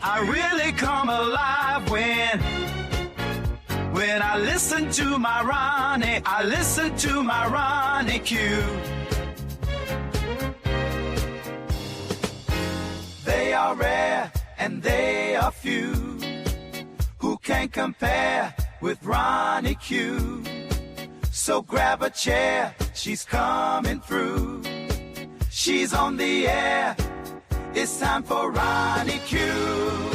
I really come alive when I listen to my Ronnie. I listen to my RonyiQ. They are rare and they are few who can compare with RonyiQ. So grab a chair, she's coming through. She's on the air, it's time for RonyiQ.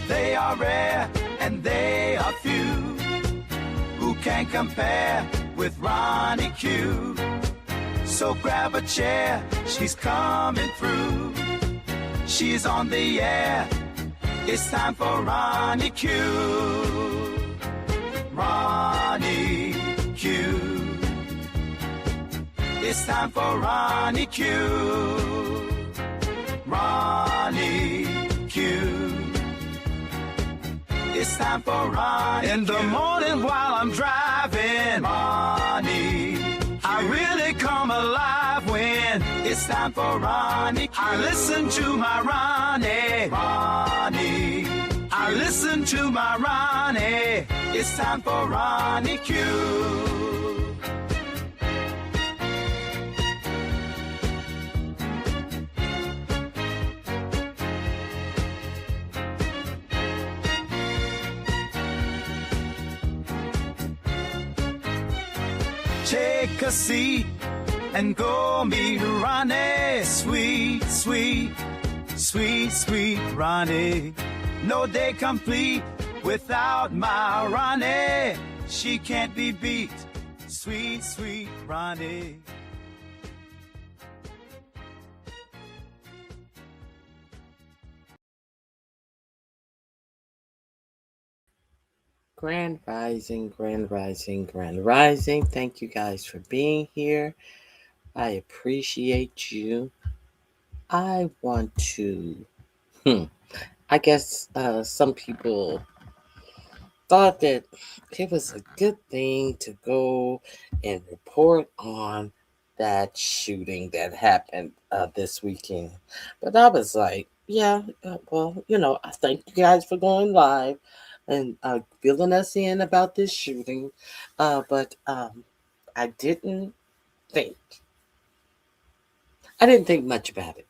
They are rare and they are few who can compare with RonyiQ. So grab a chair, she's coming through. She's on the air, it's time for RonyiQ. RonyiQ. It's time for RonyiQ. RonyiQ. It's time for RonyiQ. In the morning while I'm driving, RonyiQ. I really come alive when it's time for RonyiQ. I listen to my Ronnie. RonyiQ. I listen to my Ronnie. It's time for RonyiQ. Take a seat and go meet Ronnie. Sweet, sweet, sweet, sweet Ronnie. No day complete without my Ronnie. She can't be beat. Sweet, sweet Ronnie. Grand Rising, Grand Rising, Grand Rising. Thank you guys for being here. I appreciate you. I want to, I guess some people thought that it was a good thing to go and report on that shooting that happened this weekend. But I was like, yeah, well, I thank you guys for going live and filling us in about this shooting. But I didn't think much about it.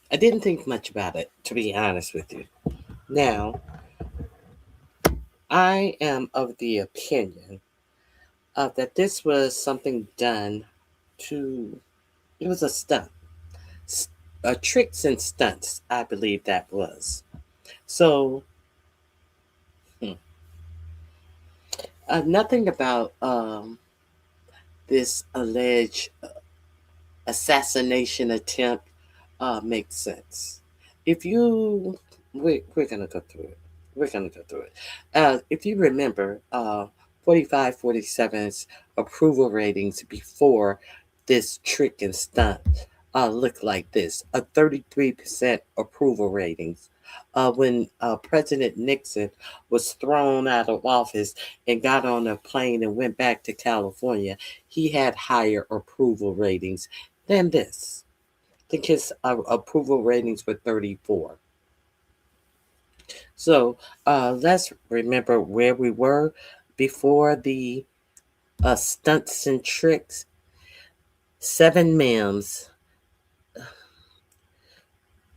I didn't think much about it, to be honest with you. Now, I am of the opinion that this was something done it was a stunt. Tricks and stunts, I believe that was. So, nothing about this alleged assassination attempt makes sense. If you, we're gonna go through it. If you remember, 4547's approval ratings before this trick and stunt looked like this: a 33% approval ratings. When President Nixon was thrown out of office and got on a plane and went back to California, he had higher approval ratings than this. I think his approval ratings were 34. So let's remember where we were before the stunts and tricks. 7 Mims.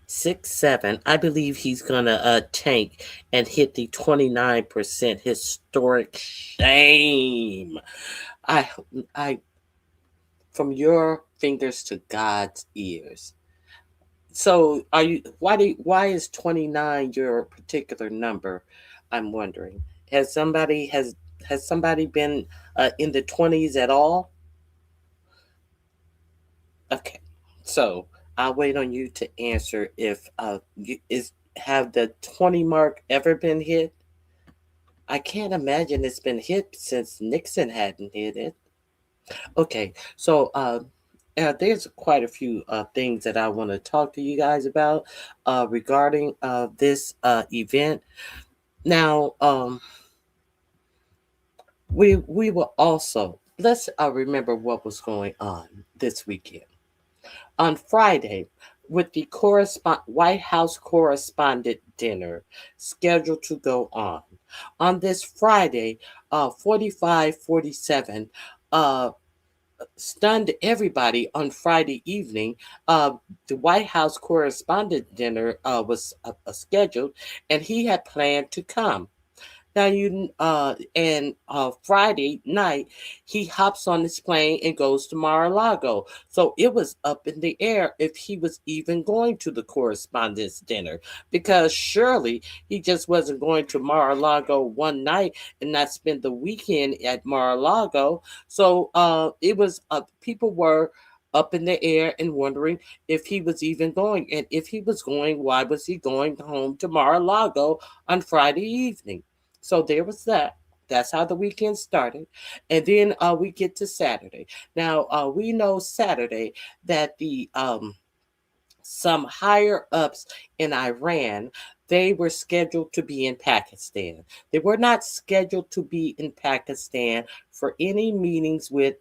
6-7. I believe he's gonna tank and hit the 29% historic shame. I from your fingers to God's ears. So why is 29 your particular number? I'm wondering. Has somebody been in the 20s at all? Okay. So I'll wait on you to answer if have the 20 mark ever been hit? I can't imagine it's been hit since Nixon hadn't hit it. Okay, so There's quite a few things that I want to talk to you guys about regarding this event. Now, we will also let's remember what was going on this weekend. On Friday, with the White House correspondent dinner scheduled to go on. On this Friday, 45:47, stunned everybody on Friday evening. The White House correspondent dinner was scheduled, and he had planned to come. Now and Friday night he hops on this plane and goes to Mar-a-Lago. So it was up in the air if he was even going to the correspondence dinner, because surely he just wasn't going to Mar-a-Lago one night and not spend the weekend at Mar-a-Lago. So it was people were up in the air and wondering if he was even going, and if he was going, why was he going home to Mar-a-Lago on Friday evening? So there was that. That's how the weekend started. And then we get to Saturday. Now, we know Saturday that the some higher ups in Iran, they were scheduled to be in Pakistan. They were not scheduled to be in Pakistan for any meetings with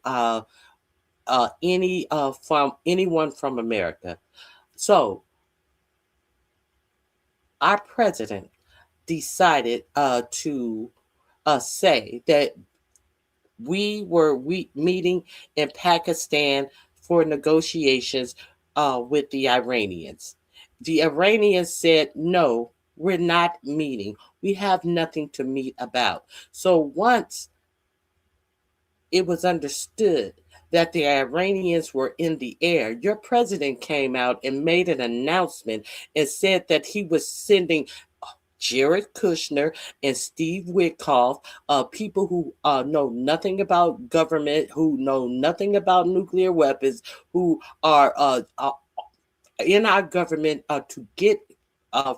any from anyone from America. So our president decided to say that we meeting in Pakistan for negotiations with the Iranians. The Iranians said, no, we're not meeting. We have nothing to meet about. So once it was understood that the Iranians were in the air, your president came out and made an announcement and said that he was sending Jared Kushner and Steve Witkoff, people who know nothing about government, who know nothing about nuclear weapons, who are in our government to get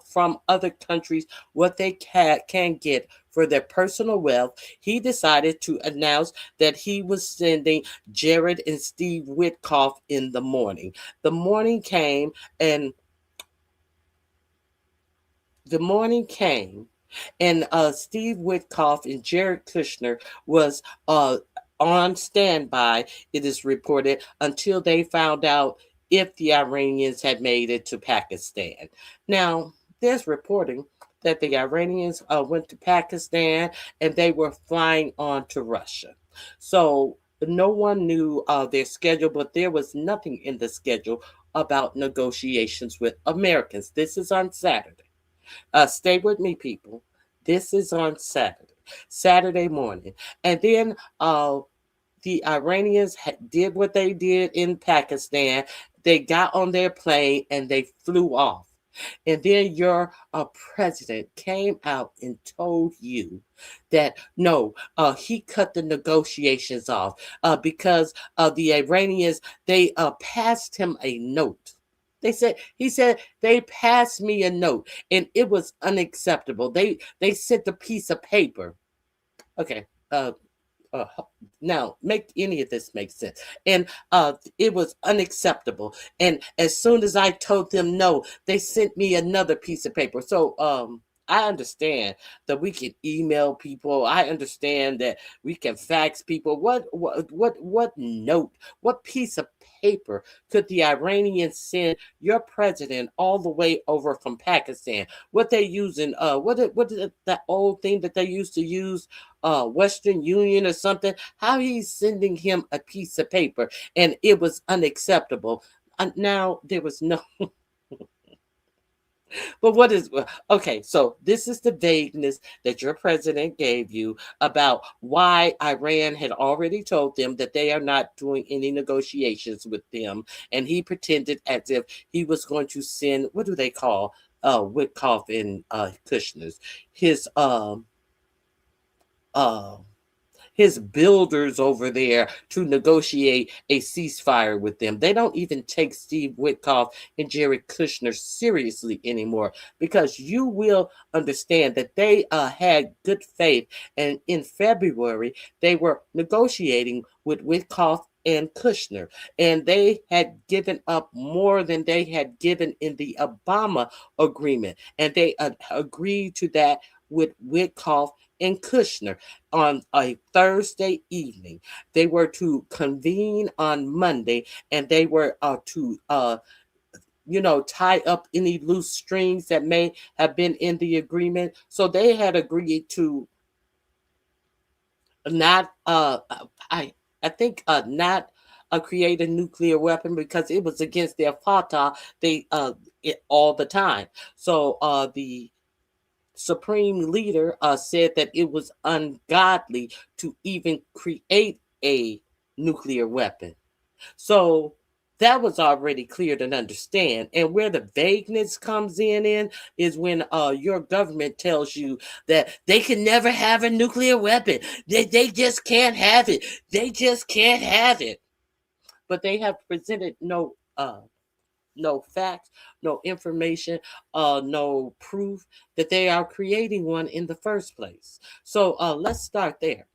from other countries what they can get for their personal wealth. He decided to announce that he was sending Jared and Steve Witkoff in the morning. The morning came, and the morning came, and Steve Witkoff and Jared Kushner was on standby, it is reported, until they found out if the Iranians had made it to Pakistan. Now, there's reporting that the Iranians went to Pakistan and they were flying on to Russia. So no one knew their schedule, but there was nothing in the schedule about negotiations with Americans. This is on Saturday. Stay with me, people. This is on Saturday morning. And then the Iranians did what they did in Pakistan. They got on their plane and they flew off. And then your president came out and told you that no, he cut the negotiations off because the Iranians, they passed him a note. He said they passed me a note and it was unacceptable. They sent a piece of paper. Okay. Uh, Now make any of this make sense. And it was unacceptable. And as soon as I told them no, they sent me another piece of paper. So I understand that we can email people. I understand that we can fax people. What note, what piece of paper could the Iranians send your president all the way over from Pakistan? What they using? What is that old thing that they used to use? Western Union or something. How he's sending him a piece of paper, and it was unacceptable. Now there was no. But what is okay? So this is the vagueness that your president gave you about why Iran had already told them that they are not doing any negotiations with them, and he pretended as if he was going to send, what do they call Witkoff and Kushner's, his uh his builders over there to negotiate a ceasefire with them. They don't even take Steve Witkoff and Jared Kushner seriously anymore, because you will understand that they had good faith. And in February, they were negotiating with Witkoff and Kushner, and they had given up more than they had given in the Obama agreement, and they agreed to that with Witkoff and Kushner on a Thursday evening. They were to convene on Monday, and they were to tie up any loose strings that may have been in the agreement. So they had agreed to not I think not create a nuclear weapon because it was against their fatah all the time. So the supreme leader said that it was ungodly to even create a nuclear weapon. So that was already clear to understand. And where the vagueness comes in is when your government tells you that they can never have a nuclear weapon. They just can't have it. They just can't have it. But they have presented no facts, no information, no proof that they are creating one in the first place. So let's start there.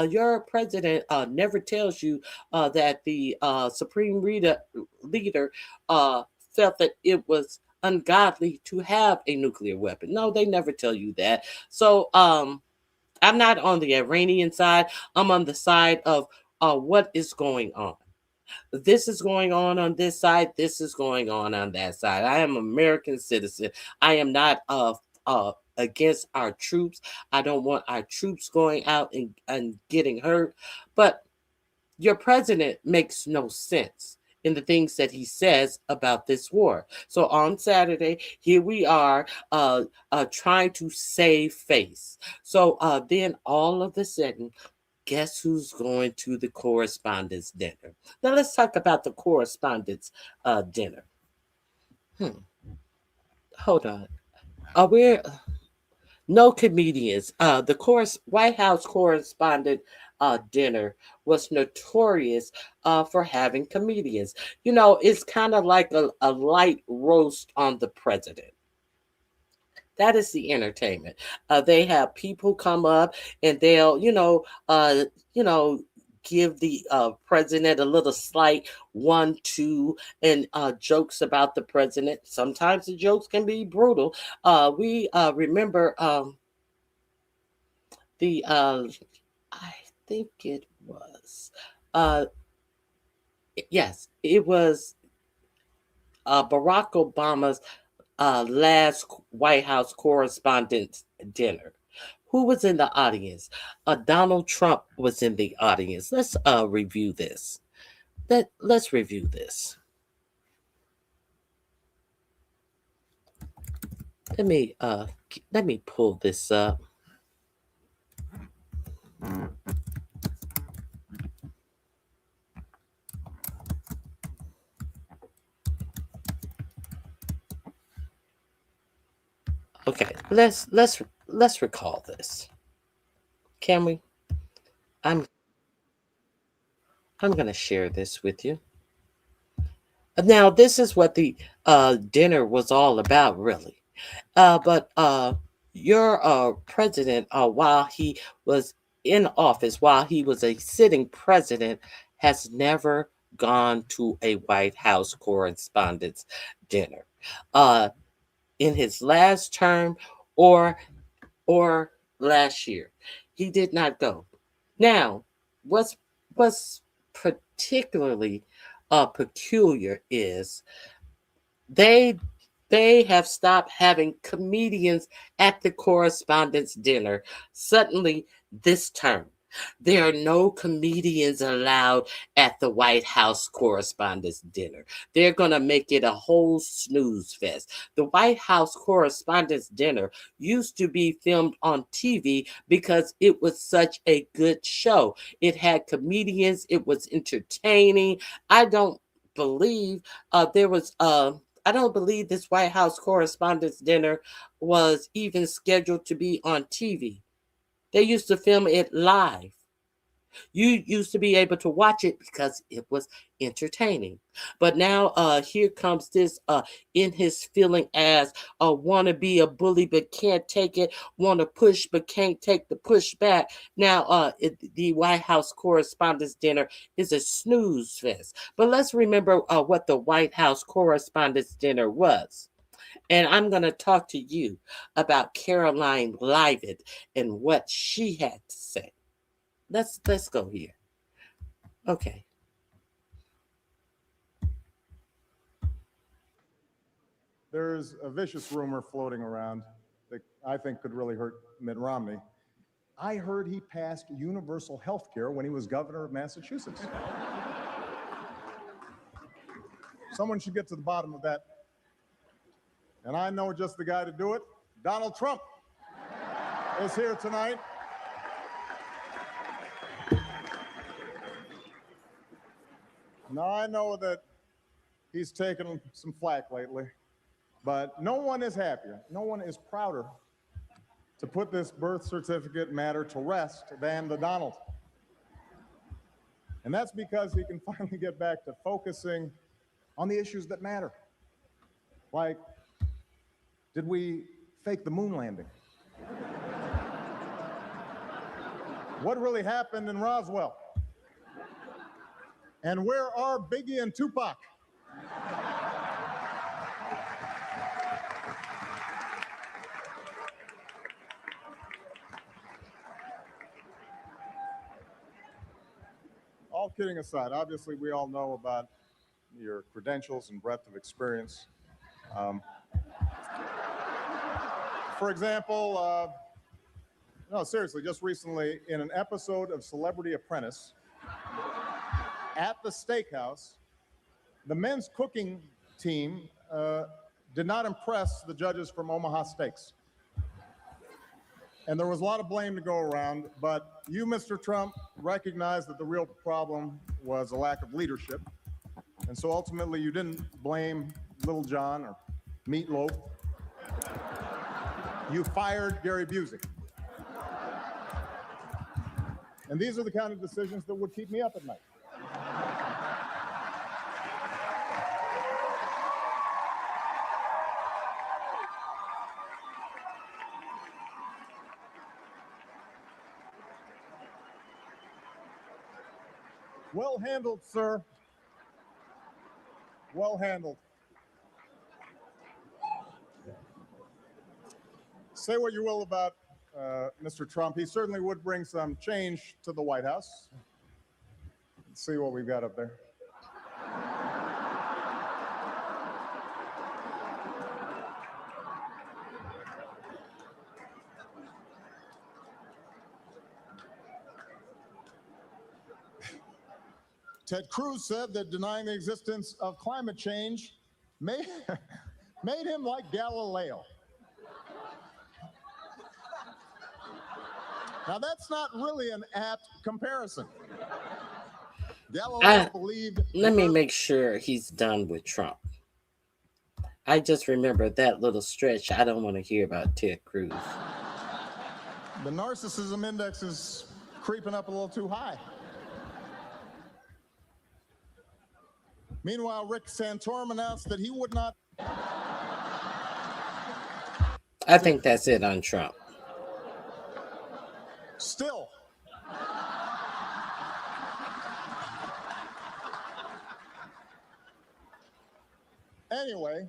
Your president never tells you that the supreme leader felt that it was ungodly to have a nuclear weapon. No, they never tell you that. So I'm not on the Iranian side. I'm on the side of what is going on. This is going on this side. This is going on that side. I am an American citizen. I am not against our troops. I don't want our troops going out and getting hurt. But your president makes no sense in the things that he says about this war. So on Saturday, here we are trying to save face. So then all of a sudden, guess who's going to the correspondence dinner? Now let's talk about the correspondence dinner. Hold on. We're no comedians. The White House correspondent dinner was notorious for having comedians. It's kind of like a light roast on the president. That is the entertainment. They have people come up and they'll, give the president a little slight 1-2 and jokes about the president. Sometimes the jokes can be brutal. We remember I think it was, yes, it was Barack Obama's last White House Correspondents' dinner. Who was in the audience? Donald Trump was in the audience. Let's review this. Let's review this. Let me pull this up. Okay, let's recall this. Can we? I'm going to share this with you. Now, this is what the dinner was all about, really. But your president, while he was in office, while he was a sitting president, has never gone to a White House Correspondents' dinner. In his last term or last year, he did not go. Now, what's particularly peculiar is they have stopped having comedians at the correspondence dinner suddenly this term. There are no comedians allowed at the White House Correspondents' dinner. They're going to make it a whole snooze fest. The White House Correspondents' dinner used to be filmed on TV because it was such a good show. It had comedians. It was entertaining. I don't believe I don't believe this White House Correspondents' dinner was even scheduled to be on TV. They used to film it live. You used to be able to watch it because it was entertaining. But now here comes this in his feeling as want to be a bully but can't take it, want to push but can't take the push back. Now the White House Correspondents' Dinner is a snooze fest. But let's remember what the White House Correspondents' Dinner was. And I'm going to talk to you about Caroline Leavitt and what she had to say. Let's go here. Okay. There's a vicious rumor floating around that I think could really hurt Mitt Romney. I heard he passed universal health care when he was governor of Massachusetts. Someone should get to the bottom of that. And I know just the guy to do it. Donald Trump is here tonight. Now, I know that he's taken some flack lately, but no one is happier, no one is prouder to put this birth certificate matter to rest than the Donald. And that's because he can finally get back to focusing on the issues that matter. Like, did we fake the moon landing? What really happened in Roswell? And where are Biggie and Tupac? All kidding aside, obviously we all know about your credentials and breadth of experience. For example, no, seriously, just recently in an episode of Celebrity Apprentice at the steakhouse, the men's cooking team did not impress the judges from Omaha Steaks. And there was a lot of blame to go around, but you, Mr. Trump, recognized that the real problem was a lack of leadership. And so ultimately you didn't blame Little John or Meatloaf. You fired Gary Busey. And these are the kind of decisions that would keep me up at night. Well handled, sir. Well handled. Say what you will about Mr. Trump. He certainly would bring some change to the White House. Let's see what we've got up there. Ted Cruz said that denying the existence of climate change made him like Galileo. Now, that's not really an apt comparison. Galileo believed... Let me make sure he's done with Trump. I just remember that little stretch. I don't want to hear about Ted Cruz. The narcissism index is creeping up a little too high. Meanwhile, Rick Santorum announced that he would not... I think that's it on Trump. Still. Anyway,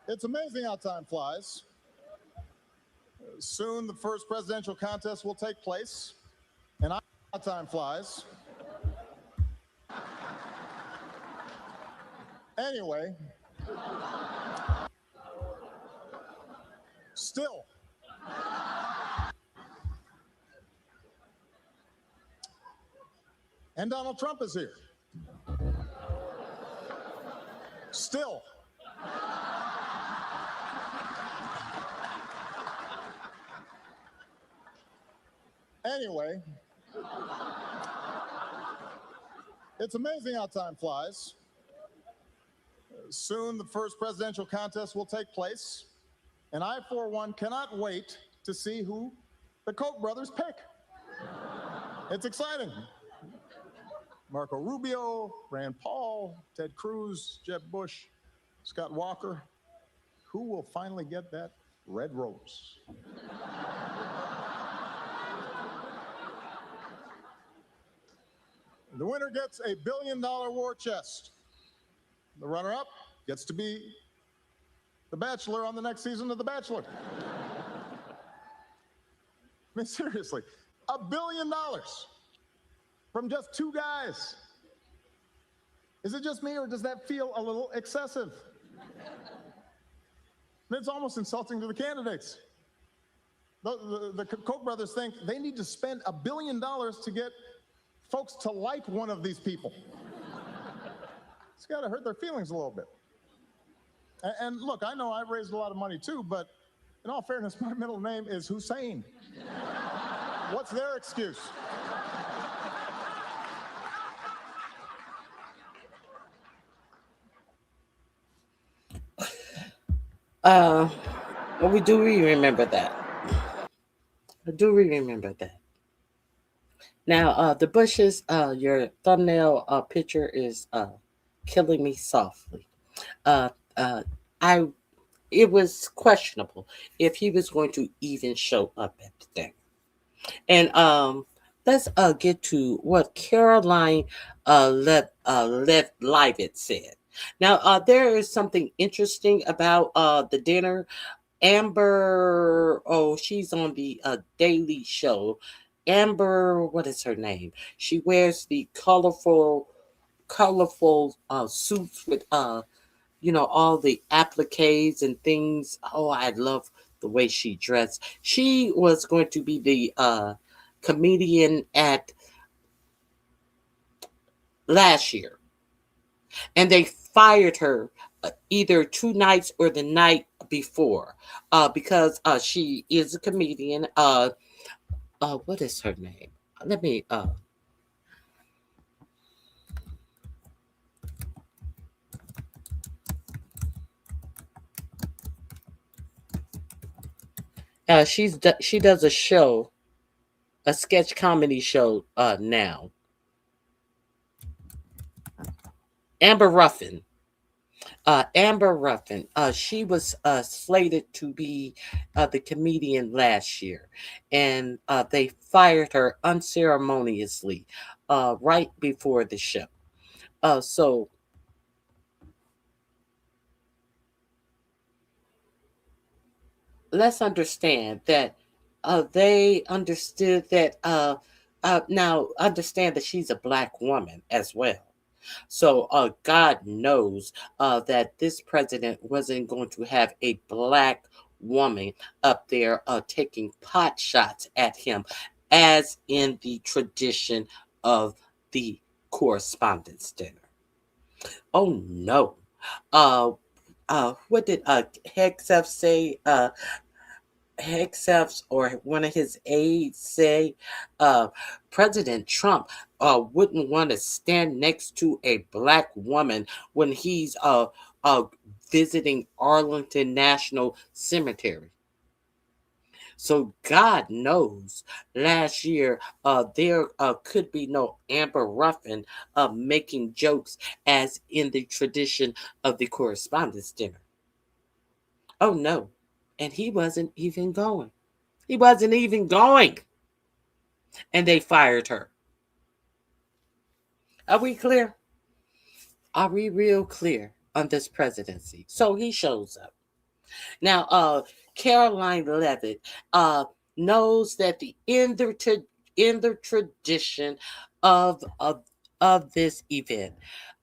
it's amazing how time flies. Soon the first presidential contest will take place, and how time flies. Anyway, still. And Donald Trump is here. Still. Anyway, it's amazing how time flies. Soon the first presidential contest will take place, and I, for one, cannot wait to see who the Koch brothers pick. It's exciting. Marco Rubio, Rand Paul, Ted Cruz, Jeb Bush, Scott Walker. Who will finally get that red rose? The winner gets a $1 billion war chest. The runner-up gets to be the Bachelor on the next season of The Bachelor. I mean, seriously, $1 billion from just two guys. Is it just me, or does that feel a little excessive? And it's almost insulting to the candidates. The Koch brothers think they need to spend $1 billion to get folks to like one of these people. It's got to hurt their feelings a little bit. And look, I know I've raised a lot of money too, but in all fairness, my middle name is Hussein. What's their excuse? Well, we do remember that. Now, the Bushes, your thumbnail picture is killing me softly. It was questionable if he was going to even show up at the thing. And let's get to what Caroline Leavitt said. Now, there is something interesting about the dinner. Amber, she's on the Daily Show. Amber, what is her name? She wears the colorful suits with all the appliques and things. Oh, I love the way she dressed. She was going to be the comedian at last year, and they fired her either 2 nights or the night before because she is a comedian. What is her name? Let me she does a show, a sketch comedy show now. Amber Ruffin. She was slated to be the comedian last year, and they fired her unceremoniously right before the show. So let's understand that they understood that now understand that she's a Black woman as well. So God knows that this president wasn't going to have a Black woman up there taking pot shots at him, as in the tradition of the Correspondents dinner. Oh no. What did Hegseth say? Hegseth or one of his aides say President Trump wouldn't want to stand next to a Black woman when he's visiting Arlington National Cemetery. So God knows last year there could be no Amber Ruffin making jokes as in the tradition of the Correspondents dinner. Oh no. And he wasn't even going. And they fired her. Are we clear? Are we real clear on this presidency? So he shows up. Now, Caroline Leavitt knows that in the tradition of this event,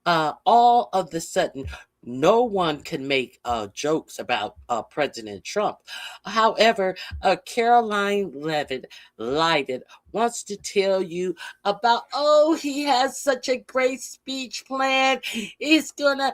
all of the sudden, no one can make jokes about President Trump. However, Caroline Leavitt wants to tell you about, he has such a great speech plan. He's gonna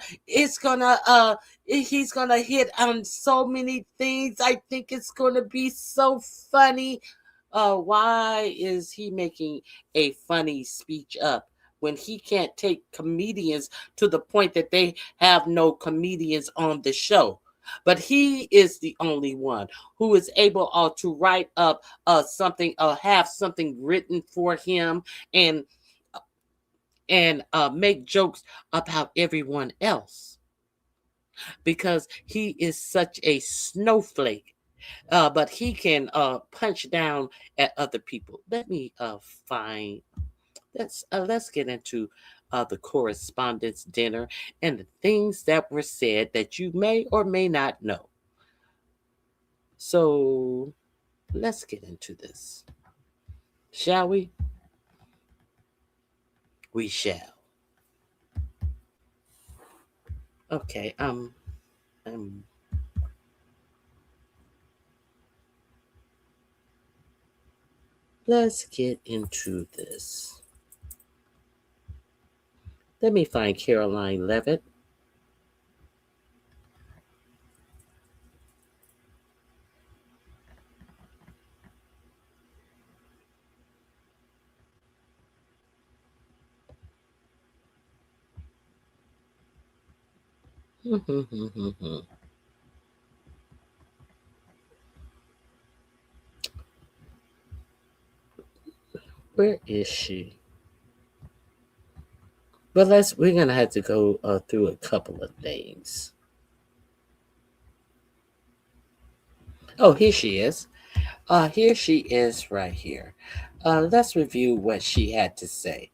hit on so many things. I think it's gonna be so funny. Why is he making a funny speech up when he can't take comedians to the point that they have no comedians on the show? But he is the only one who is able to write up something, have something written for him, and make jokes about everyone else, because he is such a snowflake. But he can punch down at other people. Let me find. Let's get into the correspondence dinner and the things that were said that you may or may not know. So let's get into this. Shall we? We shall. Okay, let's get into this. Let me find Caroline Levitt. Where is she? But we're gonna have to go through a couple of things. Oh, here she is. Here she is right here. Let's review what she had to say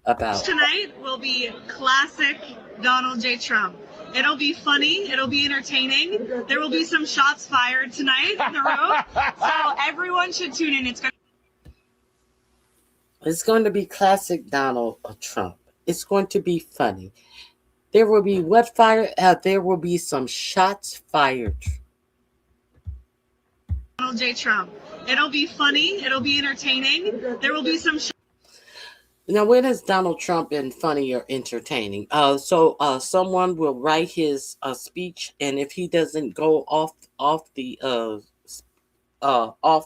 about. Tonight will be classic Donald J. Trump. It'll be funny. It'll be entertaining. There will be some shots fired tonight in the room. So everyone should tune in. It's going to be classic Donald Trump. It's going to be funny. There will be what fire? There will be some shots fired. Donald J. Trump. It'll be funny. It'll be entertaining. There will be some. Now, when is Donald Trump been funny or entertaining? So someone will write his speech, and if he doesn't go off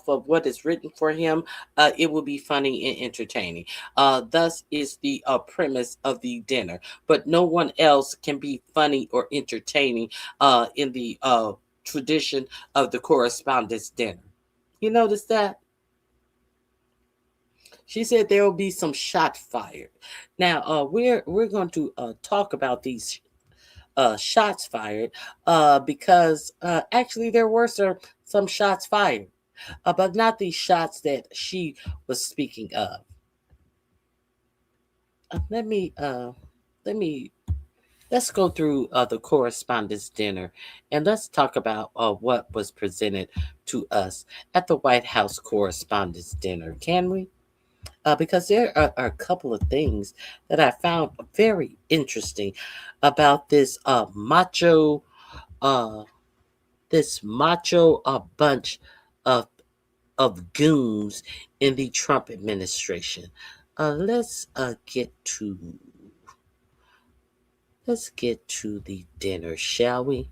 of what is written for him, it will be funny and entertaining. Thus is the premise of the dinner. But no one else can be funny or entertaining in the tradition of the correspondence dinner. You notice that? She said there will be some shot fired. Now, we're going to talk about these shots fired because actually there were some shots fired, but not the shots that she was speaking of. Let's go through the correspondence dinner, and let's talk about what was presented to us at the White House Correspondence Dinner. Can we? Because there are a couple of things that I found very interesting about this macho bunch of goons in the Trump administration. Let's get to the dinner, shall we?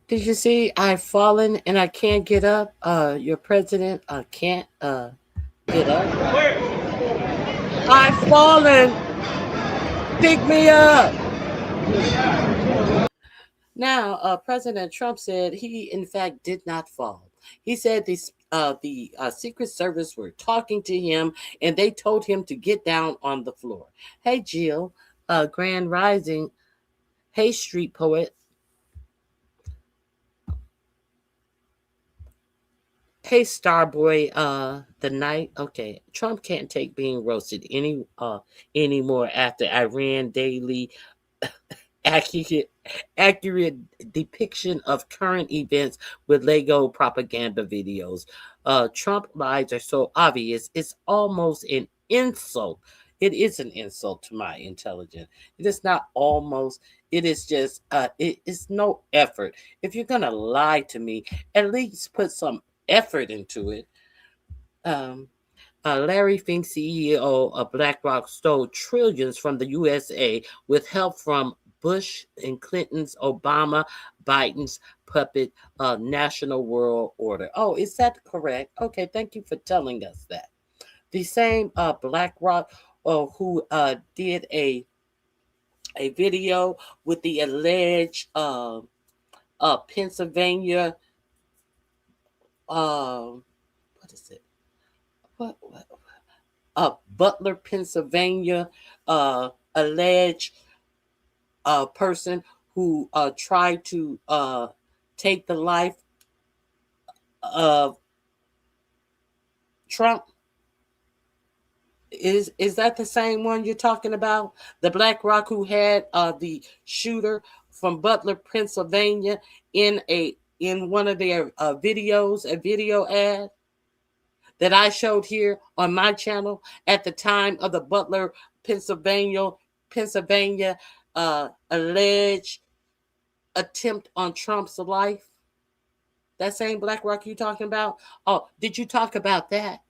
Did you see I've fallen and I can't get up? Your president can't get up. I've fallen. Pick me up. Now, President Trump said he, in fact, did not fall. He said the Secret Service were talking to him and they told him to get down on the floor. Hey, Jill, Grand Rising. Hey, Street Poet. Hey, Starboy, the night. Okay, Trump can't take being roasted anymore after Iran daily accurate depiction of current events with Lego propaganda videos. Trump lies are so obvious, it's almost an insult. It is an insult to my intelligence. It is not almost. It is just. It is no effort. If you're gonna lie to me, at least put some effort into it. Larry Fink, CEO of BlackRock, stole trillions from the USA with help from Bush and Clinton's Obama Biden's puppet national world order. Oh, is that correct? Okay, thank you for telling us that. The same BlackRock who did a video with the alleged Pennsylvania what is it? What Butler, Pennsylvania alleged person who tried to take the life of Trump. Is that the same one you're talking about? The BlackRock who had the shooter from Butler, Pennsylvania, in one of their videos, a video ad that I showed here on my channel at the time of the Butler, Pennsylvania alleged attempt on Trump's life. That same BlackRock you talking about? Oh, did you talk about that?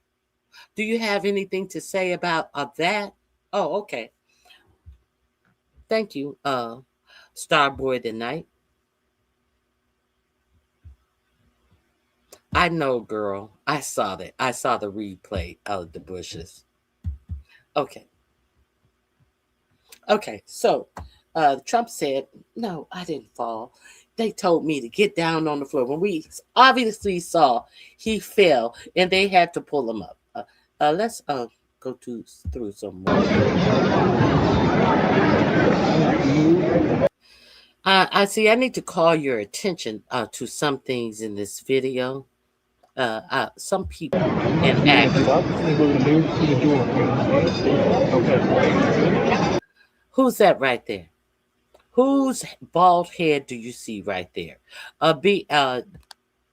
Do you have anything to say about that? Oh, okay. Thank you, Starboy tonight. I know, girl. I saw that. I saw the replay of the bushes. Okay. Okay, so Trump said, no, I didn't fall. They told me to get down on the floor. When we obviously saw he fell and they had to pull him up. Let's go through some more. I see. I need to call your attention to some things in this video. Some people and actors. Who's that right there? Whose bald head do you see right there?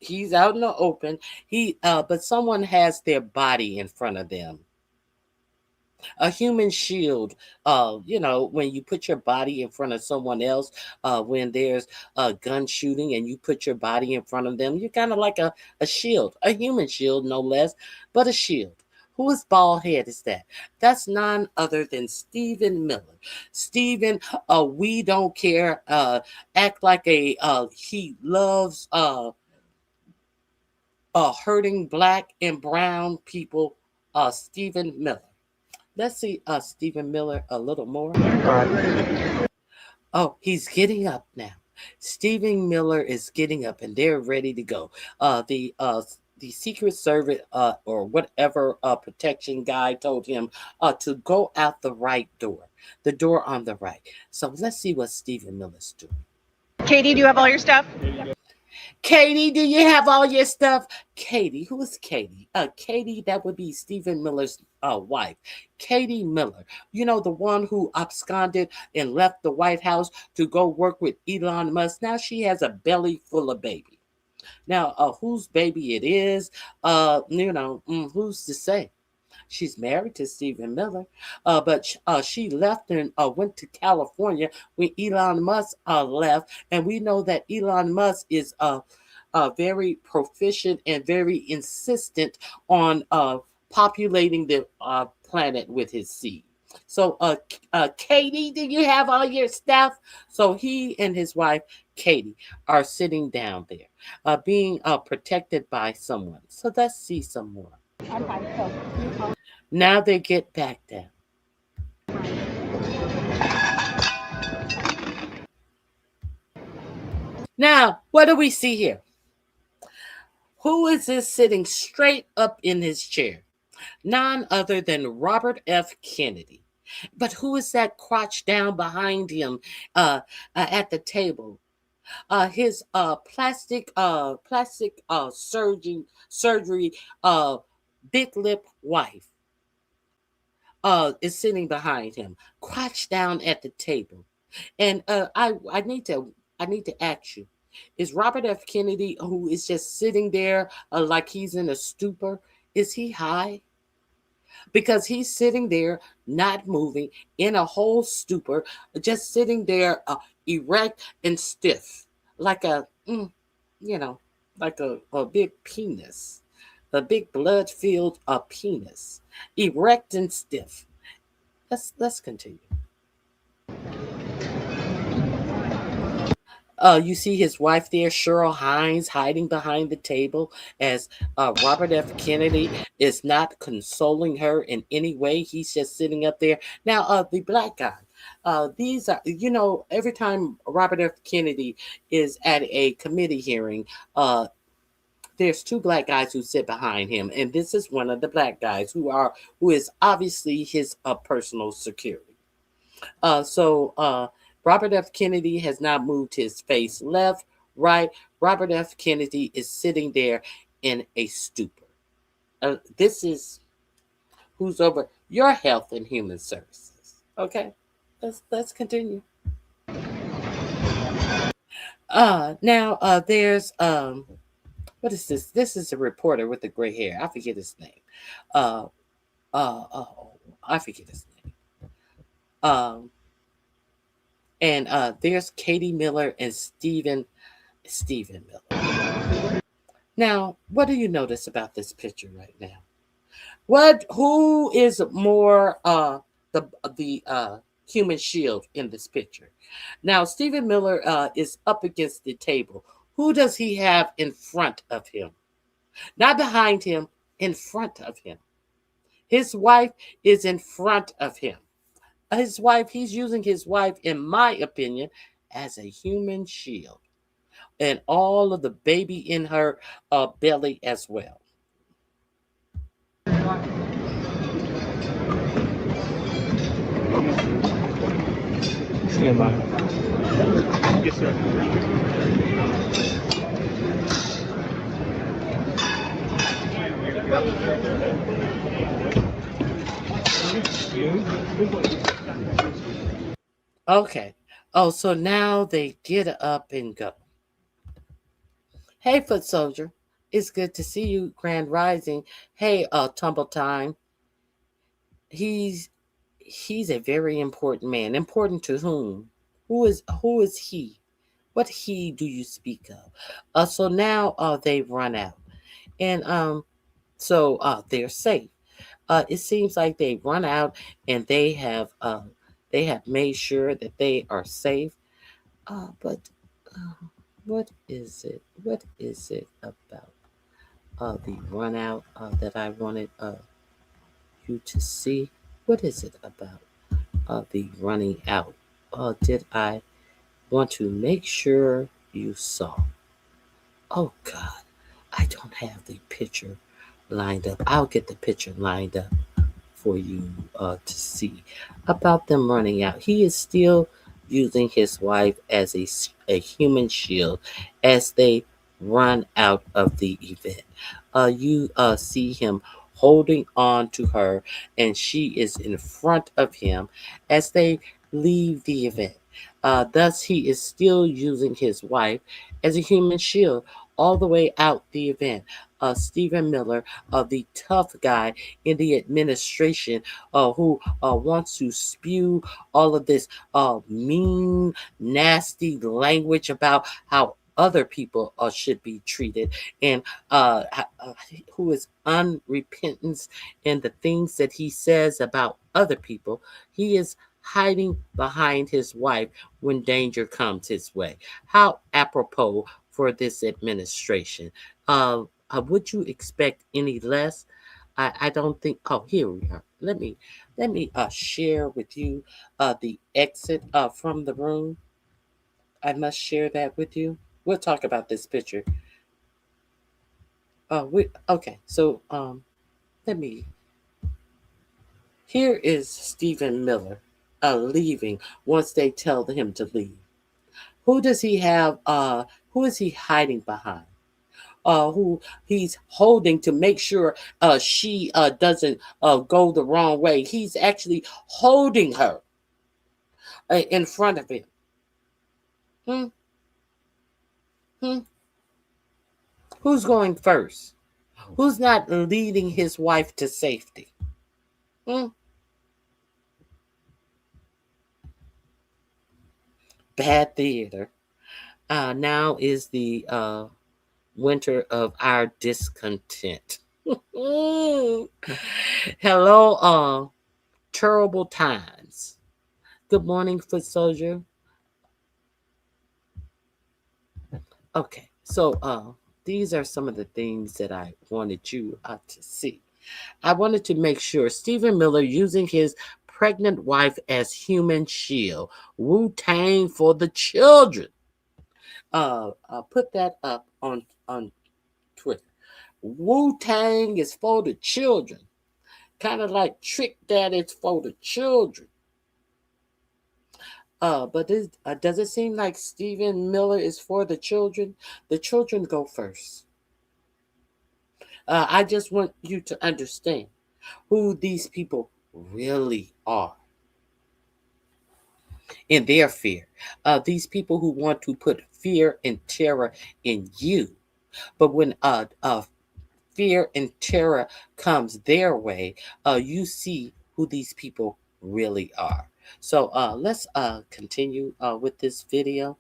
He's out in the open. But someone has their body in front of them. A human shield, when you put your body in front of someone else, when there's a gun shooting and you put your body in front of them, you're kind of like a shield, a human shield, no less, but a shield. Whose bald head is that? That's none other than Stephen Miller. Stephen, we don't care, act like he loves hurting black and brown people, Stephen Miller. Let's see Stephen Miller a little more. Oh, he's getting up now. Stephen Miller is getting up and they're ready to go. The Secret Service or whatever protection guy told him to go out the right door, the door on the right. So let's see what Stephen Miller's doing. Katie, do you have all your stuff? Katie, do you have all your stuff? Katie, who is Katie? Katie, that would be Stephen Miller's wife. Katie Miller, the one who absconded and left the White House to go work with Elon Musk. Now she has a belly full of baby. Now, whose baby it is, who's to say? She's married to Stephen Miller, but she left and went to California when Elon Musk left. And we know that Elon Musk is very proficient and very insistent on populating the planet with his seed. So, Katie, do you have all your stuff? So he and his wife, Katie, are sitting down there, being protected by someone. So let's see some more. I'm fine. So, now they get back down. Now, what do we see here? Who is this sitting straight up in his chair? None other than Robert F. Kennedy. But who is that crouched down behind him at the table? His plastic surgery big lip wife is sitting behind him, crouched down at the table. And I need to ask you, is Robert F. Kennedy, who is just sitting there like he's in a stupor, is he high? Because he's sitting there, not moving, in a whole stupor, just sitting there erect and stiff, like a big penis, a big blood-filled penis, erect and stiff. Let's continue. You see his wife there, Cheryl Hines, hiding behind the table as Robert F. Kennedy is not consoling her in any way. He's just sitting up there. Now, the black guy. These are, every time Robert F. Kennedy is at a committee hearing, there's two black guys who sit behind him, and this is one of the black guys who is obviously his personal security. So Robert F. Kennedy has now moved his face left, right. Robert F. Kennedy is sitting there in a stupor. This is who's over your health and human services. Okay, let's continue. Now there's what is this? This is a reporter with the gray hair. I forget his name. Uh, I forget his name. And there's Katie Miller and Stephen Miller. Now, what do you notice about this picture right now? Who is more the human shield in this picture? Now, Stephen Miller is up against the table. Who does he have in front of him? Not behind him, in front of him. His wife is in front of him. He's using his wife, in my opinion, as a human shield. And all of the baby in her belly as well. Stand by. Yes, sir. Okay. Oh, so now they get up and go. Hey, foot soldier. It's good to see you, Grand Rising. Hey, Tumble Time. He's a very important man. Important to whom? Who is he? What he do you speak of? So now they've run out. And so they're safe. It seems like they've run out and they have made sure that they are safe. But what is it? What is it about the run out that I wanted you to see? What is it about the running out? Did I want to make sure you saw? Oh God, I don't have the picture lined up. I'll get the picture lined up for you to see about them running out. He is still using his wife as a human shield as they run out of the event. You see him holding on to her, and she is in front of him as they leave the event. Thus, he is still using his wife as a human shield all the way out the event. Stephen Miller, the tough guy in the administration, who wants to spew all of this mean, nasty language about how other people should be treated, and who is unrepentant in the things that he says about other people. He is hiding behind his wife when danger comes his way. How apropos for this administration. Would you expect any less? I don't think. Oh, here we are. Let me share with you the exit from the room. I must share that with you. We'll talk about this picture. Okay. So let me. Here is Stephen Miller leaving once they tell him to leave. Who does he have? Who is he hiding behind? Who he's holding to make sure she doesn't go the wrong way. He's actually holding her in front of him. Hmm? Hmm? Who's going first? Who's not leading his wife to safety? Hmm? Bad theater. Now is the winter of our discontent. Hello, terrible times. Good morning, foot soldier. Okay, so these are some of the things that I wanted you to see. I wanted to make sure Stephen Miller using his pregnant wife as human shield. Wu-Tang for the children. Put that up on Twitter. Wu-Tang is for the children. Kind of like Trick Daddy's for the children. But does it seem like Stephen Miller is for the children? The children go first. I just want you to understand who these people really are in their fear. These people who want to put fear and terror in you. But when fear and terror comes their way, you see who these people really are. So let's continue with this video.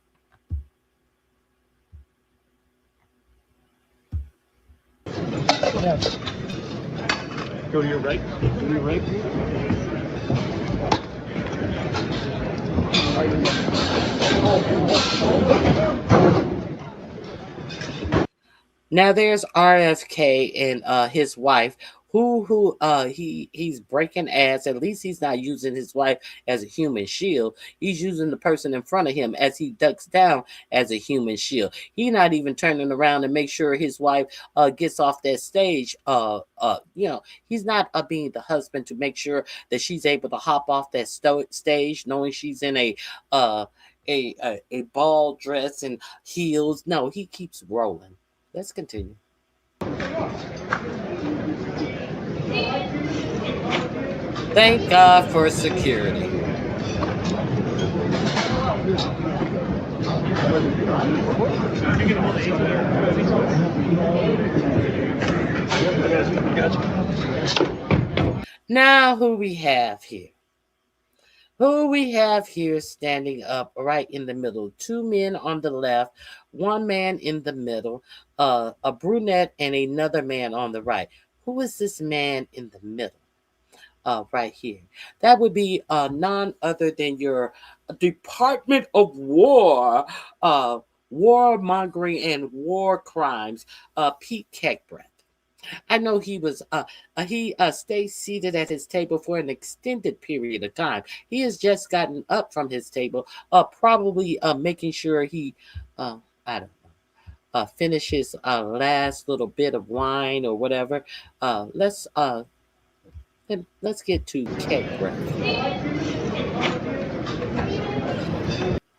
Yes. Go to your right. Go to your right. Now there's RFK and his wife, who he's breaking ass. At least he's not using his wife as a human shield. He's using the person in front of him as he ducks down as a human shield. He's not even turning around and make sure his wife gets off that stage. He's not being the husband to make sure that she's able to hop off that stage, knowing she's in a ball dress and heels. No, he keeps rolling. Let's continue. Thank God for security. Now who we have here? Who we have here standing up right in the middle? Two men on the left, one man in the middle, a brunette and another man on the right. Who is this man in the middle? Right here. That would be none other than your Department of War, warmongering and war crimes, Pete Keckbreath. I know he was he stays seated at his table for an extended period of time. He has just gotten up from his table, probably making sure he I don't know, finish his last little bit of wine or whatever. Let's get to Keckbreath.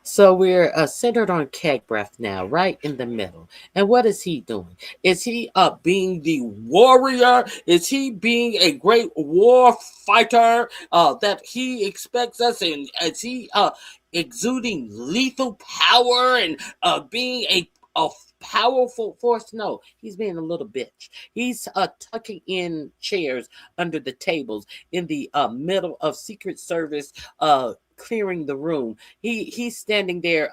So we're centered on Keckbreath now, right in the middle. And what is he doing? Is he being the warrior? Is he being a great war fighter that he expects us? And is he exuding lethal power and being a powerful force? No, he's being a little bitch. He's tucking in chairs under the tables in the middle of Secret Service clearing the room. He's standing there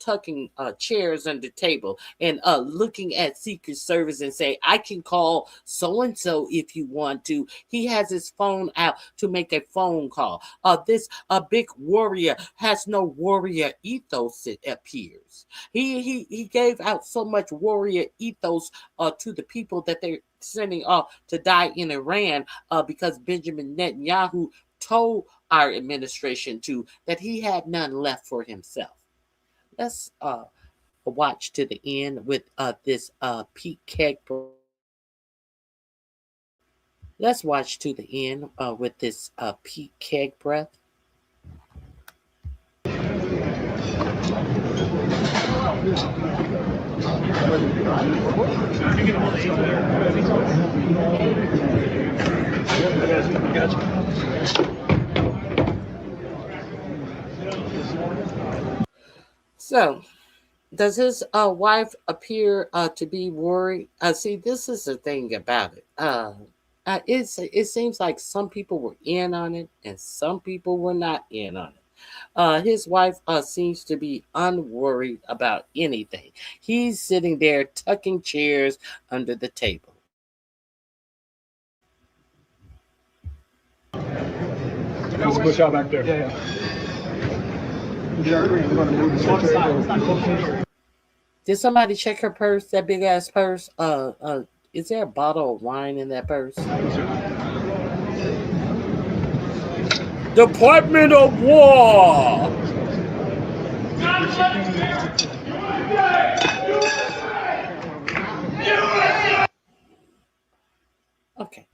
tucking chairs under the table and looking at Secret Service and say, I can call so-and-so if you want to. He has his phone out to make a phone call. This big warrior has no warrior ethos, it appears. He gave out so much warrior ethos to the people that they're sending off to die in Iran because Benjamin Netanyahu told our administration that he had none left for himself. Let's watch to the end with this Pete Keckbreath. Let's watch to the end with this Pete Keckbreath. So, does his wife appear to be worried? See, this is the thing about it. It seems like some people were in on it and some people were not in on it. His wife seems to be unworried about anything. He's sitting there tucking chairs under the table. Let's push out back there. Yeah. Did somebody check her purse? That big ass purse? Is there a bottle of wine in that purse? Department of War. Okay.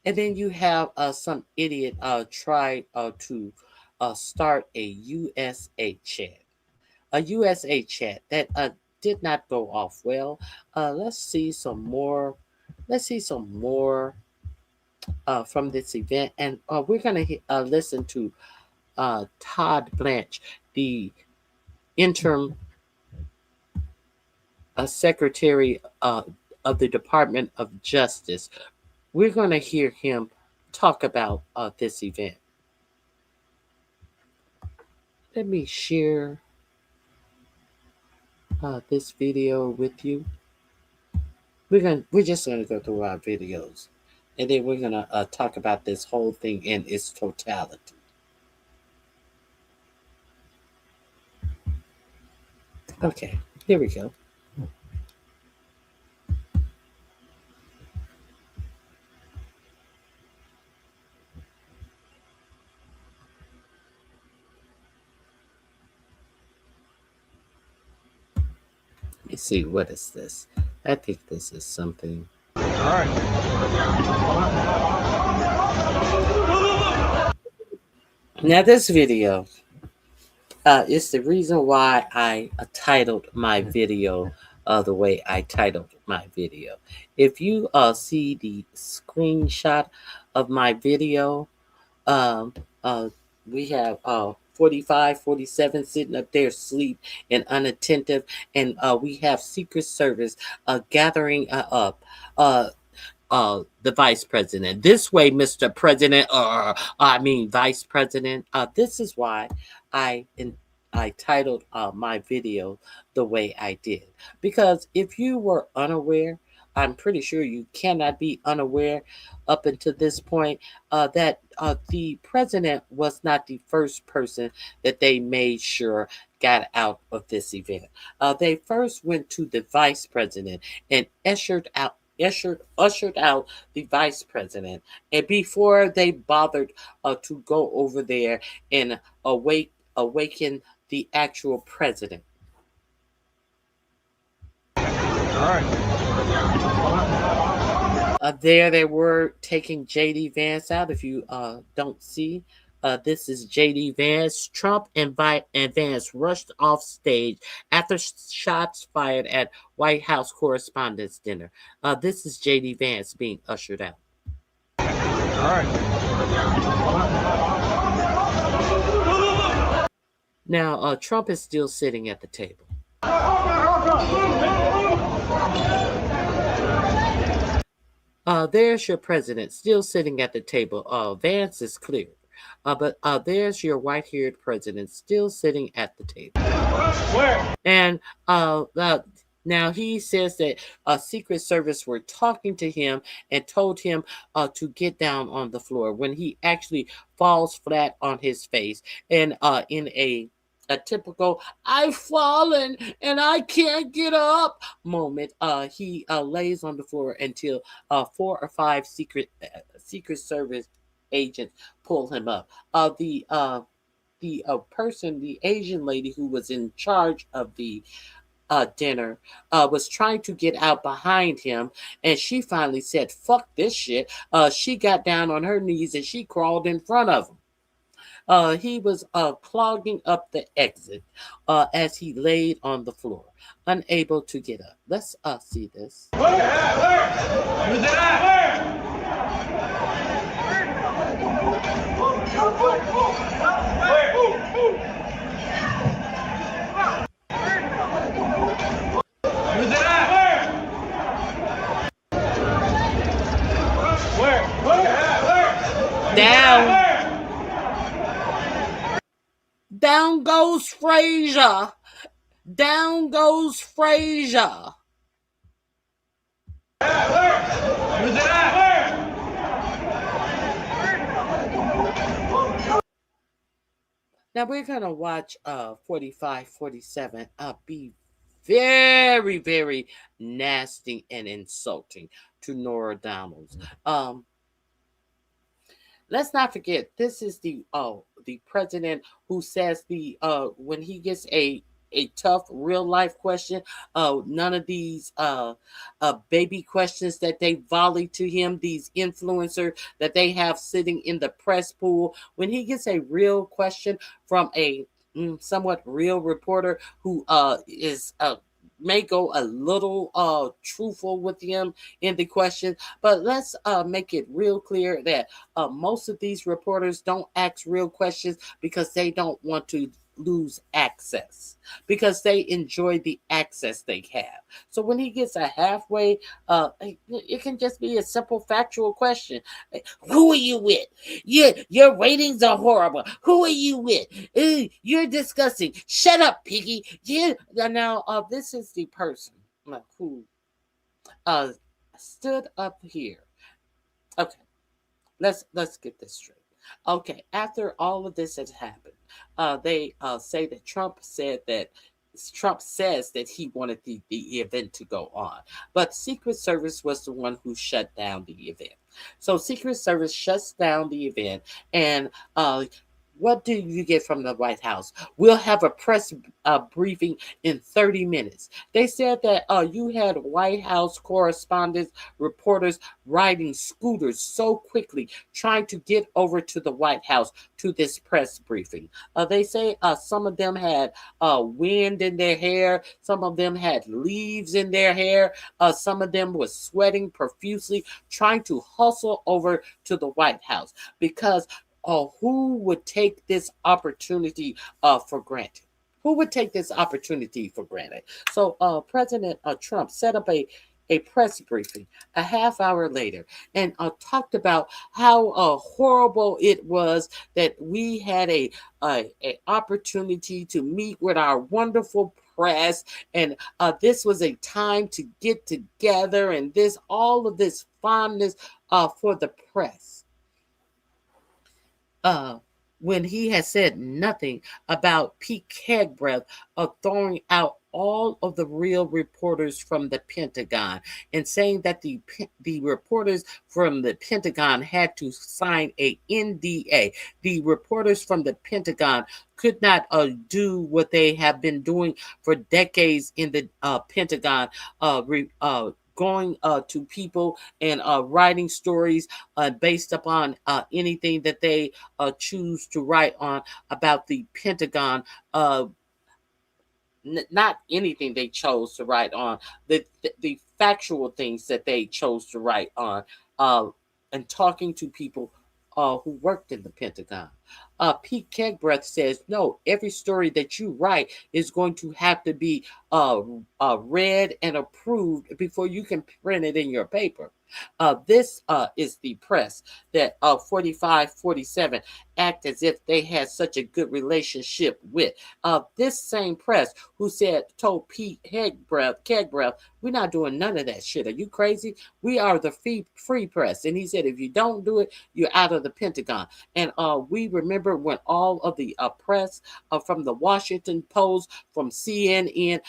And then you have some idiot try to start a USA chat. A USA chat that did not go off well. Let's see some more. Let's see some more from this event, and we're gonna listen to Todd Blanche, the interim secretary of the Department of Justice. We're gonna hear him talk about this event. Let me share this video with you. We're just gonna go through our videos, and then we're gonna talk about this whole thing in its totality. Okay, here we go. Let me see, what is this? I think this is something. All right. Now this video is the reason why I titled my video the way I titled my video. If you see the screenshot of my video, we have 45, 47 sitting up there asleep and unattentive, and we have Secret Service gathering up the vice president. This way, Mr. President, Vice President. This is why I titled my video the way I did. Because if you were unaware, I'm pretty sure you cannot be unaware up until this point that the president was not the first person that they made sure got out of this event. They first went to the vice president and ushered out the vice president, and before they bothered to go over there and awaken the actual president. All right. There they were taking J.D. Vance out. If you don't see, this is J.D. Vance. Trump and Vance rushed off stage after shots fired at White House Correspondents' dinner. This is J.D. Vance being ushered out. All right. Now, Trump is still sitting at the table. There's your president still sitting at the table. Vance is clear. But there's your white-haired president still sitting at the table. Where? And now he says that Secret Service were talking to him and told him to get down on the floor when he actually falls flat on his face. And in a typical "I've fallen and I can't get up" moment, he lays on the floor until 4 or 5 Secret Service agents pull him up. The Asian lady who was in charge of the dinner was trying to get out behind him, and she finally said, "Fuck this shit." She got down on her knees and she crawled in front of him. He was clogging up the exit as he laid on the floor, unable to get up. Let's see this. Where? Who's that? Where? Who's that? Where? Down. Down goes Frazier. Down goes Frazier. Who's that? Now we're gonna watch 45, 47 be very, very nasty and insulting to Norah Donalds. Let's not forget, this is the president who says when he gets a tough real life question, none of these baby questions that they volley to him, these influencers that they have sitting in the press pool, when he gets a real question from a somewhat real reporter who is may go a little truthful with him in the question, but let's make it real clear that most of these reporters don't ask real questions because they don't want to lose access, because they enjoy the access they have. So when he gets a halfway, it can just be a simple factual question. Who are you with? Your ratings are horrible. Who are you with? You're disgusting. Shut up, Piggy. Yeah. Now, this is the person who stood up here. Okay, let's get this straight. Okay, after all of this has happened, they say that Trump says that he wanted the event to go on, but Secret Service was the one who shut down the event. So Secret Service shuts down the event, and what do you get from the White House? We'll have a press briefing in 30 minutes. They said that you had White House correspondents, reporters riding scooters so quickly, trying to get over to the White House to this press briefing. They say some of them had wind in their hair. Some of them had leaves in their hair. Some of them were sweating profusely, trying to hustle over to the White House because who would take this opportunity for granted? Who would take this opportunity for granted? So President Trump set up a press briefing a half hour later and talked about how horrible it was that we had a opportunity to meet with our wonderful press, and this was a time to get together, and all of this fondness for the press. When he has said nothing about Pete Hegseth throwing out all of the real reporters from the Pentagon and saying that the reporters from the Pentagon had to sign a NDA. The reporters from the Pentagon could not do what they have been doing for decades in the Pentagon, going to people and writing stories based upon anything that they choose to write on about the Pentagon. Not anything they chose to write on, the factual things that they chose to write on, and talking to people who worked in the Pentagon. Pete Hegseth says, no, every story that you write is going to have to be read and approved before you can print it in your paper. This is the press that 45-47 act as if they had such a good relationship with. This same press who told Pete Hegseth, we're not doing none of that shit. Are you crazy? We are the free press. And he said, if you don't do it, you're out of the Pentagon. And we remember when all of the press from the Washington Post, from CNN,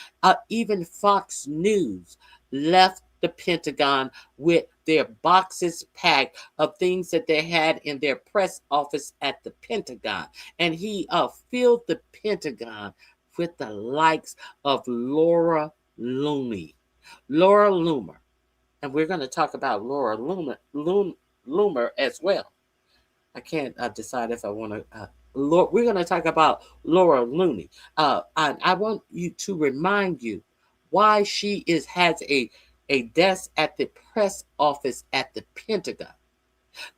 even Fox News left the Pentagon with their boxes packed of things that they had in their press office at the Pentagon. And he filled the Pentagon with the likes of Laura Looney. Laura Loomer. And we're going to talk about Laura Loomer as well. I can't decide if I want to... we're going to talk about Laura Looney. I want you to remind you why she has a desk at the press office at the Pentagon.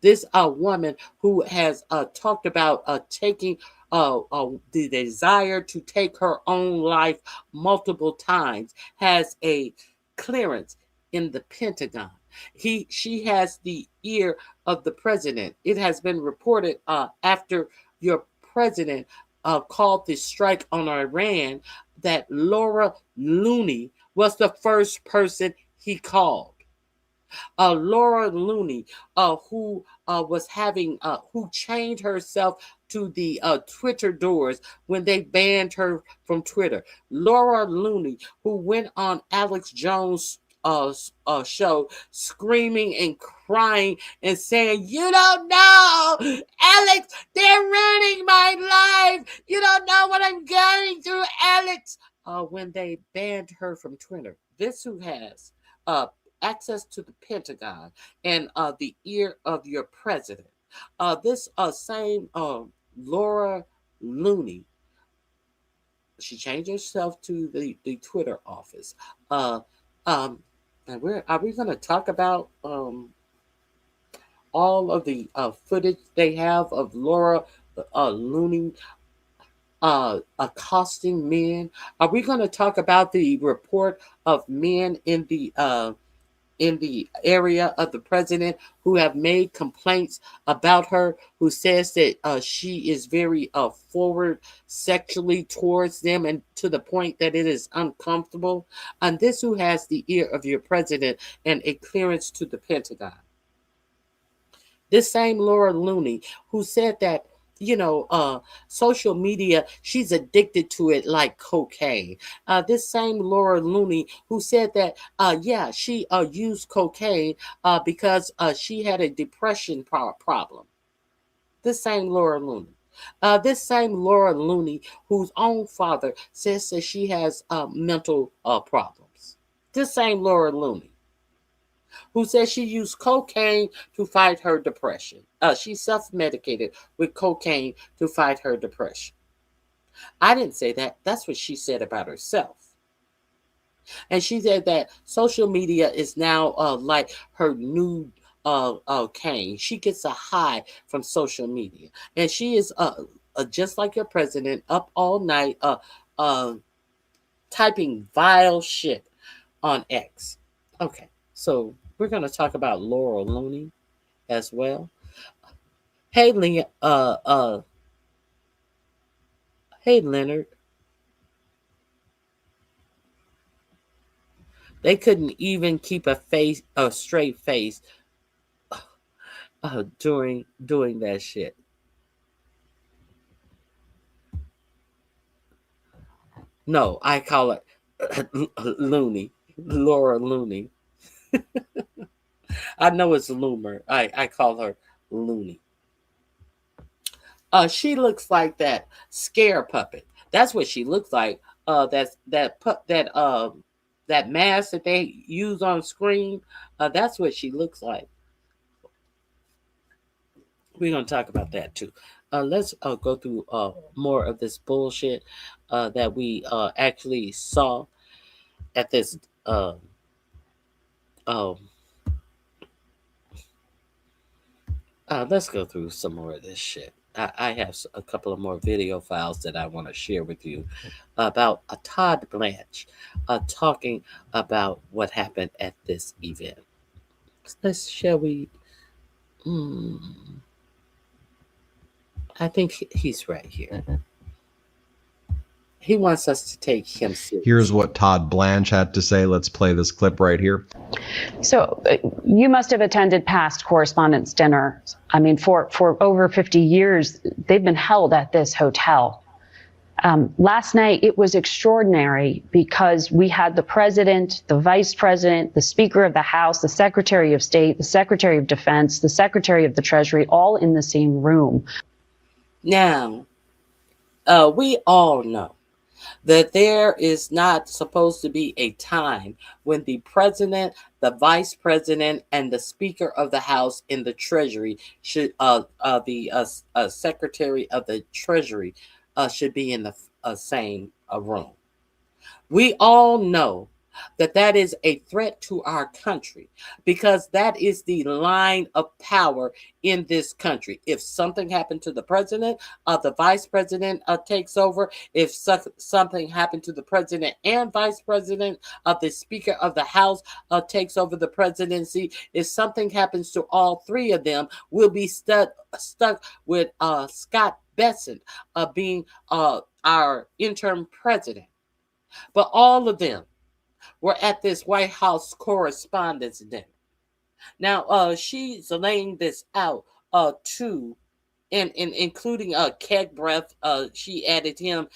This woman who has talked about taking the desire to take her own life multiple times has a clearance in the Pentagon. She has the ear of the president. It has been reported after your president called the strike on Iran that Laura Looney was the first person he called. Laura Looney, who was having who chained herself to the Twitter doors when they banned her from Twitter. Laura Looney, who went on Alex Jones' show screaming and crying and saying, "You don't know, Alex, they're ruining my life. You don't know what I'm going through, Alex." When they banned her from Twitter. This who has access to the Pentagon and the ear of your president. This same Laura Looney, she changed herself to the Twitter office. And are we going to talk about all of the footage they have of Laura Looney accosting men? Are we going to talk about the report of men in the area of the president who have made complaints about her, who says that she is very forward sexually towards them and to the point that it is uncomfortable? And this who has the ear of your president and a clearance to the Pentagon. This same Laura Looney who said that, social media, she's addicted to it like cocaine. This same Laura Looney who said that, she used cocaine because she had a depression problem. This same Laura Looney. This same Laura Looney whose own father says that she has mental problems. This same Laura Looney who says she used cocaine to fight her depression. She self-medicated with cocaine to fight her depression. I didn't say that. That's what she said about herself. And she said that social media is now like her new cane. She gets a high from social media. And she is just like your president, up all night typing vile shit on X. Okay, so we're going to talk about Laura Looney as well. Hey, hey, Leonard. They couldn't even keep a straight face doing that shit. No, I call it Looney, Laura Looney. I know it's Loomer. I call her Looney. She looks like that scare puppet. That's what she looks like. That mask that they use on screen. That's what she looks like. We're gonna talk about that too. Let's go through more of this bullshit that we actually saw at this. Let's go through some more of this shit. I have a couple of more video files that I want to share with you about Todd Blanche talking about what happened at this event. Shall we? I think he's right here. He wants us to take him seriously. Here's what Todd Blanche had to say. Let's play this clip right here. So you must have attended past Correspondents' dinners. I mean, for over 50 years, they've been held at this hotel. Last night, it was extraordinary because we had the president, the vice president, the Speaker of the House, the Secretary of State, the Secretary of Defense, the Secretary of the Treasury, all in the same room. Now, we all know that there is not supposed to be a time when the president, the vice president, and the Speaker of the House in the Treasury should, the Secretary of the Treasury should be in the same room. We all know that is a threat to our country because that is the line of power in this country. If something happened to the president, the vice president takes over. If something happened to the president and vice president, the Speaker of the House takes over the presidency. If something happens to all three of them, we'll be stuck with Scott Bessent being our interim president. But all of them were at this White House Correspondents' dinner. Now, she's laying this out to, and including Keg Breath. She added him.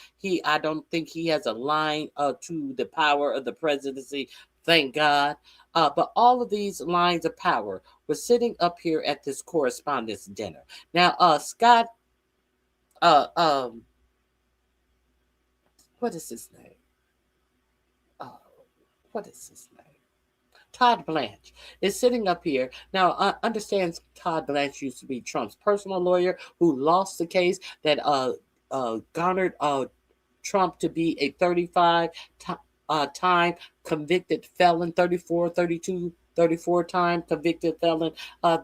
I don't think he has a line to the power of the presidency. Thank God. But all of these lines of power were sitting up here at this correspondence dinner. Now, Scott, what is his name? What is his name? Todd Blanche is sitting up here. Now, understands Todd Blanche used to be Trump's personal lawyer who lost the case that garnered Trump to be a 35 time convicted felon, 34, 32, 34 time convicted felon.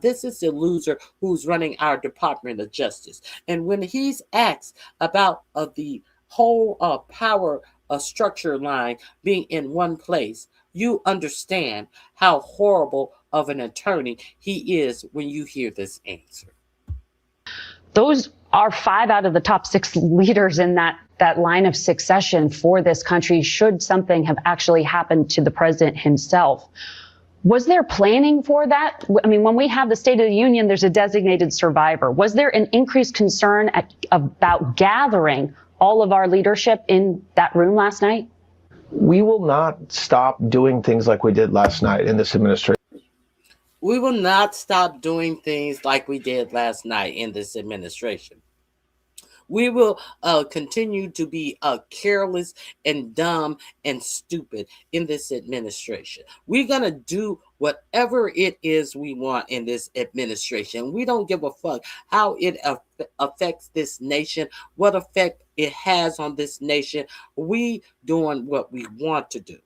This is the loser who's running our Department of Justice. And when he's asked about the whole power structure line being in one place, you understand how horrible of an attorney he is when you hear this answer. Those are 5 out of the top 6 leaders in that line of succession for this country, should something have actually happened to the president himself. Was there planning for that? I mean, when we have the State of the Union, there's a designated survivor. Was there an increased concern about gathering all of our leadership in that room last night? We will not stop doing things like we did last night in this administration. We will not stop doing things like we did last night in this administration. We will continue to be careless and dumb and stupid in this administration. We're going to do whatever it is we want in this administration. We don't give a fuck how it affects this nation, what effect it has on this nation. We doing what we want to do.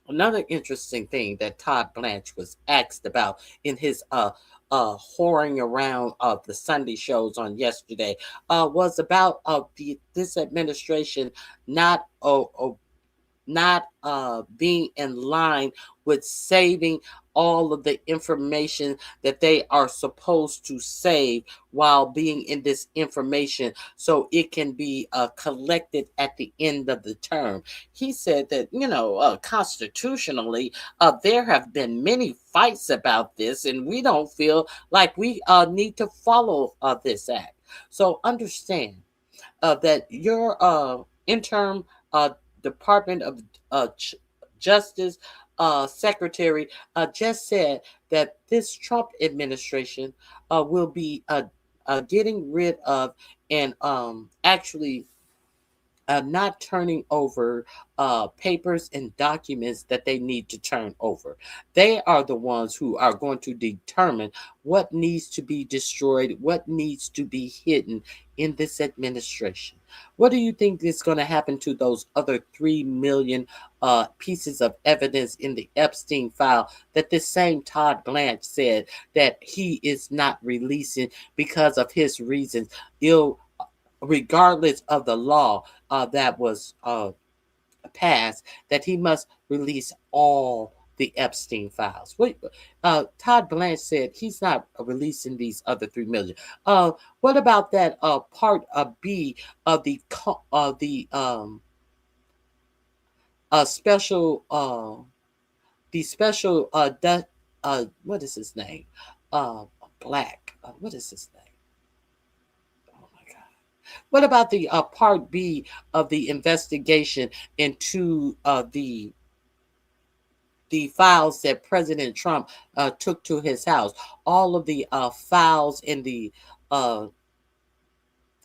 Another interesting thing that Todd Blanche was asked about in his whoring around of the Sunday shows on yesterday was about this administration not being in line with saving all of the information that they are supposed to save while being in this information so it can be collected at the end of the term. He said that, constitutionally, there have been many fights about this, and we don't feel like we need to follow this act. So understand that your interim Department of Justice Secretary just said that this Trump administration will be getting rid of and actually not turning over papers and documents that they need to turn over. They are the ones who are going to determine what needs to be destroyed, what needs to be hidden in this administration. What do you think is going to happen to those other 3 million pieces of evidence in the Epstien file that this same Todd Blanche said that he is not releasing because of his reasons, regardless of the law that was passed, that he must release all the Epstien files? Todd Blanche said he's not releasing these other 3 million. What about that part B of the special what is his name? Black. What is his name? What about the part B of the investigation into the files that President Trump took to his house? All of the files in the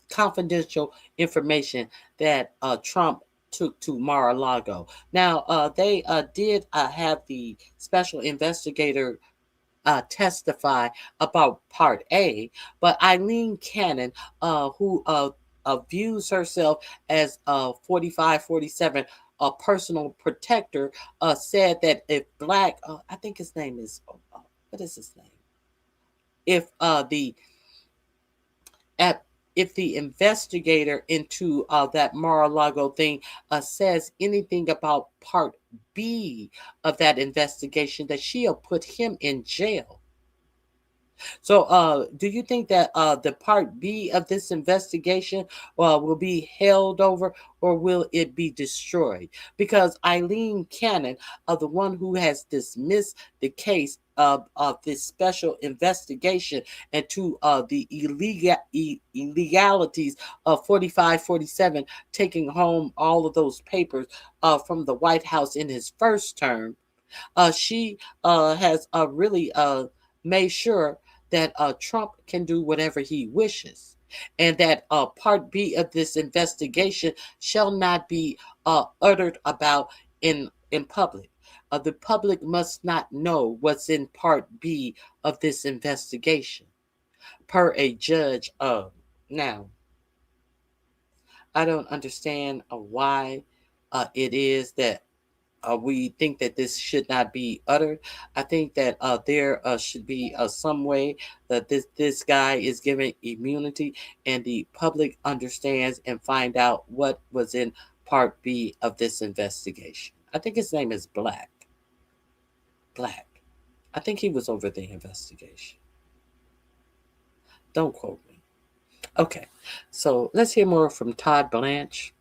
confidential information that Trump took to Mar-a-Lago. Now, they did have the special investigator testify about part A, but Eileen Cannon, who views herself as 45, 47, a personal protector, said that if Black, I think his name is, what is his name? If the investigator into that Mar-a-Lago thing says anything about part B of that investigation, that she'll put him in jail. So, do you think that the part B of this investigation will be held over, or will it be destroyed? Because Eileen Cannon, the one who has dismissed the case of this special investigation into the illegalities of 4547, taking home all of those papers from the White House in his first term, she has really made sure that Trump can do whatever he wishes, and that Part B of this investigation shall not be uttered about in public. The public must not know what's in Part B of this investigation, per a judge of. Now, I don't understand why it is that we think that this should not be uttered. I think that there should be some way that this guy is given immunity, and the public understands and find out what was in Part B of this investigation. I think his name is Black. I think he was over the investigation. Don't quote me. Okay, so let's hear more from Todd Blanche.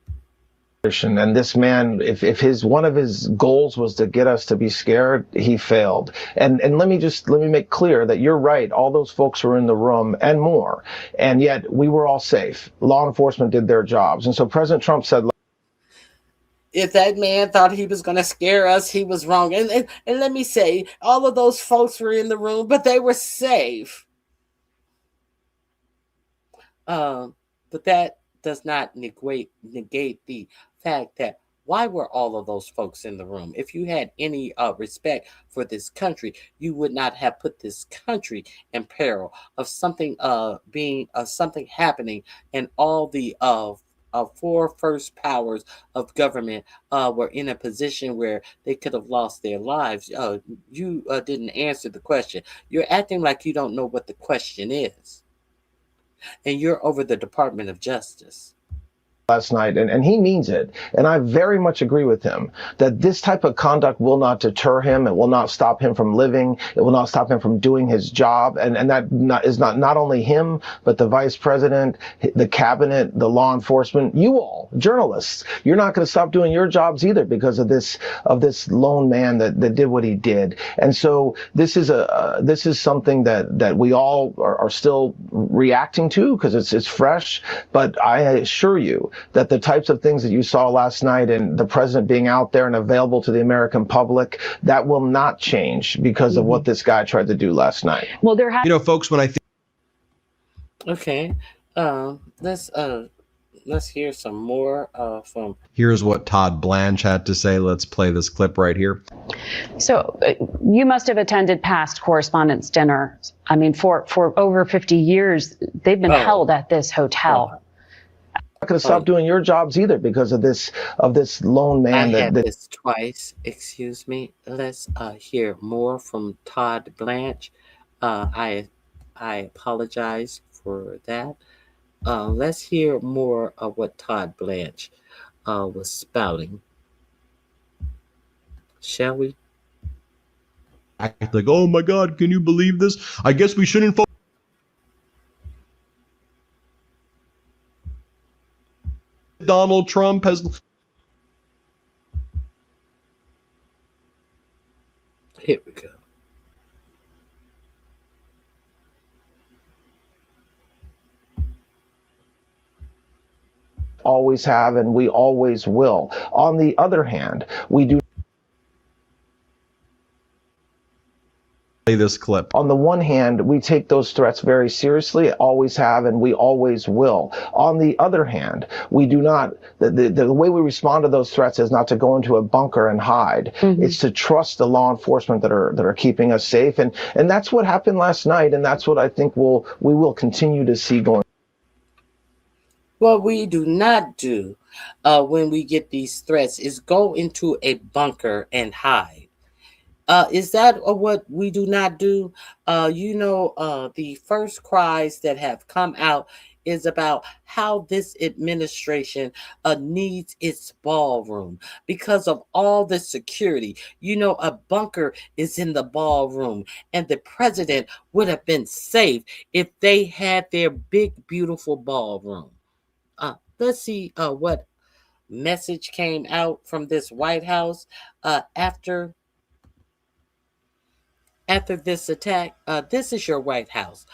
And this man, if his one of his goals was to get us to be scared, he failed. And let me make clear that you're right. All those folks were in the room and more, and yet we were all safe. Law enforcement did their jobs, and so President Trump said, if that man thought he was going to scare us, he was wrong. And let me say, all of those folks were in the room, but they were safe. But that does not negate the fact that why were all of those folks in the room? If you had any respect for this country, you would not have put this country in peril of something something happening, and all the four first powers of government were in a position where they could have lost their lives. You didn't answer the question. You're acting like you don't know what the question is, and you're over the Department of Justice last night, and he means it, and I very much agree with him that this type of conduct will not deter him. It will not stop him from living. It will not stop him from doing his job, and that is not only him, but the vice president, the cabinet, the law enforcement, you all journalists. You're not going to stop doing your jobs either because of this lone man that did what he did. And so this is something that we all are still reacting to because it's fresh. But I assure you that the types of things that you saw last night and the president being out there and available to the American public, that will not change because of what this guy tried to do last night. Well, Folks, when I think. Okay, let's hear some more from. Here's what Todd Blanche had to say. Let's play this clip right here. So you must have attended past Correspondents' dinners. I mean, for over 50 years, they've been held at this hotel. Not going to stop doing your jobs either because of this lone man. I had this twice. Excuse me. Let's hear more from Todd Blanche. I apologize for that. Let's hear more of what Todd Blanche was spouting. Shall we? Act like, oh my God, can you believe this? I guess we shouldn't. Donald Trump has. Here we go. Always have, and we always will. On the other hand, we do. Play this clip. On the one hand, we take those threats very seriously, always have, and we always will. On the other hand, we do not, the way we respond to those threats is not to go into a bunker and hide. It's to trust the law enforcement that are keeping us safe. And that's what happened last night, and that's what I think we will continue to see going. What we do not do when we get these threats is go into a bunker and hide. Is that what we do not do? The first cries that have come out is about how this administration needs its ballroom because of all the security. You know, a bunker is in the ballroom, and the president would have been safe if they had their big, beautiful ballroom. Let's see what message came out from this White House after this attack. This is your White House.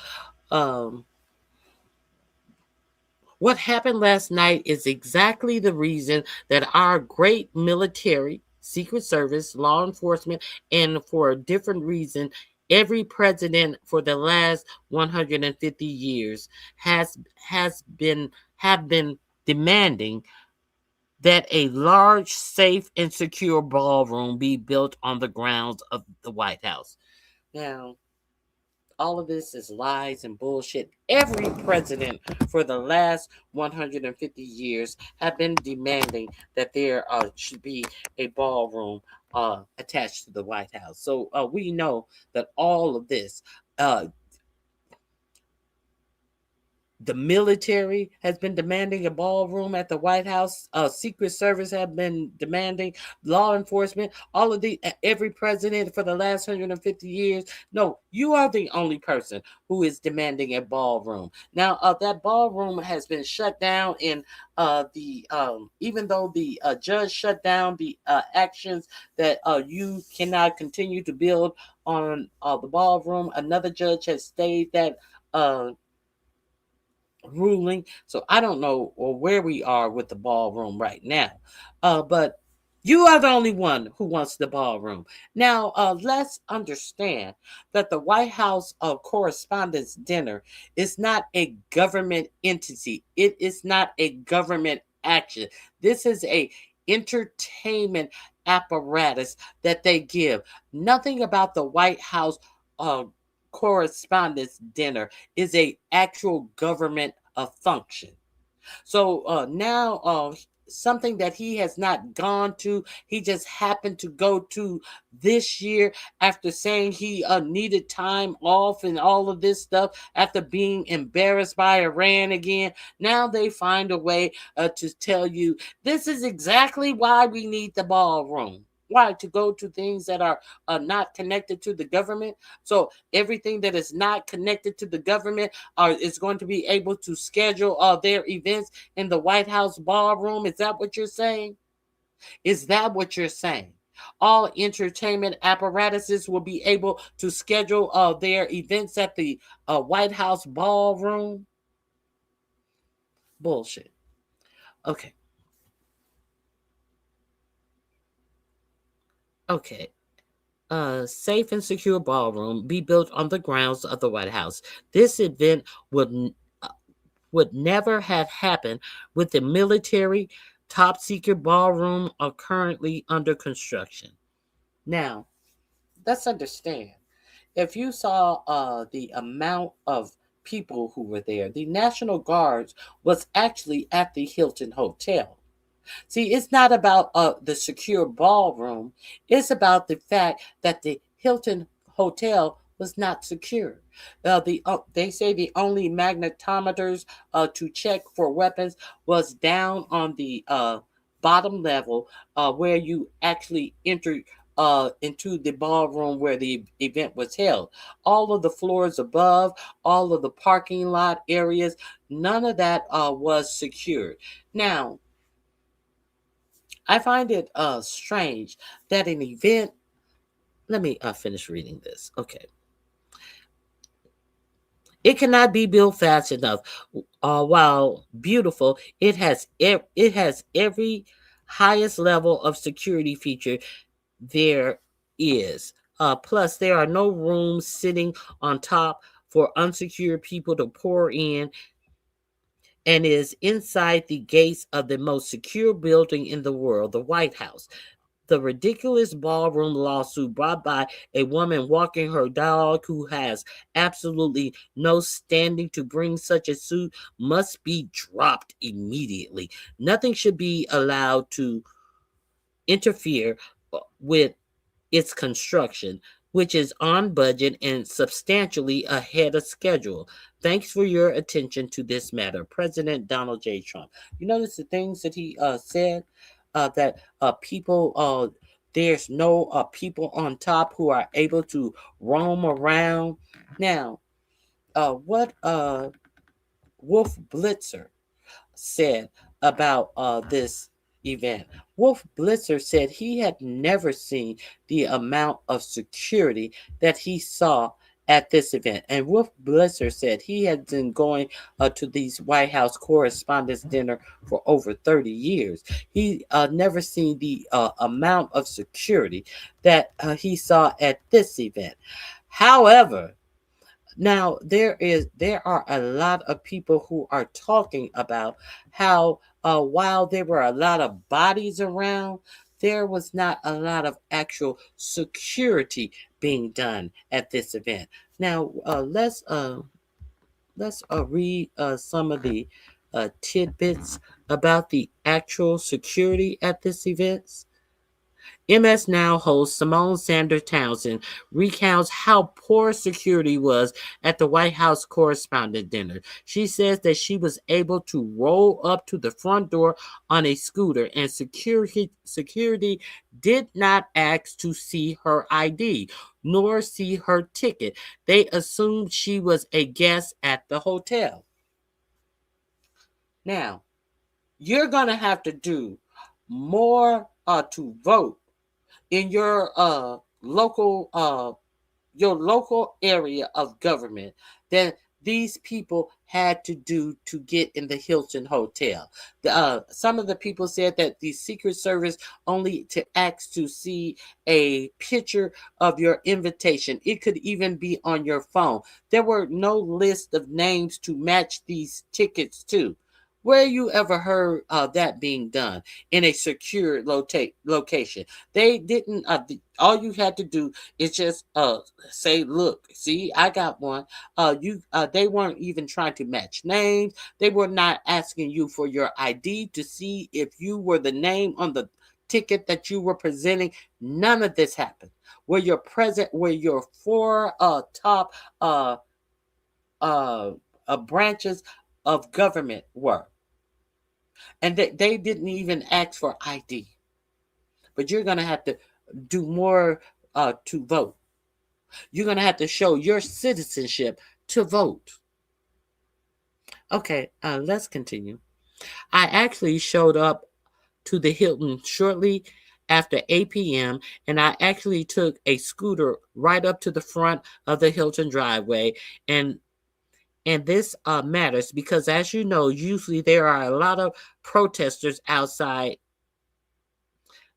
What happened last night is exactly the reason that our great military, Secret Service, law enforcement, and for a different reason, every president for the last 150 years have been demanding that a large, safe, and secure ballroom be built on the grounds of the White House. Now, all of this is lies and bullshit. Every president for the last 150 years have been demanding that there should be a ballroom attached to the White House. So we know that all of this, the military has been demanding a ballroom at the White House. Secret Service have been demanding, law enforcement, all of every president for the last 150 years. No, you are the only person who is demanding a ballroom. Now, that ballroom has been shut down in even though the judge shut down the actions that you cannot continue to build on the ballroom, another judge has stayed that ruling. So I don't know where we are with the ballroom right now. But you are the only one who wants the ballroom. Now, let's understand that the White House Correspondents' Dinner is not a government entity. It is not a government action. This is a entertainment apparatus that they give. Nothing about the White House Correspondents' Dinner is a actual government function. So now something that he has not gone to, he just happened to go to this year after saying he needed time off and all of this stuff after being embarrassed by Iran again. Now they find a way to tell you this is exactly why we need the ballroom. Why? To go to things that are not connected to the government. So everything that is not connected to the government is going to be able to schedule their events in the White House ballroom. Is that what you're saying? Is that what you're saying? All entertainment apparatuses will be able to schedule their events at the White House ballroom? Bullshit. Okay. Okay. Safe and secure ballroom be built on the grounds of the White House. This event would never have happened with the military top secret ballroom are currently under construction. Now, let's understand. If you saw the amount of people who were there, the National Guards was actually at the Hilton Hotel. See, it's not about the secure ballroom. It's about the fact that the Hilton Hotel was not secure. They say the only magnetometers to check for weapons was down on the bottom level where you actually entered into the ballroom where the event was held. All of the floors above, all of the parking lot areas, none of that was secured. Now, I find it strange that an event. Let me finish reading this. Okay. It cannot be built fast enough. While beautiful, it has every highest level of security feature there is. Plus, there are no rooms sitting on top for unsecured people to pour in, and is inside the gates of the most secure building in the world, the White House. The ridiculous ballroom lawsuit brought by a woman walking her dog who has absolutely no standing to bring such a suit must be dropped immediately. Nothing should be allowed to interfere with its construction. which is on budget and substantially ahead of schedule. Thanks for your attention to this matter, President Donald J. Trump. You notice the things that he said that people there's no people on top who are able to roam around. Now, what Wolf Blitzer said about this event. Wolf Blitzer said he had never seen the amount of security that he saw at this event. And Wolf Blitzer said he had been going to these White House Correspondents' dinner for over 30 years. He never seen the amount of security that he saw at this event. However, now there are a lot of people who are talking about how while there were a lot of bodies around, there was not a lot of actual security being done at this event. Now let's read some of the tidbits about the actual security at this event. MS Now host Simone Sanders Townsend recounts how poor security was at the White House Correspondent Dinner. She says that she was able to roll up to the front door on a scooter, and security did not ask to see her ID nor see her ticket. They assumed she was a guest at the hotel. Now, you're going to have to do more to vote in your local area of government than these people had to do to get in the Hilton Hotel. Some of the people said that the Secret Service only to ask to see a picture of your invitation. It could even be on your phone. There were no list of names to match these tickets to. Where you ever heard of that being done in a secure location? They didn't. All you had to do is just say, "Look, see, I got one." They weren't even trying to match names. They were not asking you for your ID to see if you were the name on the ticket that you were presenting. None of this happened. Where your four top branches of government were. And they didn't even ask for ID. But you're going to have to do more to vote. You're going to have to show your citizenship to vote. Okay, let's continue. I actually showed up to the Hilton shortly after 8 p.m. and I actually took a scooter right up to the front of the Hilton driveway, and this matters because, as you know, usually there are a lot of protesters outside.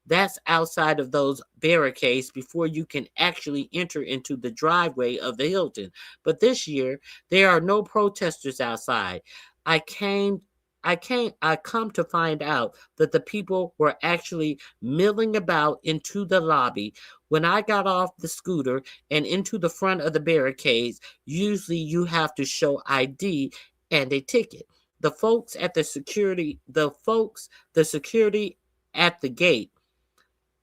That's outside of those barricades before you can actually enter into the driveway of the Hilton. But this year, there are no protesters outside. I come to find out that the people were actually milling about into the lobby. When I got off the scooter and into the front of the barricades, usually you have to show ID and a ticket. The security at the gate,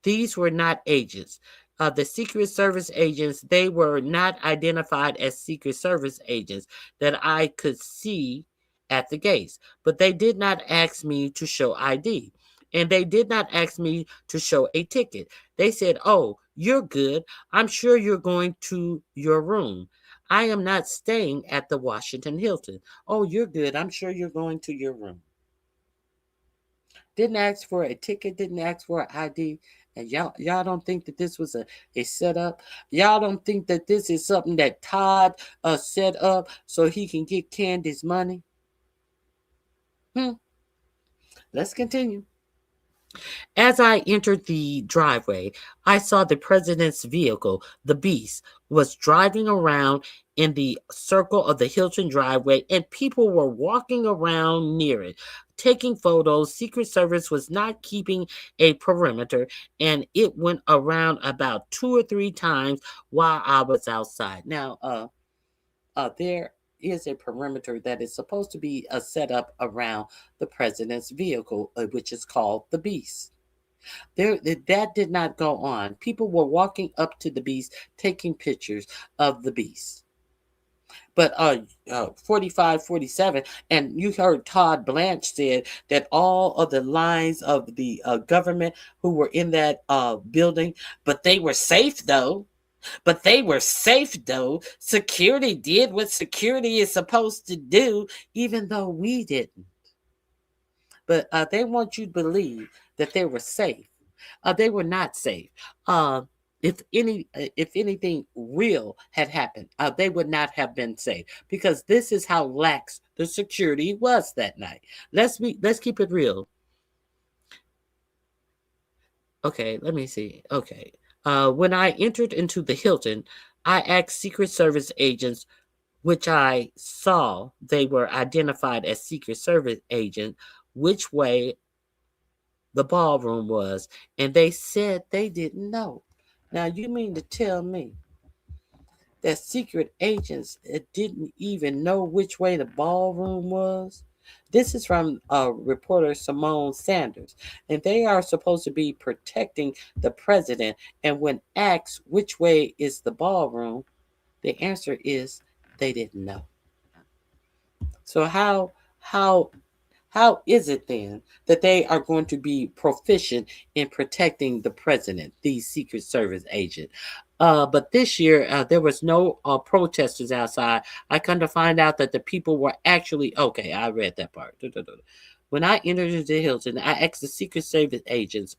these were not agents. The Secret Service agents, they were not identified as Secret Service agents that I could see at the gates. But they did not ask me to show ID. And they did not ask me to show a ticket. They said, "Oh, you're good. I'm sure you're going to your room. I am not staying at the Washington Hilton." "Oh, you're good. I'm sure you're going to your room." Didn't ask for a ticket, didn't ask for an ID. And y'all don't think that this was a setup? Y'all don't think that this is something that Todd set up so he can get Candy's money? Let's continue. As I entered the driveway, I saw the president's vehicle, the Beast, was driving around in the circle of the Hilton driveway, and people were walking around near it, taking photos. Secret Service was not keeping a perimeter, and it went around about 2 or 3 times while I was outside. Now, there is a perimeter that is supposed to be set up around the president's vehicle, which is called the Beast. That did not go on. People were walking up to the beast, taking pictures of the beast. But 45, 47, and you heard Todd Blanche said that all of the lines of the government who were in that building, but they were safe though. But they were safe though. Security did what security is supposed to do, even though we didn't. But they want you to believe that they were safe. They were not safe. If anything real had happened, they would not have been safe, because this is how lax the security was that night. Let's keep it real. Okay, let me see. Okay. When I entered into the Hilton, I asked Secret Service agents, which I saw they were identified as Secret Service agents, which way the ballroom was, and they said they didn't know. Now, you mean to tell me that secret agents didn't even know which way the ballroom was? This is from reporter Simone Sanders, and they are supposed to be protecting the president. And when asked which way is the ballroom, the answer is they didn't know. So how is it then that they are going to be proficient in protecting the president, these Secret Service agents? But this year, there was no protesters outside. I come to find out that the people were actually, okay, I read that part. When I entered into Hilton, I asked the Secret Service agents,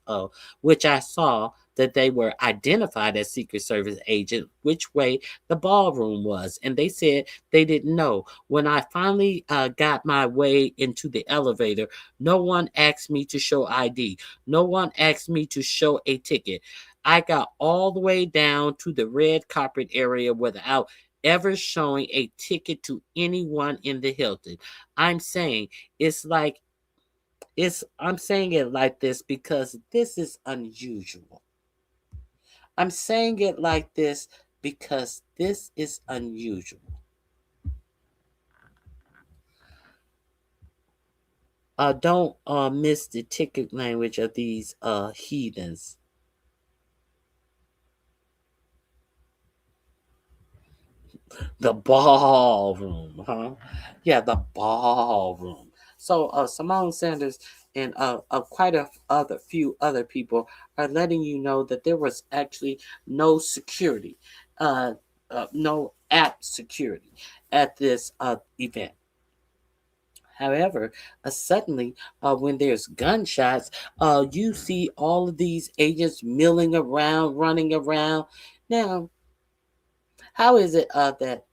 which I saw that they were identified as Secret Service agents, which way the ballroom was. And they said they didn't know. When I finally got my way into the elevator, no one asked me to show ID. No one asked me to show a ticket. I got all the way down to the red carpet area without ever showing a ticket to anyone in the Hilton. I'm saying it like this because this is unusual. I'm saying it like this because this is unusual. Don't miss the ticket language of these heathens. The ballroom, huh? Yeah, the ballroom. So Simone Sanders and quite a few other people are letting you know that there was actually no security, no app security at this event. However, suddenly, when there's gunshots, you see all of these agents milling around, running around. Now, how is it that?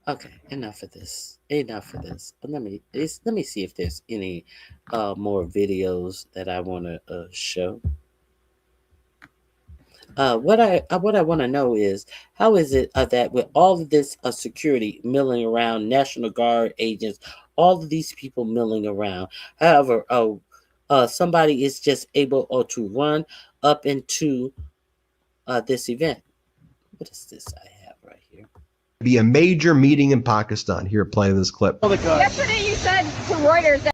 Okay, enough of this. Enough of this. Let me see if there's any more videos that I want to show. What I want to know is, how is it that with all of this security milling around, National Guard agents, all of these people milling around, however, somebody is just able to run up into this event. What is this I have right here? Be a major meeting in Pakistan. Here, play this clip. Yesterday you said to Reuters that.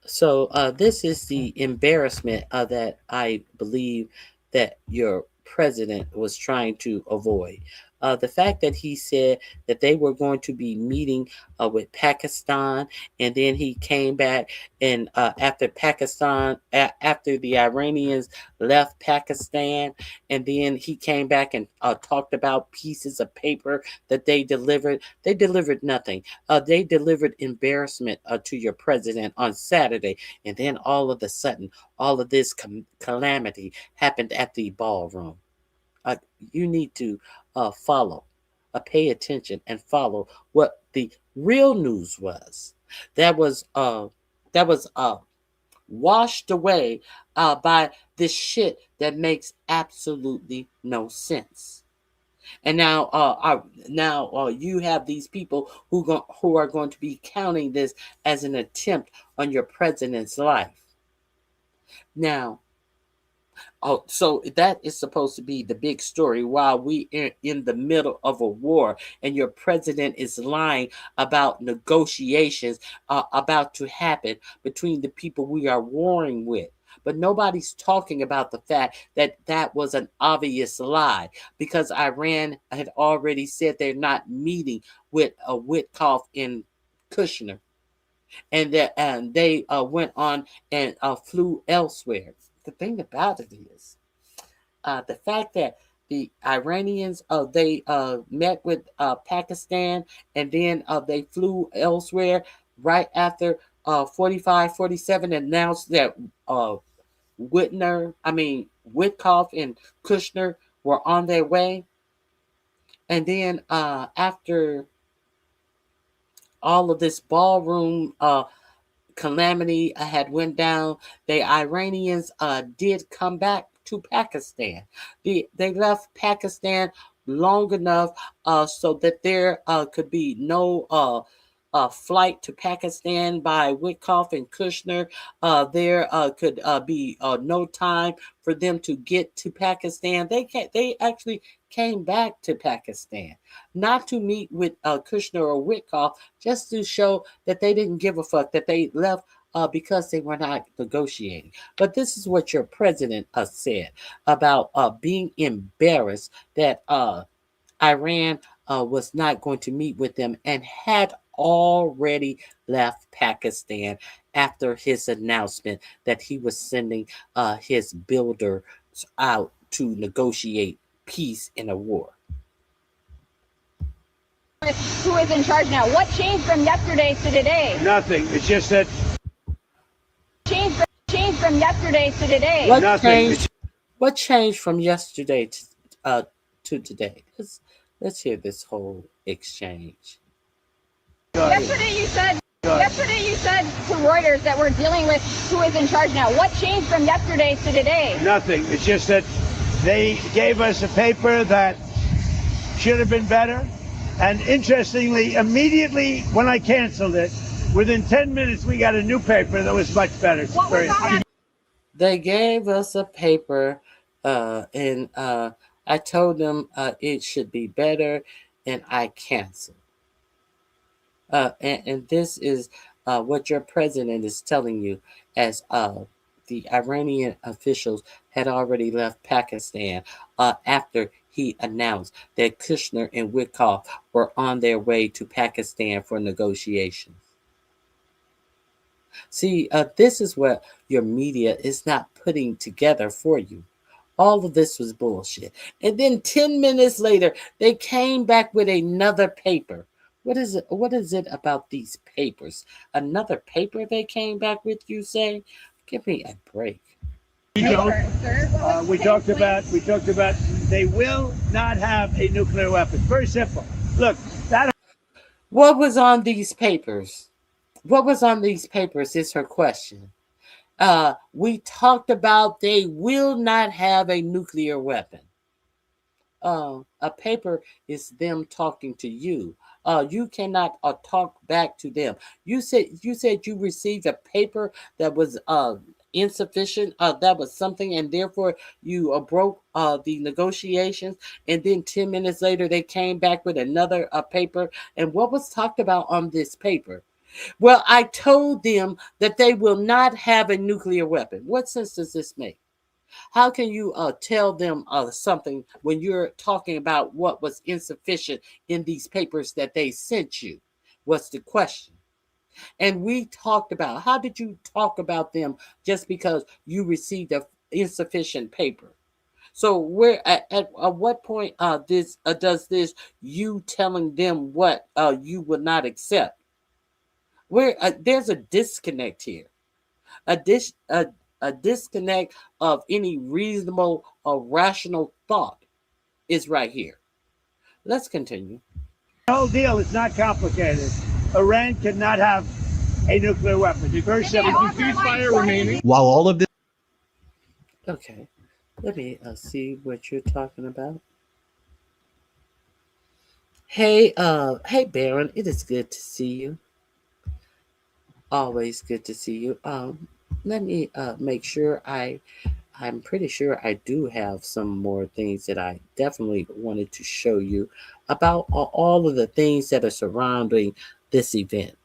So this is the embarrassment that I believe that your president was trying to avoid. The fact that he said that they were going to be meeting with Pakistan, and then he came back, and after the Iranians left Pakistan, and then he came back and talked about pieces of paper that they delivered. They delivered nothing. They delivered embarrassment to your president on Saturday, and then all of a sudden, all of this calamity happened at the ballroom. You need to pay attention and follow what the real news was. That was washed away by this shit that makes absolutely no sense. And now you have these people who are going to be counting this as an attempt on your president's life. Now, Oh, so that is supposed to be the big story while we are in the middle of a war, and your president is lying about negotiations about to happen between the people we are warring with. But nobody's talking about the fact that that was an obvious lie, because Iran had already said they're not meeting with Witkoff and Kushner, and they went on and flew elsewhere. The thing about it is the fact that the Iranians they met with Pakistan, and then they flew elsewhere right after 45, 47 announced that Witkoff and Kushner were on their way. And then after all of this ballroom calamity had went down, the Iranians did come back to Pakistan. They left Pakistan long enough so that there could be no flight to Pakistan by Witkoff and Kushner. There could be no time for them to get to Pakistan. They actually came back to Pakistan, not to meet with Kushner or Witkoff, just to show that they didn't give a fuck, that they left because they were not negotiating. But this is what your president said about being embarrassed that Iran was not going to meet with them, and had already left Pakistan after his announcement that he was sending his builders out to negotiate peace in a war. Who is in charge now? What changed from yesterday to today? Nothing. It's just that Changed from yesterday to today. What changed from yesterday to today? Let's hear this whole exchange. Yesterday you said to Reuters that we're dealing with who is in charge now. What changed from yesterday to today? nothing. It's just that they gave us a paper that should have been better. And interestingly, immediately when I canceled it, within 10 minutes, we got a new paper that was much better. They gave us a paper, and I told them it should be better, and I canceled. And this is what your president is telling you, as the Iranian officials had already left Pakistan after he announced that Kushner and Witkoff were on their way to Pakistan for negotiations. See, this is what your media is not putting together for you. All of this was bullshit. And then 10 minutes later, they came back with another paper. What is it about these papers? Another paper they came back with, you say? Give me a break. We talked about they will not have a nuclear weapon. Very simple. Look, What was on these papers? What was on these papers is her question. We talked about they will not have a nuclear weapon. A paper is them talking to you. You cannot talk back to them. You said you received a paper that was insufficient. That was something, and therefore you broke the negotiations. And then 10 minutes later, they came back with another paper. And what was talked about on this paper? Well, I told them that they will not have a nuclear weapon. What sense does this make? How can you tell them something when you're talking about what was insufficient in these papers that they sent you? What's the question? And we talked about, how did you talk about them just because you received an insufficient paper? So where at what point does this you telling them what you would not accept? Where there's a disconnect here, a disconnect of any reasonable or rational thought is right here. Let's continue. The whole deal is not complicated. Iran cannot have a nuclear weapon. Very simple. Ceasefire remaining. While all of this. Okay, let me see what you're talking about. Hey, Baron, it is good to see you. Always good to see you. Let me make sure I I'm pretty sure I do have some more things that I definitely wanted to show you about all of the things that are surrounding this event.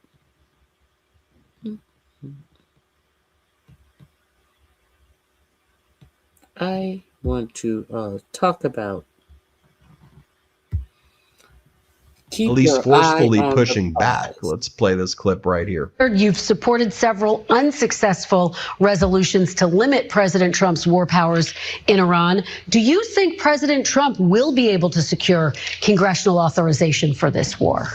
I want to talk about keep At least your eye forcefully on the pushing back. prize. Let's play this clip right here. You've supported several unsuccessful resolutions to limit President Trump's war powers in Iran. Do you think President Trump will be able to secure congressional authorization for this war?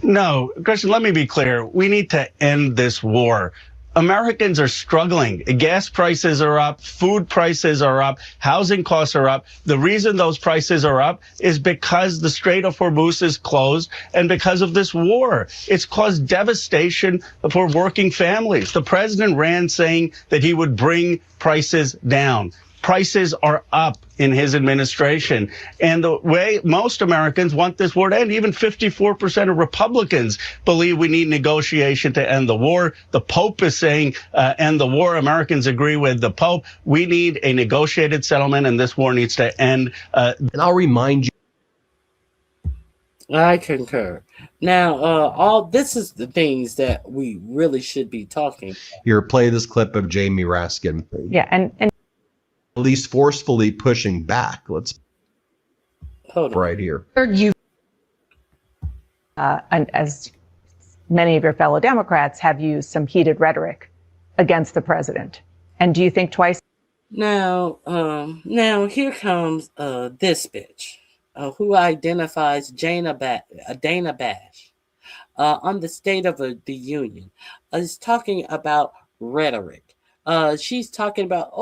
No, Christian, let me be clear. We need to end this war. Americans are struggling. Gas prices are up, food prices are up, housing costs are up. The reason those prices are up is because the Strait of Hormuz is closed and because of this war. It's caused devastation for working families. The president ran saying that he would bring prices down. Prices are up in his administration. And the way most Americans want this war to end, even 54% of Republicans believe we need negotiation to end the war. The Pope is saying end the war. Americans agree with the Pope. We need a negotiated settlement, and this war needs to end. And I'll remind you. I concur. Now, all this is the things that we really should be talking. Here, play this clip of Jamie Raskin. Yeah, and at least forcefully pushing back. Let's hold on right here. You, and as many of your fellow Democrats have used some heated rhetoric against the president. And do you think twice? Now here comes this bitch who identifies Dana Bash on the State of the Union is talking about rhetoric. She's talking about,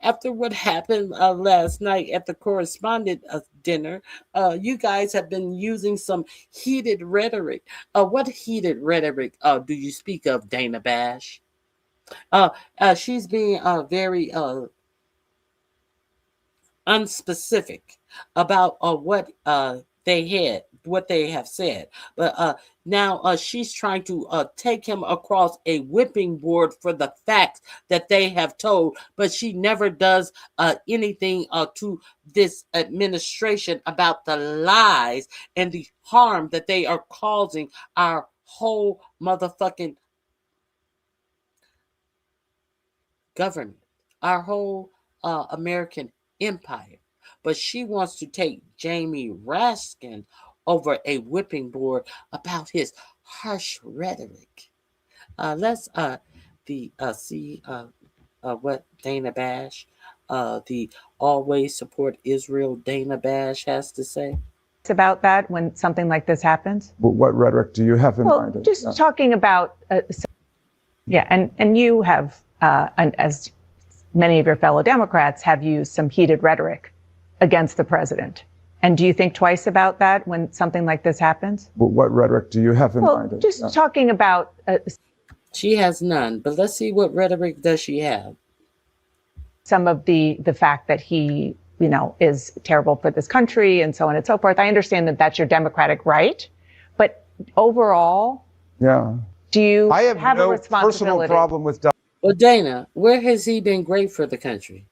after what happened last night at the correspondent dinner, you guys have been using some heated rhetoric. What heated rhetoric do you speak of, Dana Bash? She's being very unspecific about what they have said, but now she's trying to take him across a whipping board for the facts that they have told, but she never does anything to this administration about the lies and the harm that they are causing our whole motherfucking government, our whole American empire. But she wants to take Jamie Raskin over a whipping board about his harsh rhetoric. Let's see what Dana Bash, the always support Israel Dana Bash, has to say About that when something like this happens? What rhetoric do you have in mind? Just talking about, and you have, and as many of your fellow Democrats have used some heated rhetoric against the president. And do you think twice about that when something like this happens? What rhetoric do you have in mind? Just talking about. She has none, but let's see what rhetoric does she have. Some of the fact that he, is terrible for this country and so on and so forth. I understand that that's your democratic right, but overall, do you I have a no responsibility? personal problem with Well, Dana, where has he been great for the country?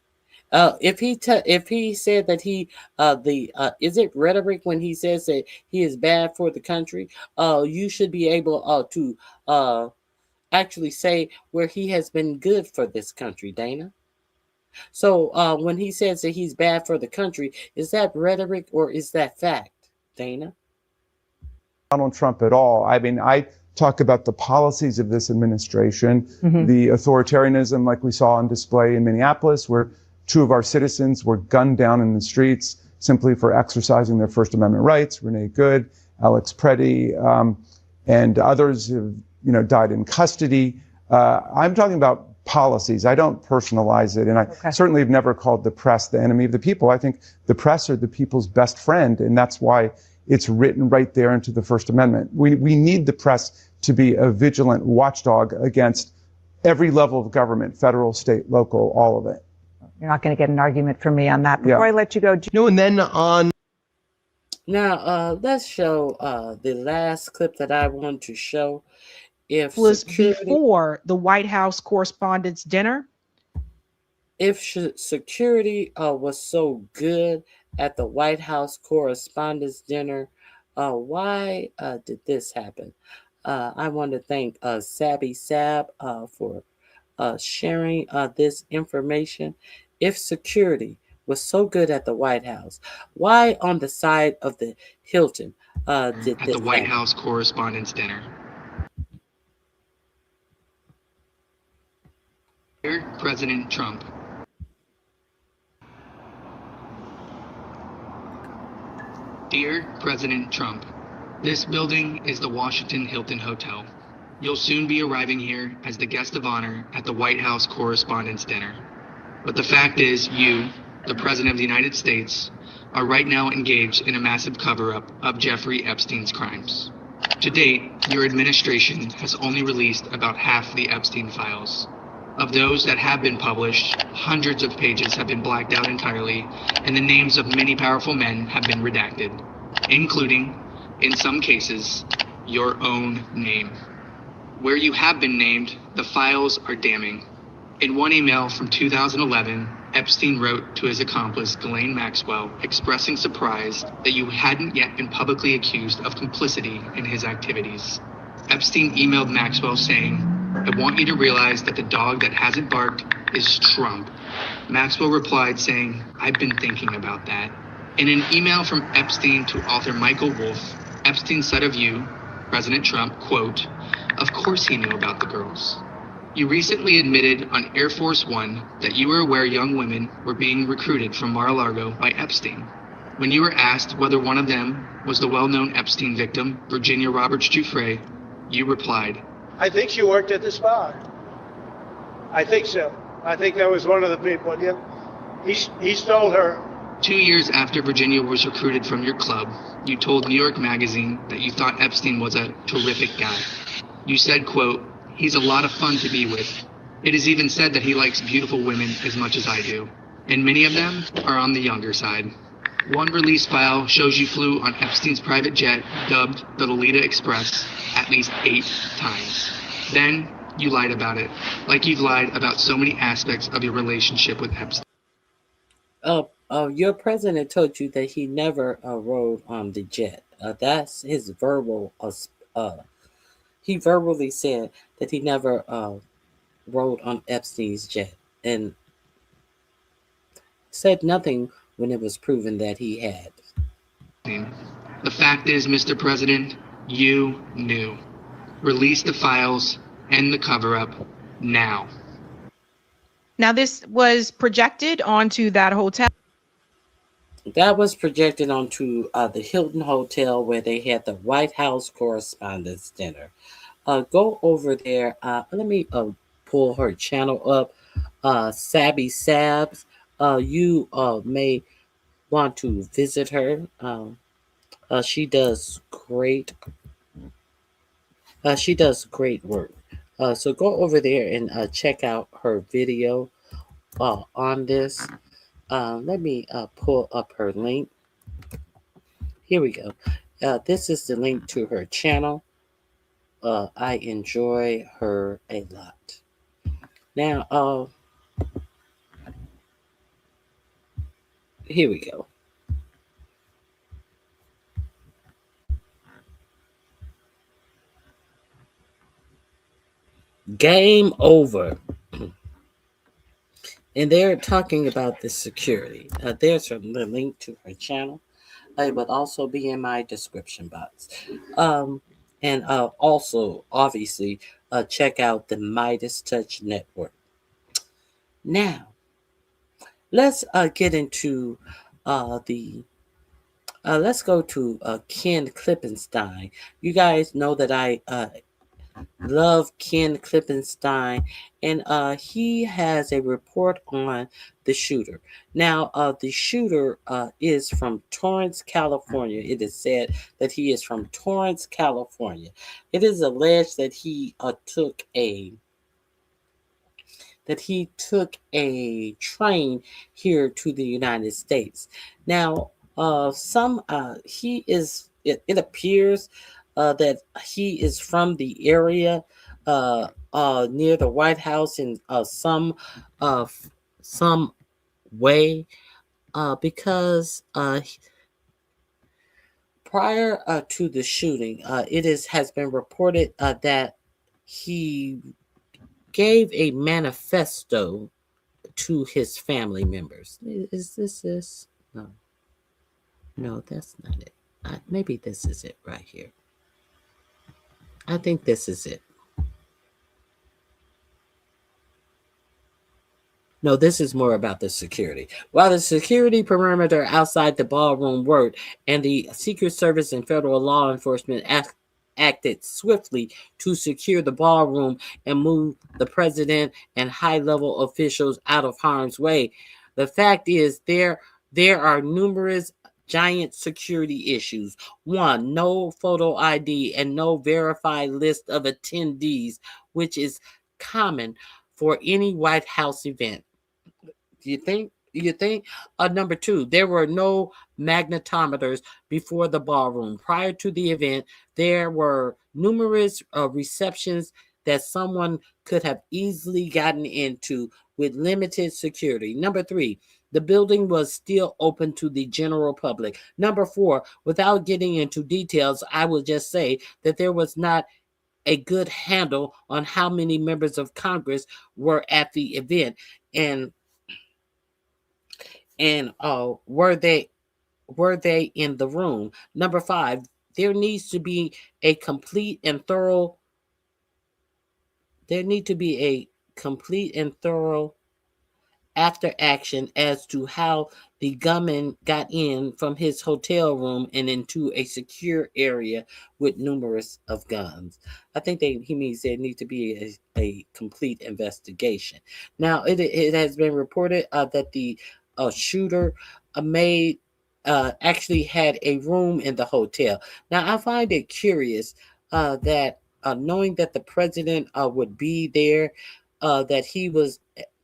If he said that he is it rhetoric when he says that he is bad for the country? You should be able to actually say where he has been good for this country, Dana. So when he says that he's bad for the country, is that rhetoric or is that fact, Dana? Donald Trump at all. I mean, I talk about the policies of this administration, the authoritarianism like we saw on display in Minneapolis, where 2 of our citizens were gunned down in the streets simply for exercising their First Amendment rights. Renee Good, Alex Preddy, and others have, died in custody. I'm talking about policies. I don't personalize it. And I certainly have never called the press the enemy of the people. I think the press are the people's best friend. And that's why it's written right there into the First Amendment. We need the press to be a vigilant watchdog against every level of government, federal, state, local, all of it. You're not going to get an argument from me on that. Before I let you go. And then on. Now, let's show the last clip that I want to show. if was security, before the White House Correspondents' Dinner? if security was so good at the White House Correspondents' Dinner, why did this happen? I want to thank Sabby Sab for sharing this information. If security was so good at the White House, why on the side of the Hilton did at this the White happen? House Correspondents' Dinner. Dear President Trump. Dear President Trump, this building is the Washington Hilton Hotel. You'll soon be arriving here as the guest of honor at the White House Correspondents' Dinner. But the fact is, you, the President of the United States, are right now engaged in a massive cover-up of Jeffrey Epstein's crimes. To date, your administration has only released about half the Epstein files. Of those that have been published, hundreds of pages have been blacked out entirely, and the names of many powerful men have been redacted, including, in some cases, your own name. Where you have been named, the files are damning. In one email from 2011, Epstein wrote to his accomplice, Ghislaine Maxwell, expressing surprise that you hadn't yet been publicly accused of complicity in his activities. Epstein emailed Maxwell saying, "I want you to realize that the dog that hasn't barked is Trump." Maxwell replied saying, "I've been thinking about that." In an email from Epstein to author Michael Wolff, Epstein said of you, President Trump, quote, "Of course he knew about the girls." You recently admitted on Air Force One that you were aware young women were being recruited from Mar-a-Lago by Epstein. When you were asked whether one of them was the well-known Epstein victim, Virginia Roberts Giuffre, you replied, I think she worked at the spa. I think so. I think that was one of the people. Yeah. He stole her. 2 years after Virginia was recruited from your club, you told New York Magazine that you thought Epstein was a terrific guy. You said, quote, "He's a lot of fun to be with. It is even said that he likes beautiful women as much as I do, and many of them are on the younger side." One release file shows you flew on Epstein's private jet, dubbed the Lolita Express, at least 8 times. Then you lied about it, like you've lied about so many aspects of your relationship with Epstein. Your president told you that he never rode on the jet. That's his verbal. He verbally said that he never rode on Epstein's jet, and said nothing when it was proven that he had. The fact is, Mr. President, you knew. Release the files, end the cover-up, now. Now, this was projected onto that hotel. That was projected onto the Hilton Hotel where they had the White House Correspondents' Dinner. Go over there. Let me pull her channel up. Sabby Sabs. You may want to visit her. She does great. She does great work. So go over there and check out her video on this. Let me pull up her link. Here we go. This is the link to her channel. I enjoy her a lot. Now, here we go. Game over. And they're talking about the security. There's the link to her channel. It would also be in my description box. And also, obviously, check out the Midas Touch Network. Now, let's get into let's go to Ken Klippenstein. You guys know that I love Ken Klippenstein, and he has a report on the shooter. Now, the shooter is from Torrance, California. It is said that he is from Torrance, California. It is alleged that he took a train here to the United States. Now, it appears that he is from the area near the White House in some way, because prior to the shooting, has been reported that he gave a manifesto to his family members. Is this? No, that's not it. Maybe this is it right here. I think this is it. No, this is more about the security. While the security perimeter outside the ballroom worked, and the Secret Service and federal law enforcement acted swiftly to secure the ballroom and move the president and high-level officials out of harm's way, the fact is there are numerous giant security issues. One, no photo ID and no verified list of attendees, which is common for any White House event. Do you think? Number two, there were no magnetometers before the ballroom. Prior to the event, there were numerous receptions that someone could have easily gotten into with limited security. Number three, the building was still open to the general public. Number four, without getting into details, I will just say that there was not a good handle on how many members of Congress were at the event, and were they in the room. Number five, there needs to be a complete and thorough after action as to how the gunman got in from his hotel room and into a secure area with numerous of guns. I think he means there needs to be a complete investigation. Now, it has been reported that the shooter actually had a room in the hotel. Now, I find it curious that knowing that the president would be there, that he was.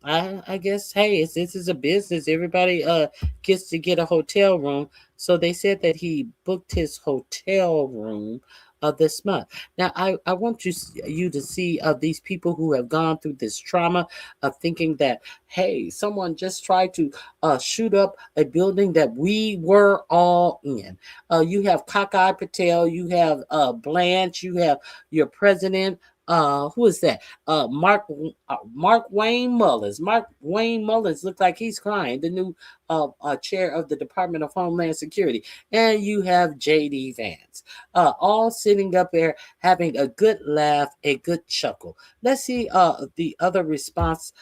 I guess, hey, this is a business. Everybody gets to get a hotel room. So they said that he booked his hotel room this month. Now, I want you to see these people who have gone through this trauma of thinking that, hey, someone just tried to shoot up a building that we were all in. You have Kakai Patel, you have Blanche, you have your president. Who is that? Mark Wayne Mullins. Mark Wayne Mullins looked like he's crying. The new chair of the Department of Homeland Security. And you have J.D. Vance, all sitting up there having a good laugh, a good chuckle. Let's see the other response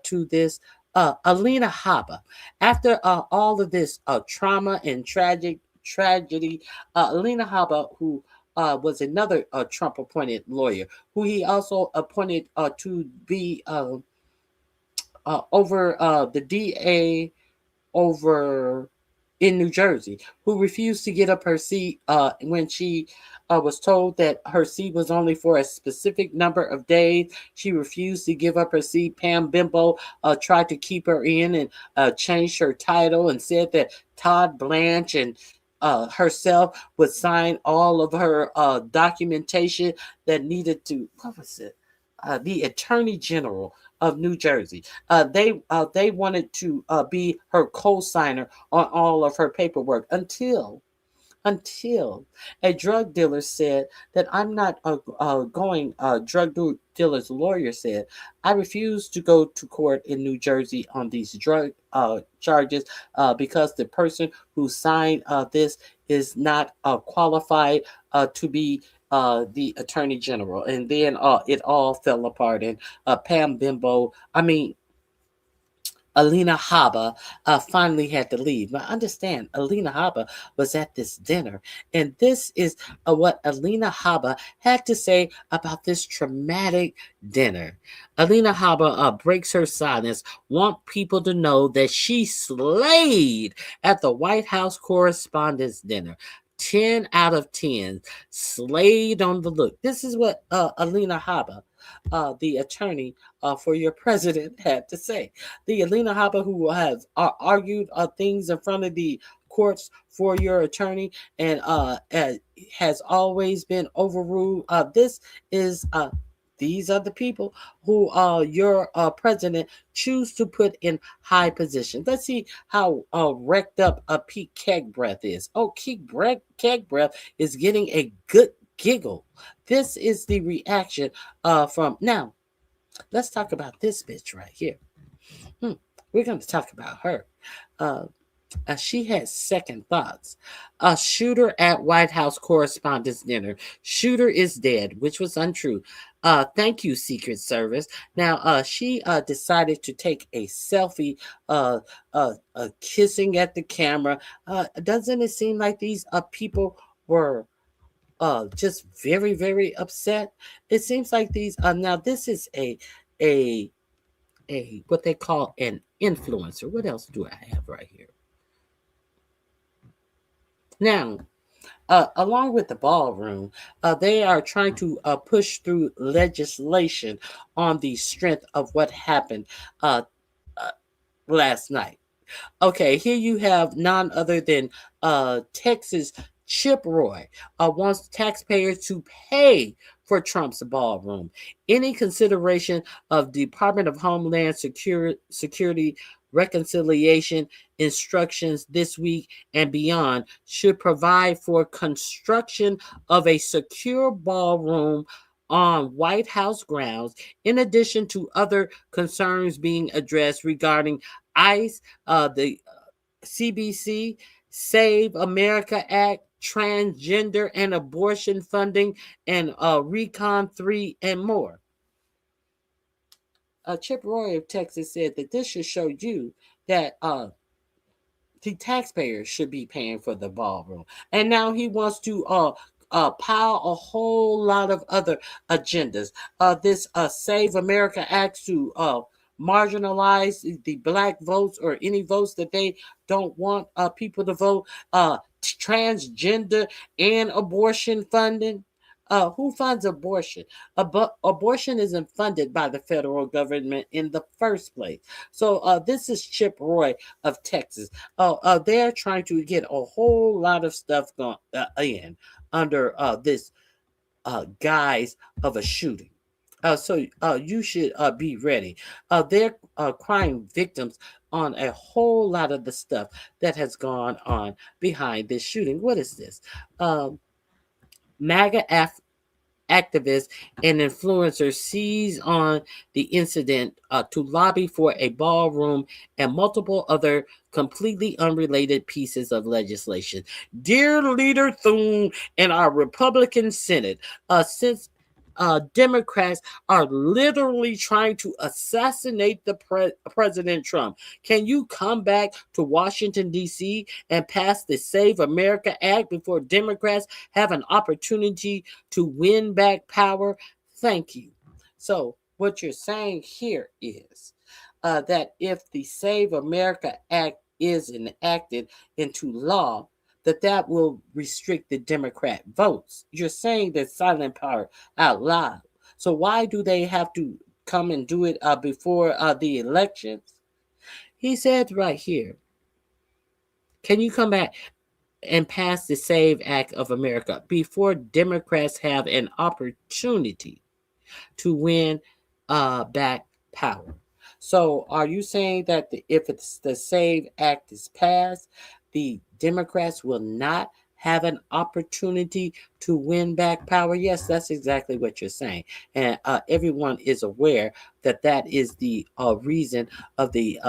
to this. Alina Habba. After all of this trauma and tragedy, Alina Habba, who was another Trump-appointed lawyer, who he also appointed to be over the DA over in New Jersey, who refused to get up her seat when she was told that her seat was only for a specific number of days. She refused to give up her seat. Pam Bimbo tried to keep her in and changed her title and said that Todd Blanche and herself would sign all of her documentation that needed to, what was it? The Attorney General of New Jersey. They wanted to be her co-signer on all of her paperwork until a drug dealer said that I'm not going. Drug dealer's lawyer said, I refuse to go to court in New Jersey on these drug charges because the person who signed this is not qualified to be the Attorney General. And then it all fell apart. And Alina Habba finally had to leave. Now, understand, Alina Habba was at this dinner, and this is what Alina Habba had to say about this traumatic dinner. Alina Habba breaks her silence, want people to know that she slayed at the White House Correspondents' dinner. 10 out of 10, slayed on the look. This is what Alina Habba, the attorney for your president, had to say. The Alina Habba who has argued things in front of the courts for your attorney and has always been overruled. This is these are the people who your president choose to put in high position. Let's see how wrecked up Pete Kegbreath is. Oh, Kegbreath is getting a good giggle. This is the reaction from now. Let's talk about this bitch right here. We're going to talk about her. She had second thoughts. A shooter at White House Correspondents' dinner. Shooter is dead, which was untrue. Thank you, Secret Service. Now, she decided to take a selfie, kissing at the camera. Doesn't it seem like these people were just very, very upset? It seems like these. Now, this is a what they call an influencer. What else do I have right here? Now, along with the ballroom, they are trying to push through legislation on the strength of what happened last night. Okay, here you have none other than Texas Chip Roy wants taxpayers to pay for Trump's ballroom. Any consideration of Department of Homeland Security reconciliation instructions this week and beyond should provide for construction of a secure ballroom on White House grounds, in addition to other concerns being addressed regarding ICE, the CBC, Save America Act, transgender and abortion funding, and Recon 3 and more. Chip Roy of Texas said that this should show you that the taxpayers should be paying for the ballroom. And now he wants to pile a whole lot of other agendas. This Save America Act to marginalize the black votes or any votes that they don't want people to vote. Transgender and abortion funding. Who funds abortion? Abortion isn't funded by the federal government in the first place. So this is Chip Roy of Texas. They're trying to get a whole lot of stuff going in under this guise of a shooting. So you should be ready. They're crime victims on a whole lot of the stuff that has gone on behind this shooting. What is this? MAGA activists and influencers seize on the incident to lobby for a ballroom and multiple other completely unrelated pieces of legislation. Dear Leader Thune and our Republican Senate, since Democrats are literally trying to assassinate the President Trump, can you come back to Washington, D.C. and pass the Save America Act before Democrats have an opportunity to win back power? Thank you. So what you're saying here is that if the Save America Act is enacted into law, that will restrict the Democrat votes. You're saying that silent power out loud. So why do they have to come and do it before the elections? He said right here, can you come back and pass the Save Act of America before Democrats have an opportunity to win back power? So are you saying that if it's the Save Act is passed, the Democrats will not have an opportunity to win back power? Yes, that's exactly what you're saying. And everyone is aware that that is the reason of the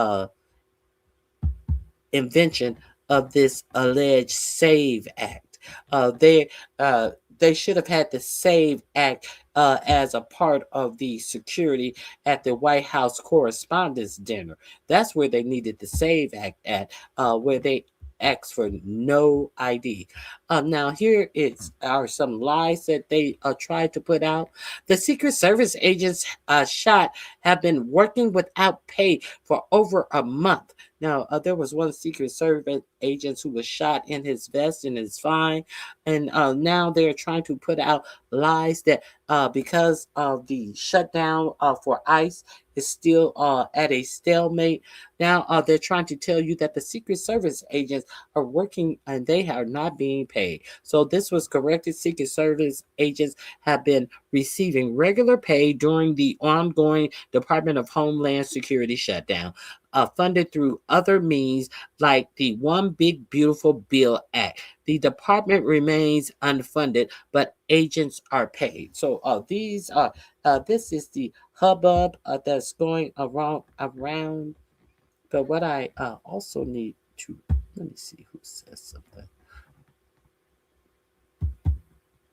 invention of this alleged Save Act. They should have had the Save Act as a part of the security at the White House Correspondents' dinner. That's where they needed the Save Act at, where they asked for no ID. Now here are some lies that they tried to put out. The Secret Service agents shot have been working without pay for over a month. Now, there was one Secret Service agent who was shot in his vest and is fine. And now they're trying to put out lies that because of the shutdown for ICE is still at a stalemate. Now they're trying to tell you that the Secret Service agents are working and they are not being paid. So this was corrected. Secret Service agents have been receiving regular pay during the ongoing Department of Homeland Security shutdown, funded through other means like the One Big Beautiful Bill Act. The department remains unfunded, but agents are paid. So this is the hubbub that's going around. But what I also need to, let me see who says something.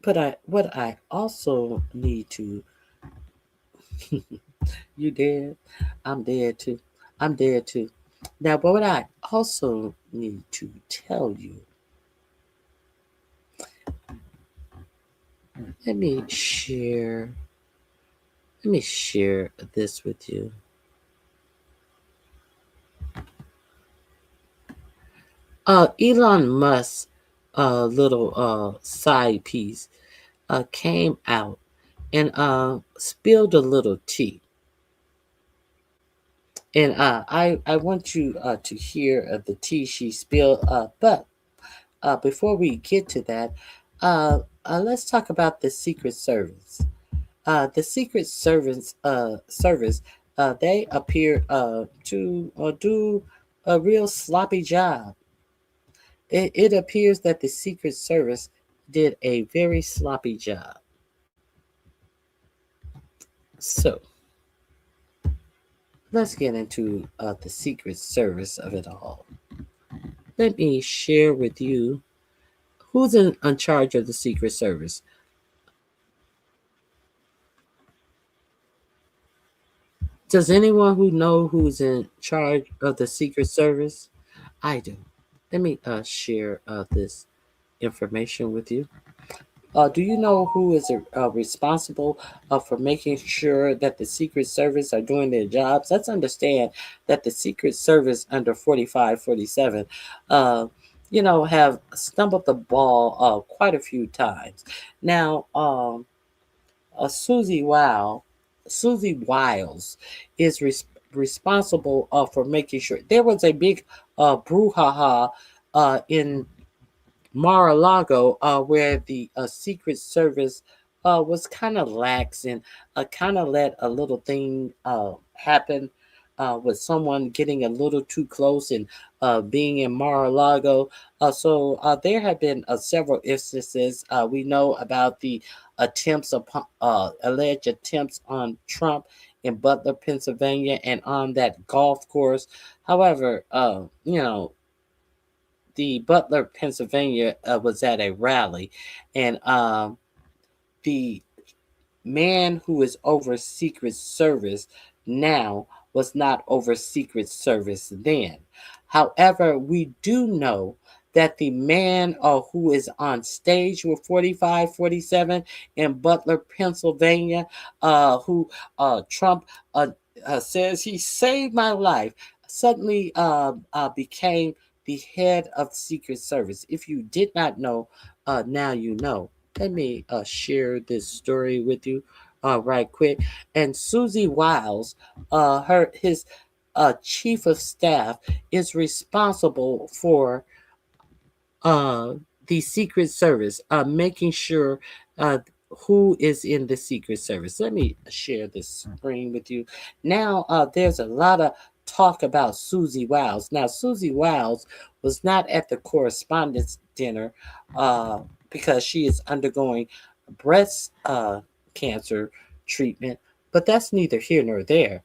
But what I also need to, you dead? I'm dead too. I'm dead too. Now, but what I also need to tell you, let me share this with you. Elon Musk's little side piece came out and spilled a little tea. And I want you to hear the tea she spilled. But before we get to that, let's talk about the Secret Service. The Secret Service they appear to do a real sloppy job. It appears that the Secret Service did a very sloppy job. So let's get into the Secret Service of it all. Let me share with you who's in charge of the Secret Service. Does anyone who know who's in charge of the Secret Service? I do. Let me share this information with you. Do you know who is responsible for making sure that the Secret Service are doing their jobs? Let's understand that the Secret Service under 45, 47, have stumbled the ball quite a few times. Now, Susy Wiles is responsible for making sure there was a big brouhaha in Mar-a-Lago where the Secret Service was kind of lax and kind of let a little thing happen with someone getting a little too close and being in Mar-a-Lago. So there have been several instances. We know about the alleged attempts on Trump in Butler, Pennsylvania, and on that golf course. However, the Butler, Pennsylvania was at a rally, and the man who is over Secret Service now was not over Secret Service then. However, we do know that the man who is on stage with 45, 47 in Butler, Pennsylvania, who Trump says he saved my life, suddenly became the head of Secret Service. If you did not know, now you know. Let me share this story with you right quick. And Susy Wiles, his chief of staff, is responsible for the Secret Service, making sure who is in the Secret Service. Let me share this screen with you. Now, there's a lot of talk about Susy Wiles. Now, Susy Wiles was not at the Correspondents' dinner because she is undergoing breast cancer treatment, but that's neither here nor there.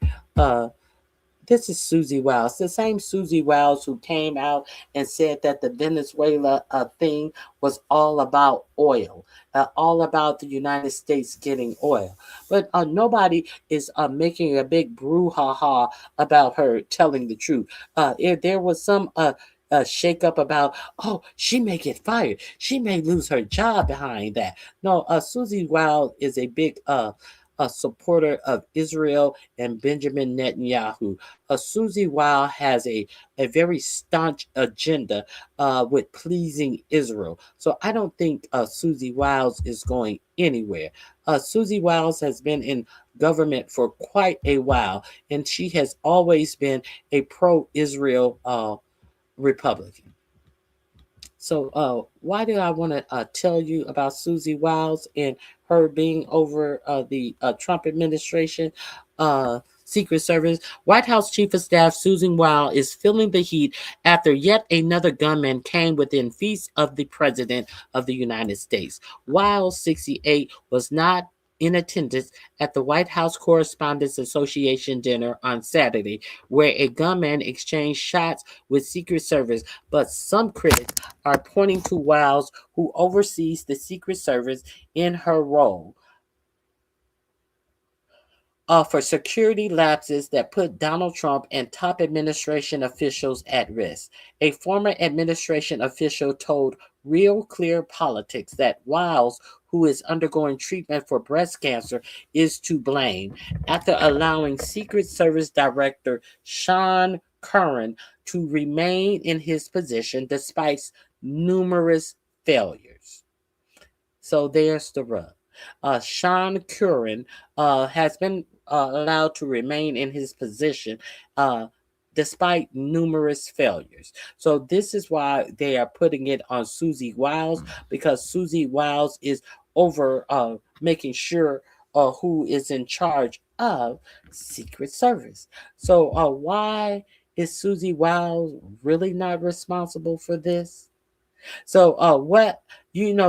This is Susy Wiles, the same Susy Wiles who came out and said that the Venezuela thing was all about oil, all about the United States getting oil. But nobody is making a big brouhaha about her telling the truth. If there was some shake up about, oh, she may get fired, she may lose her job behind that. No, Susy Wiles is a big a supporter of Israel and Benjamin Netanyahu. Susy Wiles has a very staunch agenda with pleasing Israel. So I don't think Susy Wiles is going anywhere. Susy Wiles has been in government for quite a while, and she has always been a pro-Israel Republican. So why do I want to tell you about Susy Wiles and her being over the Trump administration? Secret Service. White House Chief of Staff Susan Wiles is feeling the heat after yet another gunman came within feet of the President of the United States. Wiles, 68, was not in attendance at the White House Correspondents Association dinner on Saturday, where a gunman exchanged shots with Secret Service, but some critics are pointing to Wiles, who oversees the Secret Service, in her role for security lapses that put Donald Trump and top administration officials at risk. A former administration official told Real Clear Politics that Wiles, who is undergoing treatment for breast cancer, is to blame after allowing Secret Service Director Sean Curran to remain in his position despite numerous failures. So there's the rub. Sean Curran has been allowed to remain in his position despite numerous failures. So this is why they are putting it on Susy Wiles, because Susy Wiles is over making sure who is in charge of Secret Service. So why is Susy Wiles really not responsible for this? So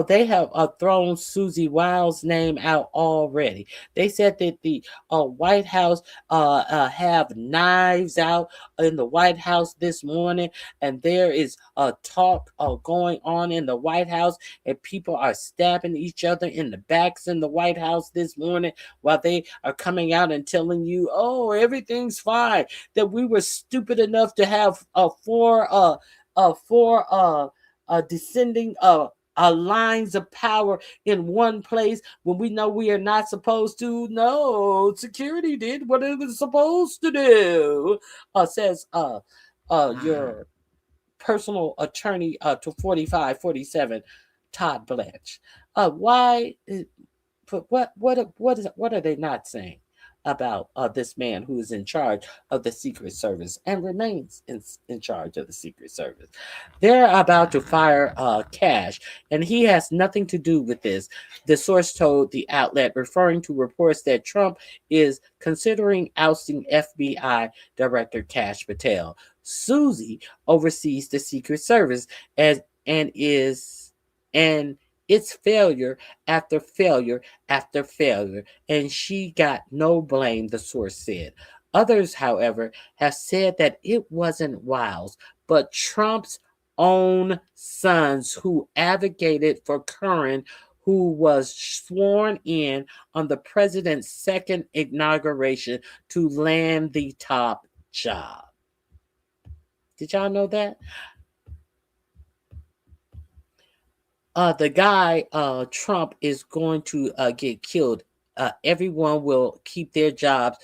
they have thrown Susy Wiles' name out already. They said that the White House have knives out in the White House this morning, and there is a talk going on in the White House, and people are stabbing each other in the backs in the White House this morning while they are coming out and telling you, oh, everything's fine, that we were stupid enough to have four descending lines of power in one place when we know we are not supposed to. No, security did what it was supposed to do, says your personal attorney to 4547, Todd Blanche. Why? What are they not saying about this man who is in charge of the Secret Service and remains in charge of the Secret Service? They're about to fire Cash, and he has nothing to do with this, the source told the outlet, referring to reports that Trump is considering ousting FBI Director Kash Patel. Susy oversees the Secret Service and its failure after failure after failure, and she got no blame, the source said. Others, however, have said that it wasn't Wiles, but Trump's own sons who advocated for Curran, who was sworn in on the president's second inauguration to land the top job. Did y'all know that? The guy, Trump, is going to get killed. Everyone will keep their jobs,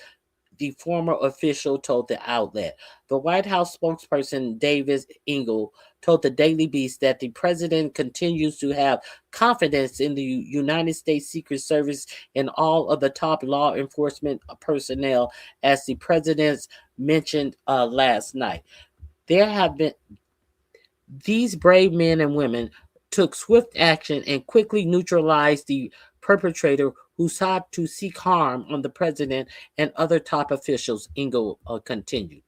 the former official told the outlet. The White House spokesperson, Davis Engel, told the Daily Beast that the president continues to have confidence in the United States Secret Service and all of the top law enforcement personnel, as the president mentioned last night. There have been these brave men and women took swift action and quickly neutralized the perpetrator who sought to seek harm on the president and other top officials, Engel continued.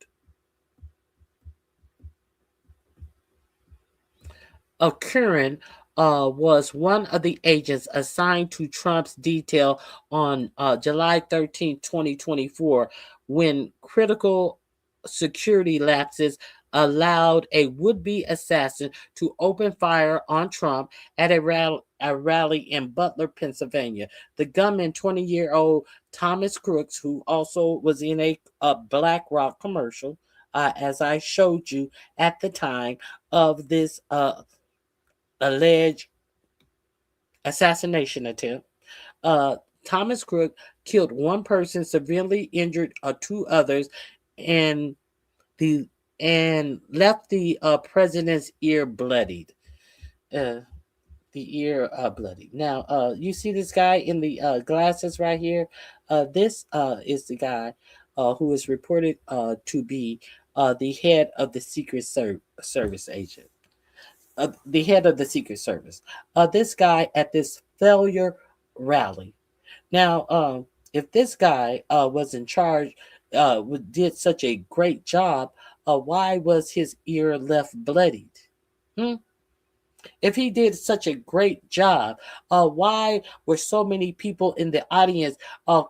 Curran was one of the agents assigned to Trump's detail on July 13, 2024, when critical security lapses allowed a would-be assassin to open fire on Trump at a rally in Butler, Pennsylvania. The gunman, 20-year-old Thomas Crooks, who also was in a BlackRock commercial, as I showed you at the time of this alleged assassination attempt. Thomas Crook killed one person, severely injured two others, and left the president's ear bloodied. The ear bloody. Now, you see this guy in the glasses right here? This is the guy who is reported to be the head of the Secret Service agent. The head of the Secret Service. This guy at this failure rally. Now, if this guy was in charge, did such a great job, why was his ear left bloodied? Hmm? If he did such a great job, why were so many people in the audience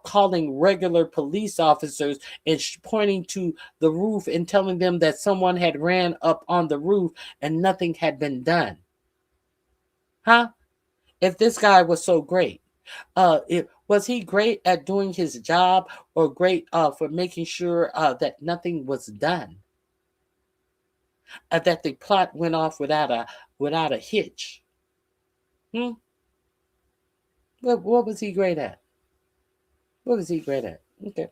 calling regular police officers and pointing to the roof and telling them that someone had ran up on the roof and nothing had been done? Huh? If this guy was so great, was he great at doing his job, or great for making sure that nothing was done? That the plot went off without a hitch? What was he great at? What was he great at? Okay.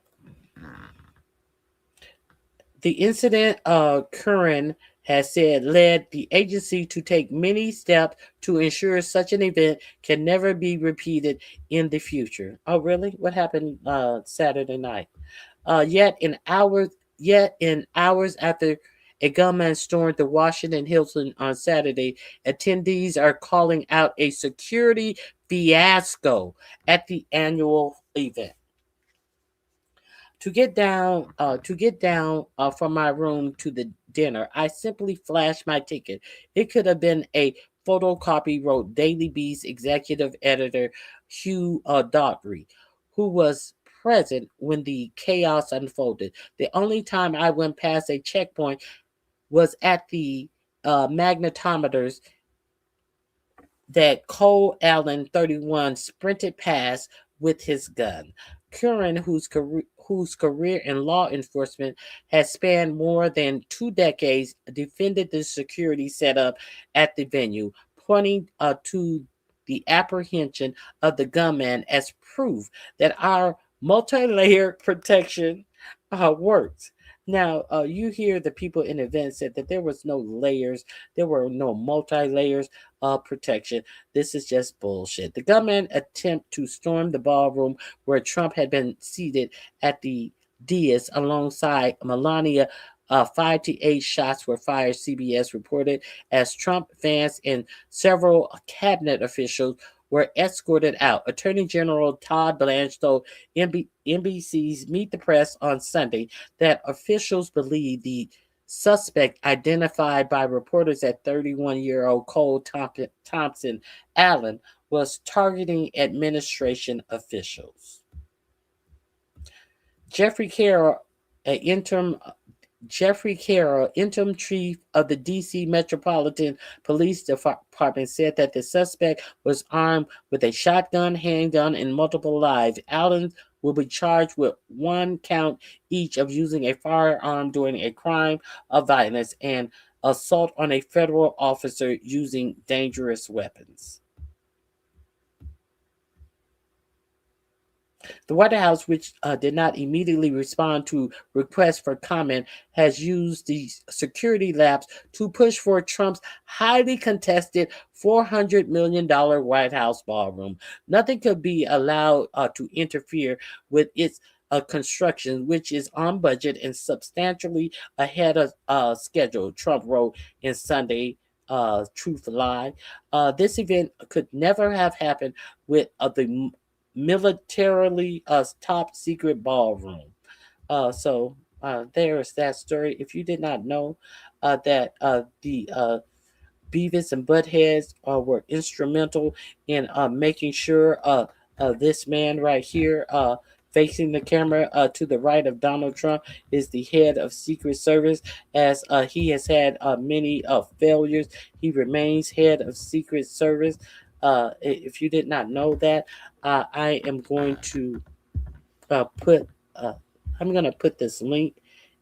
The incident, Curran has said, led the agency to take many steps to ensure such an event can never be repeated in the future. Oh, really? What happened Saturday night? Yet in hours after a gunman stormed the Washington Hilton on Saturday, attendees are calling out a security fiasco at the annual event. To get down from my room to the dinner, I simply flashed my ticket. It could have been a photocopy, wrote Daily Beast executive editor Hugh Daughtry, who was present when the chaos unfolded. The only time I went past a checkpoint was at the magnetometers that Cole Allen 31 sprinted past with his gun. Curran, whose career in law enforcement has spanned more than 2 decades, defended the security setup at the venue, pointing to the apprehension of the gunman as proof that our multi-layered protection works. Now, you hear the people in the event said that there was no layers, there were no multi-layers of protection. This is just bullshit. The gunman attempt to storm the ballroom where Trump had been seated at the dais alongside Melania. 5 to 8 shots were fired, CBS reported, as Trump fans and several cabinet officials were escorted out. Attorney General Todd Blanche told NBC's Meet the Press on Sunday that officials believe the suspect, identified by reporters as 31-year-old Cole Thompson Allen, was targeting administration officials. Jeffrey Carroll, interim chief of the D.C. Metropolitan Police Department, said that the suspect was armed with a shotgun, handgun, and multiple knives. Allen will be charged with 1 count each of using a firearm during a crime of violence and assault on a federal officer using dangerous weapons. The White House, which did not immediately respond to requests for comment, has used the security lapse to push for Trump's highly contested $400 million White House ballroom. Nothing could be allowed to interfere with its construction, which is on budget and substantially ahead of schedule, Trump wrote in Sunday Truth Lie. This event could never have happened with the militarily top secret ballroom. So there's that story. If you did not know that the Beavis and Buttheads were instrumental in making sure this man right here facing the camera to the right of Donald Trump is the head of Secret Service, as he has had many failures. He remains head of Secret Service. If you did not know that, I am going to put this link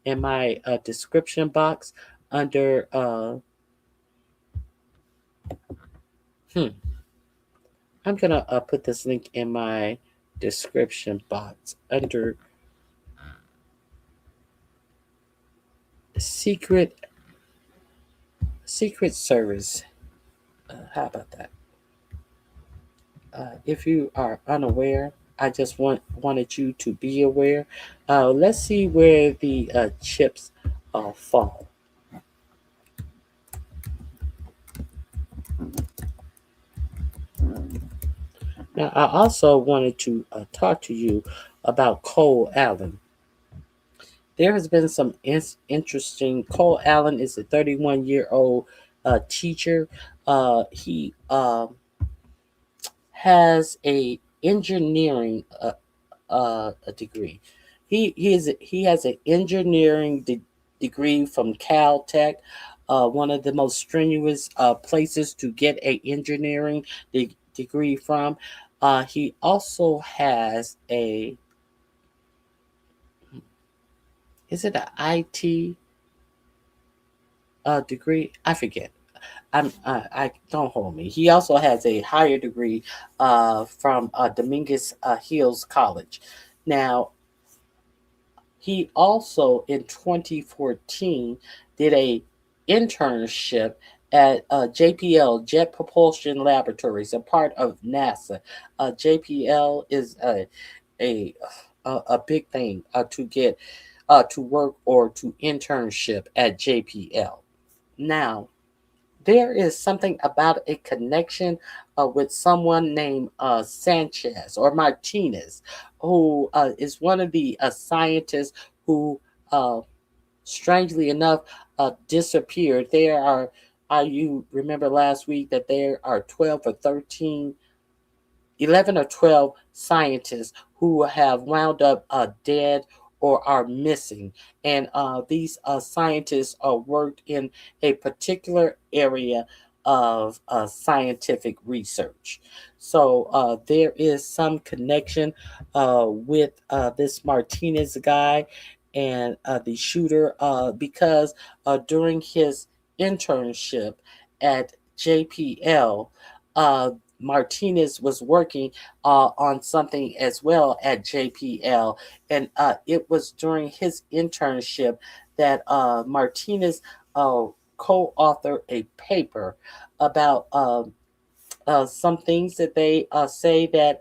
in my description box under I'm gonna put this link in my description box under Secret Service. How about that? If you are unaware, I just wanted you to be aware. Let's see where the chips fall. Now, I also wanted to talk to you about Cole Allen. There has been some interesting. Cole Allen is a 31-year-old teacher. He has a engineering a degree. He has an engineering degree from Caltech, one of the most strenuous places to get a engineering degree from. He also has a, is it an IT degree? I forget. I don't hold me. He also has a higher degree from Dominguez Hills College. Now, he also in 2014 did a internship at JPL, Jet Propulsion Laboratories, a part of NASA. JPL is a big thing to get to work or to internship at JPL. Now, there is something about a connection with someone named Sanchez or Martinez, who is one of the scientists who, strangely enough, disappeared. There are, you remember last week that there are 12 or 13, 11 or 12 scientists who have wound up dead or are missing. And these scientists worked in a particular area of scientific research. So there is some connection with this Martinez guy and the shooter because during his internship at JPL, Martinez was working on something as well at JPL, and it was during his internship that Martinez co-authored a paper about some things that they say that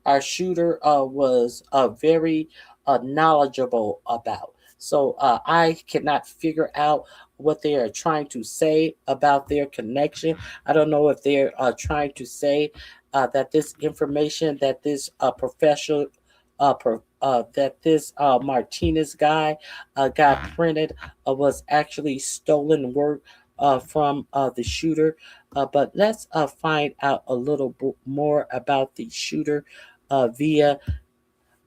our shooter was very knowledgeable about. So I cannot figure out what they are trying to say about their connection. I don't know if they're trying to say that this information that this professional that this Martinez guy got printed was actually stolen work from the shooter. But let's find out a little more about the shooter via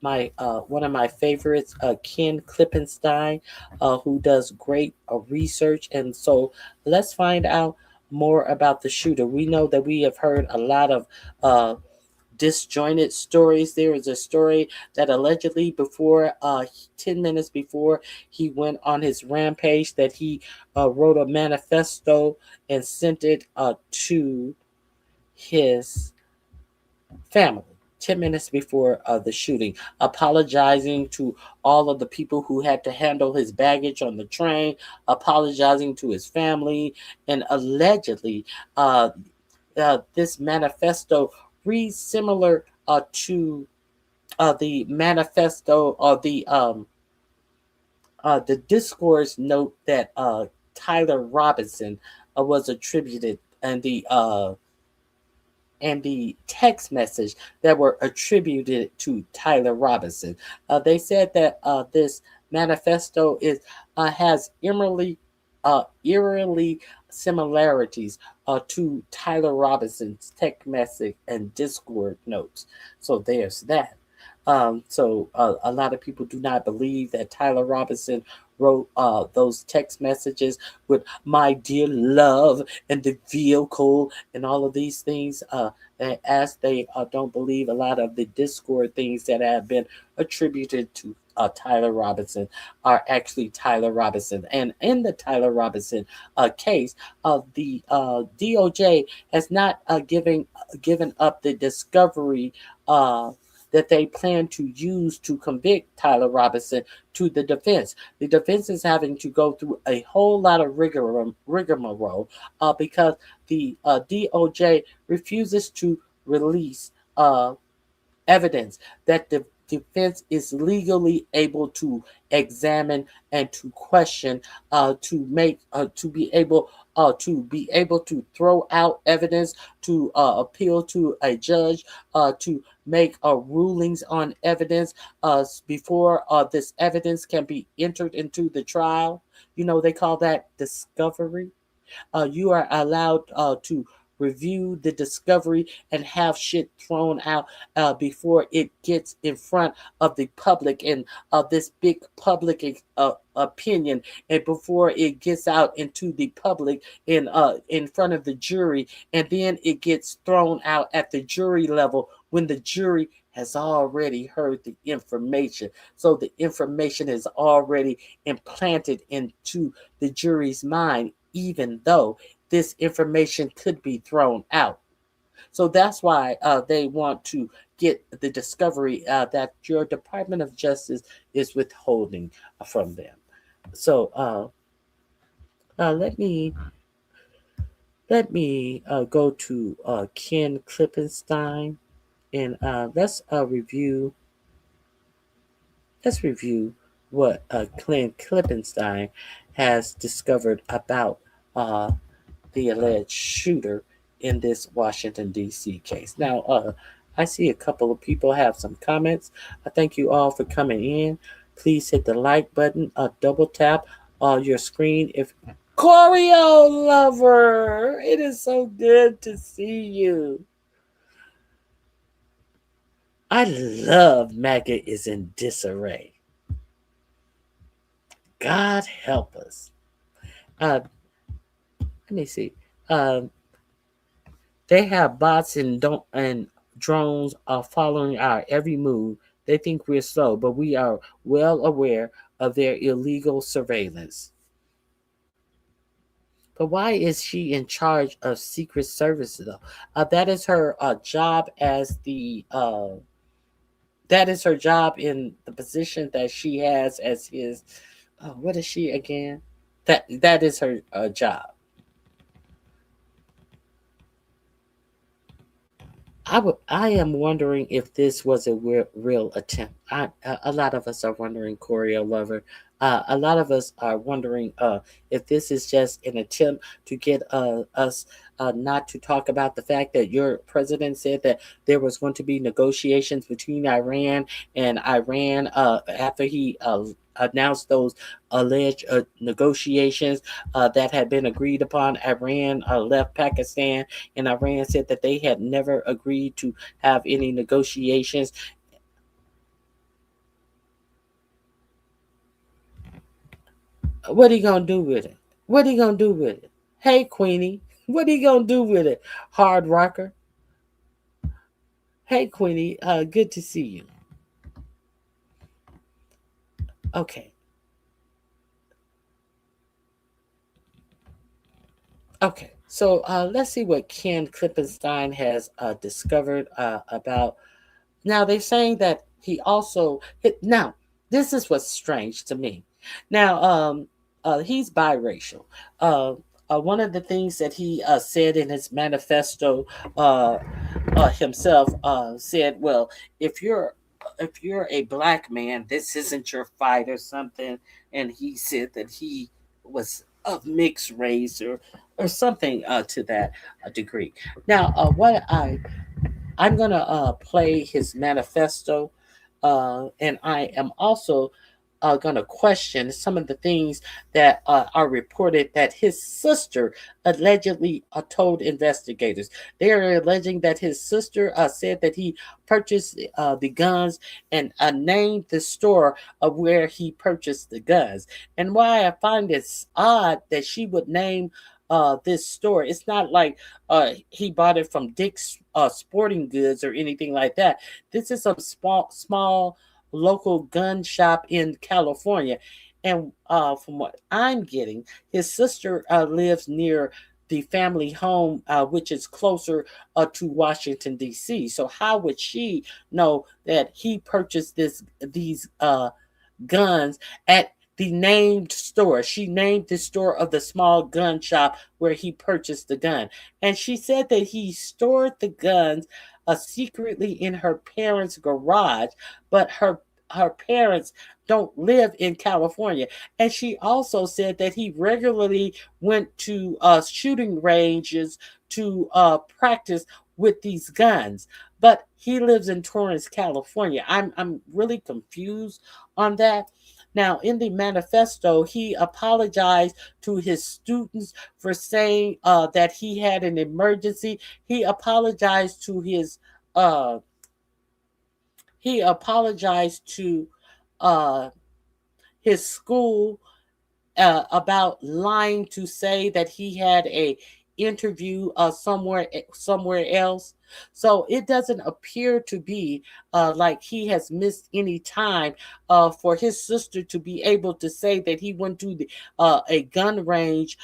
my one of my favorites, Ken Klippenstein, who does great research. And so let's find out more about the shooter. We know that we have heard a lot of disjointed stories. There was a story that allegedly before 10 minutes before he went on his rampage that he wrote a manifesto and sent it to his family 10 minutes before the shooting, apologizing to all of the people who had to handle his baggage on the train, apologizing to his family, and allegedly this manifesto reads similar to the manifesto or the discourse note that Tyler Robinson was attributed, and the text message that were attributed to Tyler Robinson. They said that this manifesto has eerily similarities to Tyler Robinson's text message and Discord notes. So there's that. So a lot of people do not believe that Tyler Robinson wrote those text messages with "my dear love" and the vehicle and all of these things, as they don't believe a lot of the Discord things that have been attributed to Tyler Robinson are actually Tyler Robinson. And in the Tyler Robinson case, the DOJ has not given up the discovery that they plan to use to convict Tyler Robinson to the defense. The defense is having to go through a whole lot of rigmarole because the DOJ refuses to release evidence that the defense is legally able to examine and to question, to be able to throw out evidence, to appeal to a judge, to make rulings on evidence before this evidence can be entered into the trial. You know, they call that discovery. You are allowed to review the discovery and have shit thrown out before it gets in front of the public and this big public opinion, and before it gets out into the public in front of the jury, and then it gets thrown out at the jury level when the jury has already heard the information. So the information is already implanted into the jury's mind, even though this information could be thrown out. So that's why they want to get the discovery that your Department of Justice is withholding from them. So let me go to Ken Klippenstein, and let's review what Ken Klippenstein has discovered about the alleged shooter in this Washington, D.C. case. Now, I see a couple of people have some comments. I thank you all for coming in. Please hit the like button, double tap your screen. If Choreo lover, it is so good to see you. I love MAGA is in disarray. God help us. Let me see. They have bots and drones are following our every move. They think we're slow, but we are well aware of their illegal surveillance. But why is she in charge of Secret Service though? That is her job as the. That is her job in the position that she has as his. What is she again? That is her job. I am wondering if this was a real attempt. A lot of us are wondering, Choreo lover. A lot of us are wondering if this is just an attempt to get us not to talk about the fact that your president said that there was going to be negotiations between Iran and Iran after he announced those alleged negotiations that had been agreed upon. Iran left Pakistan, and Iran said that they had never agreed to have any negotiations. What are you gonna do with it? What are you gonna do with it? Hey, Queenie, what are you gonna do with it, hard rocker? Hey, Queenie, good to see you. Okay. Okay, so let's see what Ken Klippenstein has discovered about. Now, they're saying that he also now, this is what's strange to me. Now, he's biracial. One of the things that he said in his manifesto himself said, well, if you're a black man, this isn't your fight or something. And he said that he was of mixed race or something to that degree. Now, I'm gonna play his manifesto, and I am also going to question some of the things that are reported that his sister allegedly told investigators. They are alleging that his sister said that he purchased the guns and named the store of where he purchased the guns. And why I find it odd that she would name this store. It's not like he bought it from Dick's Sporting Goods or anything like that. This is some small local gun shop in California. And from what I'm getting, his sister lives near the family home, which is closer to Washington, D.C. So how would she know that he purchased these guns at the named store? She named the store of the small gun shop where he purchased the gun. And she said that he stored the guns secretly in her parents' garage, but her parents don't live in California. And she also said that he regularly went to shooting ranges to practice with these guns. But he lives in Torrance, California. I'm really confused on that. Now, in the manifesto, he apologized to his students for saying that he had an emergency. He apologized to uh, uh, his school about lying to say that he had a interview somewhere else. So it doesn't appear to be like he has missed any time for his sister to be able to say that he went to a gun range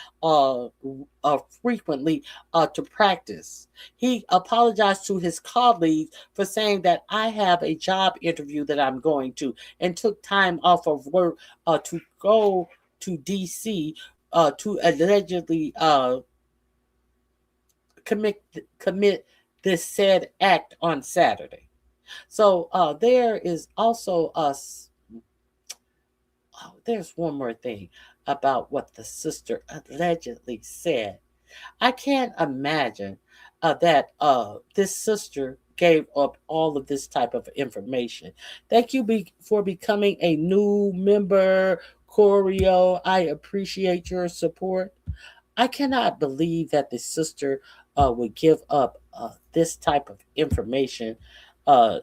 frequently to practice. He apologized to his colleagues for saying that I have a job interview that I'm going to, and took time off of work to go to DC to allegedly commit this said act on Saturday. So there is also there's one more thing about what the sister allegedly said. I can't imagine that this sister gave up all of this type of information. Thank you for becoming a new member, Choreo. I appreciate your support. I cannot believe that the sister would give up this type of information to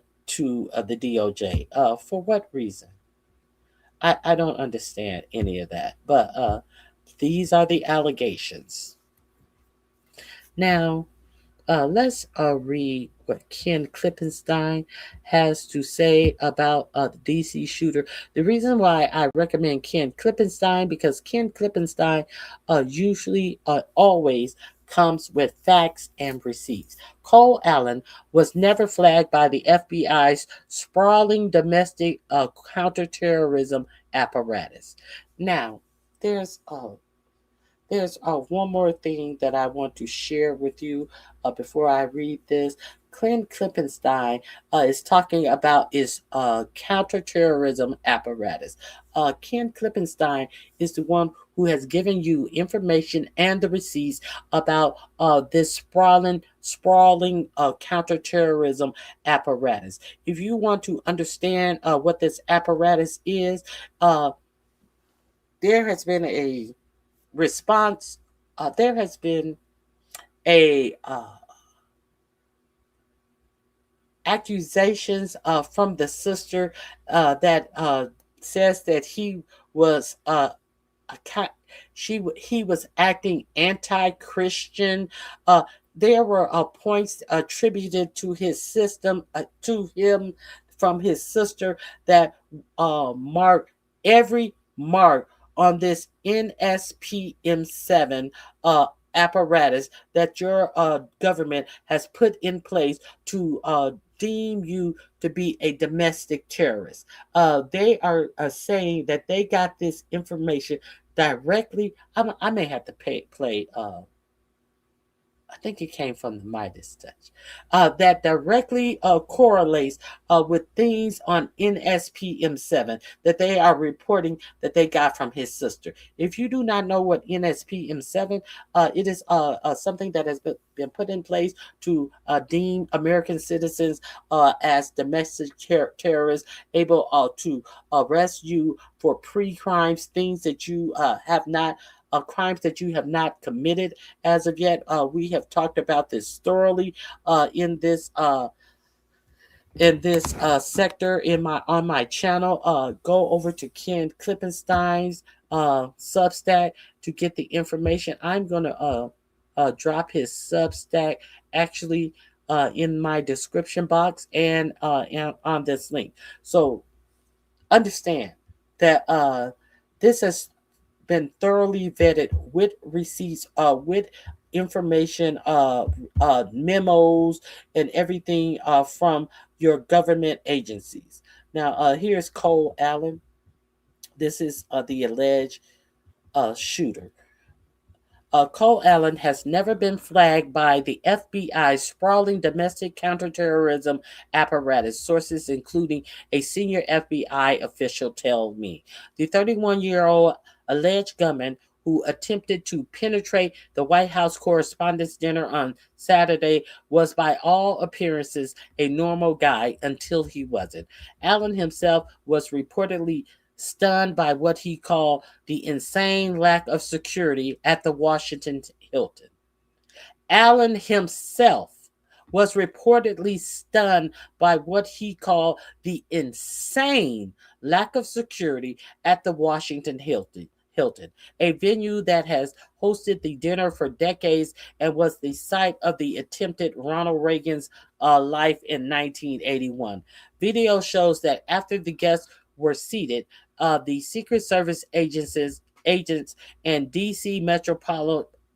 the DOJ. For what reason? I don't understand any of that. But these are the allegations. Now, let's read what Ken Klippenstein has to say about the DC shooter. The reason why I recommend Ken Klippenstein, because Ken Klippenstein usually always comes with facts and receipts. Cole Allen was never flagged by the FBI's sprawling domestic counterterrorism apparatus. Now, there's one more thing that I want to share with you before I read this. Ken Klippenstein is talking about his counterterrorism apparatus. Ken Klippenstein is the one who has given you information and the receipts about this sprawling counterterrorism apparatus. If you want to understand what this apparatus is, there has been a response. There has been a accusations from the sister that says that he was he was acting anti-Christian. There were points attributed to his system to him from his sister that marked every mark on this NSPM7 apparatus that your government has put in place to deem you to be a domestic terrorist. They are saying that they got this information directly. I may have to play. I think it came from the Midas Touch, that directly correlates with things on NSPM7 that they are reporting that they got from his sister. If you do not know what NSPM7, it is something that has been put in place to deem American citizens as domestic terrorists, able to arrest you for pre-crimes, things that you have not crimes that you have not committed as of yet. We have talked about this thoroughly in this sector on my channel. Go over to Ken Klippenstein's Substack to get the information. I'm gonna drop his Substack actually in my description box and on this link. So understand that this has been thoroughly vetted with receipts, with information, memos, and everything from your government agencies. Now, here's Cole Allen. This is the alleged shooter. Cole Allen has never been flagged by the FBI's sprawling domestic counterterrorism apparatus, sources including a senior FBI official tell me. The 31-year-old alleged gunman who attempted to penetrate the White House Correspondents' Dinner on Saturday was by all appearances a normal guy until he wasn't. Allen himself was reportedly stunned by what he called the insane lack of security at the Washington Hilton. Allen himself was reportedly stunned by what he called the insane lack of security at the Washington Hilton, a venue that has hosted the dinner for decades and was the site of the attempted Ronald Reagan's life in 1981. Video shows that after the guests were seated, the Secret Service agents and D.C.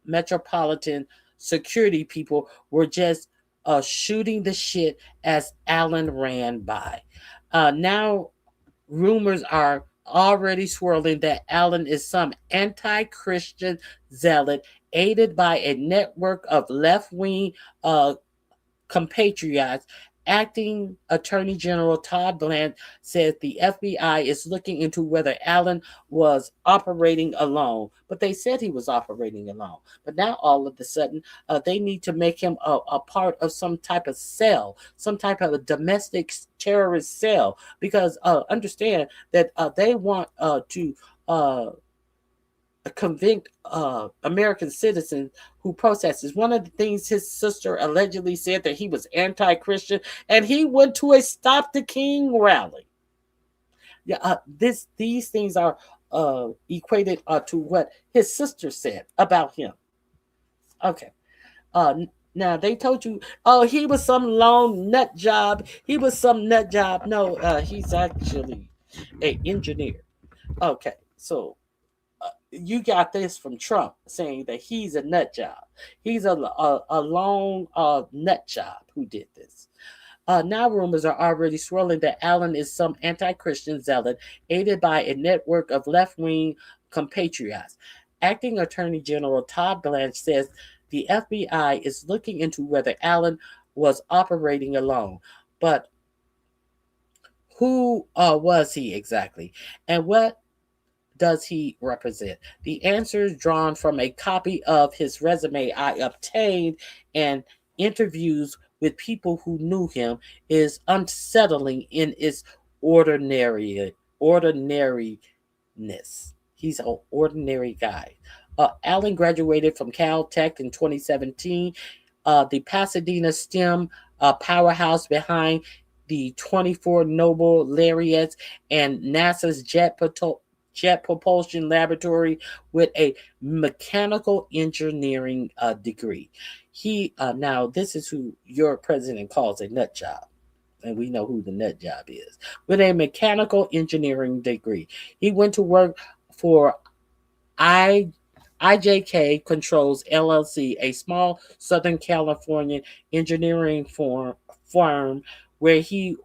metropolitan security people were just shooting the shit as Allen ran by. Now, rumors are already swirling that Allen is some anti-Christian zealot aided by a network of left-wing compatriots. Acting Attorney General Todd Blanche said the FBI is looking into whether Allen was operating alone, but they said he was operating alone. But now all of a sudden, they need to make him a part of some type of cell, some type of a domestic terrorist cell, because understand that they want to convict American citizens who protested. One of the things his sister allegedly said that he was anti-Christian, and he went to a Stop the King rally. Yeah, these things are equated to what his sister said about him. Okay. Now they told you, oh, he was some lone nut job. He was some nut job. No, he's actually an engineer. Okay, so you got this from Trump saying that he's a nut job. He's a lone nut job who did this. Now rumors are already swirling that Allen is some anti-Christian zealot aided by a network of left-wing compatriots. Acting Attorney General Todd Blanche says the FBI is looking into whether Allen was operating alone. But who was he exactly? And what does he represent? The answers drawn from a copy of his resume I obtained and interviews with people who knew him is unsettling in its ordinariness. He's an ordinary guy. Allen graduated from Caltech in 2017, the Pasadena STEM powerhouse behind the 24 Nobel laureates and NASA's Jet Propulsion Laboratory with a mechanical engineering degree. He now this is who your president calls a nut job, and we know who the nut job is. With a mechanical engineering degree, he went to work for IJK Controls LLC, a small Southern California engineering firm where he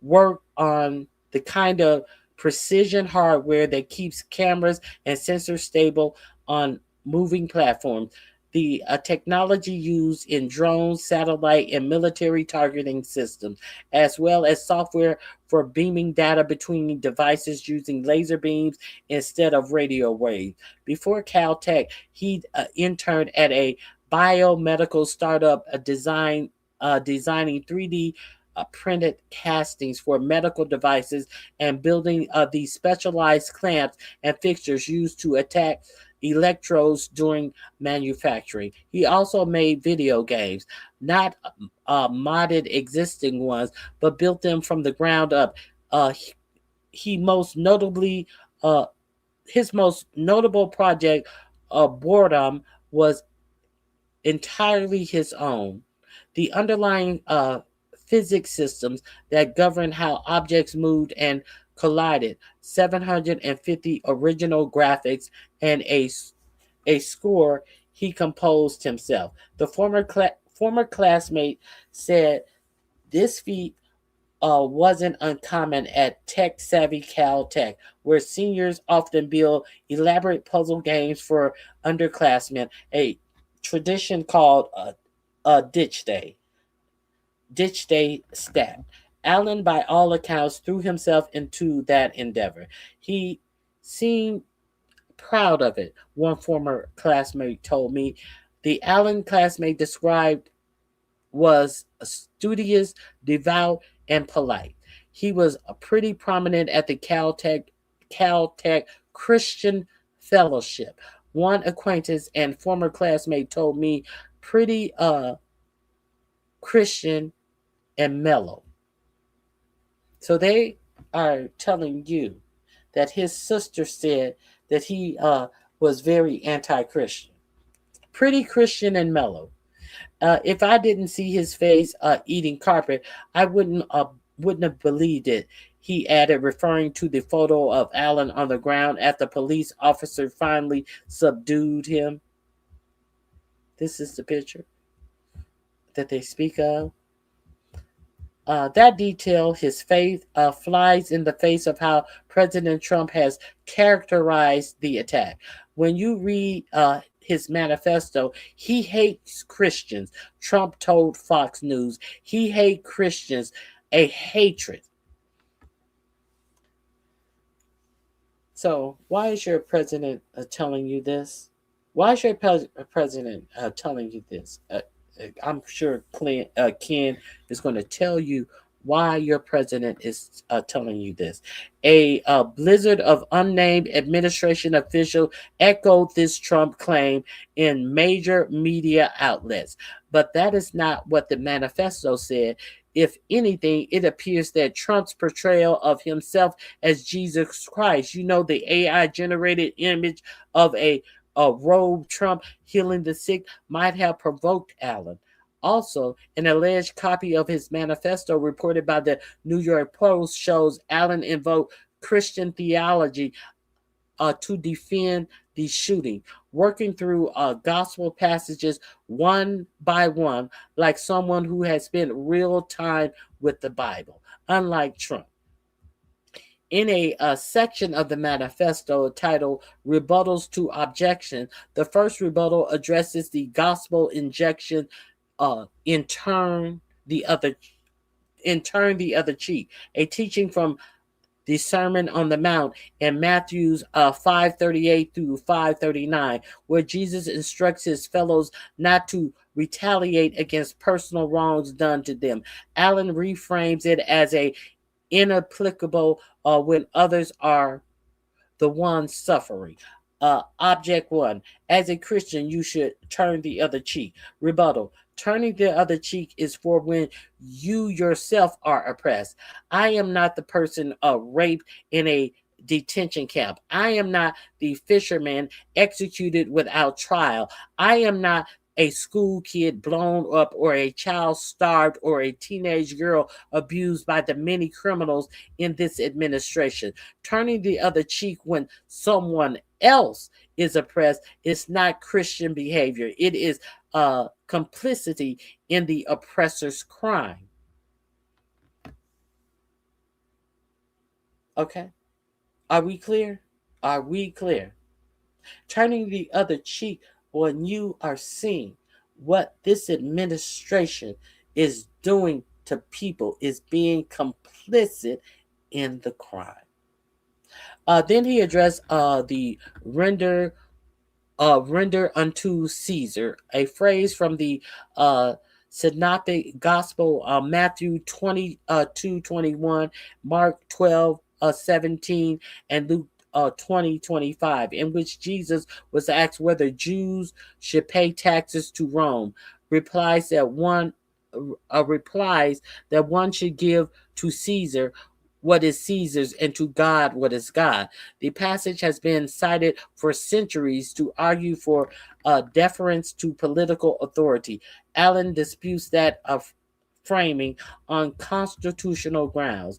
worked on the kind of precision hardware that keeps cameras and sensors stable on moving platforms. The technology used in drones, satellite, and military targeting systems, as well as software for beaming data between devices using laser beams instead of radio waves. Before Caltech, he interned at a biomedical startup designing 3D printed castings for medical devices and building these specialized clamps and fixtures used to attack electrodes during manufacturing. He also made video games, not modded existing ones, but built them from the ground up. He most notably, his most notable project, Boredom, was entirely his own. The underlying physics systems that govern how objects moved and collided, 750 original graphics, and a score he composed himself. The former classmate said this feat wasn't uncommon at tech-savvy Caltech, where seniors often build elaborate puzzle games for underclassmen, a tradition called a ditch day stat. Allen, by all accounts, threw himself into that endeavor. He seemed proud of it, one former classmate told me. The Allen classmate described was studious, devout, and polite. He was pretty prominent at the Caltech Christian Fellowship. One acquaintance and former classmate told me pretty Christian and mellow. So they are telling you that his sister said that he was very anti-Christian. Pretty Christian and mellow. If I didn't see his face eating carpet, I wouldn't have believed it, he added, referring to the photo of Allen on the ground after police officer finally subdued him. This is the picture that they speak of. That detail, his faith, flies in the face of how President Trump has characterized the attack. When you read his manifesto, he hates Christians. Trump told Fox News he hates Christians, a hatred. So why is your president telling you this? Why is your president telling you this? I'm sure Ken is going to tell you why your president is telling you this. A blizzard of unnamed administration officials echoed this Trump claim in major media outlets. But that is not what the manifesto said. If anything, it appears that Trump's portrayal of himself as Jesus Christ, the AI-generated image of a robed Trump healing the sick, might have provoked Allen. Also, an alleged copy of his manifesto reported by the New York Post shows Allen invoked Christian theology to defend the shooting, working through gospel passages one by one, like someone who has spent real time with the Bible, unlike Trump. In a section of the manifesto titled Rebuttals to Objection, the first rebuttal addresses the gospel injection, in turn the other cheek, a teaching from the Sermon on the Mount in Matthew 5:38 through 5:39, where Jesus instructs his fellows not to retaliate against personal wrongs done to them. Allen reframes it as a inapplicable when others are the ones suffering. Object 1. As a Christian, you should turn the other cheek. Rebuttal. Turning the other cheek is for when you yourself are oppressed. I am not the person raped in a detention camp. I am not the fisherman executed without trial. I am not a school kid blown up, or a child starved, or a teenage girl abused by the many criminals in this administration. Turning the other cheek when someone else is oppressed is not Christian behavior. It is complicity in the oppressor's crime. Okay? Are we clear? Are we clear? Turning the other cheek when you are seeing what this administration is doing to people is being complicit in the crime. Then he addressed the render unto Caesar, a phrase from the Synoptic Gospel, Matthew 22:21, Mark 12:17, and Luke 20:25, in which Jesus was asked whether Jews should pay taxes to Rome. Replies that one should give to Caesar what is Caesar's, and to God what is God. The passage has been cited for centuries to argue for deference to political authority. Allen disputes that of framing on constitutional grounds.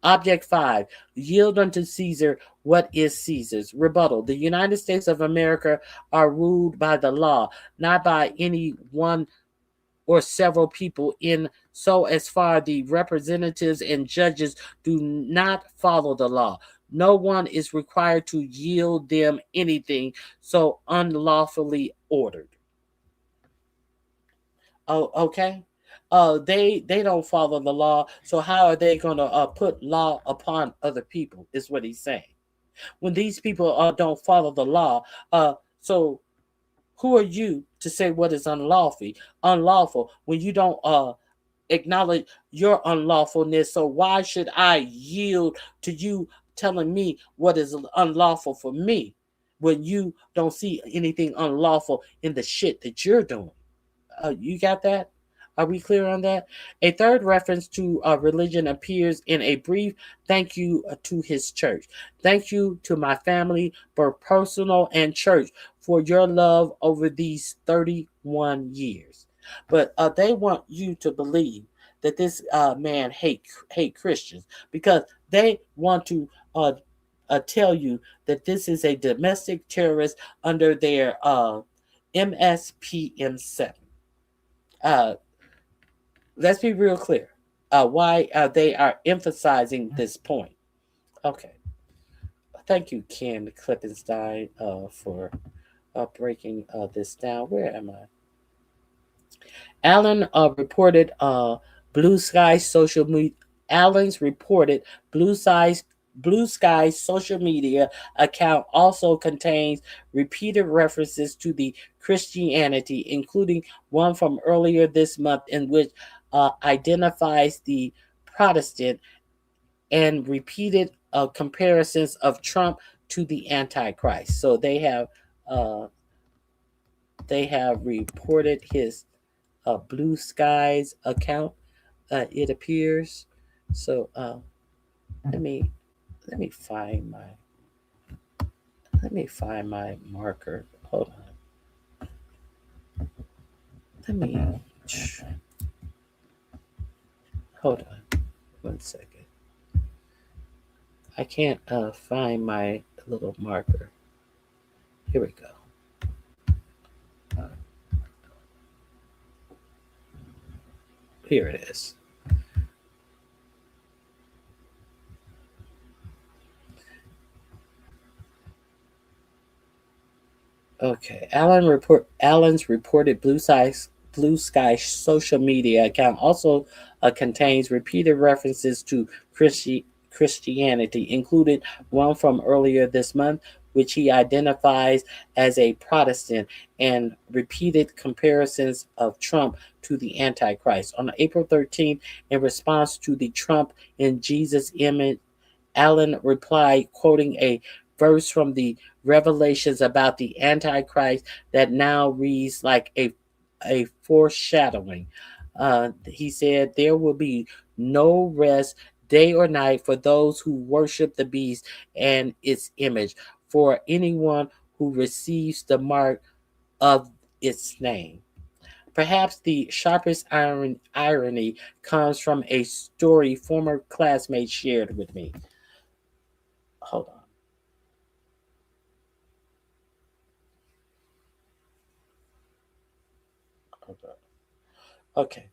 Object 5, yield unto Caesar what is Caesar's. Rebuttal. The United States of America are ruled by the law, not by any one or several people, in so as far the representatives and judges do not follow the law. No one is required to yield them anything so unlawfully ordered. Oh, okay. They don't follow the law, so how are they going to put law upon other people? Is what he's saying. When these people don't follow the law, so who are you to say what is unlawful? Unlawful when you don't acknowledge your unlawfulness. So why should I yield to you telling me what is unlawful for me when you don't see anything unlawful in the shit that you're doing? You got that? Are we clear on that? A third reference to religion appears in a brief thank you to his church. Thank you to my family, both personal and church, for your love over these 31 years. But they want you to believe that this man hate Christians because they want to tell you that this is a domestic terrorist under their MSPM7. Let's be real clear why they are emphasizing this point. Okay. Thank you, Ken Klippenstein, for breaking this down. Where am I? Allen reported Blue Sky social media. Allen's reported Blue Sky social media account also contains repeated references to the Christianity, including one from earlier this month in which identifies the Protestant and repeated comparisons of Trump to the Antichrist. So they have reported his Blue Skies account. It appears. So let me find my marker. Hold on. Hold on 1 second. I can't find my little marker. Here we go. Here it is. Okay. Allen's reported Blue Sky social media account also contains repeated references to Christianity, including one from earlier this month, which he identifies as a Protestant, and repeated comparisons of Trump to the Antichrist. On April 13th, in response to the Trump in Jesus image, Allen replied, quoting a verse from the Revelations about the Antichrist that now reads like a foreshadowing. He said, "There will be no rest day or night for those who worship the beast and its image, for anyone who receives the mark of its name." Perhaps the sharpest irony comes from a story former classmates shared with me. Hold on. Okay.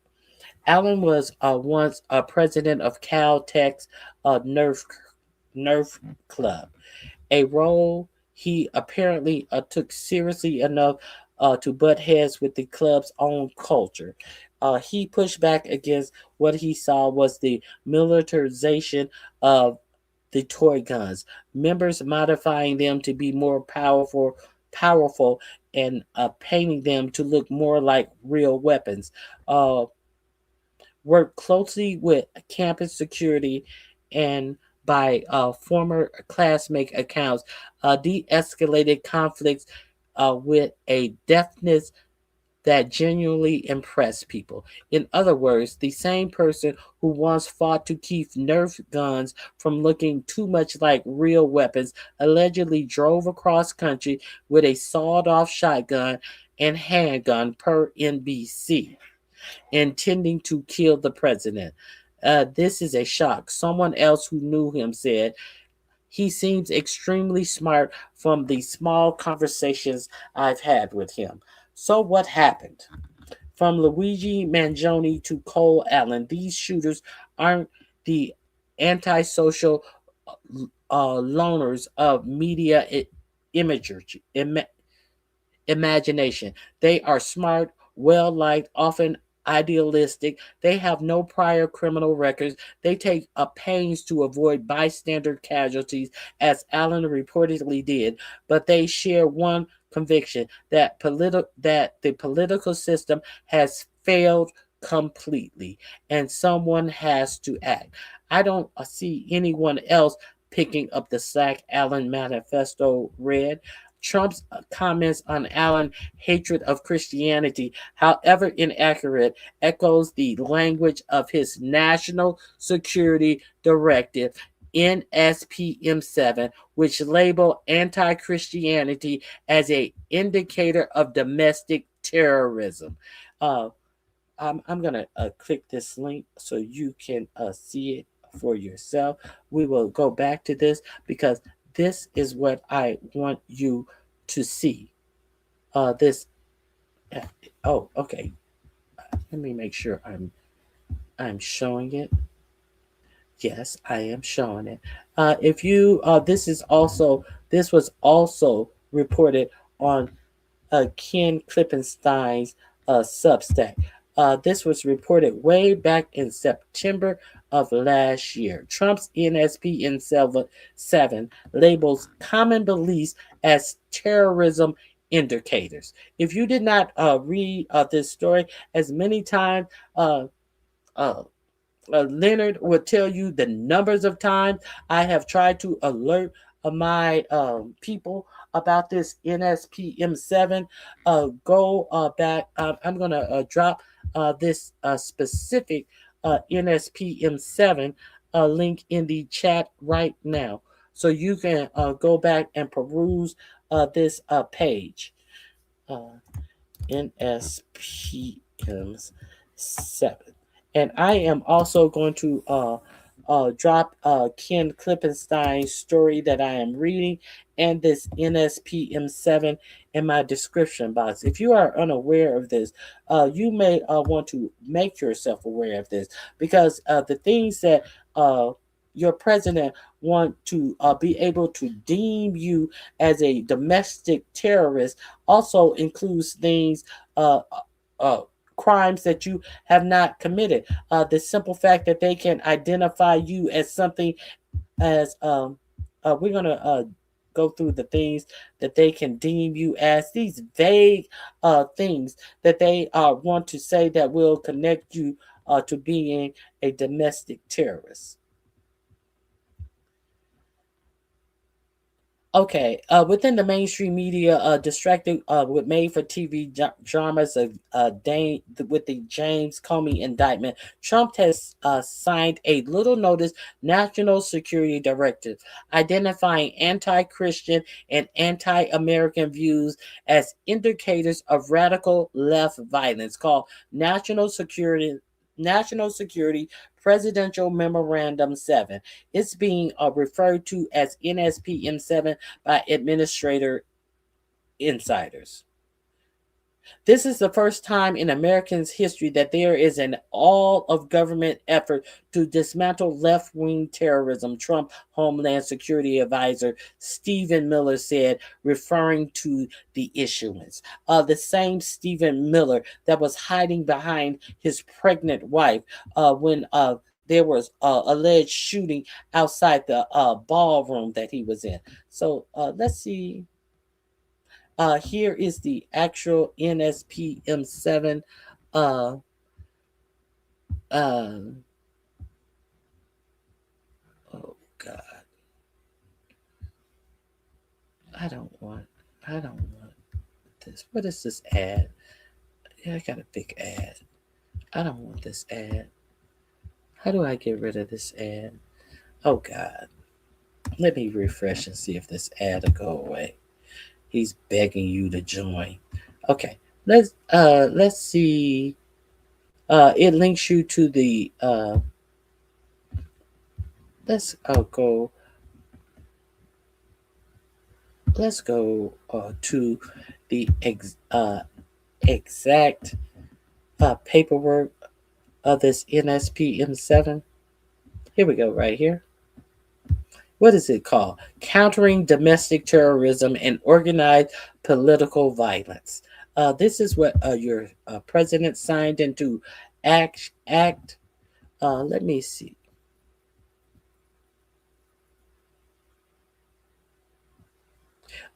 Allen was once a president of Caltech's Nerf Club, a role he apparently took seriously enough to butt heads with the club's own culture. He pushed back against what he saw was the militarization of the toy guns, members modifying them to be more powerful and painting them to look more like real weapons. Worked closely with campus security and by former classmate accounts, de-escalated conflicts with a deftness that genuinely impressed people. In other words, the same person who once fought to keep Nerf guns from looking too much like real weapons allegedly drove across country with a sawed-off shotgun and handgun per NBC, intending to kill the president. This is a shock. Someone else who knew him said, he seems extremely smart from the small conversations I've had with him. So what happened? From Luigi Mangione to Cole Allen, these shooters aren't the antisocial loners of media imagery, imagination. They are smart, well liked, often idealistic. They have no prior criminal records. They take a pains to avoid bystander casualties, as Allen reportedly did, but they share one conviction that the political system has failed completely and someone has to act. I don't see anyone else picking up the slack, Allen manifesto read. Trump's comments on Allen's hatred of Christianity, however inaccurate, echoes the language of his National Security Directive, NSPM 7, which labeled anti-Christianity as an indicator of domestic terrorism. I'm going to click this link so you can see it for yourself. We will go back to this because this is what I want you to see. This. Oh, okay. Let me make sure I'm showing it. Yes, I am showing it. If you, this was also reported on Ken Klippenstein's Substack. This was reported way back in September of last year. Trump's NSPN 7 labels common beliefs as terrorism indicators. If you did not read this story as many times, Leonard will tell you the numbers of times I have tried to alert my people about this NSPM 7. Go back. I'm going to drop this specific NSPM 7 link in the chat right now. So you can go back and peruse this page. NSPM 7. And I am also going to drop Ken Klippenstein's story that I am reading and this NSPM 7 in my description box. If you are unaware of this, you may want to make yourself aware of this because the things that your president want to be able to deem you as a domestic terrorist also includes things crimes that you have not committed. The simple fact that they can identify you as something as we're going to go through the things that they can deem you as, these vague things that they want to say that will connect you to being a domestic terrorist. Okay, within the mainstream media, distracted with made-for-TV dramas of with the James Comey indictment, Trump has signed a little-noticed national security directive identifying anti-Christian and anti-American views as indicators of radical left violence, called National Security Presidential Memorandum 7. It's being referred to as NSPM 7 by administrator insiders. This is the first time in Americans' history that there is an all-of-government effort to dismantle left-wing terrorism, Trump Homeland Security Advisor Stephen Miller said, referring to the issuance. The same Stephen Miller that was hiding behind his pregnant wife when there was alleged shooting outside the ballroom that he was in. So let's see. Here is the actual NSPM 7 oh God. I don't want this. What is this ad? Yeah, I got a big ad. I don't want this ad. How do I get rid of this ad? Oh God. Let me refresh and see if this ad will go away. He's begging you to join. Okay, let's see. It links you to the let's go. Let's go to the exact paperwork of this NSPM7. Here we go, right here. What is it called? Countering Domestic Terrorism and Organized Political Violence. This is what your president signed into act. Let me see.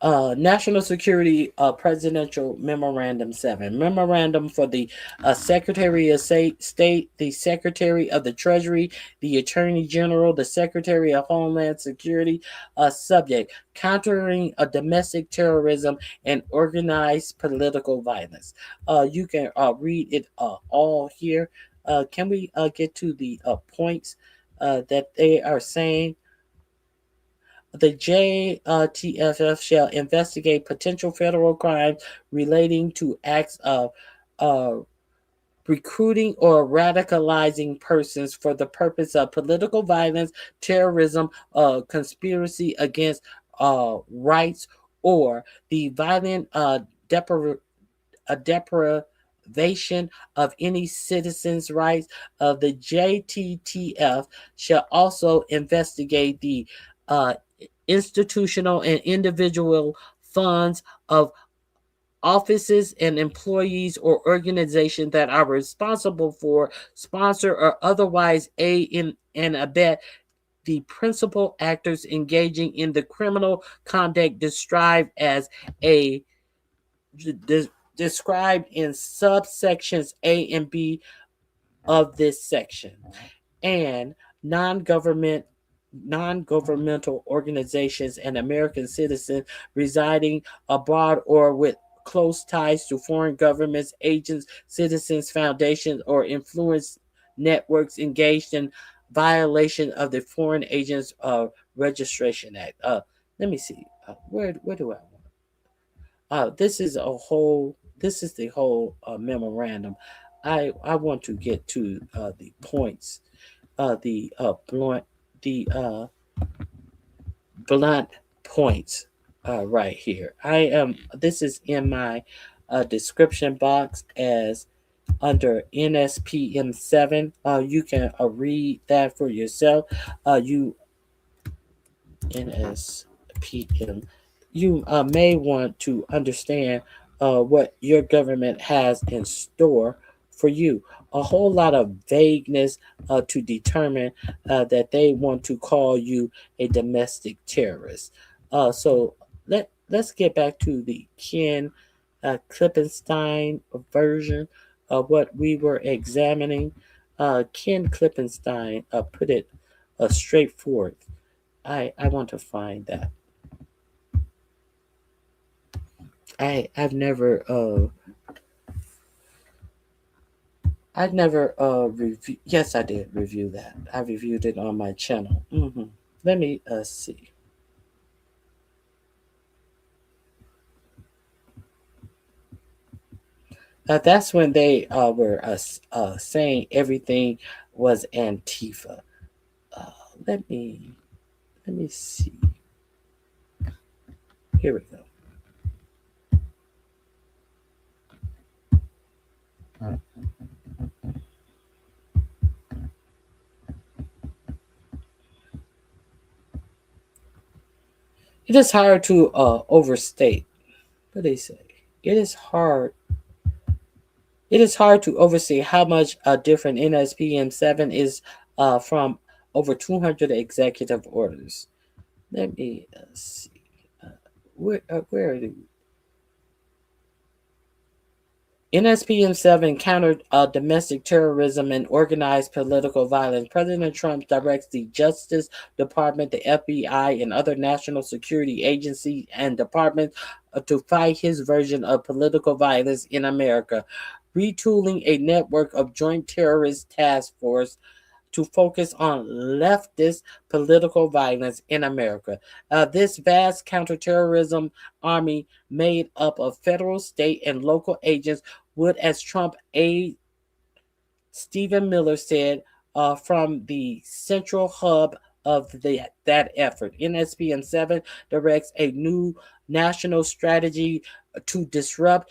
National Security Presidential Memorandum 7. Memorandum for the Secretary of State, the Secretary of the Treasury, the Attorney General, the Secretary of Homeland Security. Subject: Countering domestic terrorism and organized political violence. You can read it all here. Can we get to the points that they are saying? The JTFF shall investigate potential federal crimes relating to acts of recruiting or radicalizing persons for the purpose of political violence, terrorism, conspiracy against rights, or the violent deprivation of any citizen's rights. The JTTF shall also investigate the institutional and individual funds of offices and employees or organizations that are responsible for, sponsor, or otherwise aid and abet the principal actors engaging in the criminal conduct described described in subsections A and B of this section, and non-governmental organizations and American citizens residing abroad or with close ties to foreign governments, agents, citizens, foundations, or influence networks engaged in violation of the Foreign Agents Registration Act. Let me see. Where do I want? This is the whole memorandum. I want to get to the points. The blunt points right here. This is in my description box as under NSPM7. You can read that for yourself. NSPM. You may want to understand what your government has in store for you. A whole lot of vagueness to determine that they want to call you a domestic terrorist. So let's get back to the Ken Klippenstein version of what we were examining. Ken Klippenstein put it straightforward. I want to find that. I've never reviewed. Yes, I did review that. I reviewed it on my channel. Let me see. That's when they were saying everything was Antifa. Let me see. Here we go. It is hard to overstate. What do they say? It is hard to oversee how much different NSPM7 is from over 200 executive orders. Let me see. Where are they? NSPM7 countered domestic terrorism and organized political violence. President Trump directs the Justice Department, the FBI, and other national security agencies and departments to fight his version of political violence in America, retooling a network of joint terrorist task force to focus on leftist political violence in America. This vast counterterrorism army made up of federal, state, and local agents would, as Trump aide Stephen Miller said, from the central hub of that effort. NSPM 7 directs a new national strategy to disrupt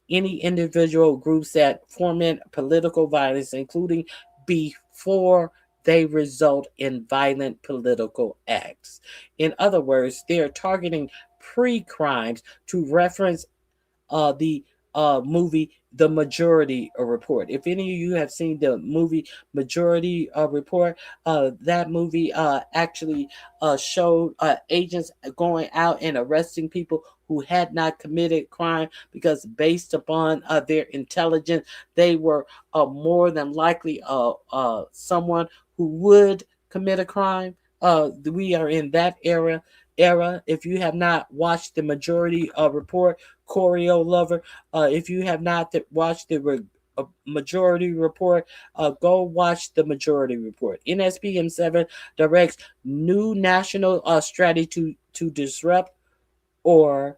any individual groups that foment political violence, including before they result in violent political acts. In other words, they are targeting pre-crimes to reference the movie The Majority Report. If any of you have seen the movie Majority Report, that movie actually showed agents going out and arresting people who had not committed crime because based upon their intelligence, they were more than likely someone who would commit a crime. We are in that era. If you have not watched the Majority Report, Choreo Lover, if you have not watched the Majority Report, go watch the Majority Report. NSPM 7 directs new national strategy to disrupt or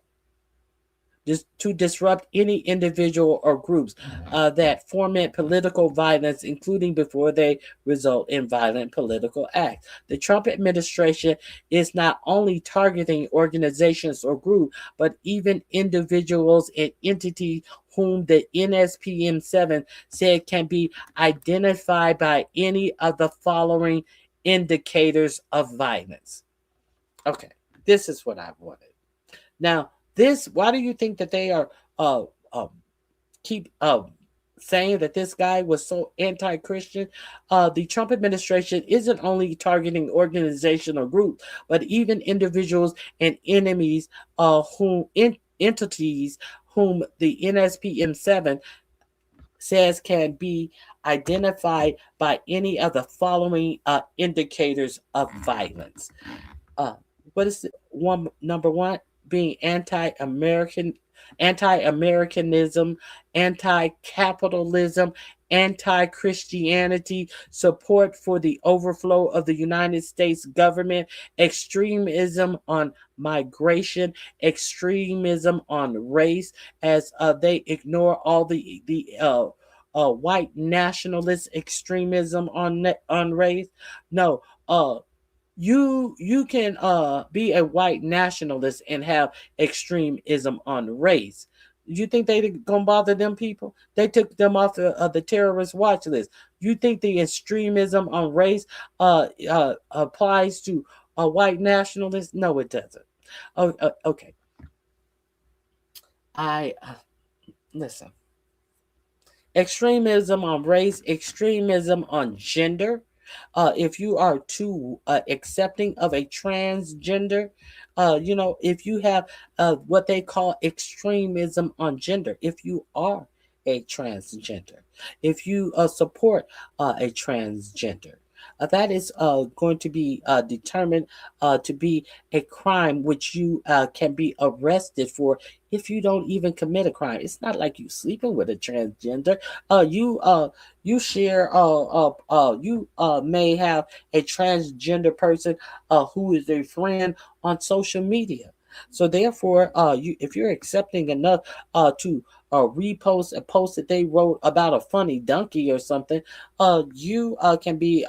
to disrupt any individual or groups that foment political violence, including before they result in violent political acts. The Trump administration is not only targeting organizations or groups, but even individuals and entities whom the NSPM 7 said can be identified by any of the following indicators of violence. Okay, this is what I wanted. Now, why do you think that they are keep saying that this guy was so anti-Christian? The Trump administration isn't only targeting organizational groups, but even individuals and enemies entities whom the NSPM 7 says can be identified by any of the following indicators of violence. What is number one? Being anti-Americanism, anti-capitalism, anti-Christianity, support for the overflow of the United States government, extremism on migration, extremism on race, as they ignore all the white nationalist extremism on race. No, you can be a white nationalist and have extremism on race. You think they gonna bother them people? They took them off the terrorist watch list. You think the extremism on race applies to a white nationalist? No, it doesn't. Okay. Listen. Extremism on race, extremism on gender. If you are too accepting of a transgender, if you have what they call extremism on gender, if you are a transgender, if you support a transgender, that is going to be determined to be a crime which you can be arrested for if you don't even commit a crime. It's not like you sleeping with a transgender. You share. You may have a transgender person who is a friend on social media. So therefore, if you're accepting enough to repost a post that they wrote about a funny donkey or something, you can be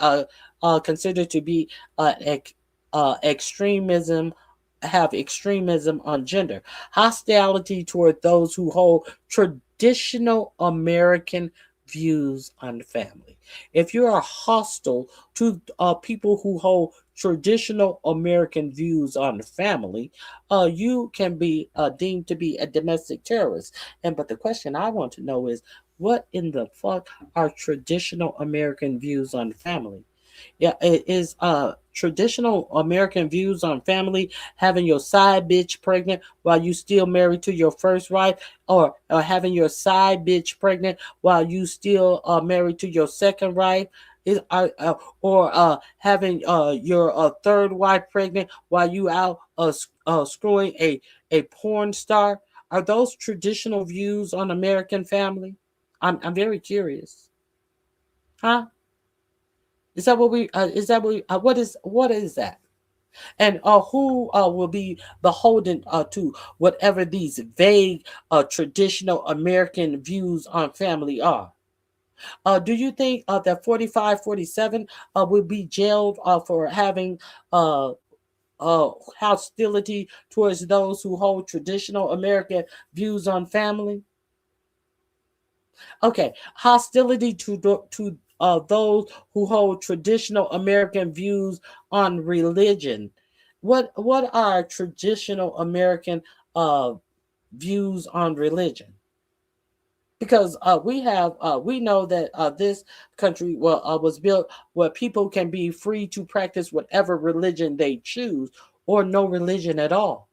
considered to be extremism, have extremism on gender, hostility toward those who hold traditional American views on family. If you are hostile to people who hold traditional American views on family, you can be deemed to be a domestic terrorist. But the question I want to know is, what in the fuck are traditional American views on family? Yeah, it is traditional American views on family having your side bitch pregnant while you still married to your first wife, or having your side bitch pregnant while you still married to your second wife, or having your third wife pregnant while you out screwing a porn star. Are those traditional views on American family? I'm very curious. Huh? Is that what we? Is that what is that? And who will be beholden to whatever these vague traditional American views on family are? Do you think that 45, 47 will be jailed for having hostility towards those who hold traditional American views on family? Okay, hostility to those who hold traditional American views on religion. What are traditional American views on religion? Because we know that this country was built where people can be free to practice whatever religion they choose or no religion at all.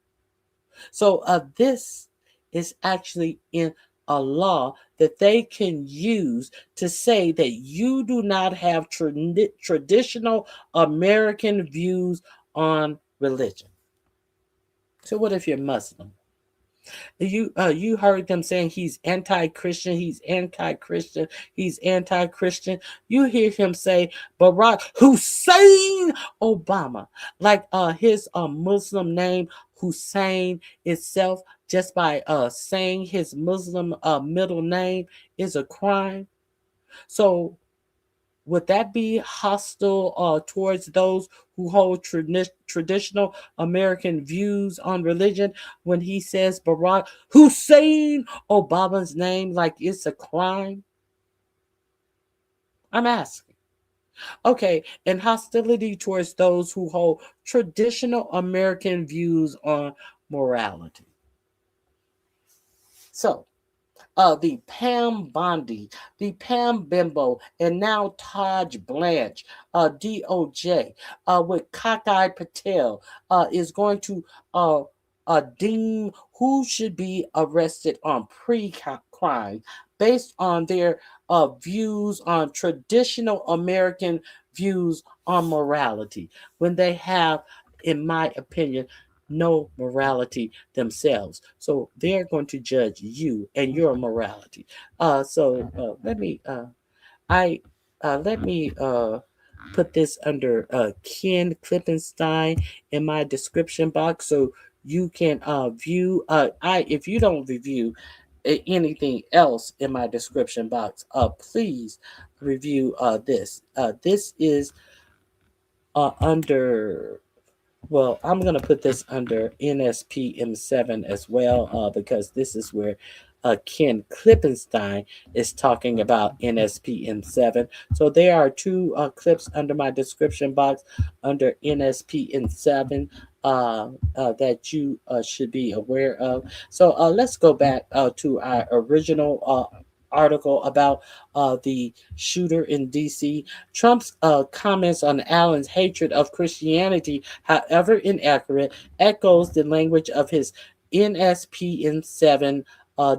So this is actually in a law that they can use to say that you do not have traditional American views on religion. So what if you're Muslim? You heard them saying he's anti-Christian, he's anti-Christian, he's anti-Christian. You hear him say Barack Hussein Obama, like his Muslim name Hussein itself, just by saying his Muslim middle name is a crime. So would that be hostile towards those who hold traditional American views on religion when he says Barack Hussein Obama's name like it's a crime? I'm asking. Okay, and hostility towards those who hold traditional American views on morality. So, the Pam Bondi, the Pam Bimbo, and now Taj Blanche, DOJ, with Cockeyed Patel, is going to deem who should be arrested on pre-crime based on their views on traditional American views on morality, when they have, in my opinion, no morality themselves. So they're going to judge you and your morality. Let me put this under Ken Klippenstein in my description box, so you can view. If you don't review anything else in my description box, please review this. This is under. Well, I'm going to put this under NSPM7 as well, because this is where Ken Klippenstein is talking about NSPM7. So there are two clips under my description box under NSPM7 that you should be aware of. So let's go back to our original article about the shooter in D.C. Trump's comments on Allen's hatred of Christianity, however inaccurate, echoes the language of his NSPN7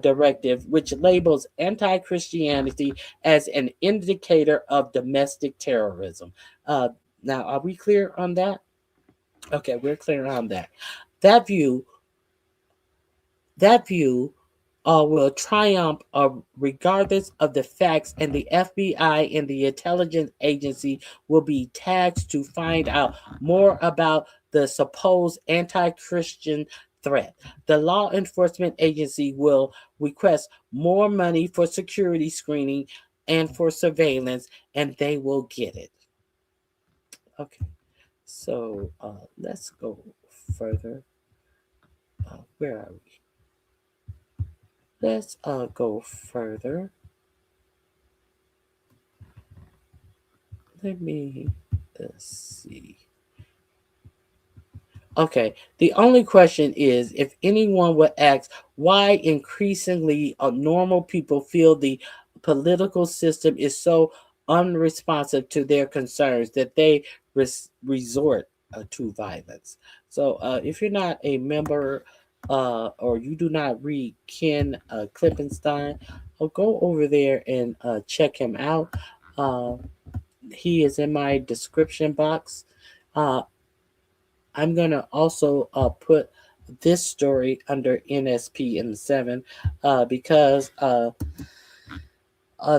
directive, which labels anti-Christianity as an indicator of domestic terrorism. Now, are we clear on that? Okay, we're clear on that. That view will triumph regardless of the facts, and the FBI and the intelligence agency will be tasked to find out more about the supposed anti-Christian threat. The law enforcement agency will request more money for security screening and for surveillance, and they will get it. Okay, so let's go further. Where are we? Let's go further. Let me see. Okay, the only question is, if anyone would ask why increasingly normal people feel the political system is so unresponsive to their concerns that they resort to violence. So if you're not a member or you do not read Ken Klippenstein, go over there and check him out. He is in my description box. I'm going to also put this story under NSPM7 because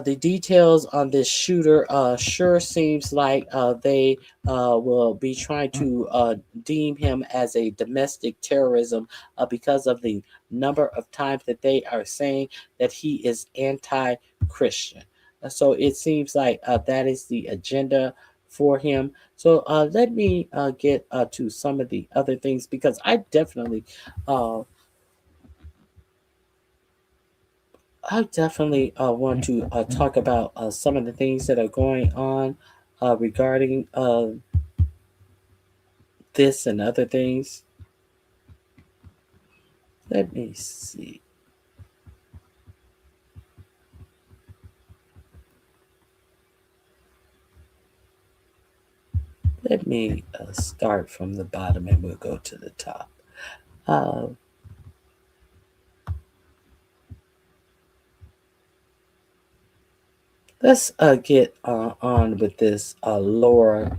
the details on this shooter sure seems like they will be trying to deem him as a domestic terrorism because of the number of times that they are saying that he is anti-Christian. So it seems like that is the agenda for him. So let me get to some of the other things, because I definitely want to talk about some of the things that are going on regarding this and other things. Let me see. Let me start from the bottom and we'll go to the top. Let's get on with this Laura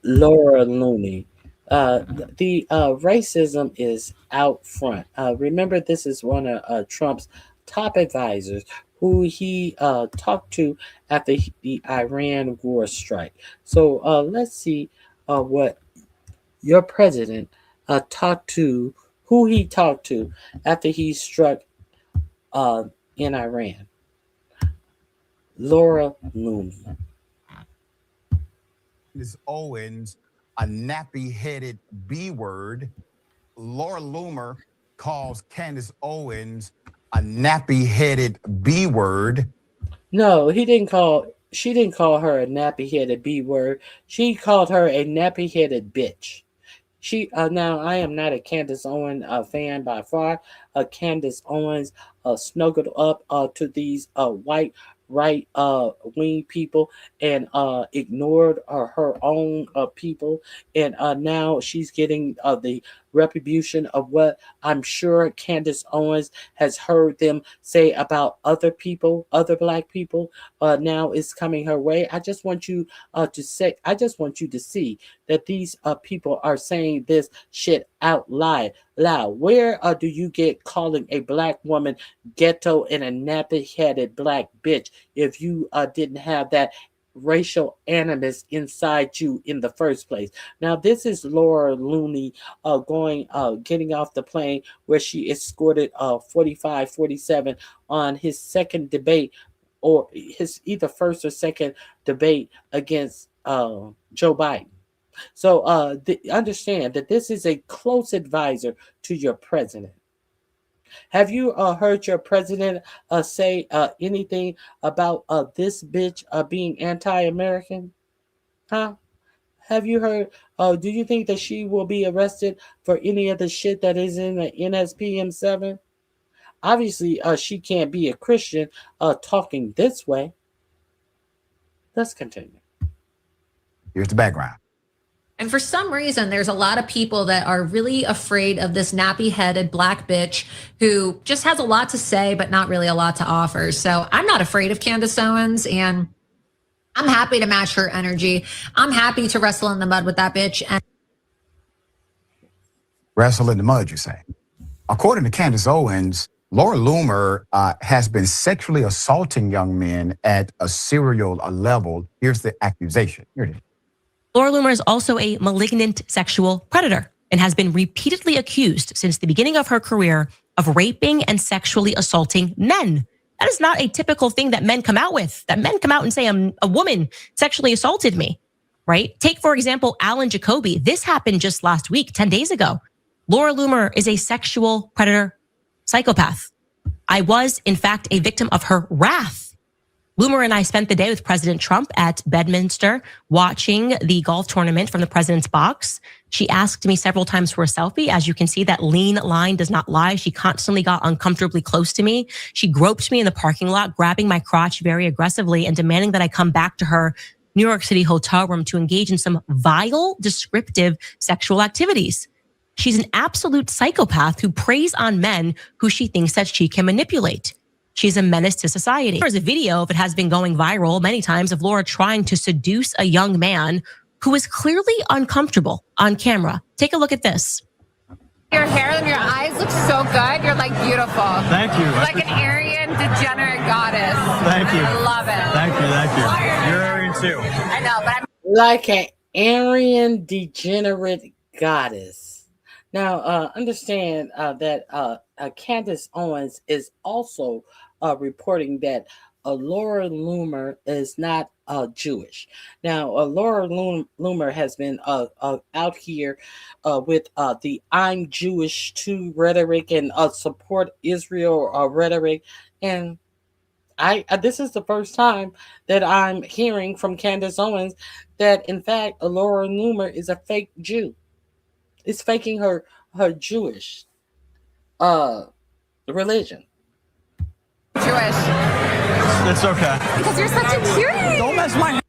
Looney. The racism is out front. Remember, this is one of Trump's top advisors who he talked to after the Iran war strike. So let's see what your president talked to, who he talked to after he struck in Iran. Laura Looney. Candace Owens, a nappy-headed B-word. Laura Loomer calls Candace Owens a nappy-headed B-word. No, she didn't call her a nappy-headed B-word. She called her a nappy-headed bitch. She now, I am not a Candace Owens fan by far. Candace Owens snuggled up to these white right wing people and ignored her own people, and now she's getting the retribution of what I'm sure Candace Owens has heard them say about other people, other black people. Now is coming her way. I just want you to see that these people are saying this shit out loud. Where do you get calling a black woman ghetto and a nappy-headed black bitch if you didn't have that racial animus inside you in the first place? Now, this is Laura Looney getting off the plane where she escorted 47 on his second debate, or his either first or second debate against Joe Biden. So understand that this is a close advisor to your president. Have you heard your president say anything about this bitch being anti-American? Huh? Have you heard? Do you think that she will be arrested for any of the shit that is in the NSPM 7? Obviously, she can't be a Christian talking this way. Let's continue. Here's the background. And for some reason, there's a lot of people that are really afraid of this nappy-headed black bitch who just has a lot to say, but not really a lot to offer. So I'm not afraid of Candace Owens, and I'm happy to match her energy. I'm happy to wrestle in the mud with that bitch. And Wrestle in the mud, you say? According to Candace Owens, Laura Loomer has been sexually assaulting young men at a serial level. Here's the accusation. Here it is. Laura Loomer is also a malignant sexual predator and has been repeatedly accused since the beginning of her career of raping and sexually assaulting men. That is not a typical thing that men come out with, that men come out and say, a woman sexually assaulted me, right? Take, for example, Alan Jacoby. This happened just last week, 10 days ago. Laura Loomer is a sexual predator psychopath. I was, in fact, a victim of her wrath. Loomer and I spent the day with President Trump at Bedminster watching the golf tournament from the president's box. She asked me several times for a selfie. As you can see, that lean line does not lie. She constantly got uncomfortably close to me. She groped me in the parking lot, grabbing my crotch very aggressively and demanding that I come back to her New York City hotel room to engage in some vile, descriptive sexual activities. She's an absolute psychopath who preys on men who she thinks that she can manipulate. She's a menace to society. There's a video, if it has been going viral many times, of Laura trying to seduce a young man who is clearly uncomfortable on camera. Take a look at this. Your hair and your eyes look so good. You're like beautiful. Thank you. Like an Aryan degenerate goddess. Thank you. I love it. Thank you. You're Aryan too. I know, but I'm like an Aryan degenerate goddess. Now, understand that Candace Owens is also reporting that Laura Loomer is not Jewish. Now, Laura Loomer has been out here with the "I'm Jewish too" rhetoric and support Israel rhetoric, and this is the first time that I'm hearing from Candace Owens that in fact Laura Loomer is a fake Jew. It's faking her Jewish religion. Jewish. It's okay. Because you're such a cutie. Don't mess my.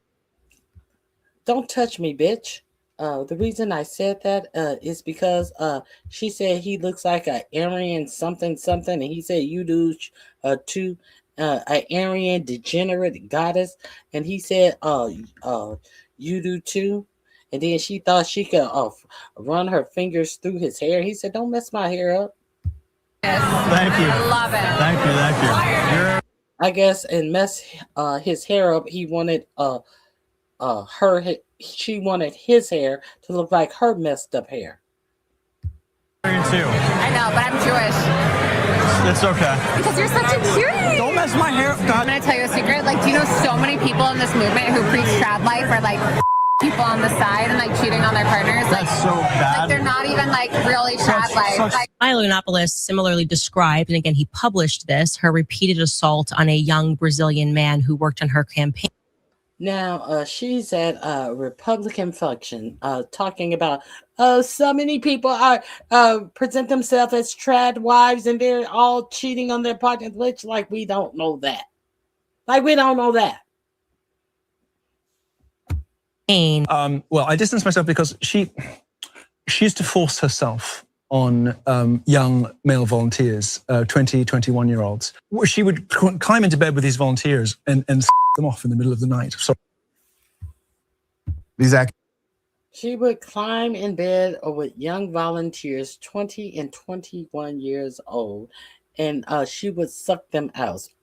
Don't touch me, bitch. The reason I said that is because she said he looks like a Aryan something something, and he said you do too, a Aryan degenerate goddess, and he said you do too, and then she thought she could run her fingers through his hair. He said, "Don't mess my hair up." Thank you. I love it. Thank you. I guess and mess his hair up. He wanted she wanted his hair to look like her messed up hair. Too. I know, but I'm Jewish. It's okay. Because you're such a cutie. Don't mess my hair up. I'm gonna tell you a secret. Like, do you know so many people in this movement who preach trad life are like people on the side and like cheating on their partners? Like, that's so bad. Like, they're not even like really trad life. Like, Milo Yiannopoulos similarly described, and again, he published this, her repeated assault on a young Brazilian man who worked on her campaign. Now, she's at a Republican function talking about so many people are present themselves as trad wives and they're all cheating on their partners. Which, like, we don't know that. Like, we don't know that. Well, I distance myself because she used to force herself on young male volunteers, 20, 21-year-olds. She would climb into bed with these volunteers and them off in the middle of the night. So she would climb in bed with young volunteers, 20 and 21 years old, and she would suck them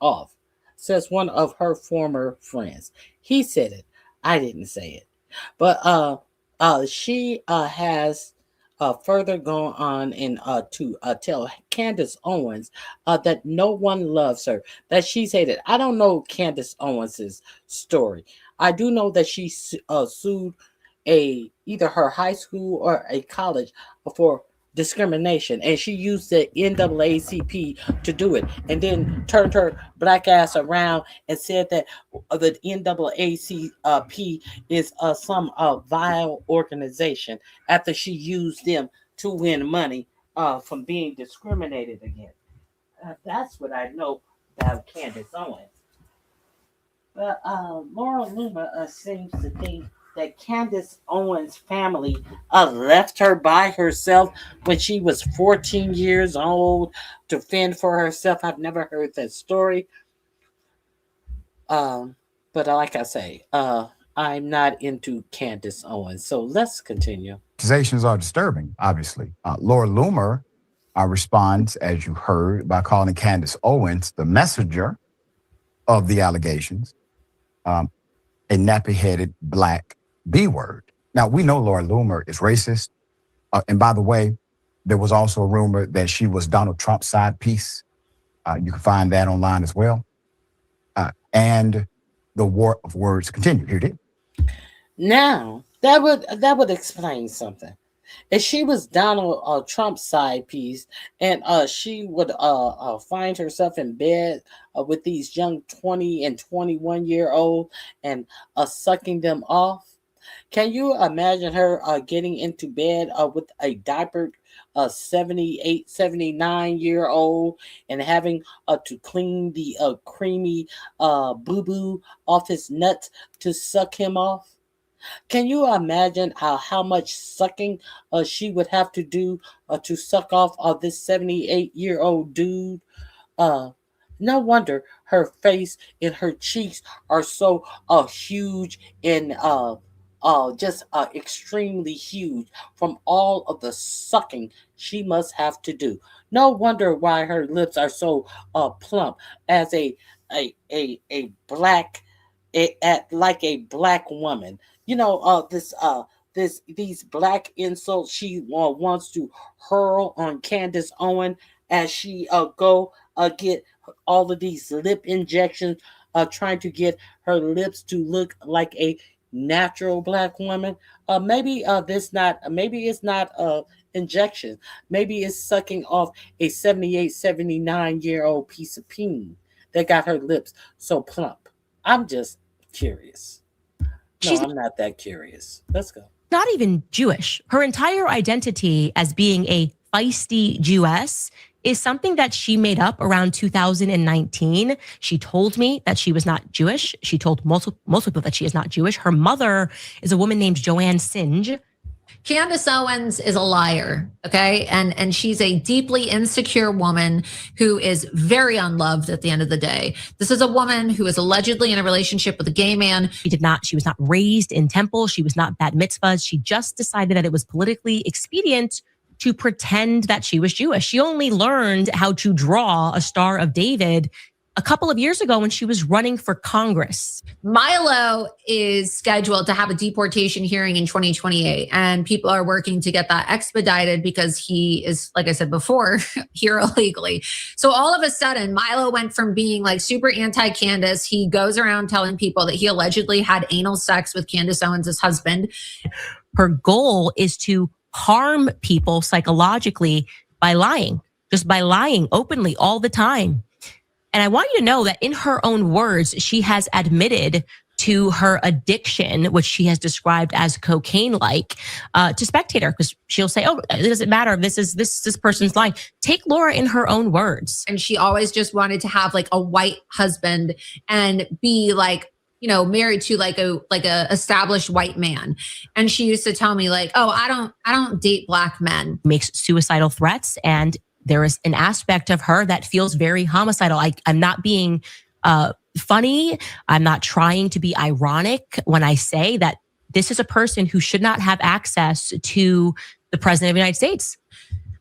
off, says one of her former friends. He said it. I didn't say it. But she has further gone on and to tell Candace Owens that no one loves her, that she said it. I don't know Candace Owens' story. I do know that she sued either her high school or a college for discrimination, and she used the NAACP to do it, and then turned her black ass around and said that the NAACP is some vile organization after she used them to win money from being discriminated against. That's what I know about Candace Owens. But Laura Loomer seems to think that Candace Owens' family left her by herself when she was 14 years old to fend for herself. I've never heard that story. But like I say, I'm not into Candace Owens. So let's continue. Accusations are disturbing, obviously. Laura Loomer responds, as you heard, by calling Candace Owens the messenger of the allegations, a nappy-headed black B-word. Now, we know Laura Loomer is racist. And by the way, there was also a rumor that she was Donald Trump's side piece. You can find that online as well. And the war of words continue. Here it is. Now, that would explain something. If she was Donald Trump's side piece and she would find herself in bed with these young 20 and 21-year-old and sucking them off, can you imagine her getting into bed with a diapered 78, 79-year-old and having to clean the creamy boo-boo off his nuts to suck him off? Can you imagine how much sucking she would have to do to suck off this 78-year-old dude? No wonder her face and her cheeks are so huge and just extremely huge from all of the sucking she must have to do. No wonder why her lips are so plump as a black, like a black woman. You know, these black insults she wants to hurl on Candace Owens as she go get all of these lip injections trying to get her lips to look like a natural black woman. Maybe maybe it's not injection. Maybe it's sucking off a 78, 79-year-old piece of peen that got her lips so plump. I'm just curious. No, I'm not that curious. Let's go. Not even Jewish. Her entire identity as being a feisty Jewess is something that she made up around 2019. She told me that she was not Jewish. She told multiple people that she is not Jewish. Her mother is a woman named Joanne Singe. Candace Owens is a liar, okay? And she's a deeply insecure woman who is very unloved at the end of the day. This is a woman who is allegedly in a relationship with a gay man. She was not raised in temple. She was not bat mitzvahs. She just decided that it was politically expedient to pretend that she was Jewish. She only learned how to draw a Star of David a couple of years ago when she was running for Congress. Milo is scheduled to have a deportation hearing in 2028, and people are working to get that expedited because he is, like I said before, here illegally. So all of a sudden, Milo went from being like super anti-Candace. He goes around telling people that he allegedly had anal sex with Candace Owens' husband. Her goal is to harm people psychologically by lying, just by lying openly all the time. And I want you to know that in her own words, she has admitted to her addiction, which she has described as cocaine-like, to Spectator, because she'll say, "Oh, it doesn't matter if this person's lying." Take Laura in her own words. And she always just wanted to have like a white husband and be like, you know, married to like a established white man. And she used to tell me like, "Oh, I don't date black men." Makes suicidal threats, and there is an aspect of her that feels very homicidal. I'm not being funny. I'm not trying to be ironic when I say that this is a person who should not have access to the president of the United States.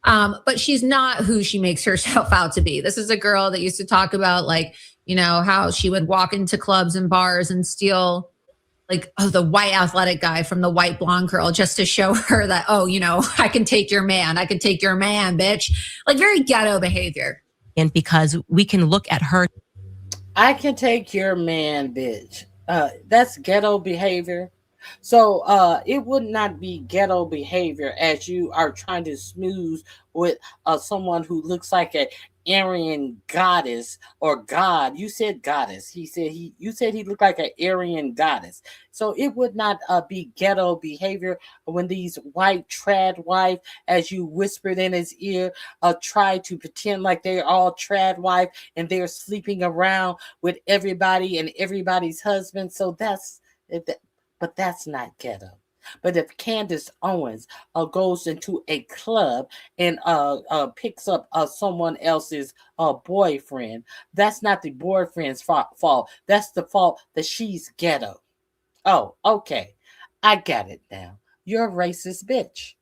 But she's not who she makes herself out to be. This is a girl that used to talk about like, you know, how she would walk into clubs and bars and steal like, oh, the white athletic guy from the white blonde girl just to show her that, oh, you know, I can take your man. I can take your man, bitch. Like very ghetto behavior. And because we can look at her. I can take your man, bitch. That's ghetto behavior. So it would not be ghetto behavior as you are trying to smooth with someone who looks like an Aryan goddess or god. You said goddess. You said he looked like an Aryan goddess. So it would not be ghetto behavior when these white trad wife, as you whispered in his ear, try to pretend like they're all trad wife and they're sleeping around with everybody and everybody's husband. So that's it. But that's not ghetto. But if Candace Owens goes into a club and picks up someone else's boyfriend, that's not the boyfriend's fault. That's the fault that she's ghetto. Oh, okay. I got it now. You're a racist bitch.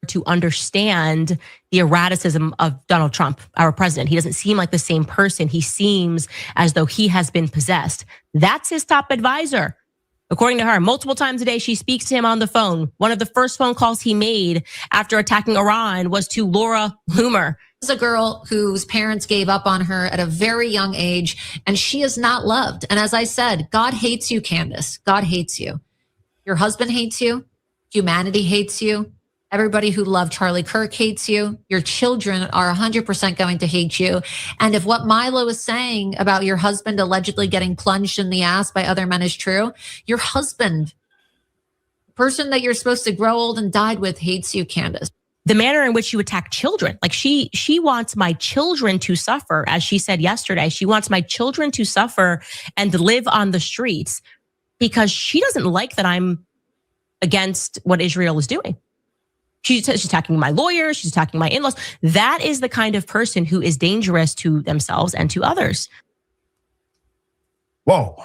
To understand the erraticism of Donald Trump, our president. He doesn't seem like the same person. He seems as though he has been possessed. That's his top advisor. According to her, multiple times a day, she speaks to him on the phone. One of the first phone calls he made after attacking Iran was to Laura Loomer. This is a girl whose parents gave up on her at a very young age, and she is not loved. And as I said, God hates you, Candace. God hates you. Your husband hates you. Humanity hates you. Everybody who loved Charlie Kirk hates you. Your children are 100% going to hate you. And if what Milo is saying about your husband allegedly getting plunged in the ass by other men is true, your husband, the person that you're supposed to grow old and died with, hates you, Candace. The manner in which you attack children, like she wants my children to suffer, as she said yesterday. She wants my children to suffer and live on the streets because she doesn't like that I'm against what Israel is doing. She's attacking my lawyers. She's attacking my in-laws. That is the kind of person who is dangerous to themselves and to others. Whoa.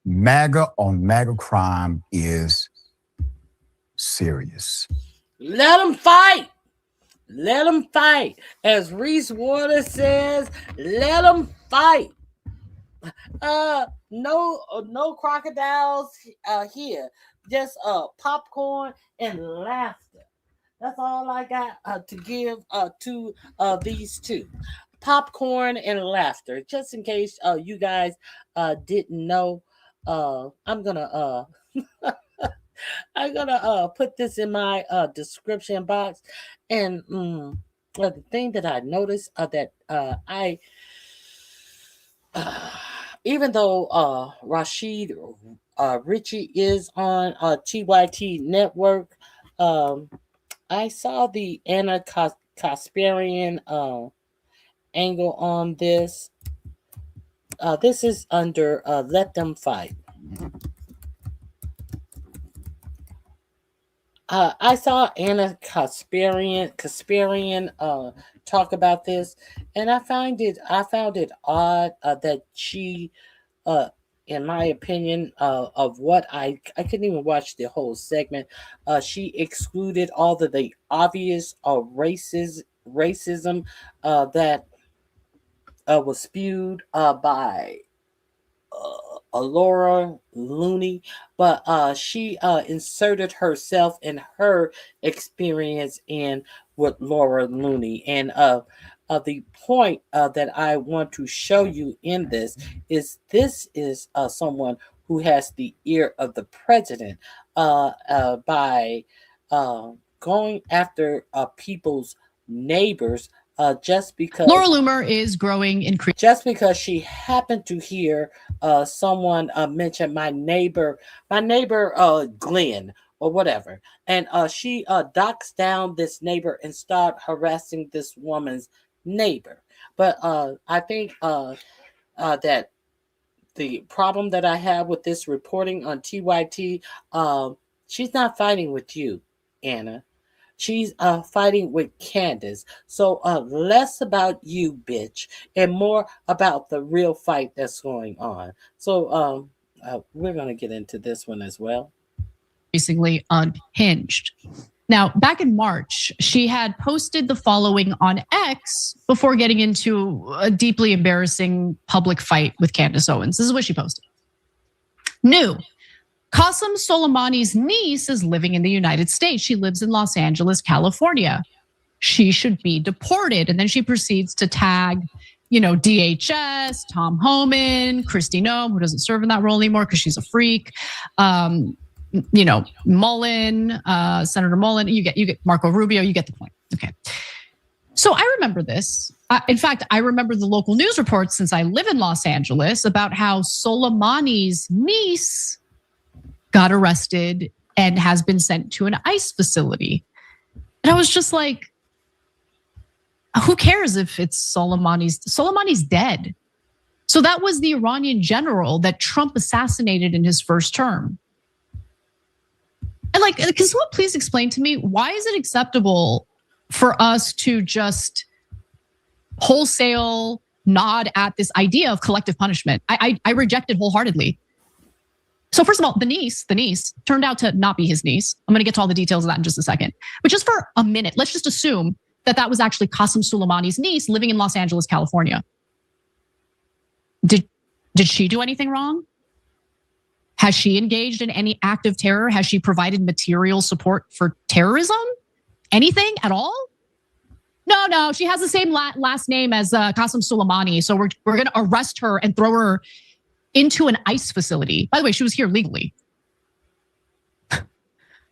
MAGA on MAGA crime is serious. Let them fight. Let them fight. As Reese Waters says, let them fight. No crocodiles here. Just popcorn and laughter. That's all I got to give to these two. popcorn and laughter. Just in case you guys didn't know, I'm gonna I'm gonna put this in my description box. And the thing that I noticed that I even though Rashid Richie is on TYT Network, I saw the Anna Kasparian angle on this. This is under Let Them Fight. I saw Anna Kasparian talk about this, and I found it odd that she, in my opinion, of what I couldn't even watch the whole segment. She excluded all of the obvious racism that was spewed by Laura Looney, but she inserted herself and her experience in with Laura Looney. And the point that I want to show you in this is someone who has the ear of the president by going after people's neighbors. Just because Laura Loomer is growing just because she happened to hear someone mention my neighbor Glenn or whatever, and she docks down this neighbor and start harassing this woman's neighbor. But I think that the problem that I have with this reporting on TYT, she's not fighting with you, Anna. She's fighting with Candace. So less about you, bitch, and more about the real fight that's going on. So we're going to get into this one as well. Increasingly unhinged. Now, back in March, she had posted the following on X before getting into a deeply embarrassing public fight with Candace Owens. This is what she posted. New. Qasem Soleimani's niece is living in the United States. She lives in Los Angeles, California. She should be deported. And then she proceeds to tag, DHS, Tom Homan, Kristi Noem, who doesn't serve in that role anymore because she's a freak. Mullen, Senator Mullen, you get Marco Rubio, you get the point. Okay. So I remember this. In fact, I remember the local news reports since I live in Los Angeles about how Soleimani's niece got arrested and has been sent to an ICE facility. And I was just like, who cares if it's Soleimani's dead. So that was the Iranian general that Trump assassinated in his first term. And can someone please explain to me, why is it acceptable for us to just wholesale nod at this idea of collective punishment? I reject it wholeheartedly. So first of all, the niece turned out to not be his niece. I'm going to get to all the details of that in just a second. But just for a minute, let's just assume that was actually Qasem Soleimani's niece living in Los Angeles, California. Did she do anything wrong? Has she engaged in any act of terror? Has she provided material support for terrorism? Anything at all? No, she has the same last name as Qasem Soleimani. So we're going to arrest her and throw her into an ICE facility. By the way, she was here legally.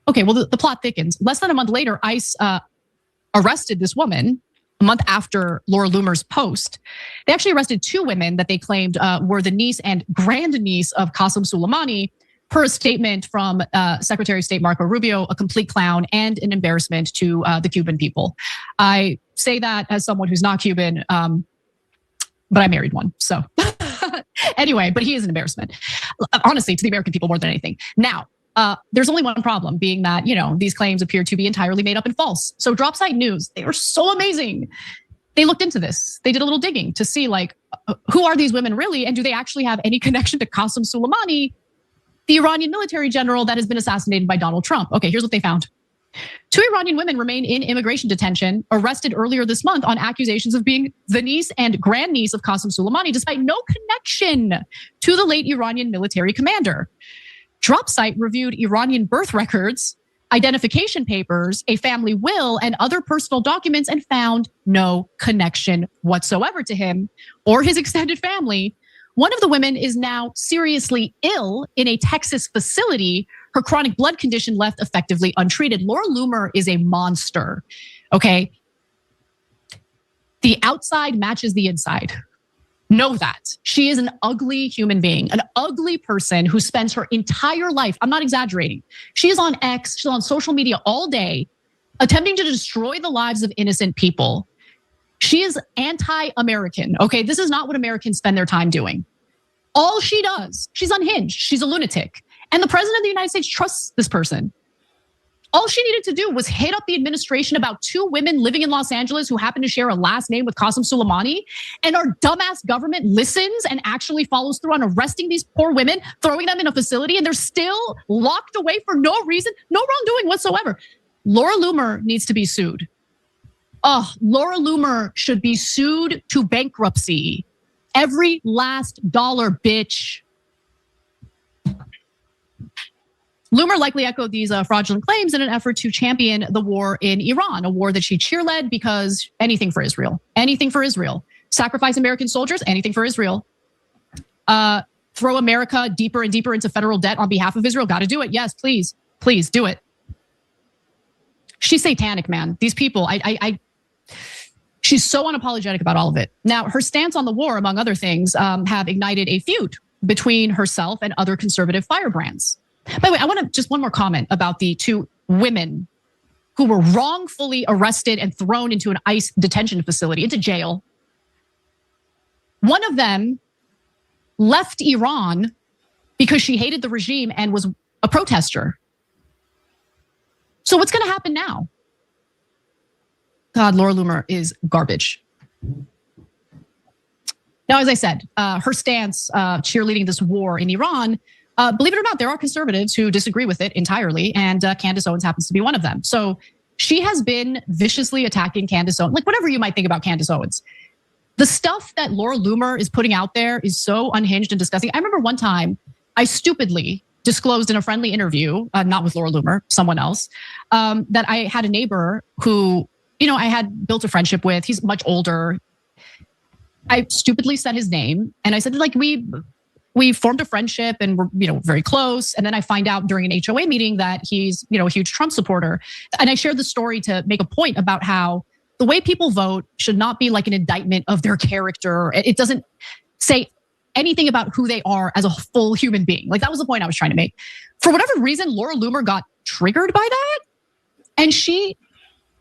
Okay, well, the plot thickens. Less than a month later, ICE arrested this woman a month after Laura Loomer's post. They actually arrested two women that they claimed were the niece and grandniece of Qasem Soleimani, per a statement from Secretary of State Marco Rubio, a complete clown and an embarrassment to the Cuban people. I say that as someone who's not Cuban, but I married one, so. Anyway, but he is an embarrassment, honestly, to the American people more than anything. Now, there's only one problem, being that, these claims appear to be entirely made up and false. So Dropsite News, they were so amazing. They looked into this. They did a little digging to see, who are these women really? And do they actually have any connection to Qasem Soleimani, the Iranian military general that has been assassinated by Donald Trump? Okay, here's what they found. Two Iranian women remain in immigration detention, arrested earlier this month on accusations of being the niece and grandniece of Qasem Soleimani, despite no connection to the late Iranian military commander. Dropsite reviewed Iranian birth records identification papers, a family will, and other personal documents and found no connection whatsoever to him or his extended family. One of the women is now seriously ill in a Texas facility. Her chronic blood condition left effectively untreated. Laura Loomer is a monster, okay? The outside matches the inside. Know that. She is an ugly human being, an ugly person who spends her entire life, I'm not exaggerating. She is on X, she's on social media all day, attempting to destroy the lives of innocent people. She is anti-American, okay? This is not what Americans spend their time doing. All she does, she's unhinged, she's a lunatic. And the president of the United States trusts this person. All she needed to do was hit up the administration about 2 women living in Los Angeles who happen to share a last name with Qasem Soleimani. And our dumbass government listens and actually follows through on arresting these poor women, throwing them in a facility, and they're still locked away for no reason, no wrongdoing whatsoever. Laura Loomer needs to be sued. Oh, Laura Loomer should be sued to bankruptcy. Every last dollar, bitch. Loomer likely echoed these fraudulent claims in an effort to champion the war in Iran, a war that she cheerled because anything for Israel, anything for Israel. Sacrifice American soldiers, anything for Israel. Throw America deeper and deeper into federal debt on behalf of Israel. Got to do it. Yes, please, please do it. She's satanic, man. These people, she's so unapologetic about all of it. Now, her stance on the war, among other things, have ignited a feud between herself and other conservative firebrands. By the way, I want to just one more comment about the 2 women who were wrongfully arrested and thrown into an ICE detention facility, into jail. One of them left Iran because she hated the regime and was a protester. So what's going to happen now? God, Laura Loomer is garbage. Now, as I said, her stance cheerleading this war in Iran, believe it or not, there are conservatives who disagree with it entirely, and Candace Owens happens to be one of them. So she has been viciously attacking Candace Owens, like whatever you might think about Candace Owens. The stuff that Laura Loomer is putting out there is so unhinged and disgusting. I remember one time I stupidly disclosed in a friendly interview, not with Laura Loomer, someone else, that I had a neighbor who, I had built a friendship with. He's much older. I stupidly said his name, and I said, like, we formed a friendship and we're, very close. And then I find out during an HOA meeting that he's, a huge Trump supporter. And I shared the story to make a point about how the way people vote should not be like an indictment of their character. It doesn't say anything about who they are as a full human being. Like, that was the point I was trying to make. For whatever reason, Laura Loomer got triggered by that. And she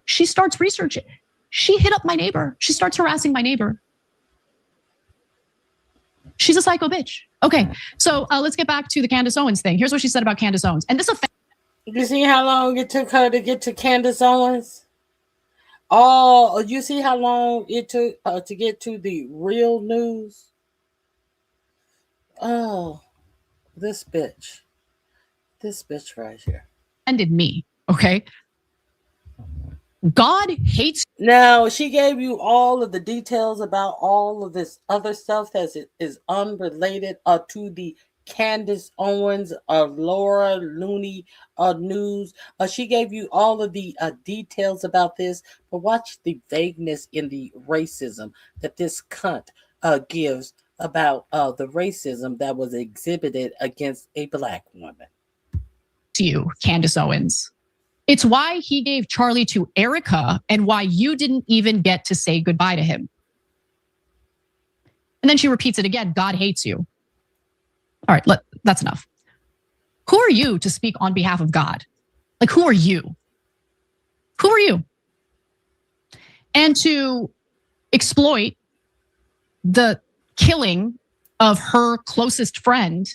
starts researching. She hit up my neighbor. She starts harassing my neighbor. She's a psycho bitch. Okay, so let's get back to the Candace Owens thing. Here's what she said about Candace Owens. And this offends. You see how long it took her to get to Candace Owens? Oh, you see how long it took to get to the real news? Oh, this bitch right here. Offended me, okay? God hates. Now, she gave you all of the details about all of this other stuff that is unrelated to the Candace Owens, Laura Looney news. She gave you all of the details about this, but watch the vagueness in the racism that this cunt gives about the racism that was exhibited against a Black woman. To you, Candace Owens. It's why he gave Charlie to Erica and why you didn't even get to say goodbye to him. And then she repeats it again. God hates you. All right, that's enough. Who are you to speak on behalf of God? Like, who are you? Who are you? And to exploit the killing of her closest friend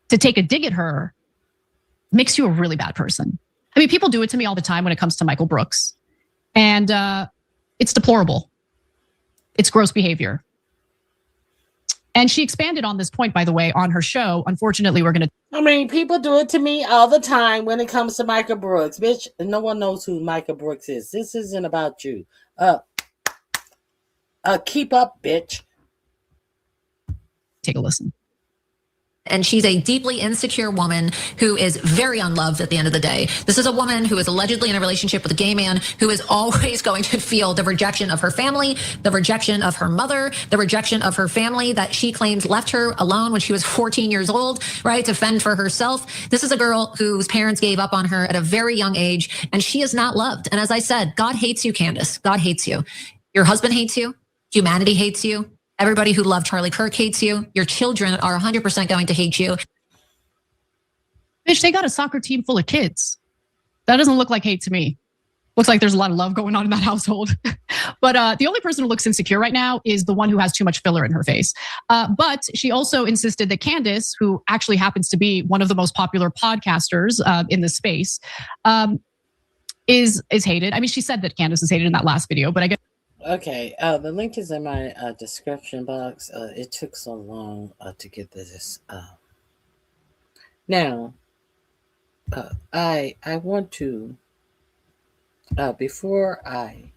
to take a dig at her makes you a really bad person. I mean, people do it to me all the time when it comes to Michael Brooks. And it's deplorable. It's gross behavior. And she expanded on this point, by the way, on her show. Unfortunately, we're going to... I mean, people do it to me all the time when it comes to Michael Brooks. Bitch, no one knows who Michael Brooks is. This isn't about you. Keep up, bitch. Take a listen. And she's a deeply insecure woman who is very unloved at the end of the day. This is a woman who is allegedly in a relationship with a gay man who is always going to feel the rejection of her family, the rejection of her mother, the rejection of her family that she claims left her alone when she was 14 years old, right, to fend for herself. This is a girl whose parents gave up on her at a very young age, and she is not loved. And as I said, God hates you, Candace. God hates you. Your husband hates you. Humanity hates you. Everybody who loved Charlie Kirk hates you. Your children are 100% going to hate you. Bitch, they got a soccer team full of kids. That doesn't look like hate to me. Looks like there's a lot of love going on in that household. But the only person who looks insecure right now is the one who has too much filler in her face. But she also insisted that Candace, who actually happens to be one of the most popular podcasters in the space, is hated. I mean, she said that Candace is hated in that last video, but I guess. Okay, the link is in my description box. It took so long to get this. Now, I want to, before I...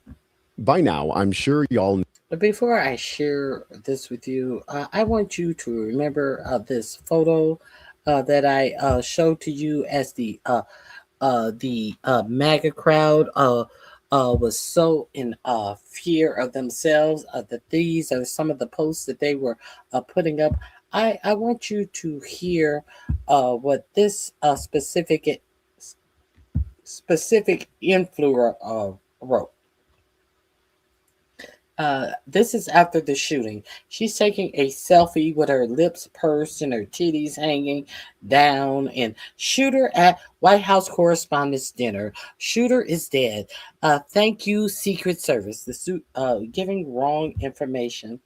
By now, I'm sure y'all... Before I share this with you, I want you to remember this photo that I showed to you as the MAGA crowd was so in fear of themselves that these are some of the posts that they were putting up. I want you to hear what this specific influencer wrote. This is after the shooting. She's taking a selfie with her lips pursed and her titties hanging down. And shooter at White House Correspondents' dinner. Shooter is dead. Thank you, Secret Service. The suit giving wrong information.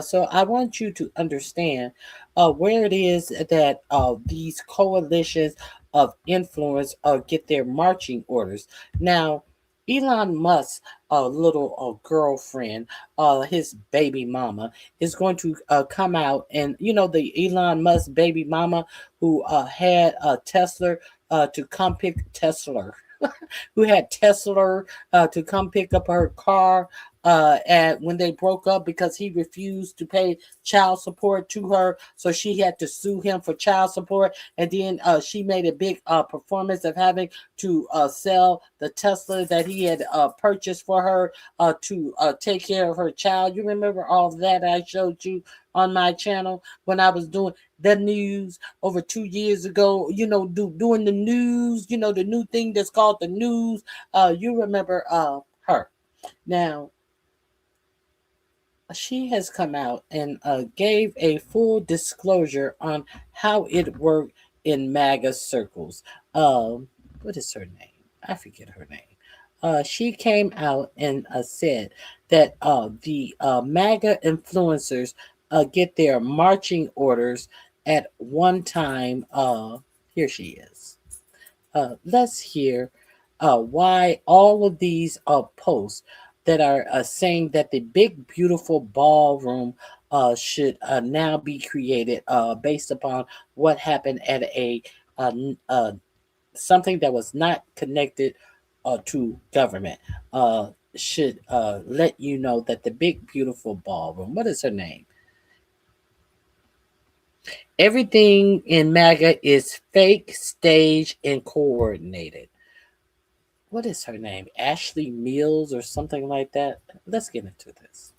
So I want you to understand where it is that these coalitions of influence get their marching orders. Now, Elon Musk's little girlfriend, his baby mama, is going to come out, and the Elon Musk baby mama who had Tesla to come pick Tesla, who had Tesla to come pick up her car and when they broke up because he refused to pay child support to her, so she had to sue him for child support. And then she made a big performance of having to sell the Tesla that he had purchased for her to take care of her child. You remember all that I showed you on my channel when I was doing the news over 2 years ago, doing the news, the new thing that's called the news. You remember her. Now, she has come out and gave a full disclosure on how it worked in MAGA circles. What is her name? I forget her name. She came out and said that the MAGA influencers get their marching orders at one time. Here she is. Let's hear why all of these posts that are saying that the big, beautiful ballroom should now be created based upon what happened at a something that was not connected to government. Should let you know that the big, beautiful ballroom, what is her name? Everything in MAGA is fake, staged, and coordinated. What is her name? Ashley Mills or something like that? Let's get into this.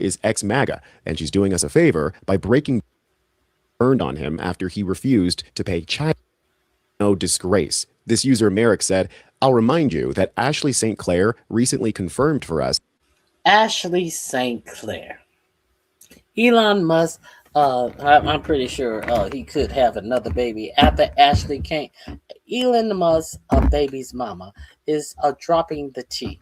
Is ex-MAGA, and she's doing us a favor by turned on him after he refused to pay child. No disgrace. This user Merrick said, I'll remind you that Ashley St. Clair recently confirmed for us. Ashley St. Clair. Elon Musk, I'm pretty sure he could have another baby after Ashley came. Elon Musk, baby's mama, is dropping the tea.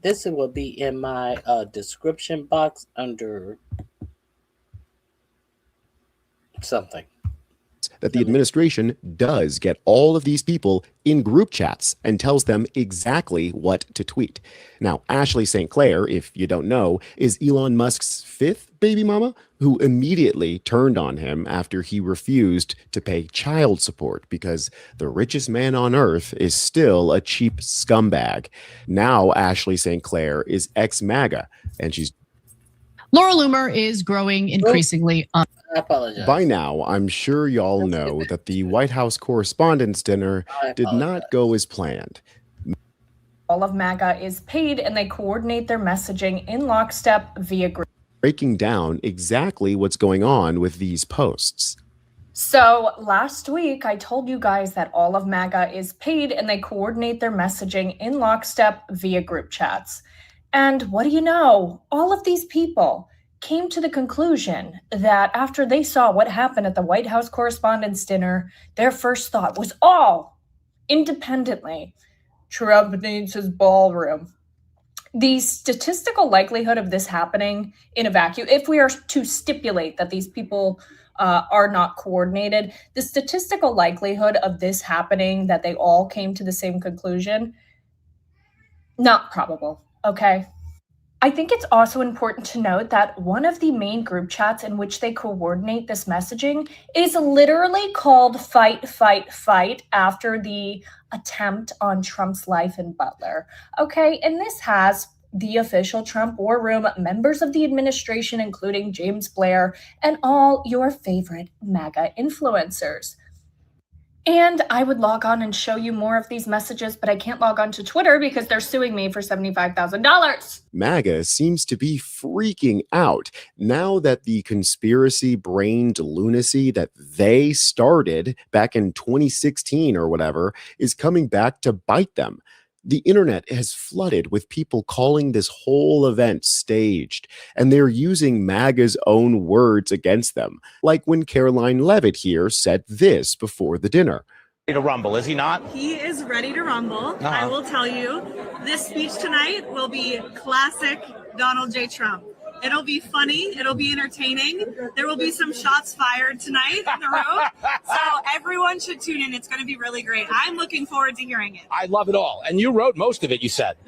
This will be in my description box under something. That the administration does get all of these people in group chats and tells them exactly what to tweet. Now, Ashley St. Clair, if you don't know, is Elon Musk's fifth baby mama, who immediately turned on him after he refused to pay child support because the richest man on earth is still a cheap scumbag. Now, Ashley St. Clair is ex-MAGA, and she's... Laura Loomer is growing increasingly. I apologize. By now, I'm sure y'all know that the White House Correspondents' Dinner did not go as planned. All of MAGA is paid and they coordinate their messaging in lockstep via group. Breaking down exactly what's going on with these posts. So last week, I told you guys that all of MAGA is paid and they coordinate their messaging in lockstep via group chats. And what do you know? All of these people came to the conclusion that after they saw what happened at the White House Correspondents' Dinner, their first thought was all independently, Trump needs his ballroom. The statistical likelihood of this happening in a vacuum, if we are to stipulate that these people are not coordinated, the statistical likelihood of this happening, that they all came to the same conclusion, not probable, okay? I think it's also important to note that one of the main group chats in which they coordinate this messaging is literally called Fight, Fight, Fight after the attempt on Trump's life in Butler. Okay, and this has the official Trump War Room, members of the administration, including James Blair, and all your favorite MAGA influencers. And I would log on and show you more of these messages, but I can't log on to Twitter because they're suing me for $75,000. MAGA seems to be freaking out now that the conspiracy-brained lunacy that they started back in 2016 or whatever is coming back to bite them. The internet has flooded with people calling this whole event staged, and they're using MAGA's own words against them, like when Caroline Leavitt here said this before the dinner. Ready to rumble, is he not? He is ready to rumble. I will tell you, this speech tonight will be classic Donald J. Trump. It'll be funny. It'll be entertaining. There will be some shots fired tonight in the room. So everyone should tune in. It's going to be really great. I'm looking forward to hearing it. I love it all. And you wrote most of it, you said.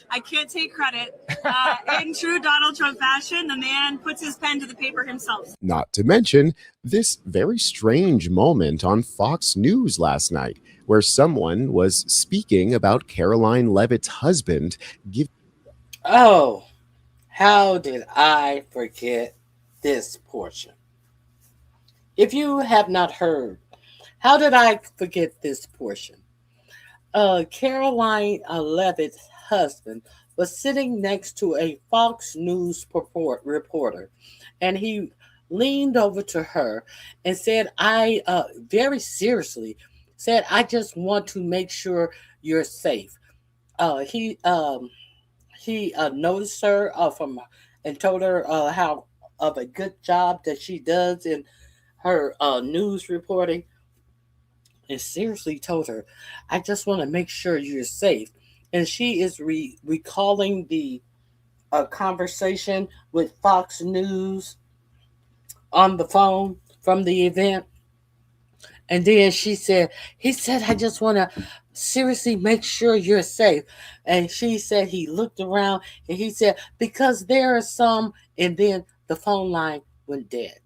I can't take credit. In true Donald Trump fashion, the man puts his pen to the paper himself. Not to mention this very strange moment on Fox News last night, where someone was speaking about Caroline Leavitt's husband. How did I forget this portion? If you have not heard, how did I forget this portion? Caroline Leavitt's husband was sitting next to a Fox News reporter, and he leaned over to her and said, very seriously, said, I just want to make sure you're safe. He noticed her and told her how of a good job that she does in her news reporting, and seriously told her, I just want to make sure you're safe. And she is recalling the conversation with Fox News on the phone from the event. And then he said, I just want to seriously make sure you're safe. And she said he looked around and he said, because there are some, and then the phone line went dead.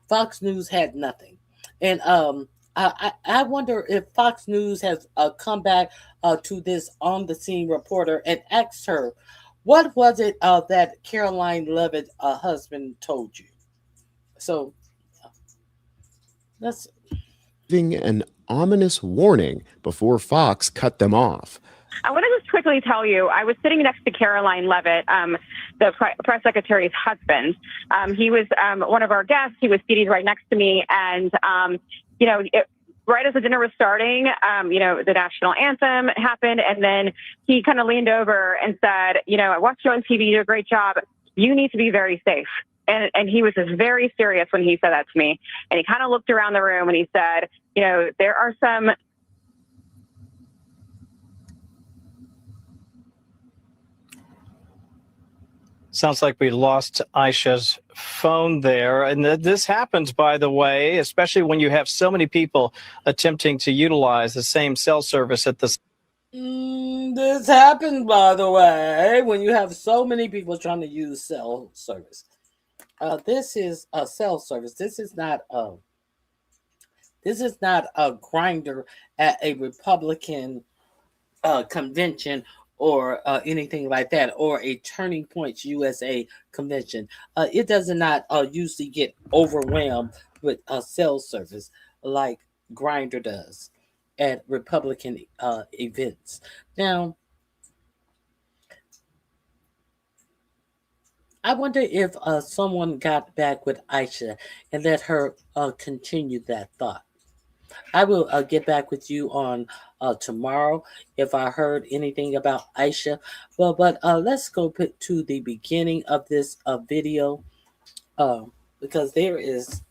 Fox News had nothing. And I wonder if Fox News has come back to this on-the-scene reporter and asked her, what was it that Caroline Leavitt's husband told you? So that's an ominous warning before Fox cut them off. I want to just quickly tell you, I was sitting next to Caroline Leavitt, the press secretary's husband. He was one of our guests. He was seated right next to me. And, right as the dinner was starting, the national anthem happened. And then he kind of leaned over and said, I watched you on TV. You do a great job. You need to be very safe. And he was just very serious when he said that to me. And he kind of looked around the room and he said, there are some. Sounds like we lost Aisha's phone there. And this happens, by the way, especially when you have so many people attempting to utilize the same cell service at the. This happens, by the way, when you have so many people trying to use cell service. This is a cell service. This is not a grinder at a Republican convention or anything like that, or a Turning Points USA convention. It does not usually get overwhelmed with cell service like Grindr does at Republican events. Now, I wonder if someone got back with Aisha and let her continue that thought. I will get back with you on tomorrow if I heard anything about Aisha. Well, but let's go to the beginning of this video because there is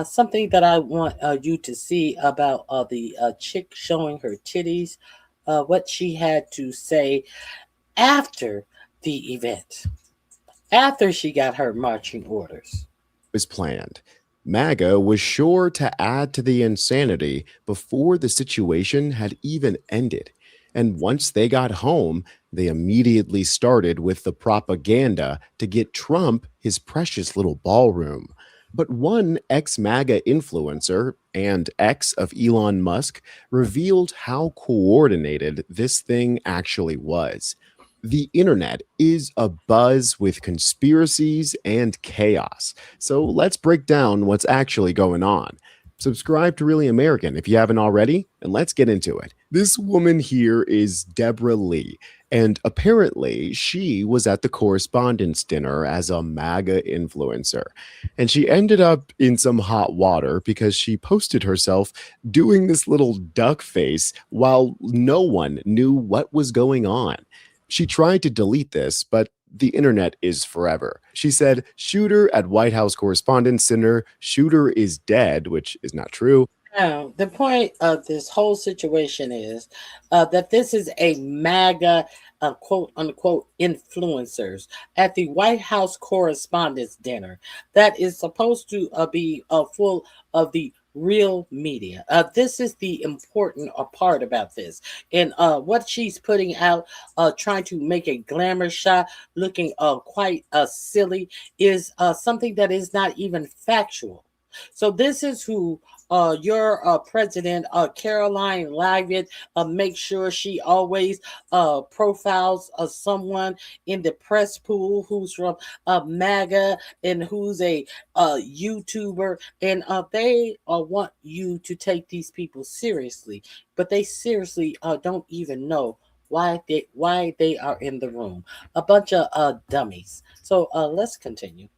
something that I want you to see about the chick showing her titties, what she had to say after the event, after she got her marching orders. Was planned. MAGA was sure to add to the insanity before the situation had even ended. And once they got home, they immediately started with the propaganda to get Trump his precious little ballroom. But one ex-MAGA influencer and ex of Elon Musk revealed how coordinated this thing actually was. The internet is abuzz with conspiracies and chaos. So let's break down what's actually going on. Subscribe to Really American if you haven't already, and let's get into it. This woman here is Deborah Lee, and apparently she was at the Correspondents dinner as a MAGA influencer. And she ended up in some hot water because she posted herself doing this little duck face while no one knew what was going on. She tried to delete this, but the internet is forever. She said, "Shooter at White House Correspondents' Dinner. Shooter is dead," which is not true. Now, the point of this whole situation is that this is a MAGA, quote unquote, influencers at the White House Correspondents' Dinner that is supposed to be full of the real media. This is the important part about this. And what she's putting out, trying to make a glamour shot looking quite silly, is something that is not even factual. So this is who your president, Caroline Leavitt, make sure she always profiles someone in the press pool who's from MAGA and who's a YouTuber, and they want you to take these people seriously, but they seriously don't even know why they are in the room. A bunch of dummies. So let's continue.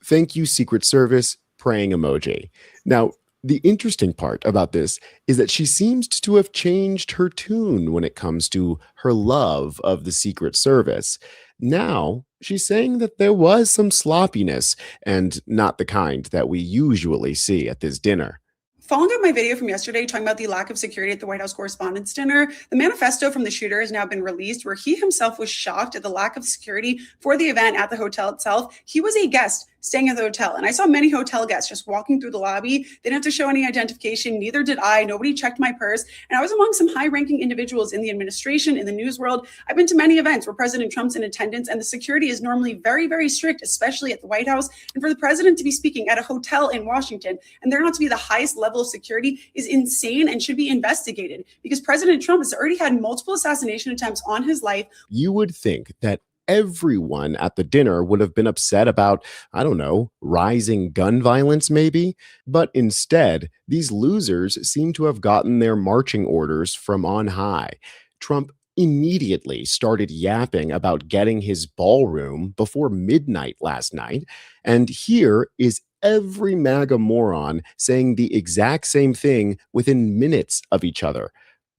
Thank you, Secret Service. Praying emoji. Now, the interesting part about this is that she seems to have changed her tune when it comes to her love of the Secret Service. Now, she's saying that there was some sloppiness and not the kind that we usually see at this dinner. Following up my video from yesterday talking about the lack of security at the White House Correspondents' Dinner, the manifesto from the shooter has now been released where he himself was shocked at the lack of security for the event at the hotel itself. He was a guest staying at the hotel, and I saw many hotel guests just walking through the lobby. They didn't have to show any identification, neither did I. Nobody checked my purse, and I was among some high-ranking individuals in the administration, in the news world. I've been to many events where President Trump's in attendance, and the security is normally very, very strict, especially at the White House. And for the president to be speaking at a hotel in Washington, and there not to be the highest level of security is insane and should be investigated, because President Trump has already had multiple assassination attempts on his life. You would think that everyone at the dinner would have been upset about, I don't know, rising gun violence maybe, but instead, these losers seem to have gotten their marching orders from on high. Trump immediately started yapping about getting his ballroom before midnight last night, and here is every MAGA moron saying the exact same thing within minutes of each other.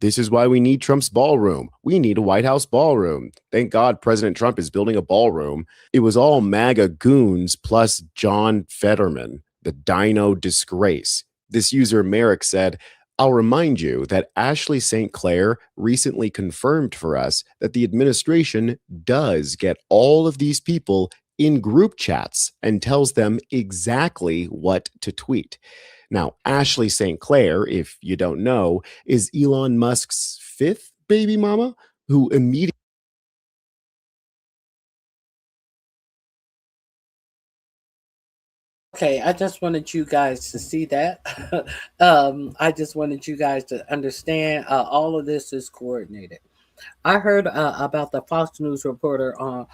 This is why we need Trump's ballroom. We need a White House ballroom. Thank God President Trump is building a ballroom. It was all MAGA goons plus John Fetterman, the dino disgrace. This user Merrick said, "I'll remind you that Ashley St. Clair recently confirmed for us that the administration does get all of these people in group chats and tells them exactly what to tweet." Now, Ashley St. Clair, if you don't know, is Elon Musk's fifth baby mama, who immediately... Okay, I just wanted you guys to see that. I just wanted you guys to understand all of this is coordinated. I heard about the Fox News reporter on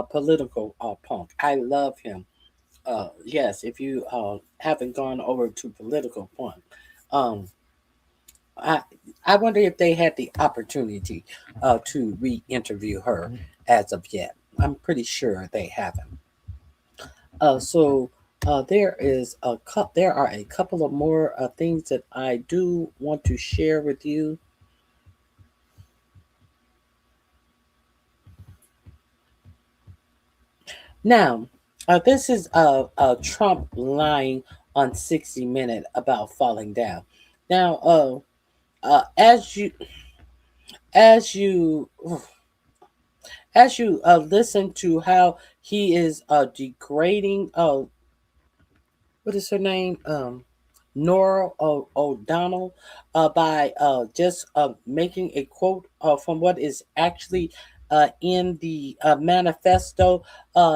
political punk. I love him. Yes, if you haven't gone over to political punk, um, I I wonder if they had the opportunity to re-interview her as of yet. I'm pretty sure they haven't. So there are a couple of more things that I do want to share with you. Now, this is Trump lying on 60 Minute about falling down. Now, as you listen to how he is degrading what is her name? Nora O'Donnell, by just making a quote from what is actually in the manifesto.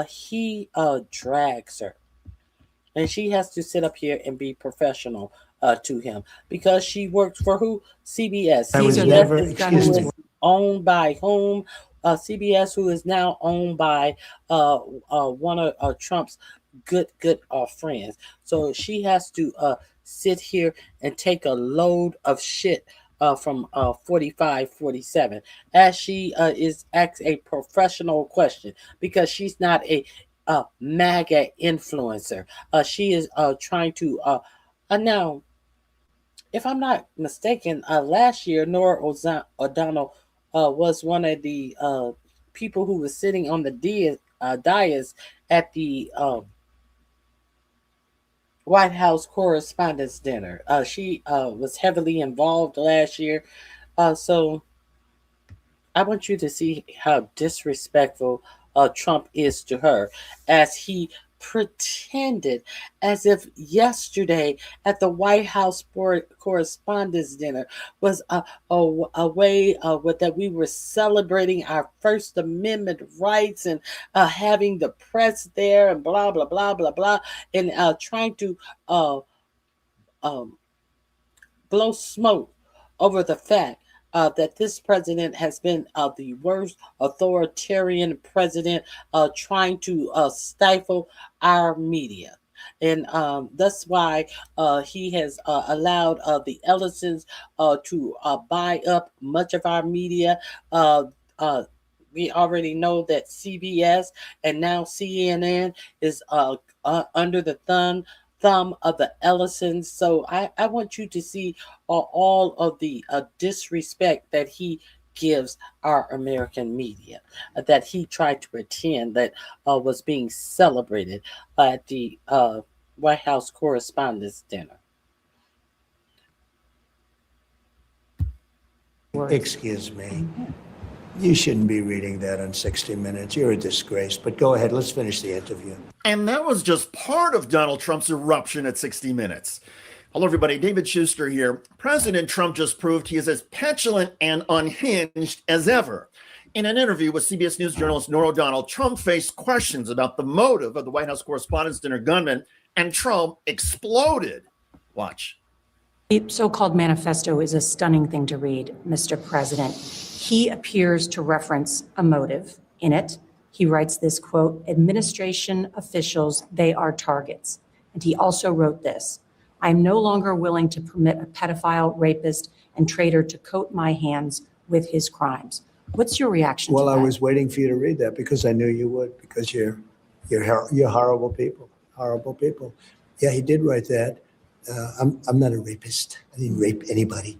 He drags her, and she has to sit up here and be professional to him because she works for who? CBS. I was CBS never, is excuse me. owned by whom? CBS, who is now owned by one of Trump's good friends. So she has to sit here and take a load of shit from 45, 47, as she is asked a professional question because she's not a MAGA influencer. She is trying to now, if I'm not mistaken, last year Nora O'Donnell was one of the people who was sitting on the dais at the White House Correspondents' Dinner. She was heavily involved last year. So I want you to see how disrespectful Trump is to her, as he pretended as if yesterday at the White House Correspondents' Dinner was a way that we were celebrating our First Amendment rights and having the press there and blah, blah, blah, blah, blah, and trying to um, blow smoke over the fact that this president has been the worst authoritarian president, trying to stifle our media. And that's why he has allowed the Ellisons to buy up much of our media. We already know that CBS and now CNN is under the thumb of the Ellisons. So I want you to see all of the disrespect that he gives our American media, that he tried to pretend that was being celebrated at the White House Correspondents' Dinner. Excuse me. You shouldn't be reading that on 60 Minutes. You're a disgrace. But go ahead. Let's finish the interview. And that was just part of Donald Trump's eruption at 60 Minutes. Hello, everybody. David Schuster here. President Trump just proved he is as petulant and unhinged as ever. In an interview with CBS News journalist Nora O'Donnell, Trump faced questions about the motive of the White House Correspondents' Dinner gunman, and Trump exploded. Watch. The so-called manifesto is a stunning thing to read, Mr. President. He appears to reference a motive in it. He writes this quote, "Administration officials, they are targets." And he also wrote this, "I am no longer willing to permit a pedophile, rapist, and traitor to coat my hands with his crimes." What's your reaction to that? Well, I was waiting for you to read that because I knew you would, because you're horrible people, horrible people. Yeah, he did write that. I'm not a rapist. I didn't rape anybody.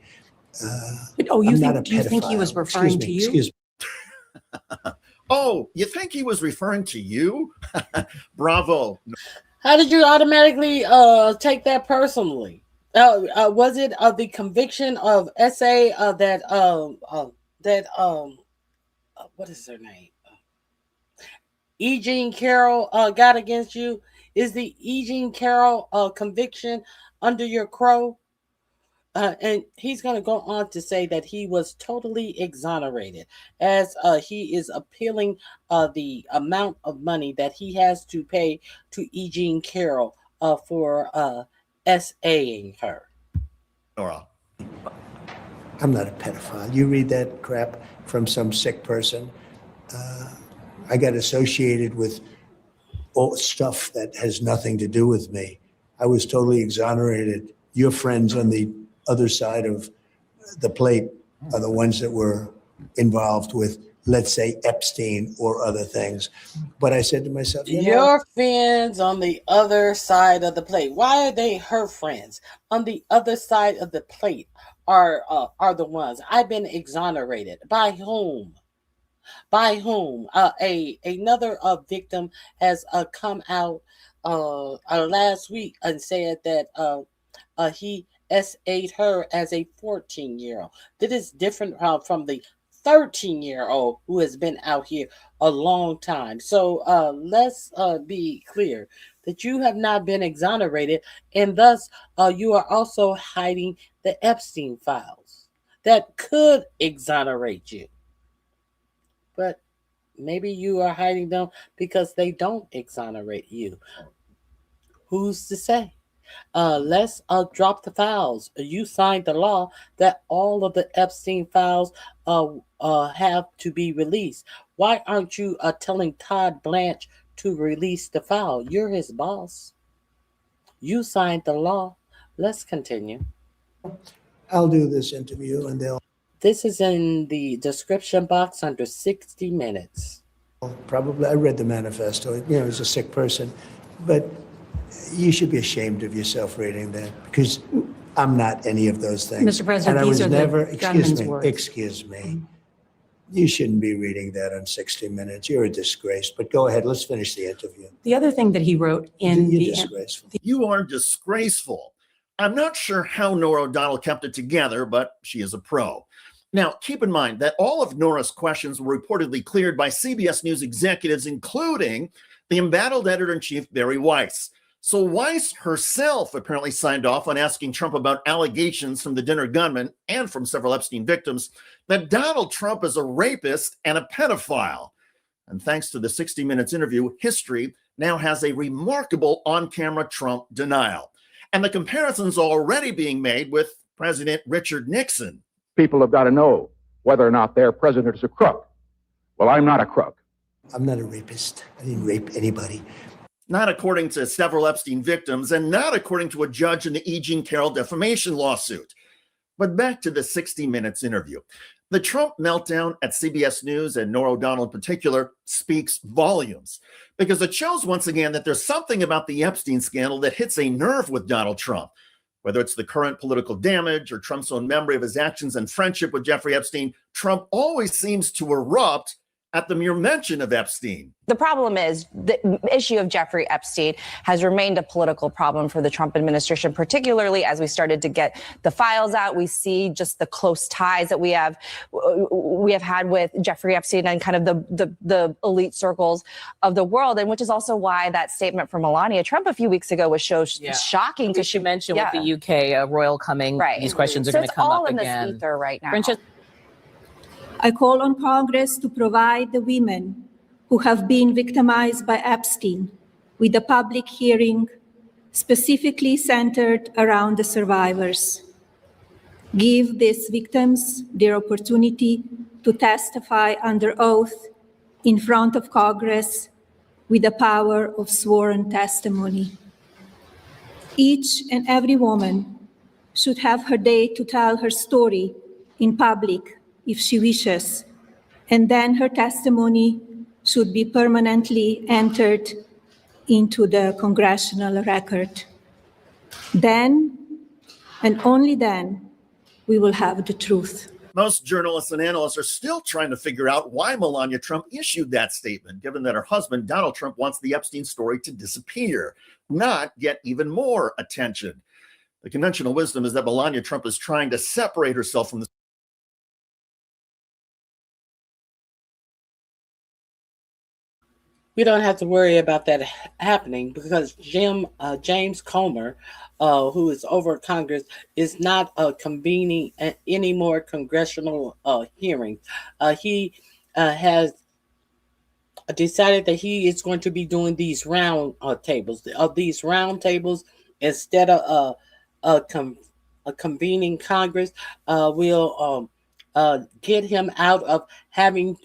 Do you think he was referring to you? Excuse me. Oh, you think he was referring to you? Bravo. How did you automatically take that personally? Was it the conviction of SA what is her name? E. Jean Carroll got against you? Is the E. Jean Carroll conviction under your crow? And he's going to go on to say that he was totally exonerated, as he is appealing the amount of money that he has to pay to E. Jean Carroll for SAing her. Nora. I'm not a pedophile. You read that crap from some sick person. I got associated with all stuff that has nothing to do with me. I was totally exonerated. Your friends on the other side of the plate are the ones that were involved with, let's say, Epstien or other things. But I said to myself, your friends on the other side of the plate. Why are they her friends? On the other side of the plate are the ones. I've been exonerated. By whom? By whom? Another victim has come out last week and said that he SA'd her as a 14-year-old. That is different from the 13-year-old who has been out here a long time. So let's be clear that you have not been exonerated, and thus you are also hiding the Epstein files that could exonerate you. But maybe you are hiding them because they don't exonerate you. Who's to say? Let's drop the files. You signed the law that all of the Epstein files have to be released. Why aren't you telling Todd Blanche to release the file? You're his boss. You signed the law. Let's continue. I'll do this interview and they'll... This is in the description box under 60 minutes. Probably, I read the manifesto. He's a sick person, but you should be ashamed of yourself reading that, because I'm not any of those things. Mr. President, and I these was are never, the gunman's words. Excuse me. You shouldn't be reading that on 60 Minutes. You're a disgrace. But go ahead, let's finish the interview. The other thing that he wrote in You're the disgraceful. You are disgraceful. I'm not sure how Norah O'Donnell kept it together, but she is a pro. Now, keep in mind that all of Norah's questions were reportedly cleared by CBS News executives, including the embattled editor-in-chief, Barry Weiss. So Weiss herself apparently signed off on asking Trump about allegations from the dinner gunman and from several Epstein victims that Donald Trump is a rapist and a pedophile. And thanks to the 60 Minutes interview, history now has a remarkable on-camera Trump denial. And the comparison's already being made with President Richard Nixon. People have got to know whether or not their president is a crook. Well, I'm not a crook. I'm not a rapist. I didn't rape anybody. Not according to several Epstein victims, and not according to a judge in the E. Jean Carroll defamation lawsuit. But back to the 60 Minutes interview. The Trump meltdown at CBS News, and Norah O'Donnell in particular, speaks volumes, because it shows once again that there's something about the Epstein scandal that hits a nerve with Donald Trump. Whether it's the current political damage or Trump's own memory of his actions and friendship with Jeffrey Epstein, Trump always seems to erupt at the mere mention of Epstein. The problem is the issue of Jeffrey Epstein has remained a political problem for the Trump administration, particularly as we started to get the files out. We see just the close ties that we have had with Jeffrey Epstein and kind of the elite circles of the world, and which is also why that statement from Melania Trump a few weeks ago was so shocking. Because she mentioned with the UK royal coming, these questions are going to come up again. So it's all in the ether right now. I call on Congress to provide the women who have been victimized by Epstein with a public hearing specifically centered around the survivors. Give these victims their opportunity to testify under oath in front of Congress with the power of sworn testimony. Each and every woman should have her day to tell her story in public if she wishes, and then her testimony should be permanently entered into the congressional record. Then, and only then, we will have the truth. Most journalists and analysts are still trying to figure out why Melania Trump issued that statement, given that her husband, Donald Trump, wants the Epstein story to disappear, not get even more attention. The conventional wisdom is that Melania Trump is trying to separate herself from the We don't have to worry about that happening because James Comer, who is over Congress, is not convening any more congressional hearings. He has decided that he is going to be doing these round tables. These round tables, instead of convening Congress. We'll get him out of having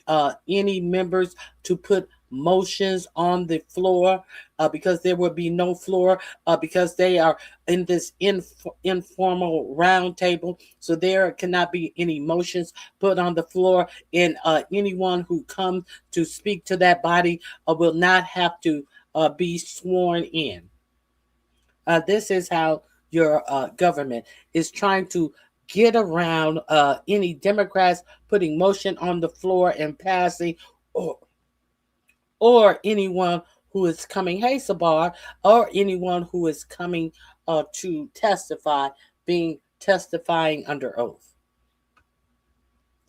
any members to put motions on the floor because there will be no floor because they are in this informal round table. So there cannot be any motions put on the floor, and anyone who comes to speak to that body will not have to be sworn in. This is how your government is trying to get around any Democrats putting motion on the floor and passing, or anyone who is coming, hey Sabar, or anyone who is coming to testify, testifying under oath.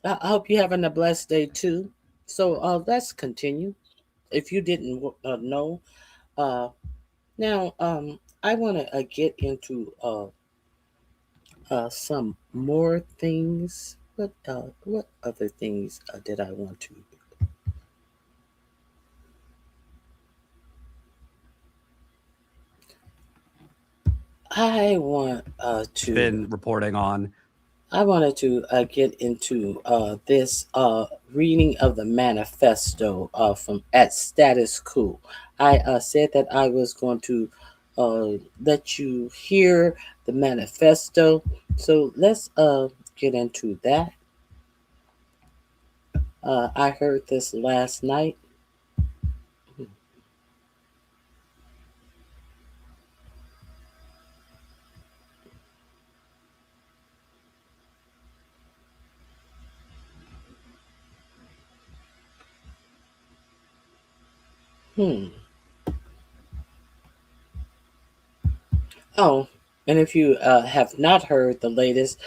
I hope you're having a blessed day too. So let's continue. If you didn't know, now I want to get into some more things. What other things did I want to? I want to been reporting on. I wanted to get into this reading of the manifesto from at Status Quo. I said that I was going to let you hear the manifesto. So let's get into that. I heard this last night. Oh, and if you have not heard the latest,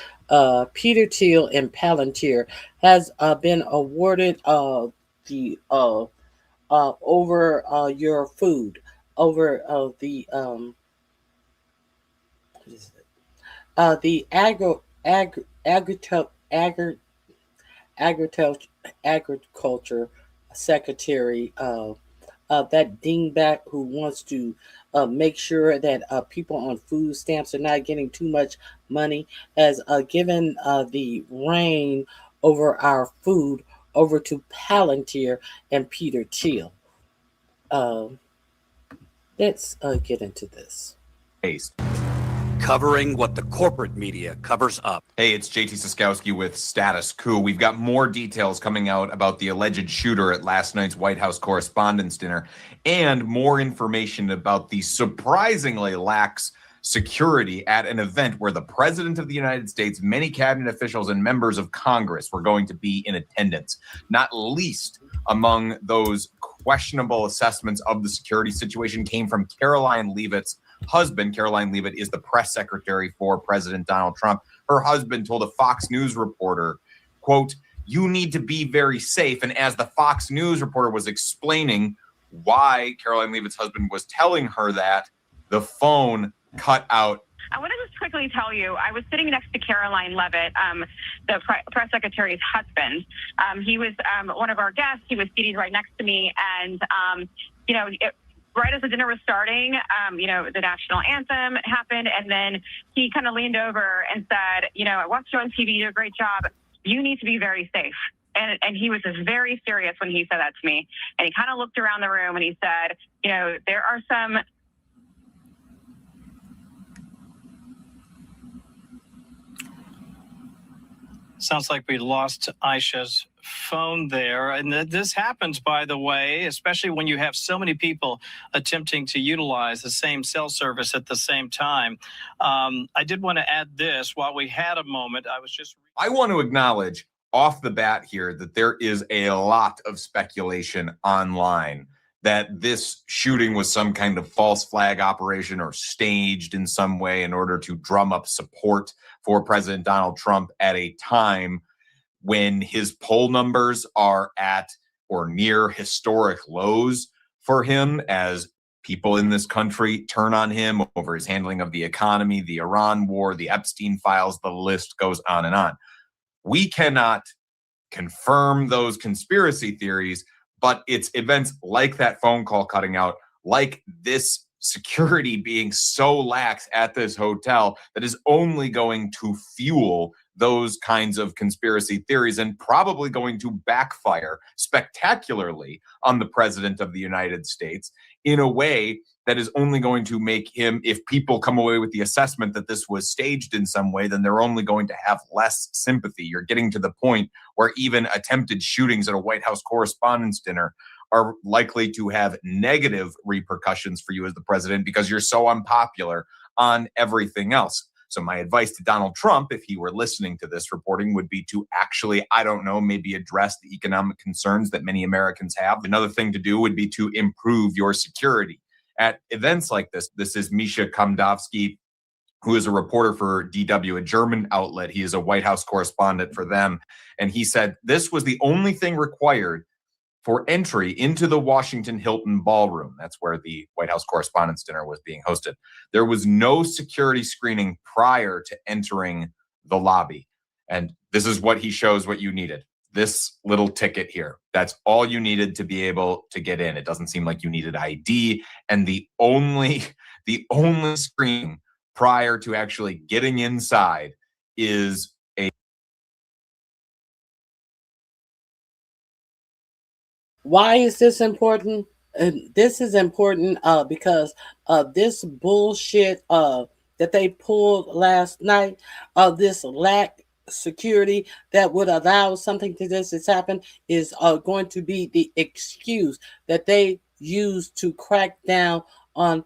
Peter Thiel and Palantir has been awarded the over your food, over the what is it? The agriculture secretary, that dingbat who wants to make sure that people on food stamps are not getting too much money, has given the reign over our food over to Palantir and Peter Thiel. Let's get into this. Covering what the corporate media covers up. Hey, it's JT Siskowski with Status Quo. We've got more details coming out about the alleged shooter at last night's White House Correspondents' dinner, and more information about the surprisingly lax security at an event where the President of the United States, many cabinet officials, and members of Congress were going to be in attendance. Not least among those questionable assessments of the security situation came from Caroline Leavitt's husband. Caroline Leavitt is the press secretary for President Donald Trump. Her husband told a Fox News reporter, quote, "You need to be very safe." And as the Fox News reporter was explaining why Caroline Leavitt's husband was telling her that, the phone cut out. I want to just quickly tell you, I was sitting next to Caroline Leavitt, the press secretary's husband. He was one of our guests. He was seated right next to me. And, right as the dinner was starting, the national anthem happened. And then he kind of leaned over and said, I watched you on TV, you do a great job. You need to be very safe. And he was just very serious when he said that to me. And he kind of looked around the room and he said, there are some... Sounds like we lost Aisha's phone there. And this happens, by the way, especially when you have so many people attempting to utilize the same cell service at the same time. I did want to add this while we had a moment. I want to acknowledge off the bat here that there is a lot of speculation online that this shooting was some kind of false flag operation or staged in some way in order to drum up support for President Donald Trump at a time when his poll numbers are at or near historic lows for him, as people in this country turn on him over his handling of the economy, the Iran war, the Epstien files, the list goes on and on. We cannot confirm those conspiracy theories, but it's events like that phone call cutting out, like this security being so lax at this hotel that is only going to fuel those kinds of conspiracy theories and probably going to backfire spectacularly on the president of the United States in a way that is only going to make him, if people come away with the assessment that this was staged in some way, then they're only going to have less sympathy. You're getting to the point where even attempted shootings at a White House Correspondents' dinner are likely to have negative repercussions for you as the president because you're so unpopular on everything else. So my advice to Donald Trump, if he were listening to this reporting, would be to actually, I don't know, maybe address the economic concerns that many Americans have. Another thing to do would be to improve your security. At events like this is Misha Komdowski, who is a reporter for DW, a German outlet. He is a White House correspondent for them. And he said this was the only thing required for entry into the Washington Hilton ballroom. That's where the White House Correspondents' Dinner was being hosted. There was no security screening prior to entering the lobby. And this is what he shows what you needed. This little ticket here. That's all you needed to be able to get in. It doesn't seem like you needed ID. And the only screening prior to actually getting inside is a... Why is this important? This is important because this bullshit that they pulled last night, this lack security that would allow something to this to happen, is going to be the excuse that they use to crack down on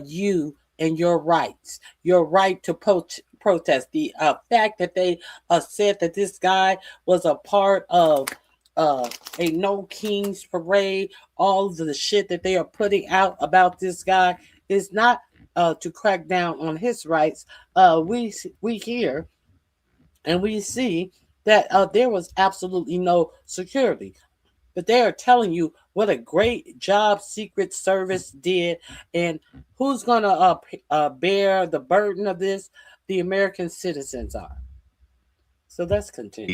you and your rights, your right to protest. The fact that they said that this guy was a part of a No Kings parade, all of the shit that they are putting out about this guy is not to crack down on his rights. We hear and we see that there was absolutely no security. But they are telling you what a great job Secret Service did, and who's going to bear the burden of this? The American citizens are. So let's continue.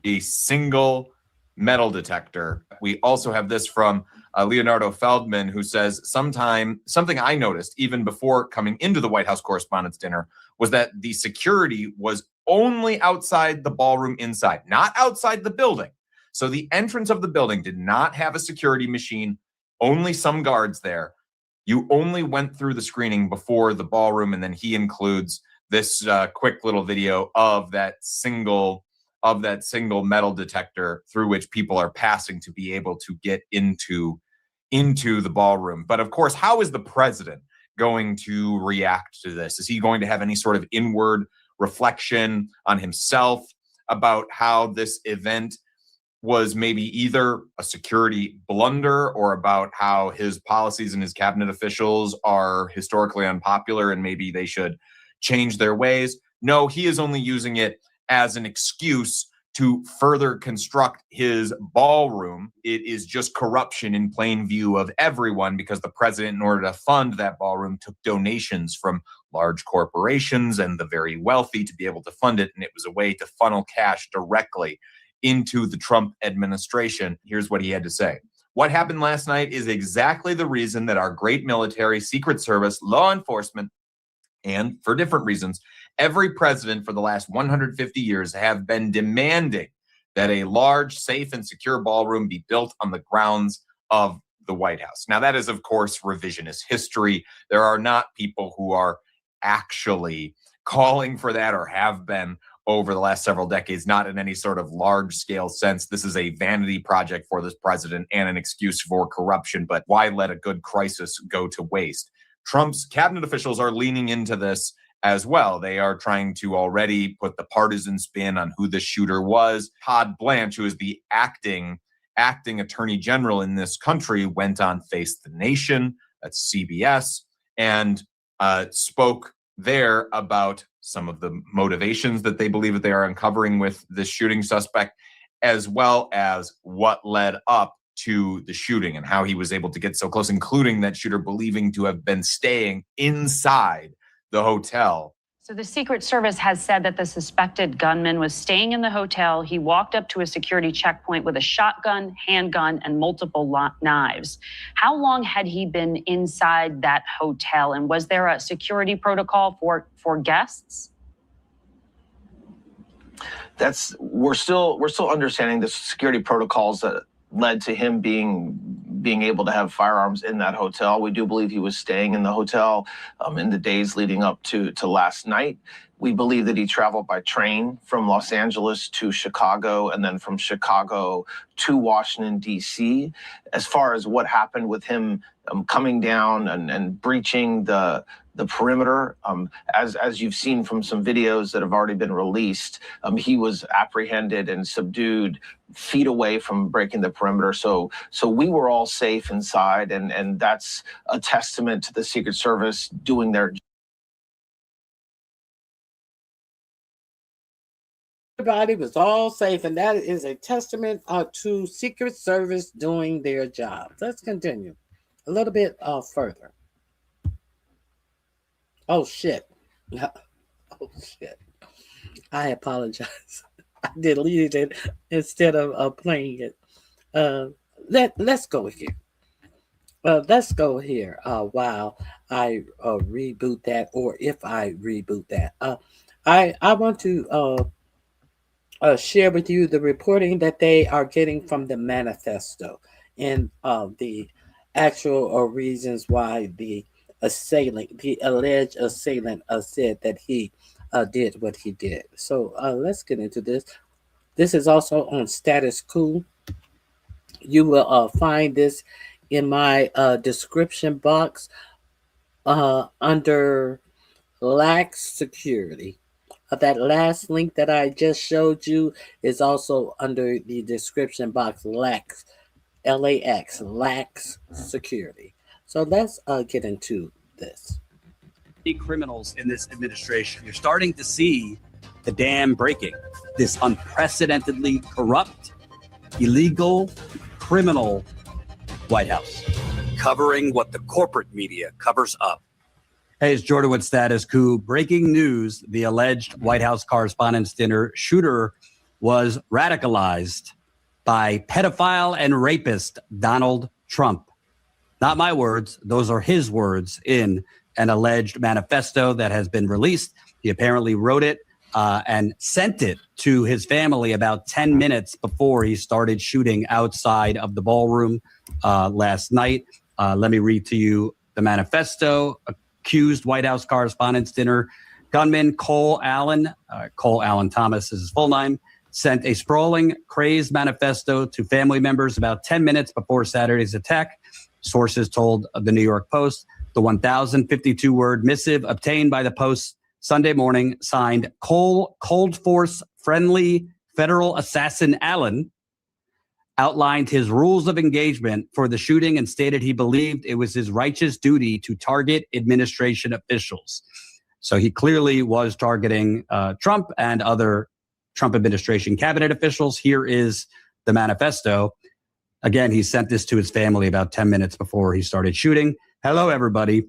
A single metal detector. We also have this from Leonardo Feldman, who says something I noticed even before coming into the White House Correspondents' Dinner was that the security was only outside the ballroom inside, not outside the building. So the entrance of the building did not have a security machine, only some guards there. You only went through the screening before the ballroom, and then he includes this quick little video of that single metal detector through which people are passing to be able to get into the ballroom. But of course, how is the president going to react to this? Is he going to have any sort of inward reflection on himself about how this event was maybe either a security blunder or about how his policies and his cabinet officials are historically unpopular and maybe they should change their ways? No, he is only using it as an excuse to further construct his ballroom. It is just corruption in plain view of everyone because the president, in order to fund that ballroom, took donations from large corporations and the very wealthy to be able to fund it. And it was a way to funnel cash directly into the Trump administration. Here's what he had to say. What happened last night is exactly the reason that our great military, Secret Service, law enforcement, and for different reasons, every president for the last 150 years have been demanding that a large, safe, and secure ballroom be built on the grounds of the White House. Now, that is, of course, revisionist history. There are not people who are actually calling for that or have been over the last several decades, not in any sort of large-scale sense. This is a vanity project for this president and an excuse for corruption, but why let a good crisis go to waste? Trump's cabinet officials are leaning into this as well. They are trying to already put the partisan spin on who the shooter was. Todd Blanche, who is the acting attorney general in this country, went on Face the Nation, that's CBS, and spoke there about some of the motivations that they believe that they are uncovering with this shooting suspect, as well as what led up to the shooting and how he was able to get so close, including that shooter believing to have been staying inside the hotel So the Secret Service has said that the suspected gunman was staying in the hotel. He walked up to a security checkpoint with a shotgun, handgun, and multiple knives. How long had he been inside that hotel? And was there a security protocol for guests? We're still understanding the security protocols that led to him being able to have firearms in that hotel. We do believe he was staying in the hotel in the days leading up to last night. We believe that he traveled by train from Los Angeles to Chicago and then from Chicago to Washington, D.C. As far as what happened with him coming down and breaching the perimeter, as you've seen from some videos that have already been released, he was apprehended and subdued feet away from breaking the perimeter. So we were all safe inside, and that's a testament to the Secret Service doing their job. Everybody was all safe, and that is a testament to Secret Service doing their job. Let's continue a little bit further. Oh shit! Oh shit! I apologize. I deleted it instead of playing it. Let's go here. Let's go here. While I reboot that, or if I reboot that, I want to share with you the reporting that they are getting from the manifesto and the actual reasons why the alleged assailant, said that he did what he did. So let's get into this. This is also on Status Quo. You will find this in my description box under Lax Security. That last link that I just showed you is also under the description box, Lax, L-A-X, Lax Security. So let's get into this. Criminals in this administration. You're starting to see the dam breaking. This unprecedentedly corrupt, illegal, criminal White House. Covering what the corporate media covers up. Hey, it's Jordan with Status Quo. Breaking news, the alleged White House Correspondents' Dinner shooter was radicalized by pedophile and rapist Donald Trump. Not my words, those are his words in an alleged manifesto that has been released. He apparently wrote it and sent it to his family about 10 minutes before he started shooting outside of the ballroom last night. Let me read to you the manifesto. Accused White House Correspondents' Dinner gunman Cole Allen Thomas is his full name, sent a sprawling, crazed manifesto to family members about 10 minutes before Saturday's attack. Sources told the New York Post. The 1,052-word missive obtained by the Post Sunday morning, signed Cold Force friendly federal assassin Allen, outlined his rules of engagement for the shooting and stated he believed it was his righteous duty to target administration officials. So he clearly was targeting Trump and other Trump administration cabinet officials. Here is the manifesto. Again, he sent this to his family about 10 minutes before he started shooting. Hello, everybody.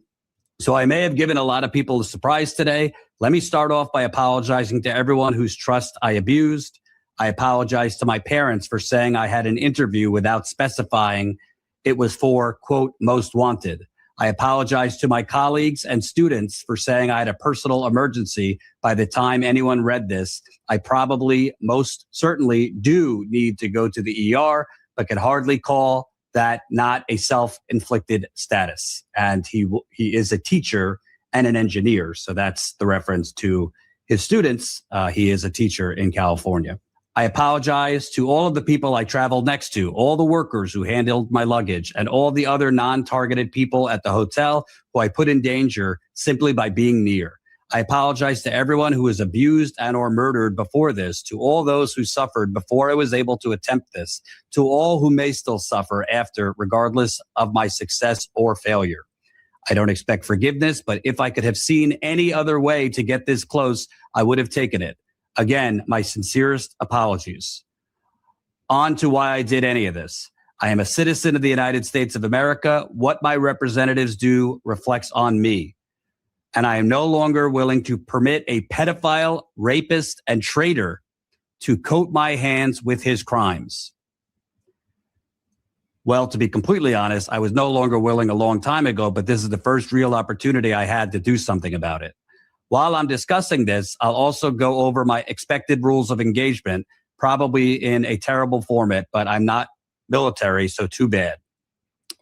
So I may have given a lot of people a surprise today. Let me start off by apologizing to everyone whose trust I abused. I apologize to my parents for saying I had an interview without specifying it was for, quote, most wanted. I apologize to my colleagues and students for saying I had a personal emergency. By the time anyone read this, I probably most certainly do need to go to the ER, but can hardly call that not a self-inflicted status. And he is a teacher and an engineer. So that's the reference to his students. He is a teacher in California. I apologize to all of the people I traveled next to, all the workers who handled my luggage, and all the other non-targeted people at the hotel who I put in danger simply by being near. I apologize to everyone who was abused and or murdered before this, to all those who suffered before I was able to attempt this, to all who may still suffer after, regardless of my success or failure. I don't expect forgiveness, but if I could have seen any other way to get this close, I would have taken it. Again, my sincerest apologies. On to why I did any of this. I am a citizen of the United States of America. What my representatives do reflects on me. and I am no longer willing to permit a pedophile, rapist, and traitor to coat my hands with his crimes. Well, to be completely honest, I was no longer willing a long time ago, but this is the first real opportunity I had to do something about it. While I'm discussing this, I'll also go over my expected rules of engagement, probably in a terrible format, but I'm not military, so too bad.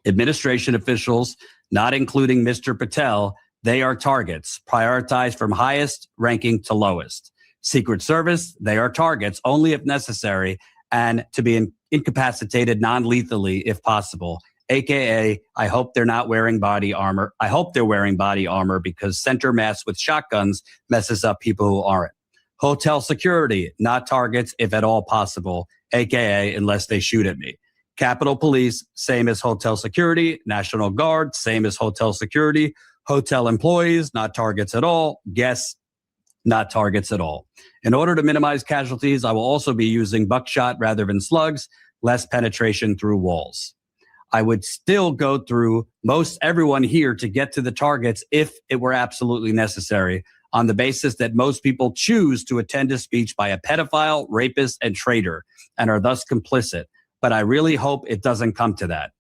Administration officials, not including Mr. Patel, they are targets, prioritized from highest ranking to lowest. Secret Service, they are targets only if necessary and to be incapacitated non-lethally if possible. AKA, I hope they're not wearing body armor. I hope they're wearing body armor because center mass with shotguns messes up people who aren't. Hotel security, not targets if at all possible, AKA unless they shoot at me. Capitol Police, same as hotel security. National Guard, same as hotel security. Hotel employees, not targets at all. Guests, not targets at all. In order to minimize casualties, I will also be using buckshot rather than slugs, less penetration through walls. I would still go through most everyone here to get to the targets if it were absolutely necessary, on the basis that most people choose to attend a speech by a pedophile, rapist, and traitor, and are thus complicit. But I really hope it doesn't come to that.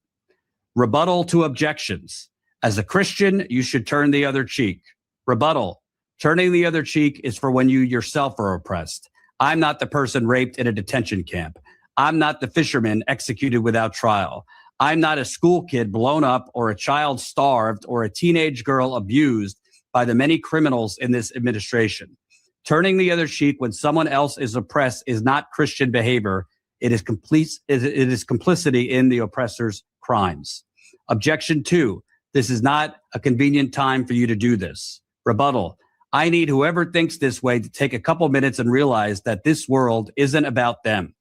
Rebuttal to objections. As a Christian, you should turn the other cheek. Rebuttal. Turning the other cheek is for when you yourself are oppressed. I'm not the person raped in a detention camp. I'm not the fisherman executed without trial. I'm not a school kid blown up or a child starved or a teenage girl abused by the many criminals in this administration. Turning the other cheek when someone else is oppressed is not Christian behavior. It is complicity in the oppressor's crimes. Objection 2. This is not a convenient time for you to do this. Rebuttal. I need whoever thinks this way to take a couple minutes and realize that this world isn't about them.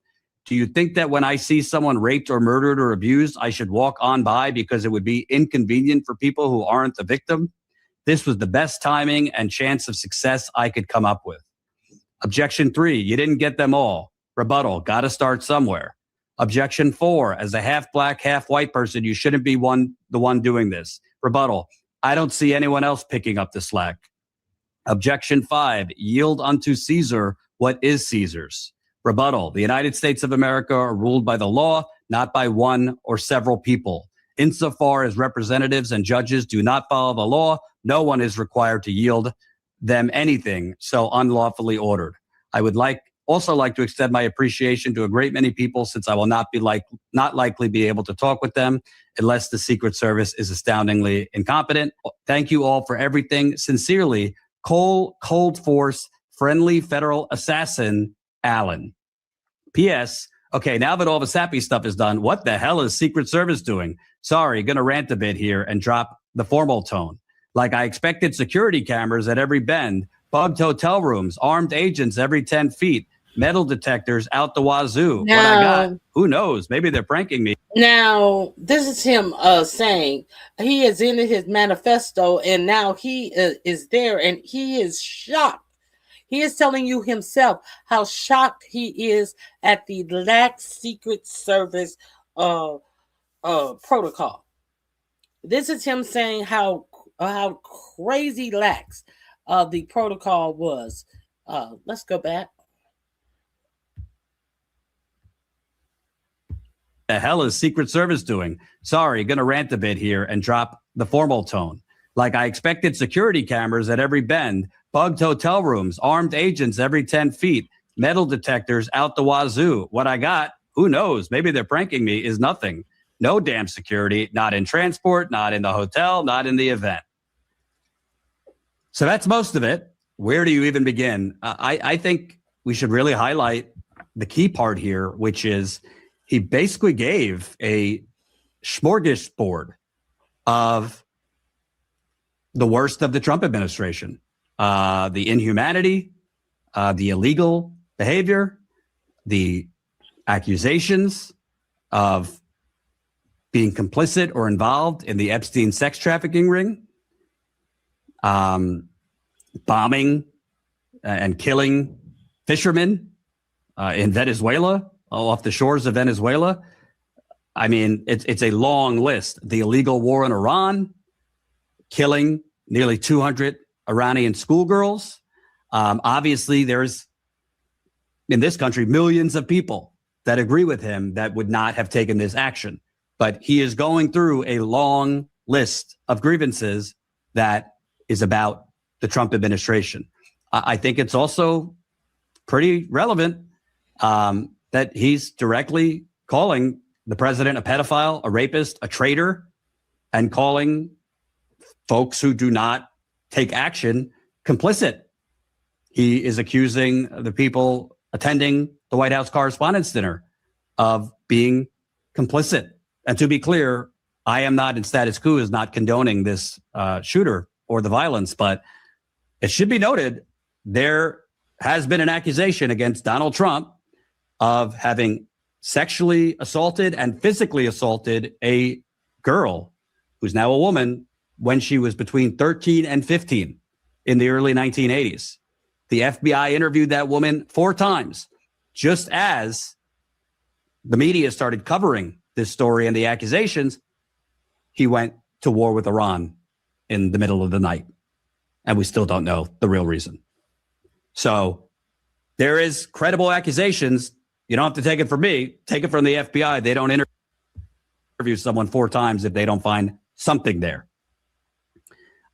Do you think that when I see someone raped or murdered or abused, I should walk on by because it would be inconvenient for people who aren't the victim? This was the best timing and chance of success I could come up with. Objection 3. You didn't get them all. Rebuttal. Got to start somewhere. Objection 4. As a half black, half white person, you shouldn't be the one doing this. Rebuttal. I don't see anyone else picking up the slack. Objection 5. Yield unto Caesar what is Caesar's. Rebuttal. The United States of America are ruled by the law, not by one or several people. Insofar as representatives and judges do not follow the law, no one is required to yield them anything so unlawfully ordered. I would also like to extend my appreciation to a great many people, since I will not likely be able to talk with them unless the Secret Service is astoundingly incompetent. Thank you all for everything. Sincerely, Cold Force Friendly Federal Assassin, Allen. P.S. Okay, now that all the sappy stuff is done, what the hell is Secret Service doing? Sorry, gonna rant a bit here and drop the formal tone. Like I expected security cameras at every bend, bugged hotel rooms, armed agents every 10 feet, metal detectors out the wazoo. Now, what I got? Who knows? Maybe they're pranking me. Now, this is him saying he is in his manifesto, and now he is there, and he is shocked. He is telling you himself how shocked he is at the lax Secret Service protocol. This is him saying how crazy lax the protocol was. Let's go back. The hell is Secret Service doing? Sorry, gonna rant a bit here and drop the formal tone. Like I expected security cameras at every bend, bugged hotel rooms, armed agents every 10 feet, metal detectors out the wazoo. What I got, who knows? Maybe they're pranking me, is nothing. No damn security, not in transport, not in the hotel, not in the event. So that's most of it. Where do you even begin? I think we should really highlight the key part here, which is he basically gave a smorgasbord of the worst of the Trump administration. The inhumanity, the illegal behavior, the accusations of being complicit or involved in the Epstien sex trafficking ring, bombing and killing fishermen in Venezuela, off the shores of Venezuela. I mean, it's a long list. The illegal war in Iran, killing nearly 200 Iranian schoolgirls. Obviously, there's in this country millions of people that agree with him that would not have taken this action. But he is going through a long list of grievances that is about the Trump administration. I think it's also pretty relevant that he's directly calling the president a pedophile, a rapist, a traitor, and calling folks who do not take action complicit. He is accusing the people attending the White House Correspondents' Dinner of being complicit. And to be clear, I am not, and Status Quo is not condoning this shooter or the violence, but it should be noted there has been an accusation against Donald Trump of having sexually assaulted and physically assaulted a girl who's now a woman when she was between 13 and 15 in the early 1980s. The FBI interviewed that woman 4 times, just as the media started covering this story and the accusations. He went to war with Iran in the middle of the night, and we still don't know the real reason. So there is credible accusations. You don't have to take it from me. Take it from the FBI. They don't interview someone 4 times if they don't find something there.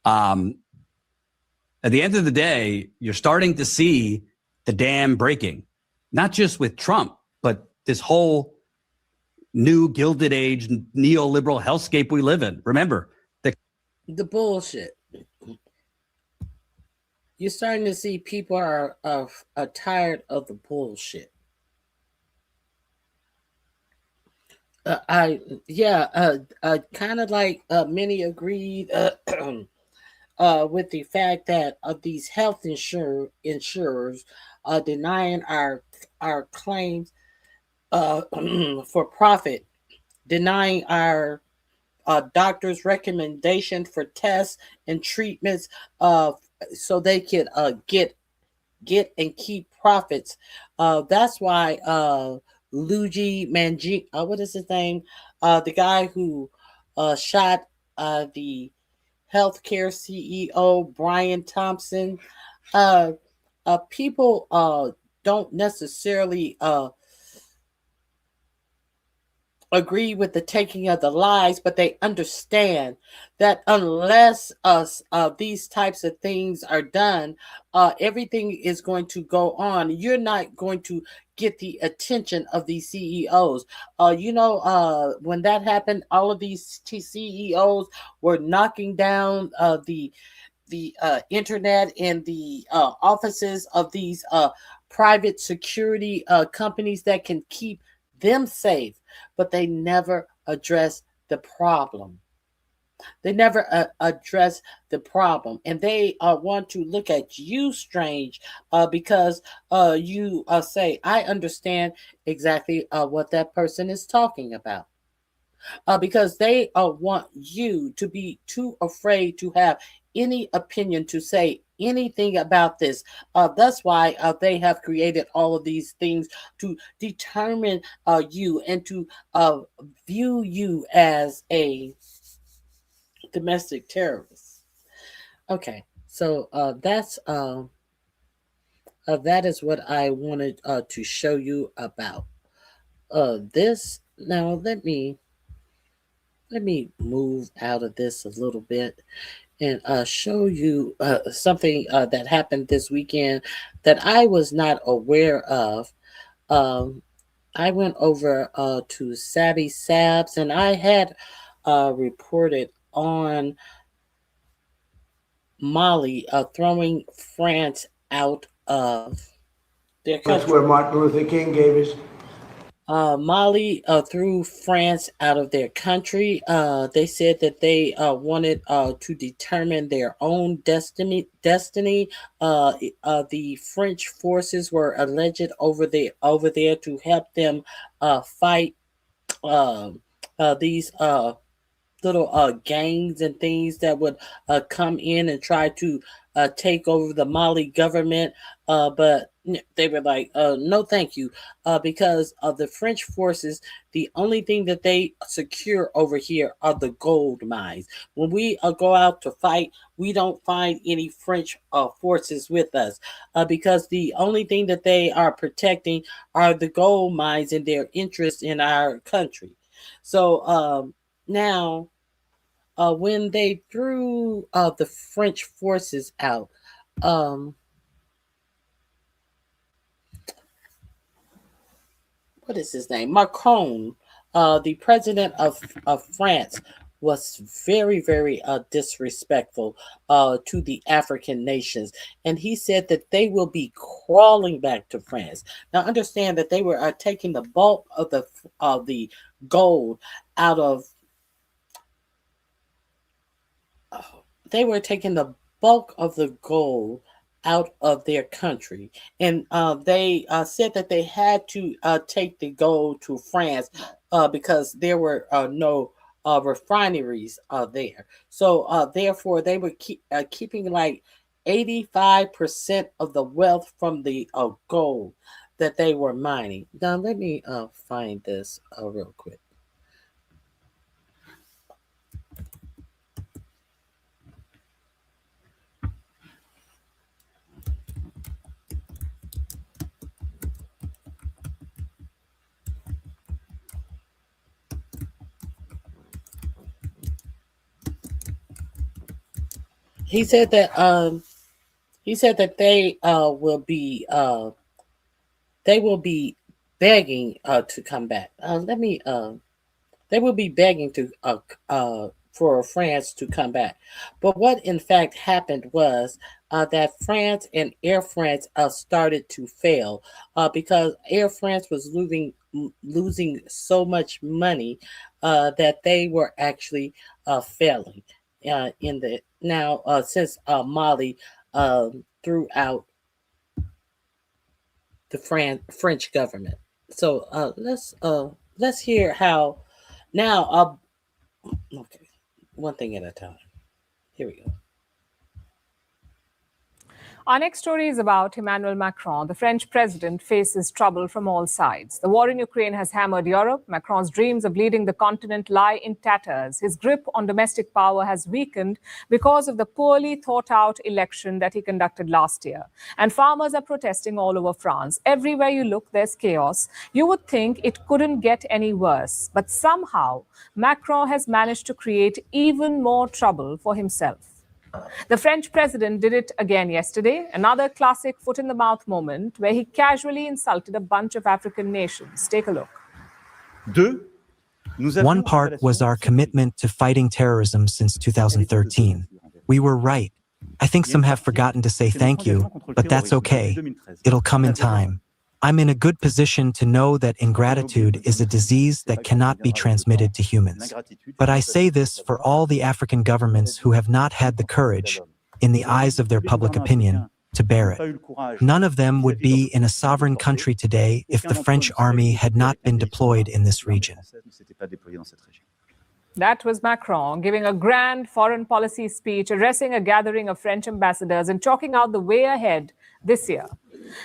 At the end of the day, you're starting to see the dam breaking, not just with Trump, but this whole new Gilded Age neoliberal hellscape we live in. Remember, the bullshit. You're starting to see people are tired of the bullshit. Kind of like many agreed with the fact that these health insurers denying our claims for profit, denying our doctors' recommendation for tests and treatments so they can get and keep profits. That's why Luigi Mangi, what is his name? The guy who shot the healthcare CEO, Brian Thompson. People don't necessarily agree with the taking of the lives, but they understand that unless these types of things are done, everything is going to go on. You're not going to get the attention of these CEOs. When that happened, all of these CEOs were knocking down the internet and the offices of these private security companies that can keep them safe, but they never address the problem. They never address the problem, and they want to look at you strange because you say, I understand exactly what that person is talking about. Because they want you to be too afraid to have any opinion to say anything about this. That's why they have created all of these things to determine you and to view you as a domestic terrorist. Okay, so that is what I wanted to show you about this. Now let me move out of this a little bit and show you something that happened this weekend that I was not aware of. I went over to Savvy Sabs, and I had reported on Mali throwing France out of their country. That's where Martin Luther King gave his. Mali threw France out of their country. They said that they wanted to determine their own destiny. The French forces were alleged over there to help them fight these little gangs and things that would come in and try to take over the Mali government, but they were like, no, thank you, because of the French forces. The only thing that they secure over here are the gold mines. When we go out to fight, we don't find any French forces with us, because the only thing that they are protecting are the gold mines and their interest in our country. So now, when they threw the French forces out, what is his name? Macron, the president of France, was very, very disrespectful to the African nations. And he said that they will be crawling back to France. Now, understand that they were taking the bulk of the gold out of. They were taking the bulk of the gold out of their country, and they said that they had to take the gold to France because there were no refineries there. So therefore, they were keeping like 85% of the wealth from the gold that they were mining. Now, let me find this real quick. He said that they will be begging to come back. They will be begging to for France to come back. But what in fact happened was that France and Air France started to fail because Air France was losing so much money that they were actually failing. Since Mali threw out the French government. So let's hear how now. Okay, one thing at a time. Here we go. Our next story is about Emmanuel Macron. The French president faces trouble from all sides. The war in Ukraine has hammered Europe. Macron's dreams of leading the continent lie in tatters. His grip on domestic power has weakened because of the poorly thought out election that he conducted last year. And farmers are protesting all over France. Everywhere you look, there's chaos. You would think it couldn't get any worse. But somehow, Macron has managed to create even more trouble for himself. The French president did it again yesterday, another classic foot-in-the-mouth moment where he casually insulted a bunch of African nations. Take a look. One part was our commitment to fighting terrorism since 2013. We were right. I think some have forgotten to say thank you, but that's okay. It'll come in time. I'm in a good position to know that ingratitude is a disease that cannot be transmitted to humans. But I say this for all the African governments who have not had the courage, in the eyes of their public opinion, to bear it. None of them would be in a sovereign country today if the French army had not been deployed in this region. That was Macron giving a grand foreign policy speech, addressing a gathering of French ambassadors and chalking out the way ahead this year.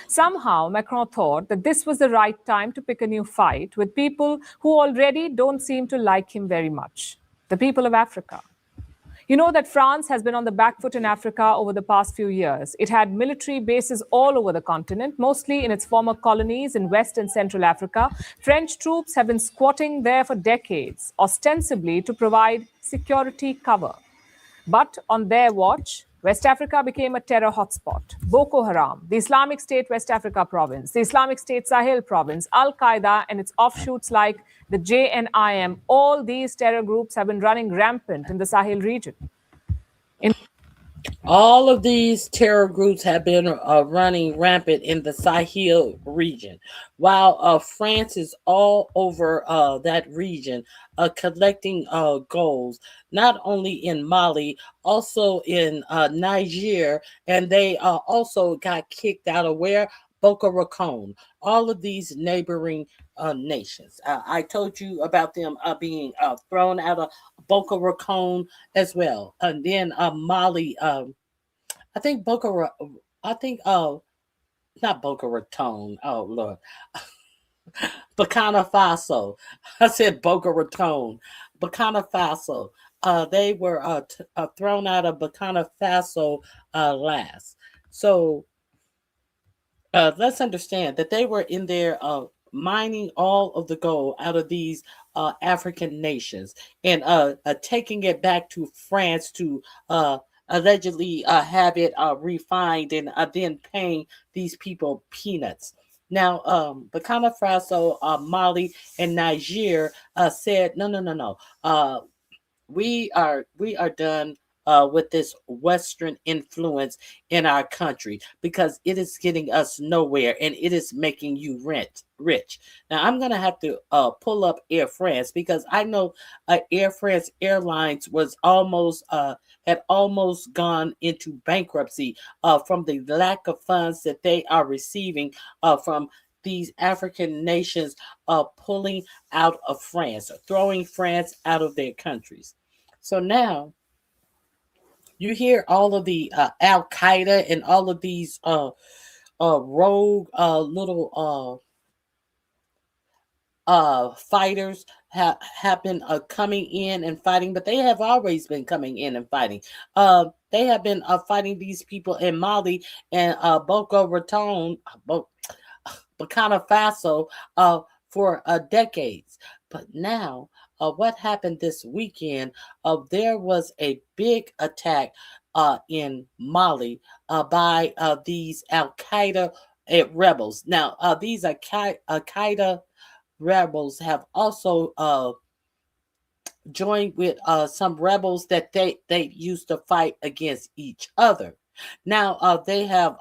Somehow, Macron thought that this was the right time to pick a new fight with people who already don't seem to like him very much, the people of Africa. You know that France has been on the back foot in Africa over the past few years. It had military bases all over the continent, mostly in its former colonies in West and Central Africa. French troops have been squatting there for decades, ostensibly to provide security cover. But on their watch, West Africa became a terror hotspot. Boko Haram, the Islamic State West Africa province, the Islamic State Sahel province, Al-Qaeda and its offshoots like the JNIM, all these terror groups have been running rampant in the Sahel region. All of these terror groups have been running rampant in the Sahel region, while France is all over that region collecting gold, not only in Mali, also in Niger, and they also got kicked out of where? Boko Haram, all of these neighboring nations. I told you about them being thrown out of Boko Haram as well. And then Mali, I think not Boca Raton. Oh Lord, Burkina Faso. I said Boca Raton, Burkina Faso. They were thrown out of Burkina Faso last. So let's understand that they were in there mining all of the gold out of these African nations and taking it back to France to allegedly have it refined and then paying these people peanuts. Now, Burkina Faso, Mali, and Niger said, no, no, no, no. We are done with this Western influence in our country because it is getting us nowhere and it is making you rich. Now I'm gonna have to pull up Air France because I know Air France Airlines was almost had almost gone into bankruptcy from the lack of funds that they are receiving from these African nations pulling out of France, throwing France out of their countries. So now you hear all of the Al Qaeda and all of these rogue little fighters have been coming in and fighting, but they have always been coming in and fighting. They have been fighting these people in Mali and Boca Raton, Burkina Faso for decades. But now, what happened this weekend? There was a big attack in Mali by these Al Qaeda rebels. Now, these Al Qaeda rebels have also joined with some rebels that they used to fight against each other. Now, they have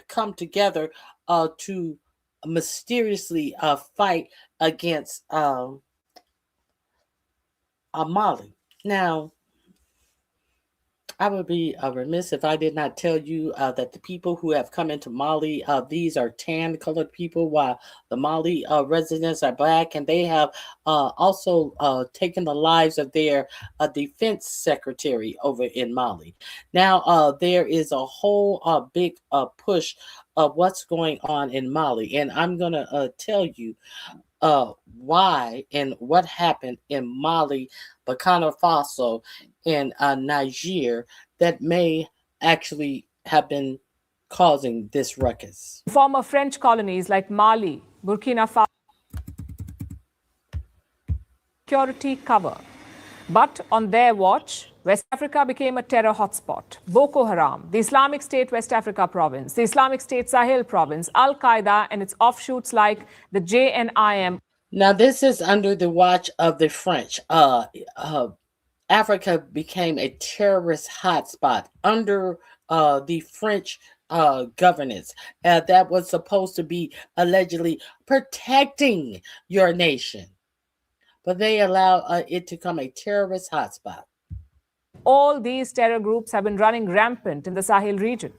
come together to mysteriously fight against Mali. Now, I would be remiss if I did not tell you that the people who have come into Mali, these are tan colored people, while the Mali residents are black, and they have also taken the lives of their defense secretary over in Mali. Now, there is a whole big push of what's going on in Mali, and I'm going to tell you why and what happened in Mali, Burkina Faso, and Niger that may actually have been causing this ruckus. Former French colonies like Mali, Burkina Faso, security cover. But on their watch, West Africa became a terror hotspot. Boko Haram, the Islamic State West Africa province, the Islamic State Sahel province, Al Qaeda, and its offshoots like the JNIM. Now, this is under the watch of the French. Africa became a terrorist hotspot under the French governance that was supposed to be allegedly protecting your nation. But they allow it to become a terrorist hotspot. All these terror groups have been running rampant in the Sahel region.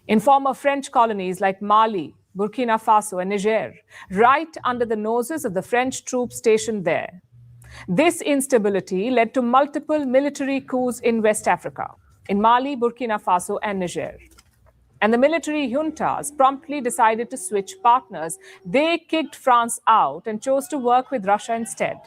In former French colonies like Mali, Burkina Faso, and Niger, right under the noses of the French troops stationed there. This instability led to multiple military coups in West Africa, in Mali, Burkina Faso, and Niger. And the military juntas promptly decided to switch partners. They kicked France out and chose to work with Russia instead.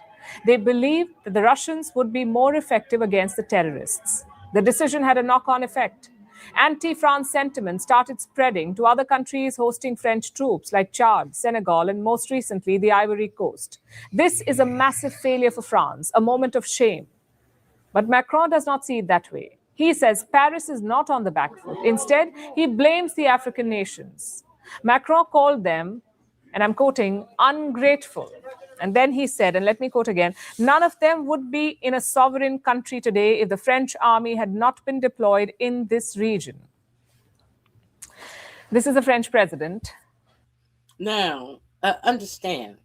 They believed that the Russians would be more effective against the terrorists. The decision had a knock-on effect. Anti-France sentiment started spreading to other countries hosting French troops like Chad, Senegal, and most recently, the Ivory Coast. This is a massive failure for France, a moment of shame. But Macron does not see it that way. He says Paris is not on the back foot. Instead, he blames the African nations. Macron called them, and I'm quoting, ungrateful. And then he said, and let me quote again, none of them would be in a sovereign country today if the French army had not been deployed in this region. This is the French president. Now, understand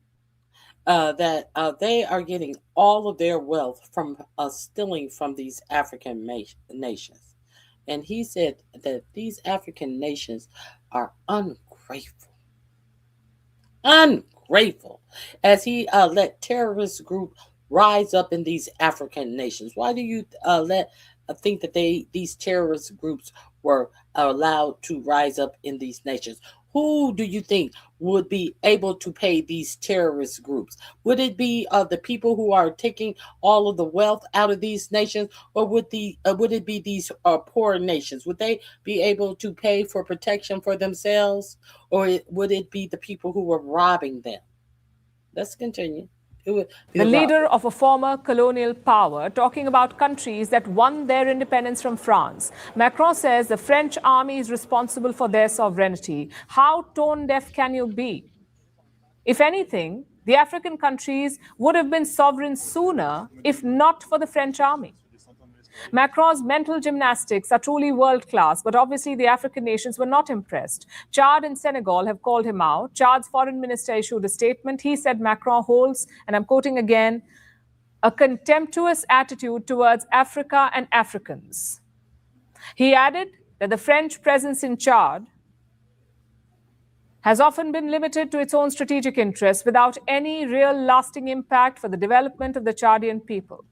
that they are getting all of their wealth from stealing from these African nations. And he said that these African nations are ungrateful. Ungrateful. As he let terrorist groups rise up in these African nations. Why do you think that these terrorist groups were allowed to rise up in these nations. Who do you think would be able to pay these terrorist groups? Would it be the people who are taking all of the wealth out of these nations, or would it be these poor nations? Would they be able to pay for protection for themselves, or would it be the people who were robbing them? Let's continue. The leader of a former colonial power talking about countries that won their independence from France. Macron says the French army is responsible for their sovereignty. How tone deaf can you be? If anything, the African countries would have been sovereign sooner if not for the French army. Macron's mental gymnastics are truly world-class, but obviously the African nations were not impressed. Chad and Senegal have called him out. Chad's foreign minister issued a statement. He said Macron holds, and I'm quoting again, a contemptuous attitude towards Africa and Africans. He added that the French presence in Chad has often been limited to its own strategic interests without any real lasting impact for the development of the Chadian people.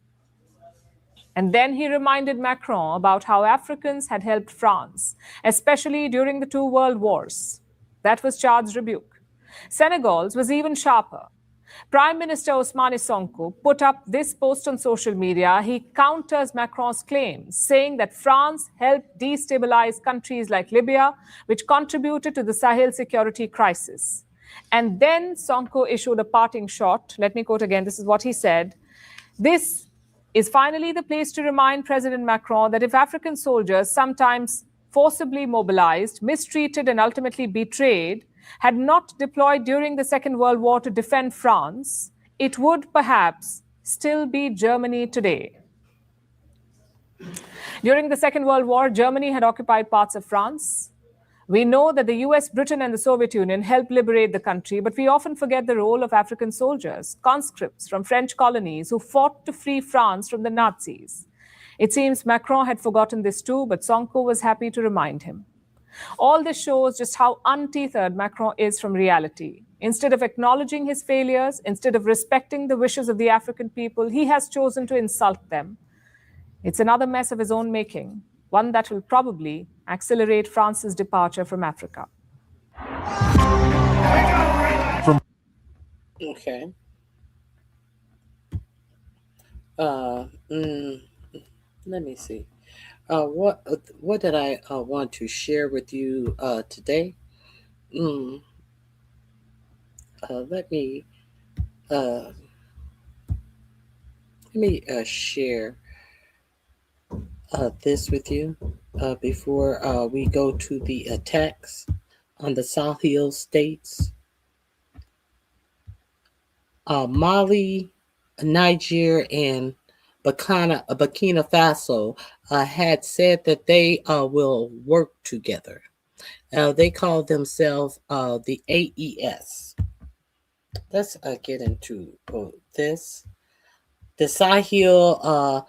And then he reminded Macron about how Africans had helped France, especially during the 2 world wars. That was Chad's rebuke. Senegal's was even sharper. Prime Minister Ousmane Sonko put up this post on social media. He counters Macron's claims, saying that France helped destabilize countries like Libya, which contributed to the Sahel security crisis. And then Sonko issued a parting shot. Let me quote again. This is what he said. This is finally the place to remind President Macron that if African soldiers, sometimes forcibly mobilized, mistreated, and ultimately betrayed, had not deployed during the Second World War to defend France, it would perhaps still be Germany today. During the Second World War, Germany had occupied parts of France. We know that the US, Britain, and the Soviet Union helped liberate the country, but we often forget the role of African soldiers, conscripts from French colonies who fought to free France from the Nazis. It seems Macron had forgotten this too, but Sonko was happy to remind him. All this shows just how untethered Macron is from reality. Instead of acknowledging his failures, instead of respecting the wishes of the African people, he has chosen to insult them. It's another mess of his own making, one that will probably accelerate France's departure from Africa. Okay. Let me see. What did I want to share with you today? Let me share this with you before we go to the attacks on the Sahel states. Mali, Niger, and Burkina Faso had said that they will work together. They call themselves the AES. Let's get into this. The Sahel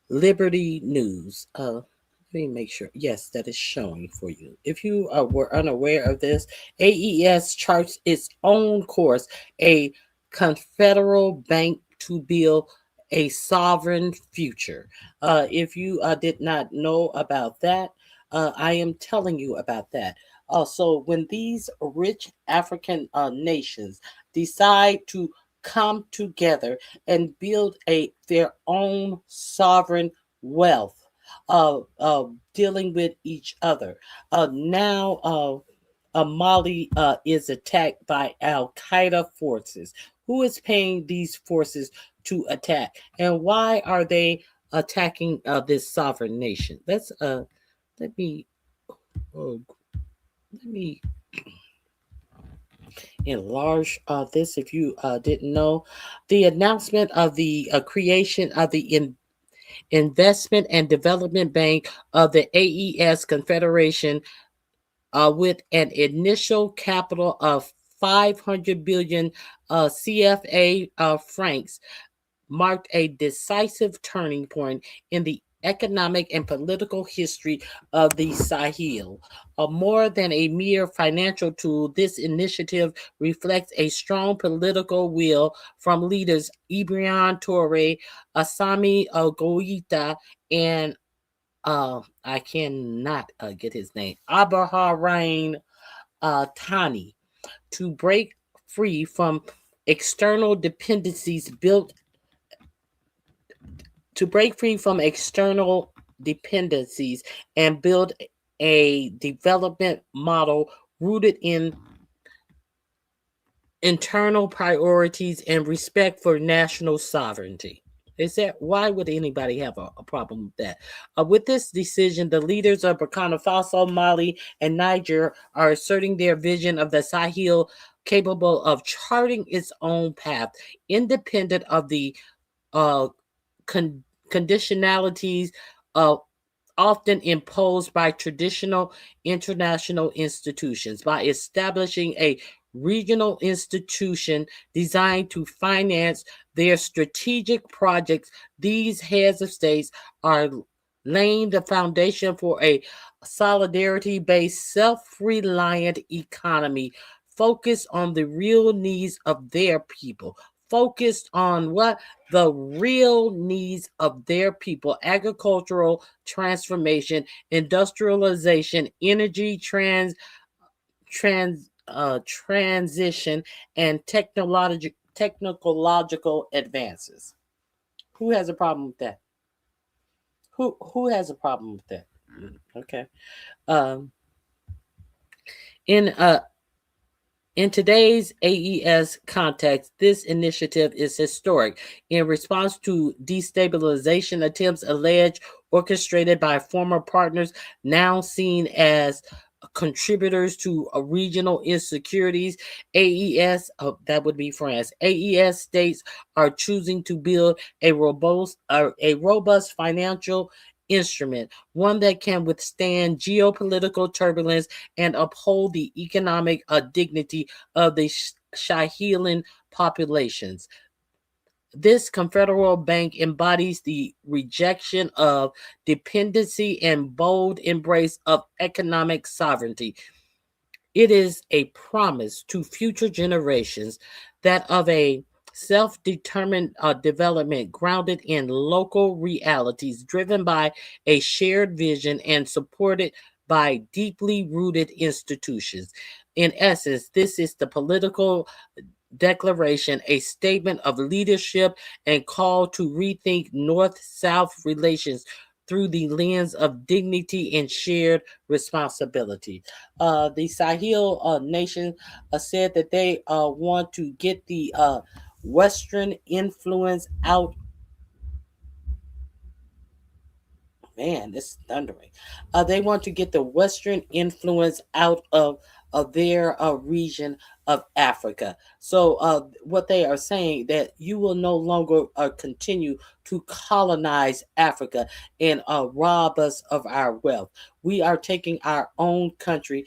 Liberty News. Let me make sure. Yes, that is showing for you. If you were unaware of this, AES charts its own course, a confederal bank to build a sovereign future. If you did not know about that, I am telling you about that. So when these rich African nations decide to come together and build their own sovereign wealth, dealing with each other. Now Mali is attacked by Al-Qaeda forces. Who is paying these forces to attack, and why are they attacking this sovereign nation? Let me enlarge this if you didn't know. The announcement of the creation of the Investment and Development Bank of the AES Confederation with an initial capital of 500 billion CFA francs marked a decisive turning point in the economic and political history of the Sahel. More than a mere financial tool, this initiative reflects a strong political will from leaders Ibrahim Traoré, Assimi Goïta, and I cannot get his name, Abaharain Tani, to break free from external dependencies built to break free from external dependencies and build a development model rooted in internal priorities and respect for national sovereignty. Is that why would anybody have a problem with that? With this decision, the leaders of Burkina Faso, Mali, and Niger are asserting their vision of the Sahel capable of charting its own path, independent of the uh, conditionalities often imposed by traditional international institutions. By establishing a regional institution designed to finance their strategic projects, these heads of states are laying the foundation for a solidarity-based, self-reliant economy focused on the real needs of their people. Focused on what? The real needs of their people: agricultural transformation, industrialization, energy transition, and technological advances. Who has a problem with that? Who has a problem with that? Okay. Um, in In today's AES context, this initiative is historic. In response to destabilization attempts alleged orchestrated by former partners now seen as contributors to regional insecurities, AES, that would be France, AES states are choosing to build a robust financial instrument, one that can withstand geopolitical turbulence and uphold the economic dignity of the Sahelian populations. This confederal bank embodies the rejection of dependency and bold embrace of economic sovereignty. It is a promise to future generations that of a self-determined development grounded in local realities, driven by a shared vision and supported by deeply rooted institutions. In essence, this is the political declaration, a statement of leadership and call to rethink North-South relations through the lens of dignity and shared responsibility. The Sahel nation said that they want to get the Western influence out. Man, it's thundering. They want to get the Western influence out of their region of Africa. So what they are saying that you will no longer continue to colonize Africa and rob us of our wealth. We are taking our own country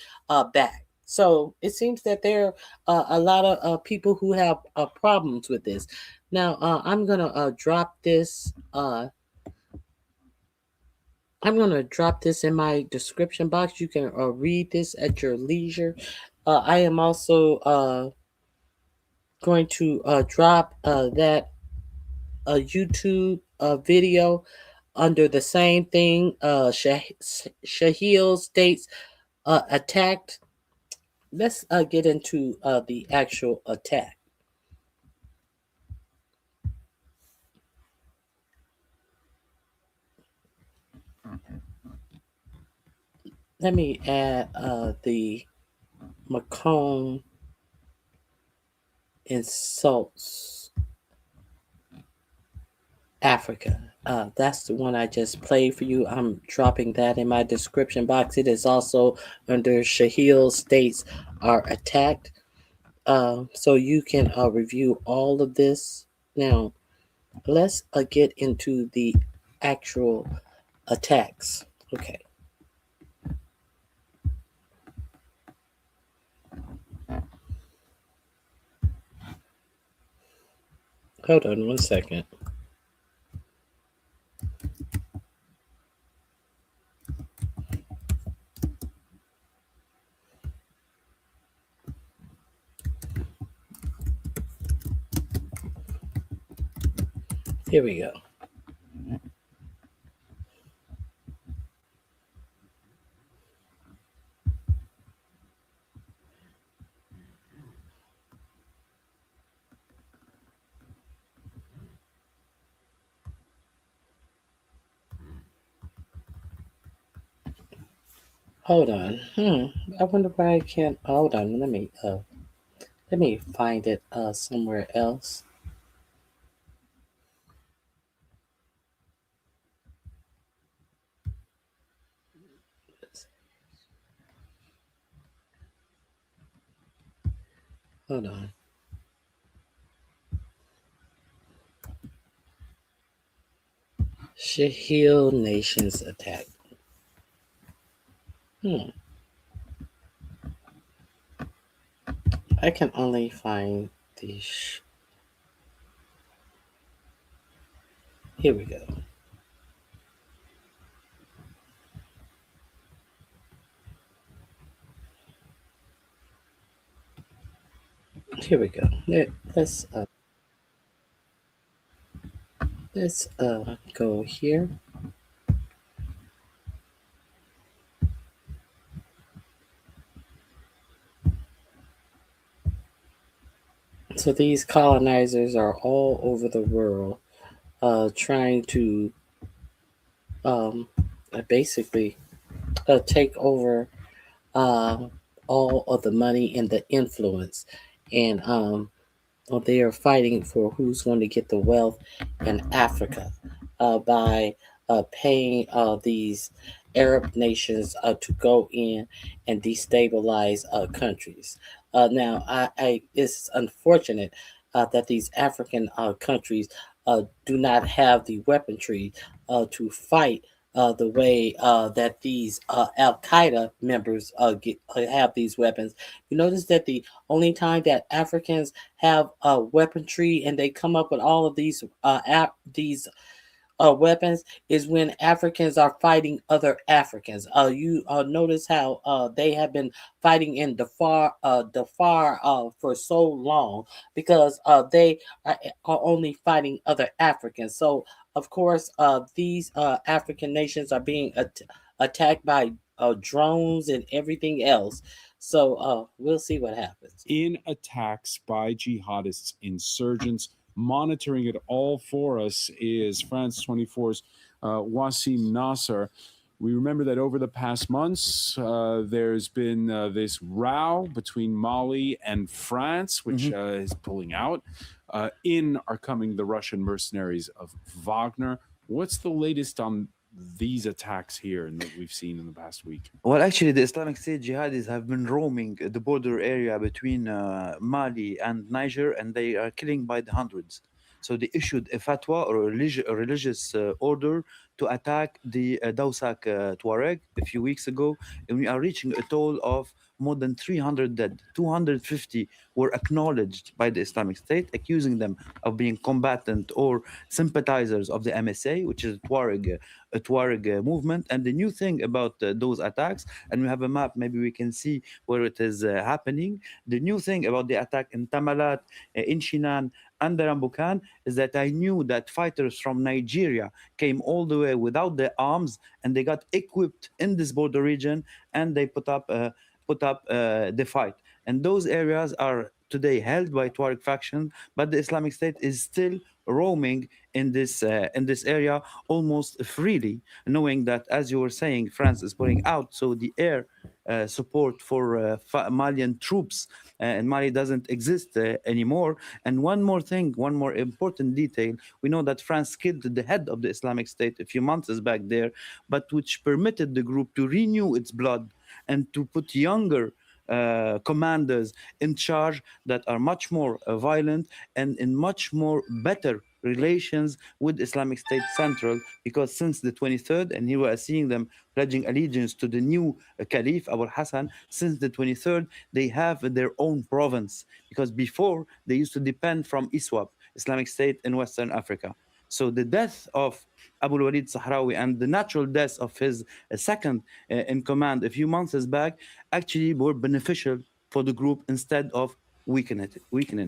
back. So it seems that there are a lot of people who have problems with this. Now I'm gonna drop this. I'm going to drop this in my description box. You can read this at your leisure. I am also going to drop that YouTube video under the same thing. Sahel states attacked. Let's get into the actual attack. Let me add the Macron insults Africa. That's the one I just played for you. I'm dropping that in my description box. It is also under Sahel states are attacked. So you can review all of this. Now, let's get into the actual attacks. Okay. Hold on 1 second. Here we go. Hold on. I wonder why I can't. Hold on. Let me find it somewhere else. Hold on. Sahel nations attack. I can only find the. Here we go. Here we go. Let's go here. So these colonizers are all over the world, trying to basically take over all of the money and the influence, and they are fighting for who's going to get the wealth in Africa by paying these Arab nations to go in and destabilize countries. It's unfortunate that these African countries do not have the weaponry to fight the way that these Al Qaeda members have these weapons. You notice that the only time that Africans have weaponry and they come up with all of these weapons is when Africans are fighting other Africans. You notice how they have been fighting in Darfur for so long because they are only fighting other Africans. So of course, these African nations are being attacked by drones and everything else. So we'll see what happens. In attacks by jihadists, insurgents. Monitoring it all for us is France 24's Wassim Nasser. We remember that over the past months, there's been this row between Mali and France, which is pulling out. In are coming the Russian mercenaries of Wagner. What's the latest on these attacks here and that we've seen in the past week? Well, actually, the Islamic State jihadis have been roaming the border area between Mali and Niger, and they are killing by the hundreds. So they issued a fatwa or a religious order to attack the Dawsak Tuareg a few weeks ago, and we are reaching a toll of more than 300 dead. 250 were acknowledged by the Islamic State, accusing them of being combatant or sympathizers of the MSA, which is a Tuareg movement. And the new thing about those attacks, and we have a map, maybe we can see where it is happening. The new thing about the attack in Tamalat, in Shinan, and Rambukan is that I knew that fighters from Nigeria came all the way without their arms, and they got equipped in this border region, and they put up the fight. And those areas are today held by Tuareg faction, but the Islamic State is still roaming in this area almost freely, knowing that, as you were saying, France is putting out so the air support for Malian troops and Mali doesn't exist anymore. And one more thing, one more important detail, we know that France killed the head of the Islamic State a few months back there, but which permitted the group to renew its blood and to put younger commanders in charge that are much more violent and in much more better relations with Islamic State Central, because since the 23rd, and here we are seeing them pledging allegiance to the new Caliph, Abu Hassan, since the 23rd, they have their own province, because before they used to depend from ISWAP, Islamic State in Western Africa. So the death of Abu Walid Sahrawi and the natural death of his second in command a few months back actually were beneficial for the group instead of weakening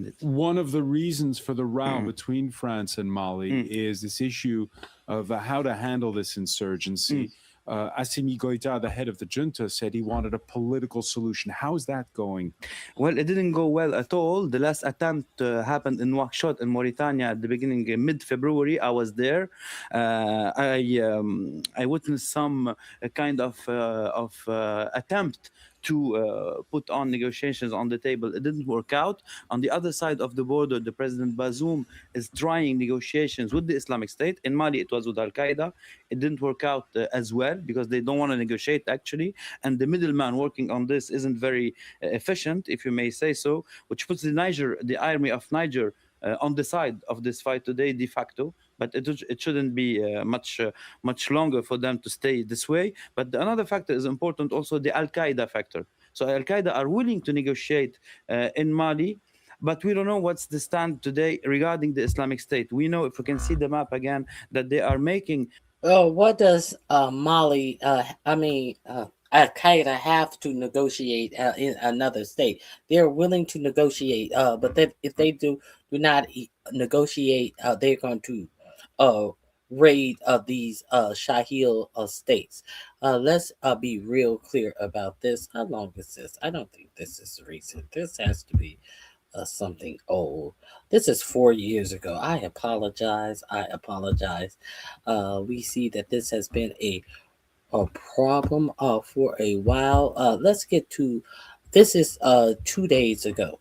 it. One of the reasons for the row between France and Mali is this issue of how to handle this insurgency. Assimi Goïta, the head of the junta, said he wanted a political solution. How's that going? Well, it didn't go well at all. The last attempt happened in Nouakchott in Mauritania at the beginning, mid-February. I was there. I witnessed some kind of attempt to put on negotiations on the table. It didn't work out. On the other side of the border, the President Bazoum is trying negotiations with the Islamic State. In Mali, it was with Al-Qaeda. It didn't work out as well because they don't want to negotiate, actually. And the middleman working on this isn't very efficient, if you may say so, which puts the army of Niger on the side of this fight today, de facto. But it shouldn't be much longer for them to stay this way. But another factor is important, also the Al-Qaeda factor. So Al-Qaeda are willing to negotiate in Mali, but we don't know what's the stand today regarding the Islamic State. We know, if we can see the map again, that they are making... Oh, what does Al-Qaeda have to negotiate in another state? They're willing to negotiate, but if they do not negotiate, they're going to raid these Sahel states. Let's be real clear about this. How long is this? I don't think this is recent. This has to be something old. This is 4 years ago. I apologize. We see that this has been a problem for a while. Let's get to this. Is 2 days ago.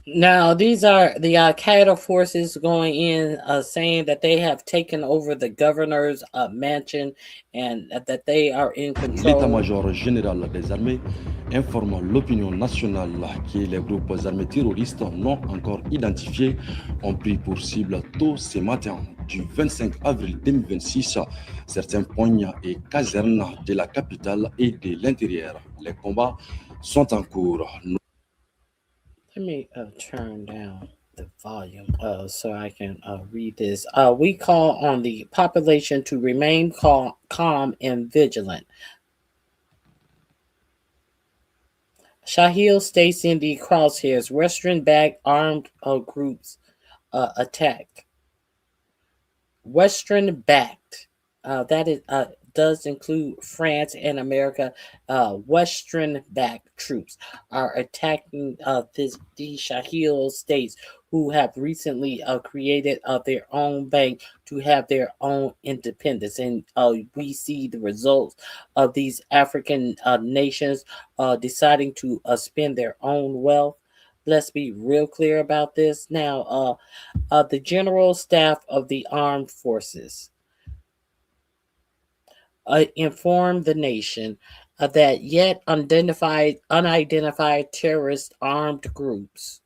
Now, these are the Al-Qaeda forces going in, saying that they have taken over the governor's mansion and that they are in control. L'état-major général des armées informe l'opinion nationale que les groupes armés terroristes non encore identifiés ont pris pour cible tôt ce matin du 25 avril 2026 certains points et casernes de la capitale et de l'intérieur. Les combats sont en cours. Let me turn down the volume so I can read this. We call on the population to remain calm and vigilant. Sahel states in the crosshairs. Western-backed armed groups attack. Western-backed. That is does include France and America. Western-backed troops are attacking these Sahel states who have recently created their own bank to have their own independence. And we see the results of these African nations deciding to spend their own wealth. Let's be real clear about this. Now, the General Staff of the Armed Forces informed the nation that yet unidentified terrorist armed groups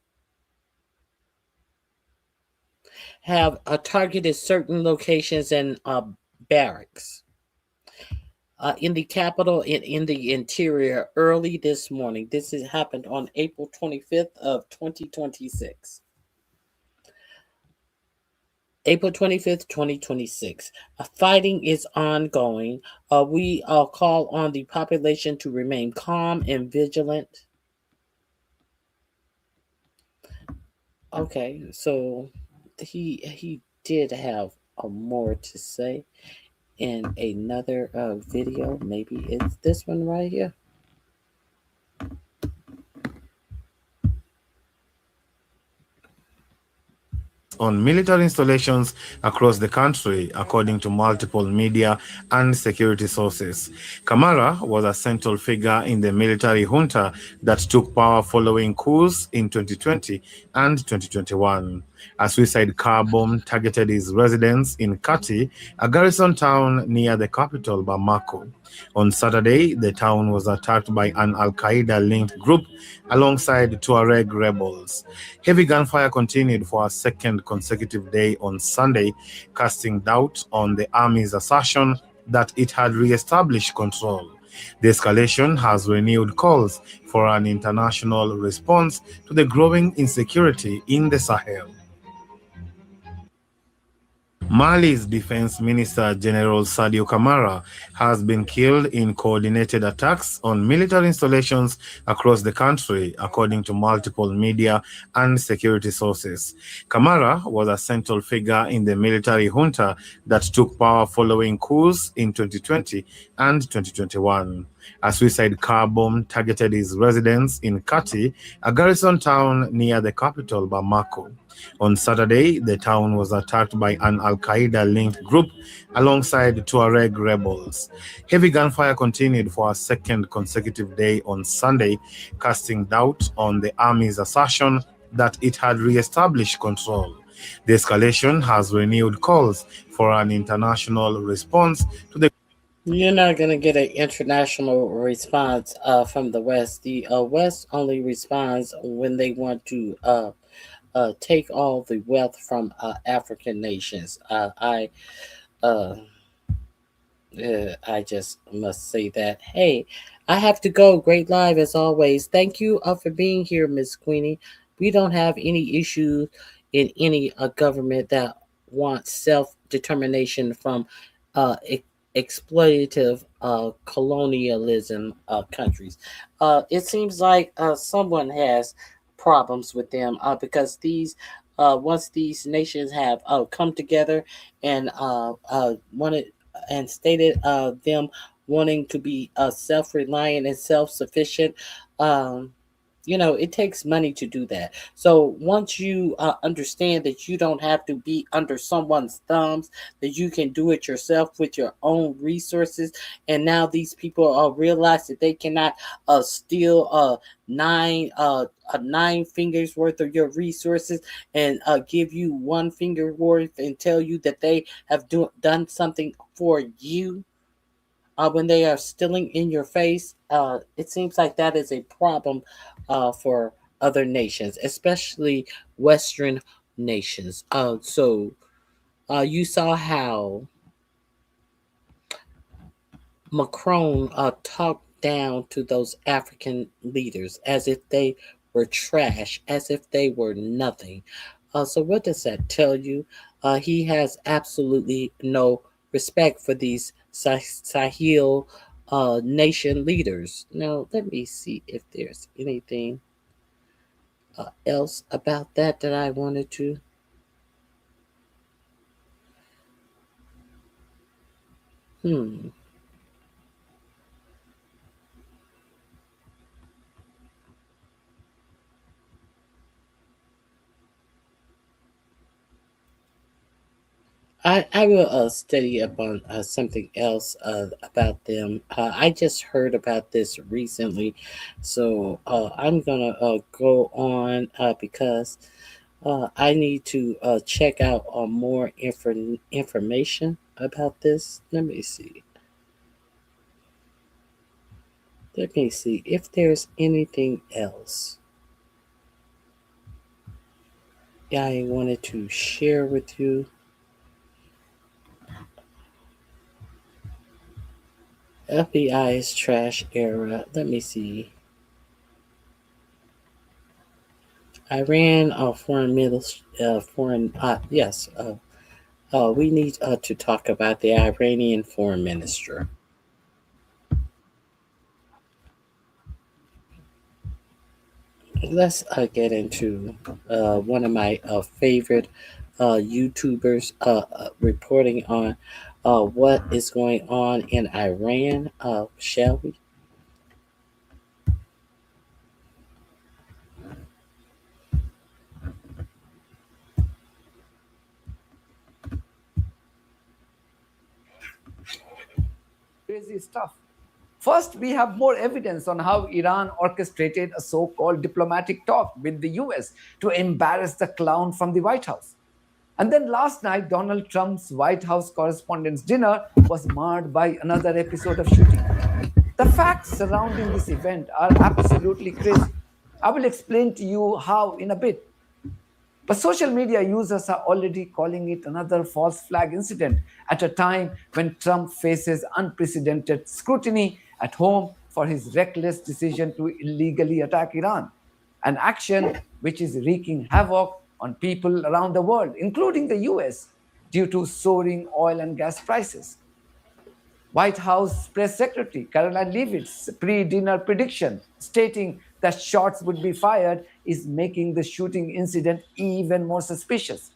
have targeted certain locations and barracks in the capital and in the interior early this morning. This has happened on April 25th of 2026. April 25th, 2026. Fighting is ongoing. We call on the population to remain calm and vigilant. Okay, so he did have more to say in another video. Maybe it's this one right here. On military installations across the country, according to multiple media and security sources. Camara was a central figure in the military junta that took power following coups in 2020 and 2021. A suicide car bomb targeted his residence in Kati, a garrison town near the capital, Bamako. On Saturday, the town was attacked by an Al-Qaeda-linked group alongside Tuareg rebels. Heavy gunfire continued for a second consecutive day on Sunday, casting doubt on the army's assertion that it had re-established control. The escalation has renewed calls for an international response to the growing insecurity in the Sahel. Mali's Defense Minister General Sadio Camara has been killed in coordinated attacks on military installations across the country, according to multiple media and security sources. Camara was a central figure in the military junta that took power following coups in 2020 and 2021. A suicide car bomb targeted his residence in Kati, a garrison town near the capital, Bamako. On Saturday, the town was attacked by an Al-Qaeda-linked group alongside Tuareg rebels. Heavy gunfire continued for a second consecutive day on Sunday, casting doubt on the army's assertion that it had re-established control. The escalation has renewed calls for an international response to the... You're not going to get an international response from the West. The West only responds when they want to take all the wealth from African nations. I just must say that. Hey, I have to go. Great live as always. Thank you for being here, Miss Queenie. We don't have any issues in any government that wants self-determination from exploitative colonialism countries. It seems like someone has problems with them because these once these nations have come together and wanted and stated them wanting to be self-reliant and self-sufficient, it takes money to do that. So once you understand that you don't have to be under someone's thumbs, that you can do it yourself with your own resources, and now these people realize that they cannot steal nine fingers worth of your resources and give you one finger worth and tell you that they have done something for you. When they are stealing in your face, it seems like that is a problem for other nations, especially Western nations. So you saw how Macron talked down to those African leaders as if they were trash, as if they were nothing. So what does that tell you? He has absolutely no respect for these Sahel nation leaders. Now, let me see if there's anything else about that I wanted to. I will study up on something else about them. I just heard about this recently, so I'm gonna go on because I need to check out more information about this. Let me see. Let me see if there's anything else I wanted to share with you. FBI's trash era. Let me see. Iran foreign yes. We need to talk about the Iranian foreign minister. Let's get into one of my favorite YouTubers reporting on what is going on in Iran. Shall we? Crazy stuff. First, we have more evidence on how Iran orchestrated a so-called diplomatic talk with the US to embarrass the clown from the White House. And then last night, Donald Trump's White House Correspondents' dinner was marred by another episode of shooting. The facts surrounding this event are absolutely crazy. I will explain to you how in a bit. But social media users are already calling it another false flag incident at a time when Trump faces unprecedented scrutiny at home for his reckless decision to illegally attack Iran, an action which is wreaking havoc on people around the world, including the US, due to soaring oil and gas prices. White House Press Secretary Caroline Leavitt's pre-dinner prediction stating that shots would be fired is making the shooting incident even more suspicious.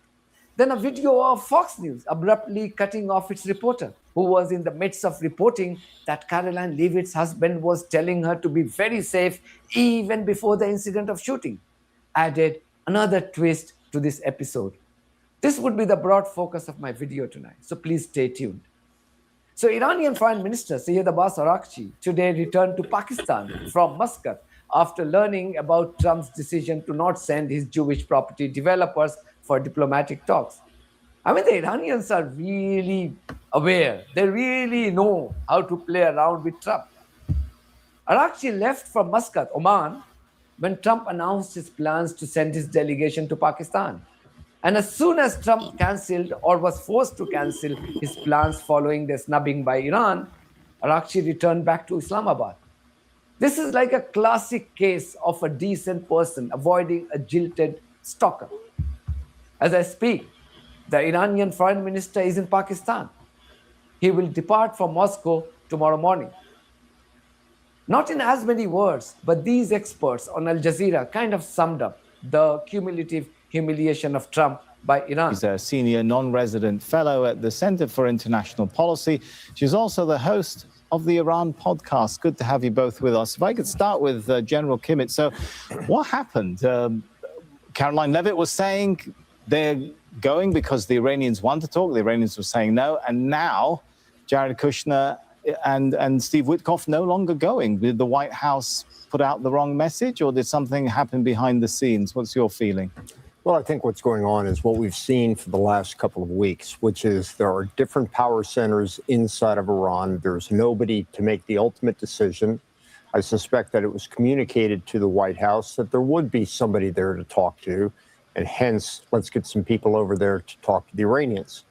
Then a video of Fox News abruptly cutting off its reporter, who was in the midst of reporting that Caroline Leavitt's husband was telling her to be very safe even before the incident of shooting, added another twist to this episode. This would be the broad focus of my video tonight, so please stay tuned. So Iranian Foreign Minister Syed Abbas Araghchi today returned to Pakistan from Muscat after learning about Trump's decision to not send his Jewish property developers for diplomatic talks. I mean, the Iranians are really aware. They really know how to play around with Trump. Araghchi left from Muscat, Oman, when Trump announced his plans to send his delegation to Pakistan. And as soon as Trump cancelled or was forced to cancel his plans following the snubbing by Iran, Araghchi returned back to Islamabad. This is like a classic case of a decent person avoiding a jilted stalker. As I speak, the Iranian foreign minister is in Pakistan. He will depart from Moscow tomorrow morning. Not in as many words, but these experts on Al Jazeera kind of summed up the cumulative humiliation of Trump by Iran. She's a senior non-resident fellow at the Center for International Policy. She's also the host of the Iran podcast. Good to have you both with us. If I could start with General Kimmett. So what happened? Caroline Leavitt was saying they're going because the Iranians want to talk. The Iranians were saying no. And now Jared Kushner and Steve Witkoff no longer going. Did the White House put out the wrong message, or did something happen behind the scenes? What's your feeling? Well, I think what's going on is what we've seen for the last couple of weeks, which is there are different power centers inside of Iran. There's nobody to make the ultimate decision. I suspect that it was communicated to the White House that there would be somebody there to talk to, and hence, let's get some people over there to talk to the Iranians.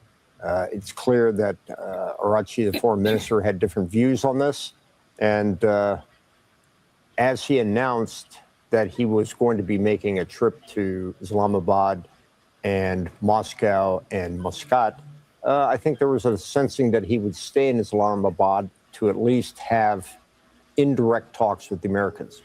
It's clear that Araghchi, the foreign minister, had different views on this. And as he announced that he was going to be making a trip to Islamabad and Moscow and Muscat, I think there was a sensing that he would stay in Islamabad to at least have indirect talks with the Americans.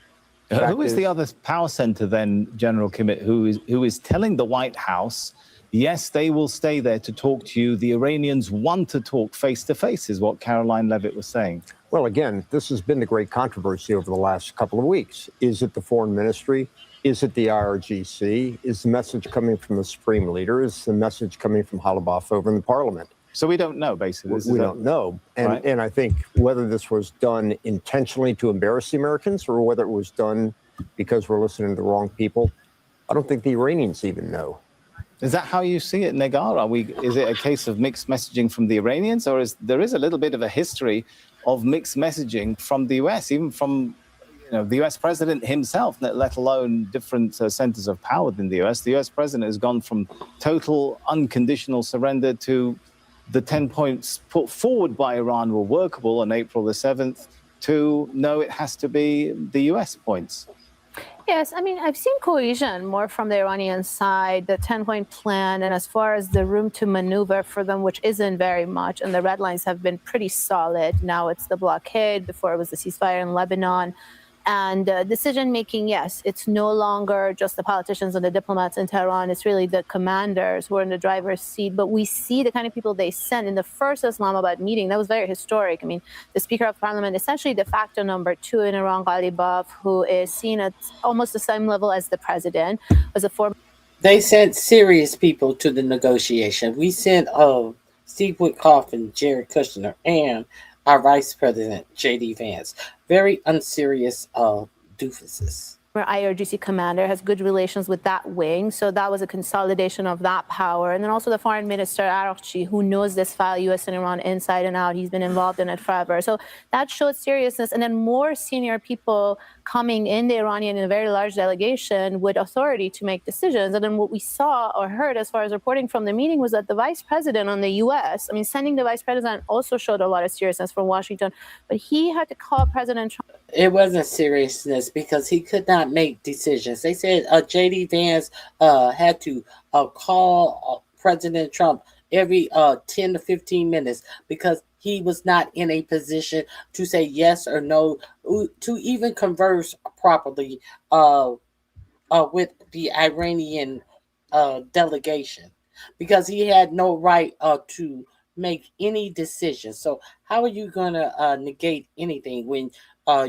Who is the other power center then, General Kimmett, who is telling the White House, yes, they will stay there to talk to you. The Iranians want to talk face-to-face, is what Caroline Leavitt was saying. Well, again, this has been the great controversy over the last couple of weeks. Is it the foreign ministry? Is it the IRGC? Is the message coming from the supreme leader? Is the message coming from Halabaf over in the parliament? So we don't know, basically. We don't know. And I think whether this was done intentionally to embarrass the Americans or whether it was done because we're listening to the wrong people, I don't think the Iranians even know. Is that how you see it, Negar? Is it a case of mixed messaging from the Iranians, or there is a little bit of a history of mixed messaging from the US, even from the US president himself, let alone different centers of power within the US? The US president has gone from total unconditional surrender to the 10 points put forward by Iran were workable on April the 7th to no, it has to be the US points. Yes, I mean, I've seen cohesion more from the Iranian side, the 10-point plan, and as far as the room to maneuver for them, which isn't very much, and the red lines have been pretty solid. Now it's the blockade, before it was the ceasefire in Lebanon. And decision-making, yes, it's no longer just the politicians and the diplomats in Tehran. It's really the commanders who are in the driver's seat. But we see the kind of people they sent in the first Islamabad meeting. That was very historic. I mean, the Speaker of Parliament, essentially de facto number 2 in Iran, Ghalibaf, who is seen at almost the same level as the president, was a former... They sent serious people to the negotiation. We sent Steve Witkoff and Jared Kushner and our Vice President, J.D. Vance. Very unserious doofuses. IRGC commander has good relations with that wing, so that was a consolidation of that power. And then also the foreign minister, Araghchi, who knows this file, U.S. and Iran, inside and out. He's been involved in it forever. So that showed seriousness. And then more senior people coming in the Iranian in a very large delegation with authority to make decisions. And then what we saw or heard as far as reporting from the meeting was that the vice president on the U.S., I mean, sending the vice president also showed a lot of seriousness from Washington, but he had to call President Trump. It wasn't seriousness because he could not make decisions. They said J.D. Vance had to call President Trump every 10 to 15 minutes because he was not in a position to say yes or no, to even converse properly with the Iranian delegation, because he had no right to make any decisions. So how are you going to negate anything when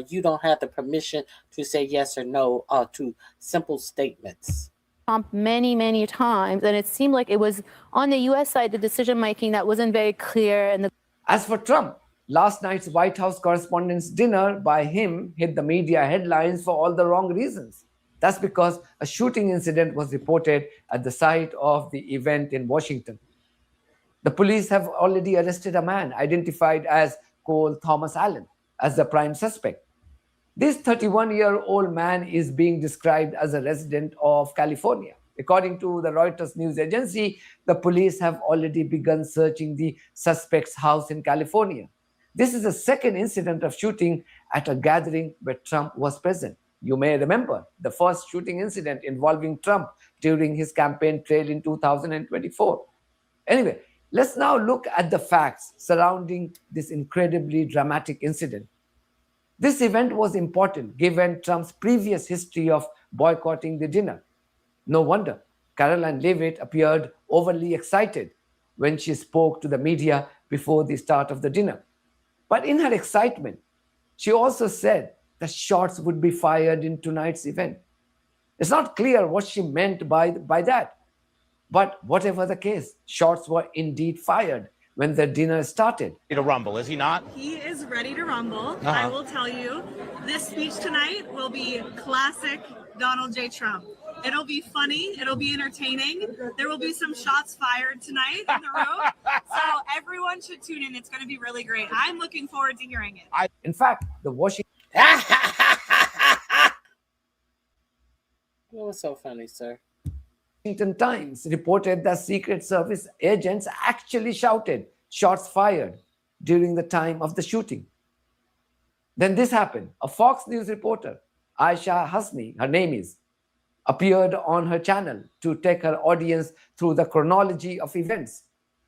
you don't have the permission to say yes or no to simple statements? Trump many times, and it seemed like it was on the U.S. side, the decision-making that wasn't very clear. As for Trump, last night's White House Correspondents' dinner by him hit the media headlines for all the wrong reasons. That's because a shooting incident was reported at the site of the event in Washington. The police have already arrested a man identified as Cole Thomas Allen as the prime suspect. This 31-year-old man is being described as a resident of California. According to the Reuters news agency, the police have already begun searching the suspect's house in California. This is the second incident of shooting at a gathering where Trump was present. You may remember the first shooting incident involving Trump during his campaign trail in 2024. Anyway, let's now look at the facts surrounding this incredibly dramatic incident. This event was important given Trump's previous history of boycotting the dinner. No wonder Caroline Leavitt appeared overly excited when she spoke to the media before the start of the dinner. But in her excitement, she also said that shots would be fired in tonight's event. It's not clear what she meant by that. But whatever the case, shots were indeed fired when the dinner started. To rumble, is he not? He is ready to rumble. I will tell you, this speech tonight will be classic Donald J. Trump. It'll be funny. It'll be entertaining. There will be some shots fired tonight in the room. So everyone should tune in. It's going to be really great. I'm looking forward to hearing it. In fact, the Washington... What was so funny, sir? Washington Times reported that Secret Service agents actually shouted, "Shots fired," during the time of the shooting. Then this happened. A Fox News reporter, Aisha Hasni, her name is, appeared on her channel to take her audience through the chronology of events.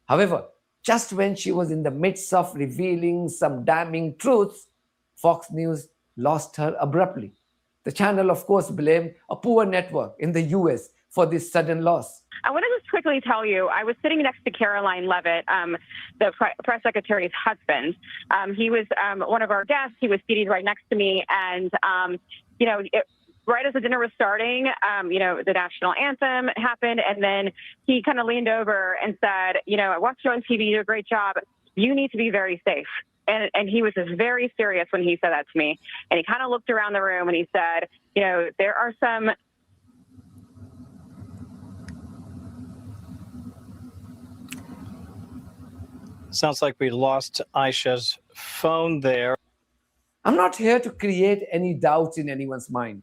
However, just when she was in the midst of revealing some damning truths, Fox News lost her abruptly. The channel, of course, blamed a poor network in the US for this sudden loss. I want to just quickly tell you, I was sitting next to Caroline Leavitt, the press secretary's husband. He was one of our guests. He was seated right next to me. And, right as the dinner was starting, the national anthem happened. And then he kind of leaned over and said, I watched you on TV, you do a great job. You need to be very safe. And he was just very serious when he said that to me. And he kind of looked around the room and he said, there are some... Sounds like we lost Aisha's phone there. I'm not here to create any doubts in anyone's mind.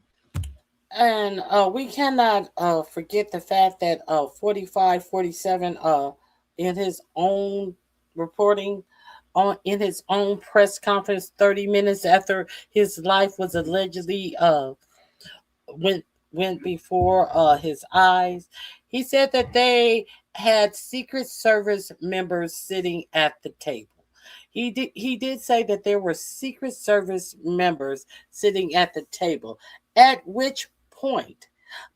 And we cannot forget the fact that 4547 in his own reporting, in his own press conference 30 minutes after his life was allegedly went before his eyes, he said that they had Secret Service members sitting at the table. He did say that there were Secret Service members sitting at the table, at which point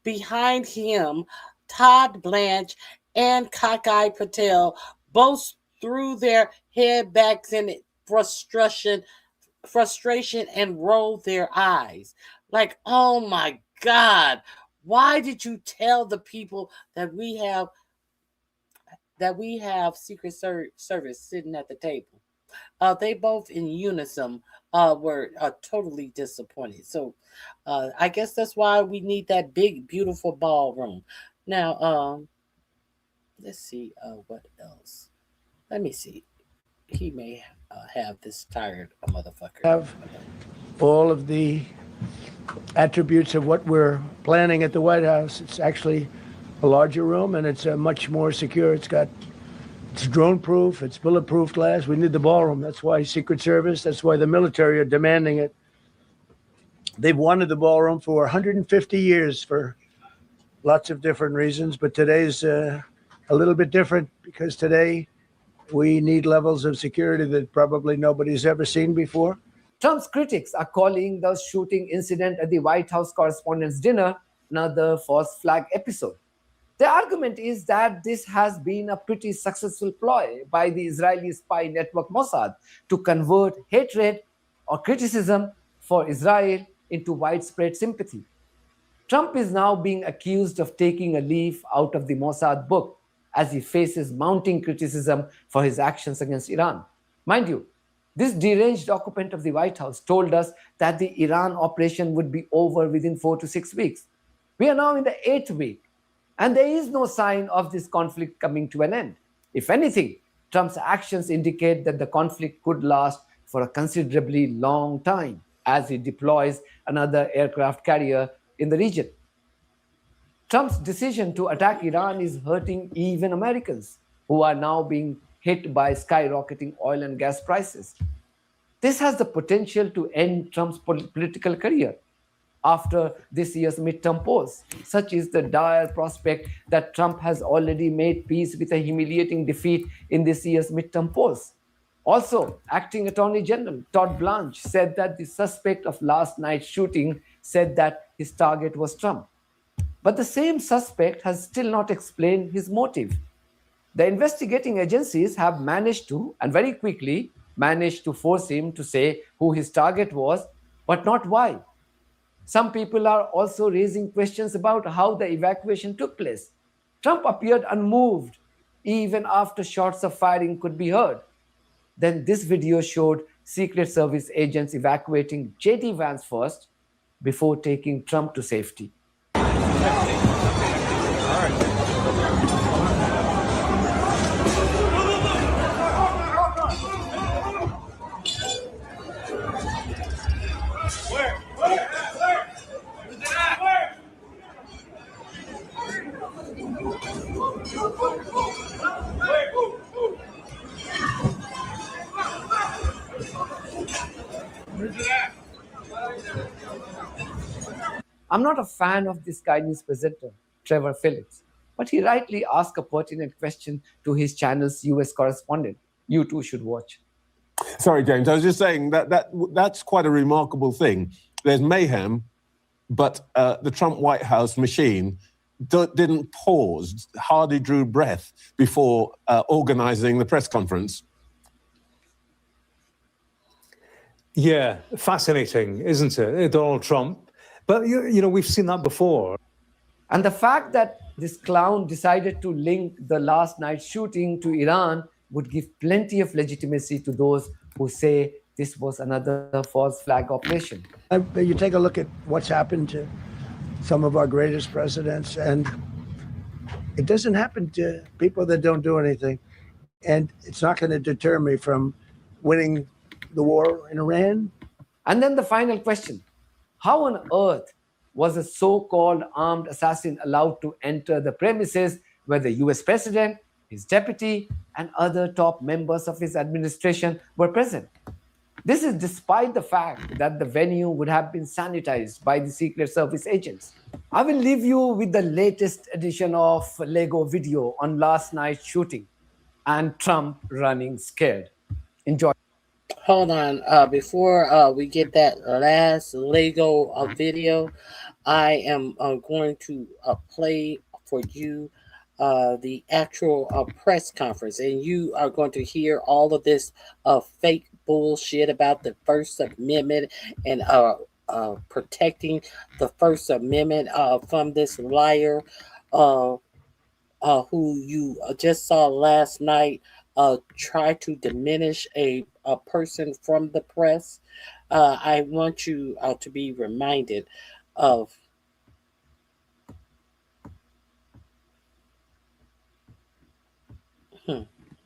behind him, Todd Blanche and Kakai Patel both threw their head back in frustration and rolled their eyes. Like, oh my God, why did you tell the people that we have Secret Service sitting at the table? They both in unison were totally disappointed. So I guess that's why we need that big, beautiful ballroom. Now, let's see what else. Let me see. He may have this tired motherfucker. Have all of the attributes of what we're planning at the White House. It's actually a larger room, and it's much more secure. It's drone-proof, it's bulletproof glass. We need the ballroom. That's why Secret Service, that's why the military are demanding it. They've wanted the ballroom for 150 years for lots of different reasons, but today's a little bit different because today we need levels of security that probably nobody's ever seen before. Trump's critics are calling the shooting incident at the White House Correspondents' dinner another false flag episode. The argument is that this has been a pretty successful ploy by the Israeli spy network Mossad to convert hatred or criticism for Israel into widespread sympathy. Trump is now being accused of taking a leaf out of the Mossad book as he faces mounting criticism for his actions against Iran. Mind you, this deranged occupant of the White House told us that the Iran operation would be over within 4 to 6 weeks. We are now in the 8th week, and there is no sign of this conflict coming to an end. If anything, Trump's actions indicate that the conflict could last for a considerably long time as he deploys another aircraft carrier in the region. Trump's decision to attack Iran is hurting even Americans, who are now being hit by skyrocketing oil and gas prices. This has the potential to end Trump's political career after this year's midterm polls. Such is the dire prospect that Trump has already made peace with a humiliating defeat in this year's midterm polls. Also, acting Attorney General Todd Blanche said that the suspect of last night's shooting said that his target was Trump. But the same suspect has still not explained his motive. The investigating agencies have managed to, and very quickly, managed to force him to say who his target was, but not why. Some people are also raising questions about how the evacuation took place. Trump appeared unmoved even after shots of firing could be heard. Then this video showed Secret Service agents evacuating J.D. Vance first before taking Trump to safety. I'm not a fan of this Sky News presenter, Trevor Phillips, but he rightly asked a pertinent question to his channel's US correspondent. You too should watch. Sorry, James, I was just saying that's quite a remarkable thing. There's mayhem, but the Trump White House machine didn't pause, hardly drew breath before organizing the press conference. Yeah, fascinating, isn't it? Donald Trump. But, you know, we've seen that before. And the fact that this clown decided to link the last night's shooting to Iran would give plenty of legitimacy to those who say this was another false flag operation. You take a look at what's happened to some of our greatest presidents, and it doesn't happen to people that don't do anything. And it's not going to deter me from winning the war in Iran. And then the final question. How on earth was a so-called armed assassin allowed to enter the premises where the US president, his deputy, and other top members of his administration were present? This is despite the fact that the venue would have been sanitized by the Secret Service agents. I will leave you with the latest edition of Lego video on last night's shooting and Trump running scared. Enjoy. Hold on, before we get that last Lego video, I am going to play for you the actual press conference, and you are going to hear all of this fake bullshit about the First Amendment and protecting the First Amendment from this liar who you just saw last night try to diminish a person from the press, I want you to be reminded of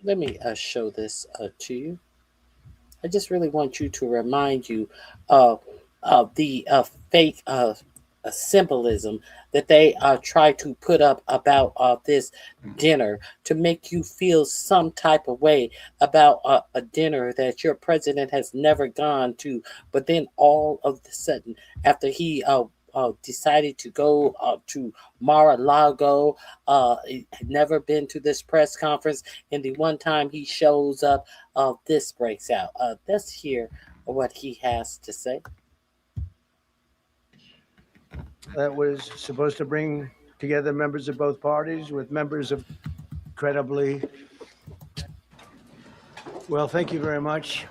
let me show this to you. I just really want you to remind you of the fake symbolism that they try to put up about this dinner to make you feel some type of way about a dinner that your president has never gone to. But then all of a sudden, after he decided to go to Mar-a-Lago, had never been to this press conference, and the one time he shows up, this breaks out. Let's hear what he has to say. That was supposed to bring together members of both parties with members of incredibly. Well, thank you very much.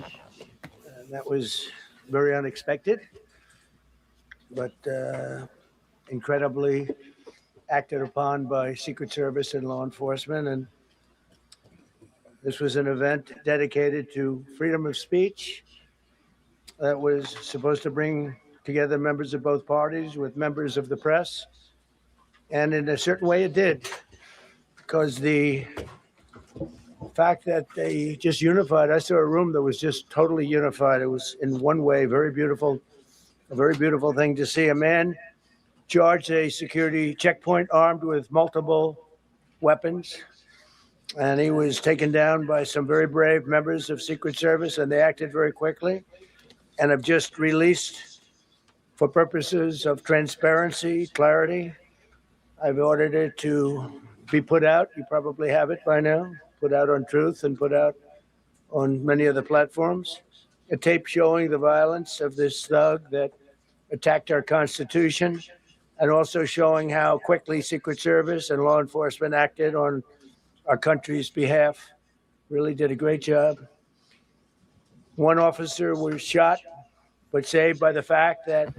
That was very unexpected, but incredibly acted upon by Secret Service and law enforcement. And this was an event dedicated to freedom of speech that was supposed to bring together members of both parties with members of the press. And in a certain way it did, because the fact that they just unified, I saw a room that was just totally unified. It was in one way a very beautiful thing to see. A man charged a security checkpoint armed with multiple weapons, and he was taken down by some very brave members of Secret Service, and they acted very quickly and have just released, for purposes of transparency, clarity, I've ordered it to be put out. You probably have it by now, put out on Truth and put out on many of the platforms. A tape showing the violence of this thug that attacked our Constitution, and also showing how quickly Secret Service and law enforcement acted on our country's behalf. Really did a great job. One officer was shot, but saved by the fact that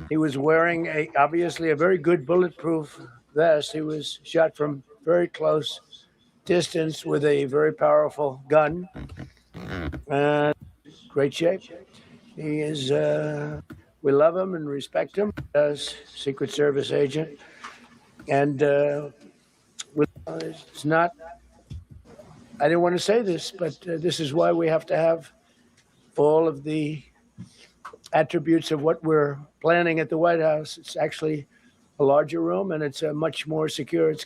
he was wearing obviously a very good bulletproof vest. He was shot from very close distance with a very powerful gun. Great shape. He is, we love him and respect him as Secret Service agent. And it's not, I didn't want to say this, but this is why we have to have all of the attributes of what we're planning at the White House. It's actually a larger room, and it's much more secure. It's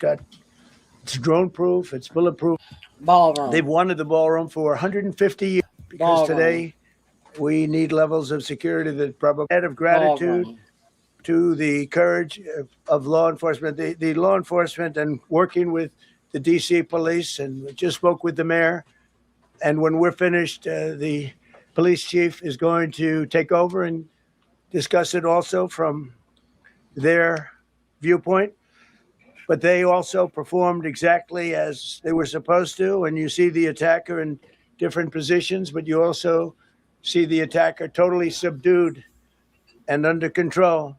drone proof, it's bulletproof. Ballroom. They've wanted the ballroom for 150 years because today we need levels of security that probably out of gratitude to the courage of law enforcement, the law enforcement, and working with the DC police, and just spoke with the mayor. And when we're finished, the police chief is going to take over and discuss it also from their viewpoint. But they also performed exactly as they were supposed to. And you see the attacker in different positions, but you also see the attacker totally subdued and under control.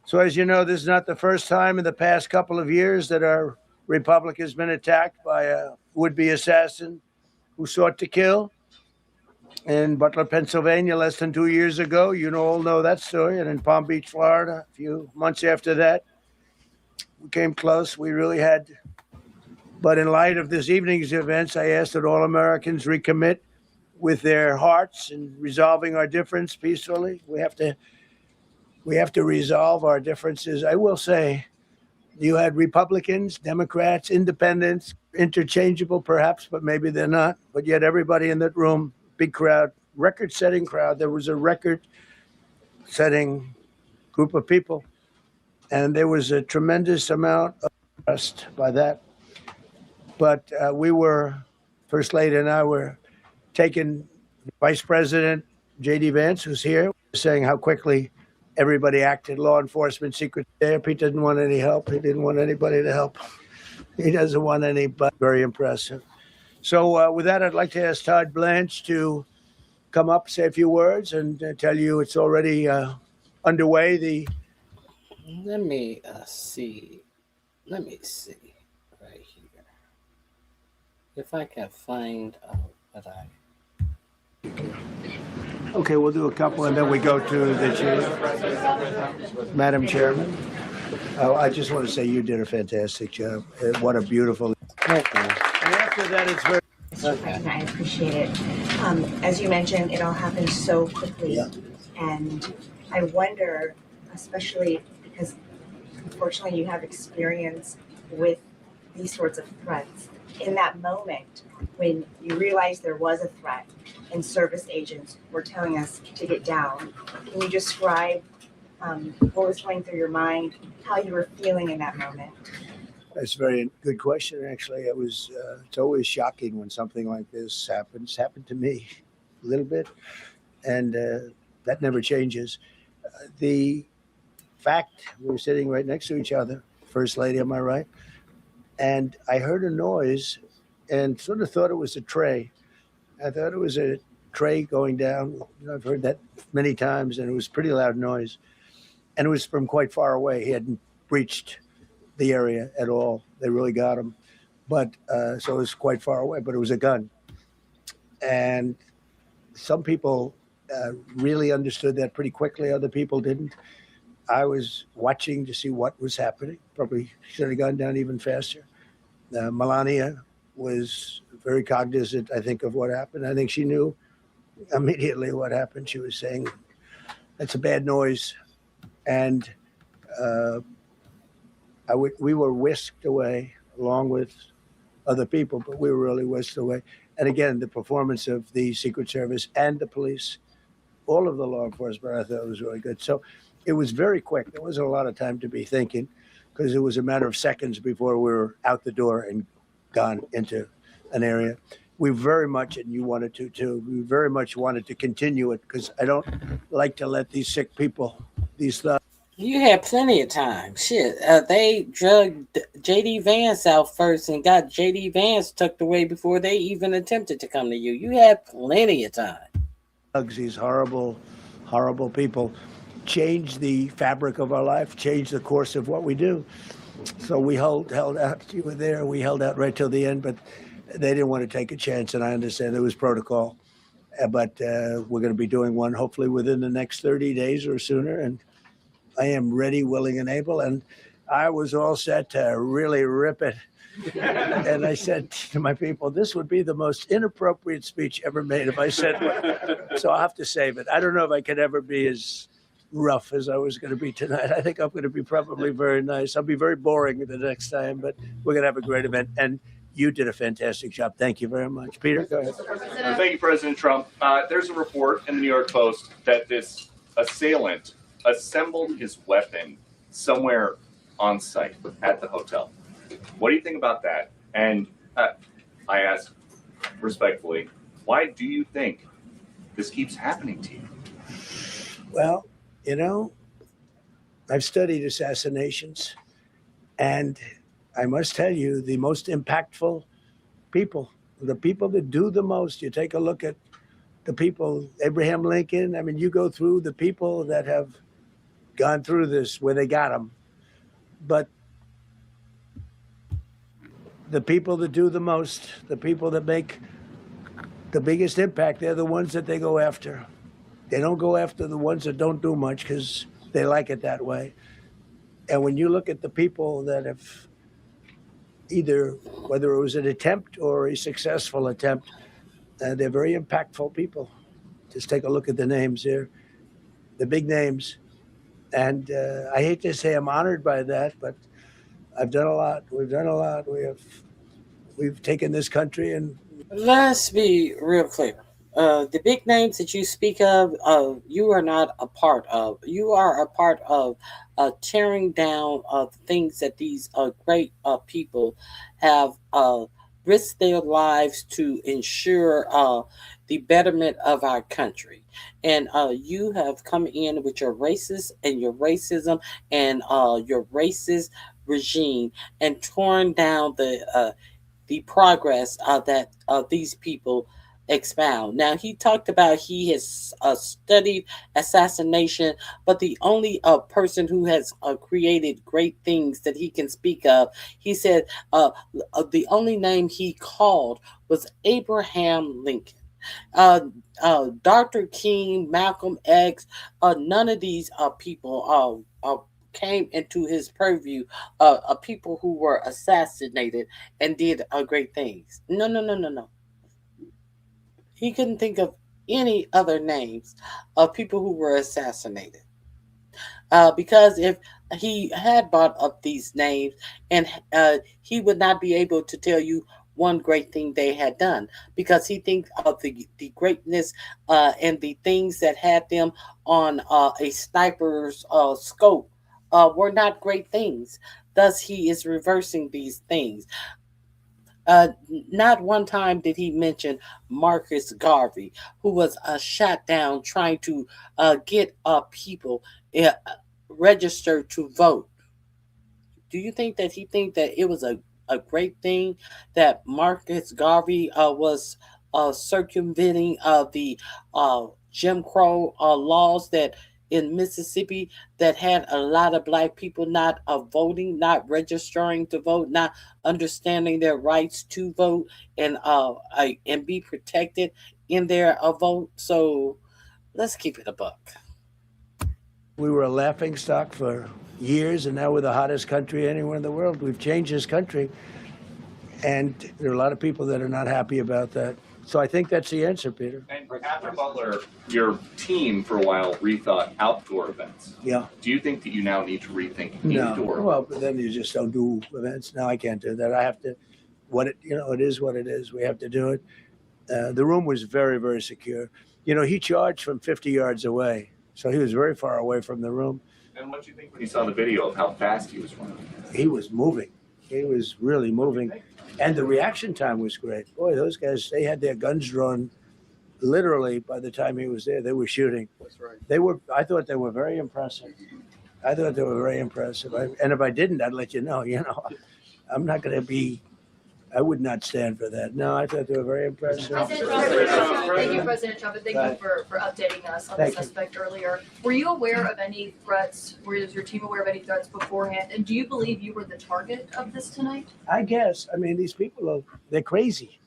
So as you know, this is not the first time in the past couple of years that our republic has been attacked by a would-be assassin who sought to kill. In Butler, Pennsylvania, less than 2 years ago, you all know that story. And in Palm Beach, Florida, a few months after that, we came close. We really had. But in light of this evening's events, I asked that all Americans recommit with their hearts and resolving our difference peacefully. We have to resolve our differences. I will say, you had Republicans, Democrats, independents, interchangeable perhaps, but maybe they're not. But yet everybody in that room, big crowd, record-setting crowd. There was a record-setting group of people, and there was a tremendous amount of trust by that. But we were, First Lady and I were taking Vice President J.D. Vance, who's here, saying how quickly everybody acted, law enforcement, Secret Service. He didn't want any help. He didn't want anybody to help. He doesn't want any, but very impressive. So with that, I'd like to ask Todd Blanche to come up, say a few words, and tell you it's already underway. Let me see right here. If I can find what I. Okay, we'll do a couple and then we go to the chief. Madam Chairman, I just want to say you did a fantastic job. What a beautiful. Thank you. And after that, it's very. And I appreciate it. As you mentioned, it all happened so quickly. Yeah. And I wonder, especially because unfortunately you have experience with these sorts of threats, in that moment when you realized there was a threat and service agents were telling us to get down, can you describe what was going through your mind, how you were feeling in that moment? That's a very good question, actually. It's always shocking when something like this happens. It's happened to me a little bit, and that never changes. The fact we were sitting right next to each other, First Lady on my right, and I heard a noise and sort of thought it was a tray. I thought it was a tray going down. I've heard that many times, and it was a pretty loud noise. And it was from quite far away. He hadn't breached the area at all. They really got him. But so it was quite far away, but it was a gun. And some people really understood that pretty quickly. Other people didn't. I was watching to see what was happening. Probably should have gone down even faster. Melania was very cognizant, I think, of what happened. I think she knew immediately what happened. She was saying, "That's a bad noise." And we were whisked away along with other people, but we were really whisked away. And again, the performance of the Secret Service and the police, all of the law enforcement, I thought was really good. So it was very quick. There wasn't a lot of time to be thinking because it was a matter of seconds before we were out the door and gone into an area. We very much, and you wanted to too, we very much wanted to continue it because I don't like to let these sick people, these thugs. You had plenty of time. Shit, they drugged J.D. Vance out first and got J.D. Vance tucked away before they even attempted to come to you. You had plenty of time. These horrible, horrible people change the fabric of our life, change the course of what we do. So we held out. You were there. We held out right till the end, but they didn't want to take a chance, and I understand there was protocol. But we're going to be doing one hopefully within the next 30 days or sooner, and I am ready, willing, and able. And I was all set to really rip it. And I said to my people, this would be the most inappropriate speech ever made if I said what. So I'll have to save it. I don't know if I could ever be as rough as I was going to be tonight. I think I'm going to be probably very nice. I'll be very boring the next time, but we're going to have a great event. And you did a fantastic job. Thank you very much. Peter, go ahead. Thank you, President Trump. There's a report in the New York Post that this assailant assembled his weapon somewhere on site at the hotel. What do you think about that? And I ask respectfully, why do you think this keeps happening to you? Well, you know, I've studied assassinations, and I must tell you, the most impactful people, the people that do the most, you take a look at the people, Abraham Lincoln, I mean, you go through the people that have gone through this where they got them. But the people that do the most, the people that make the biggest impact, they're the ones that they go after. They don't go after the ones that don't do much because they like it that way. And when you look at the people that have either, whether it was an attempt or a successful attempt, they're very impactful people. Just take a look at the names here, the big names. And I hate to say I'm honored by that, but I've done a lot. We've done a lot. We've taken this country and. Let's be real clear. The big names that you speak of, you are not a part of. You are a part of tearing down things that these great people have risked their lives to ensure the betterment of our country. And you have come in with your racist and your racism and your racist regime and torn down the progress that these people expound. Now, he talked about he has studied assassination, but the only person who has created great things that he can speak of, he said the only name he called was Abraham Lincoln. Dr. King, Malcolm X, none of these people came into his purview of people who were assassinated and did great things. No. He couldn't think of any other names of people who were assassinated. Because if he had brought up these names, and he would not be able to tell you one great thing they had done, because he thinks of the greatness and the things that had them on a sniper's scope were not great things. Thus, he is reversing these things. Not one time did he mention Marcus Garvey, who was shot down trying to get people registered to vote. Do you think that he think that it was a great thing that Marcus Garvey was circumventing the Jim Crow laws that in Mississippi that had a lot of black people not voting, not registering to vote, not understanding their rights to vote and be protected in their vote? So let's keep it a buck. We were a laughing stock for years, and now we're the hottest country anywhere in the world. We've changed this country, and there are a lot of people that are not happy about that. So I think that's the answer, Peter. And after Butler, your team for a while rethought outdoor events. Yeah. Do you think that you now need to rethink No. indoor? Well, but then you just don't do events. No, I can't do that. I have to. It is what it is. We have to do it. The room was very, very secure. He charged from 50 yards away, so he was very far away from the room. And what do you think when you saw the video of how fast he was running? He was moving. He was really moving. And the reaction time was great. Boy, those guys, they had their guns drawn literally by the time he was there. They were shooting. That's right. I thought they were very impressive. And if I didn't, I'd let you know. I'm not going to be, I would not stand for that. No, I thought they were very impressive. Thank you, President Trump, and thank you for updating us on the suspect earlier. Were you aware of any threats? Was your team aware of any threats beforehand? And do you believe you were the target of this tonight? I guess. I mean, these people, they're crazy.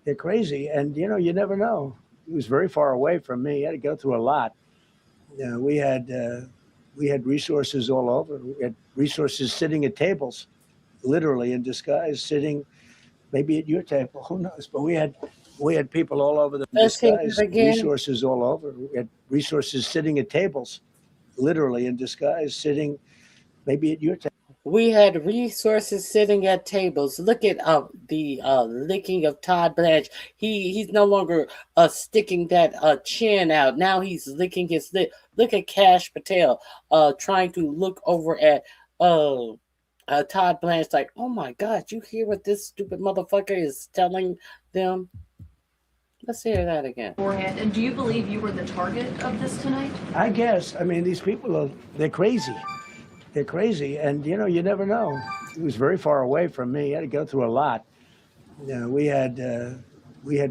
They're crazy. And, you never know. He was very far away from me. He had to go through a lot. We had resources all over. We had resources sitting at tables, literally in disguise, sitting maybe at your table, who knows? But we had people all over the disguise, resources all over. We had resources sitting at tables, literally in disguise, sitting maybe at your table. We had resources sitting at tables. Look at the licking of Todd Blanche. He's no longer sticking that chin out. Now he's licking his lip. Look at Kash Patel trying to look over at Todd Blanche like, oh my God, you hear what this stupid motherfucker is telling them? Let's hear that again. Beforehand, and do you believe you were the target of this tonight? I guess. I mean, these people, they're crazy. They're crazy. And, you never know. He was very far away from me. He had to go through a lot. We had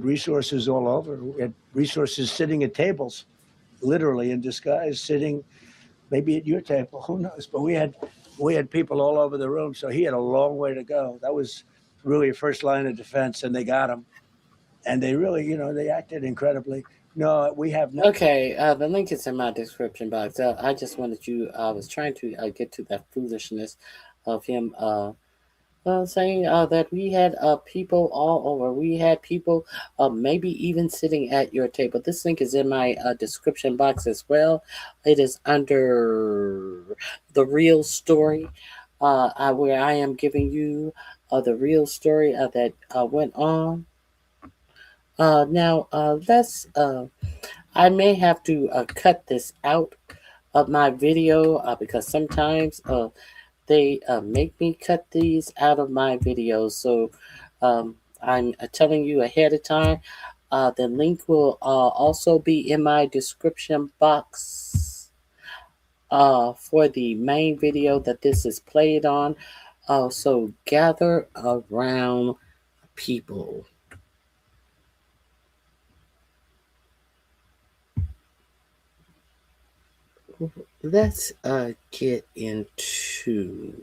resources all over. We had resources sitting at tables, literally in disguise, sitting maybe at your table, who knows? But we had people all over the room, so he had a long way to go. That was really a first line of defense, and they got him. And they really, they acted incredibly. No, we have no. Okay, the link is in my description box. I just wanted you. I was trying to get to that foolishness of him saying that we had people all over. We had people maybe even sitting at your table. This link is in my description box as well. It is under the real story, where I am giving you the real story that went on. Now, let's. I may have to cut this out of my video because sometimes they make me cut these out of my videos. So I'm telling you ahead of time. The link will also be in my description box for the main video that this is played on. So gather around, people. let's get into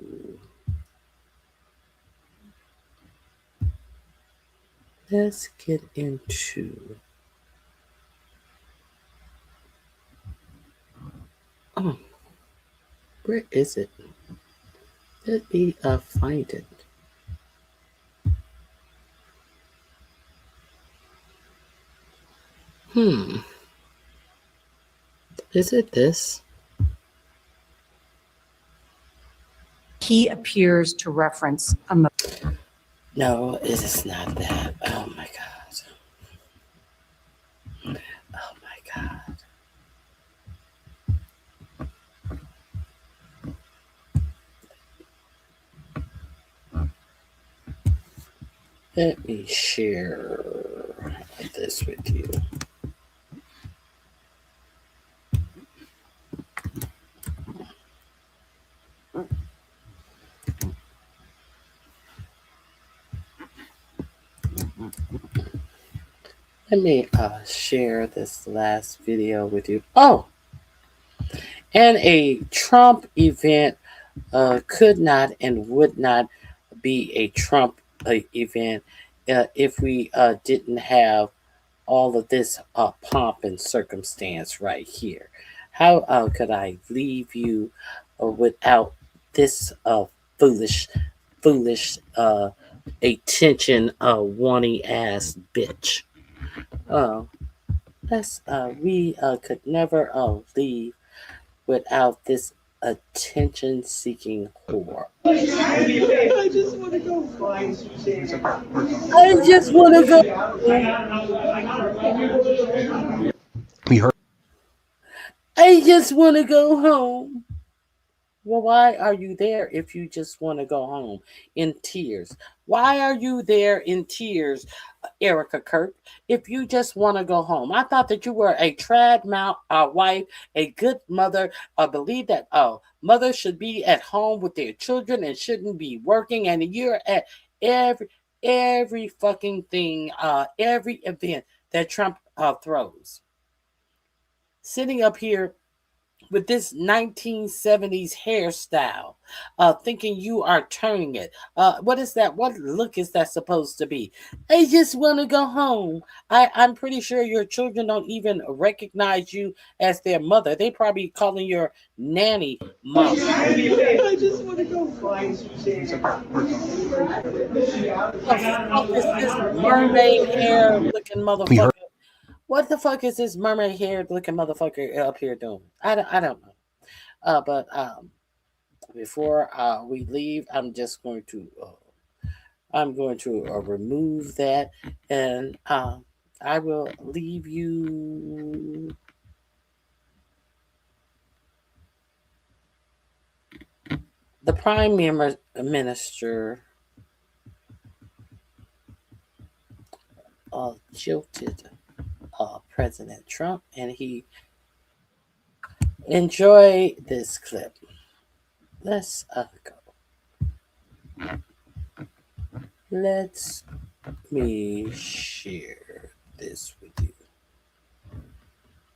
oh, where is it? Let me find it. Is it this? He appears to reference a No, it is not that. Oh my God. Oh my God. Let me share this with you. Let me share this last video with you. Oh, and a Trump event could not and would not be a Trump event if we didn't have all of this pomp and circumstance right here. How could I leave you without this foolish attention wanting ass bitch? We could never leave without this attention-seeking whore. I just want to go find Susy. I just want to go. We heard. I just want to go home. Well, why are you there if you just want to go home in tears? Why are you there in tears, Erica Kirk, if you just want to go home? I thought that you were a trad wife, a good mother. I believe that mothers should be at home with their children and shouldn't be working. And you're at every fucking thing, every event that Trump throws. Sitting up here with this 1970s hairstyle, thinking you are turning it. What is that? What look is that supposed to be? I just want to go home. I'm pretty sure your children don't even recognize you as their mother. They probably calling your nanny mom. I just want to go find Susy. What is this mermaid hair looking motherfucker? What the fuck is this mermaid hair looking motherfucker up here doing? I don't know. But before we leave, I'm just going to remove that, and I will leave you. The Prime Minister jilted President Trump, and he enjoy this clip. Let's go. Let me share this with you.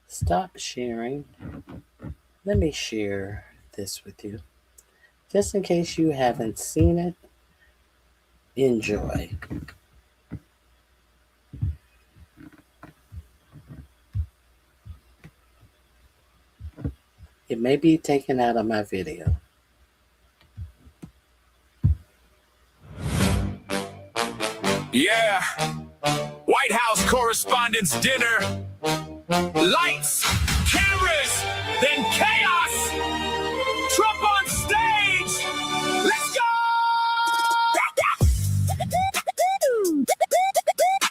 Stop sharing. Let me share this with you. Just in case you haven't seen it, enjoy. It may be taken out of my video. Yeah. White House Correspondents dinner. Lights, cameras, then chaos. Trump on stage. Let's go.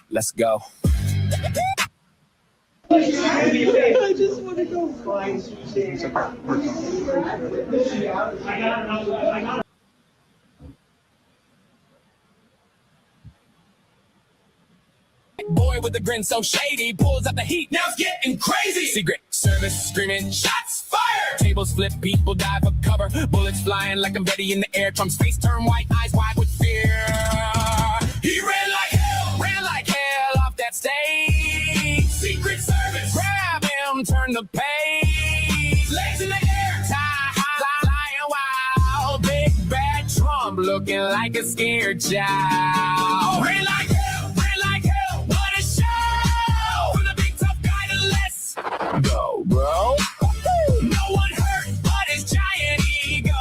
Let's go. I just want to go find Susy. Boy with a grin so shady pulls up the heat. Now it's getting crazy. Secret Service screaming, shots fired. Tables flip, people dive for cover. Bullets flying like confetti in the air. Trump's face turned white, eyes wide with fear. He ran like hell off that stage. Secret Service grab him, turn the page. Legs in the like a scared child. Ran like hell, what a show! From the big tough guy to let's go, bro. No one hurt but his giant ego.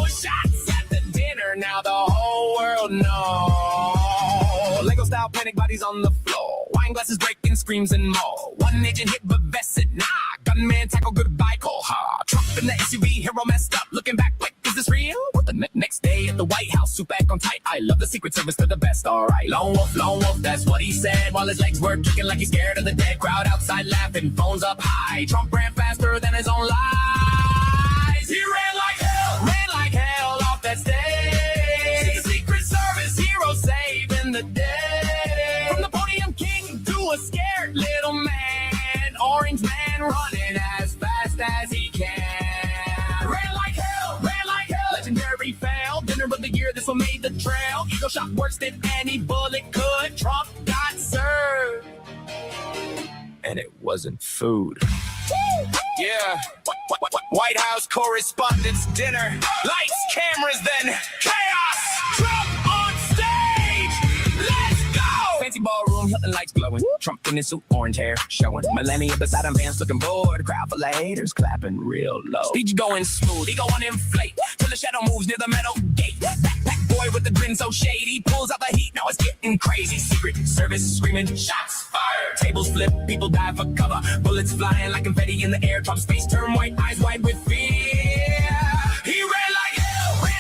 Shots at the dinner, now the whole world knows. Lego style panic bodies on the floor. Wine glasses breaking, screams and more. One agent hit but vested, nah. Gunman tackle, goodbye, call ha. Trump in the SUV, hero messed up. Looking back, wait, is this real? What the next day at the White House, suit back on tight. I love the Secret Service to the best, alright. Lone wolf, that's what he said. While his legs were kicking like he's scared of the dead. Crowd outside laughing, phones up high. Trump ran faster than his own lies. He ran like hell off that stage. Secret Service hero saving the day. From the podium king to a scared little man. Orange man running as fast as he can. Ran like hell. Legendary fail. Dinner of the year, this one made the trail. Ego shot worse than any bullet could. Trump got served. And it wasn't food. Yeah. White House Correspondents dinner. Lights, cameras, then chaos. Trump on stage. Let's go. Fancy ballroom, Hilton lights glowing. Trump in his suit, orange hair showing. Millennium beside him, fans looking bored. Crowd full of haters clapping real low. Speech going smooth, ego on inflate. Till the shadow moves near the metal gate. Backpack boy with the grin so shady. Pulls out the heat, now it's getting crazy. Secret Service screaming, shots fired. Tables flip, people dive for cover. Bullets flying like confetti in the air. Trump's face turned white, eyes wide with fear. He ran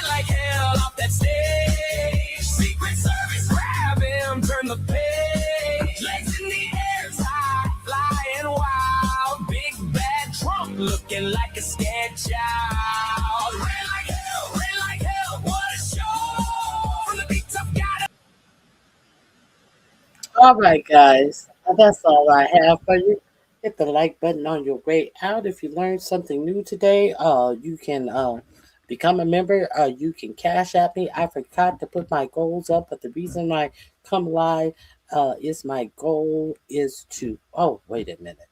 like hell off that stage. Secret Service grab him, turn the page. Legs in the air, tie flying wild. Big bad Trump looking like a scared child. Ran like hell, what a show! From the big tough guy. All right, guys. That's all I have for you. Hit the like button on your way out. If you learned something new today, you can become a member. You can cash at me. I forgot to put my goals up, but the reason I come live is my goal is to. Oh, wait a minute.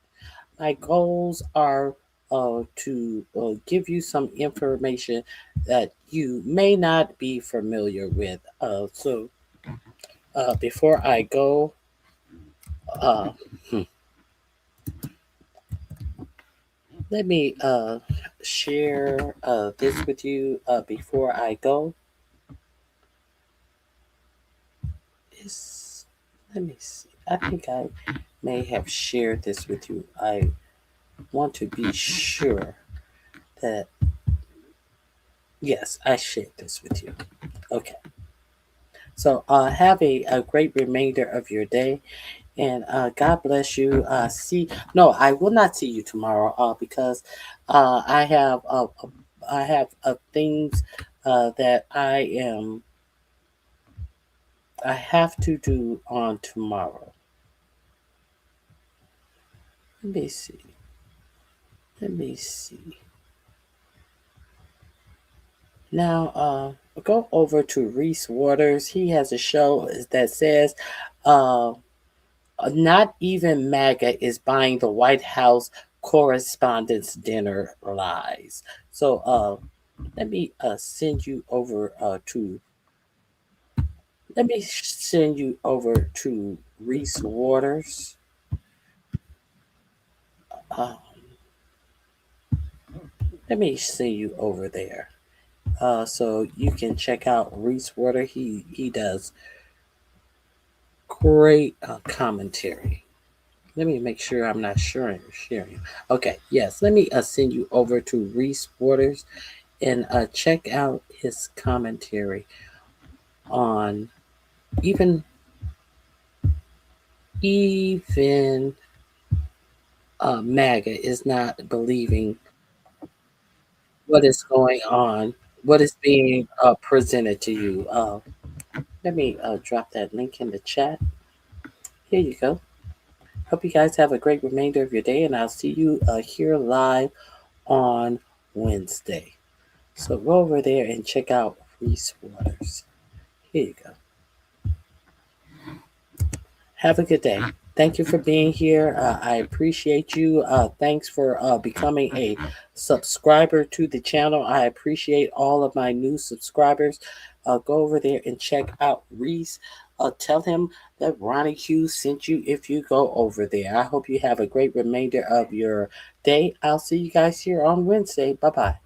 My goals are to give you some information that you may not be familiar with. So before I go, let me share this with you before I go. Let me see. I think I may have shared this with you. I want to be sure that, yes, I shared this with you. Okay. So have a great remainder of your day. And God bless you. I will not see you tomorrow because I have things that I have to do on tomorrow. Let me see. Now go over to Reese Waters. He has a show that says not even MAGA is buying the White House Correspondents dinner lies. So let me send you over to Reese Waters. Let me send you over there. So you can check out Reese Waters. He does great commentary. Let me make sure I'm not sharing. Okay, yes. Let me send you over to Reese Waters and check out his commentary on even MAGA is not believing what is going on, what is being presented to you. Let me drop that link in the chat. Here you go. Hope you guys have a great remainder of your day, and I'll see you here live on Wednesday. So go over there and check out Reese Waters. Here you go. Have a good day. Thank you for being here. I appreciate you. Thanks for becoming a subscriber to the channel. I appreciate all of my new subscribers. Go over there and check out Reese. Tell him that RonyiQ sent you if you go over there. I hope you have a great remainder of your day. I'll see you guys here on Wednesday. Bye-bye.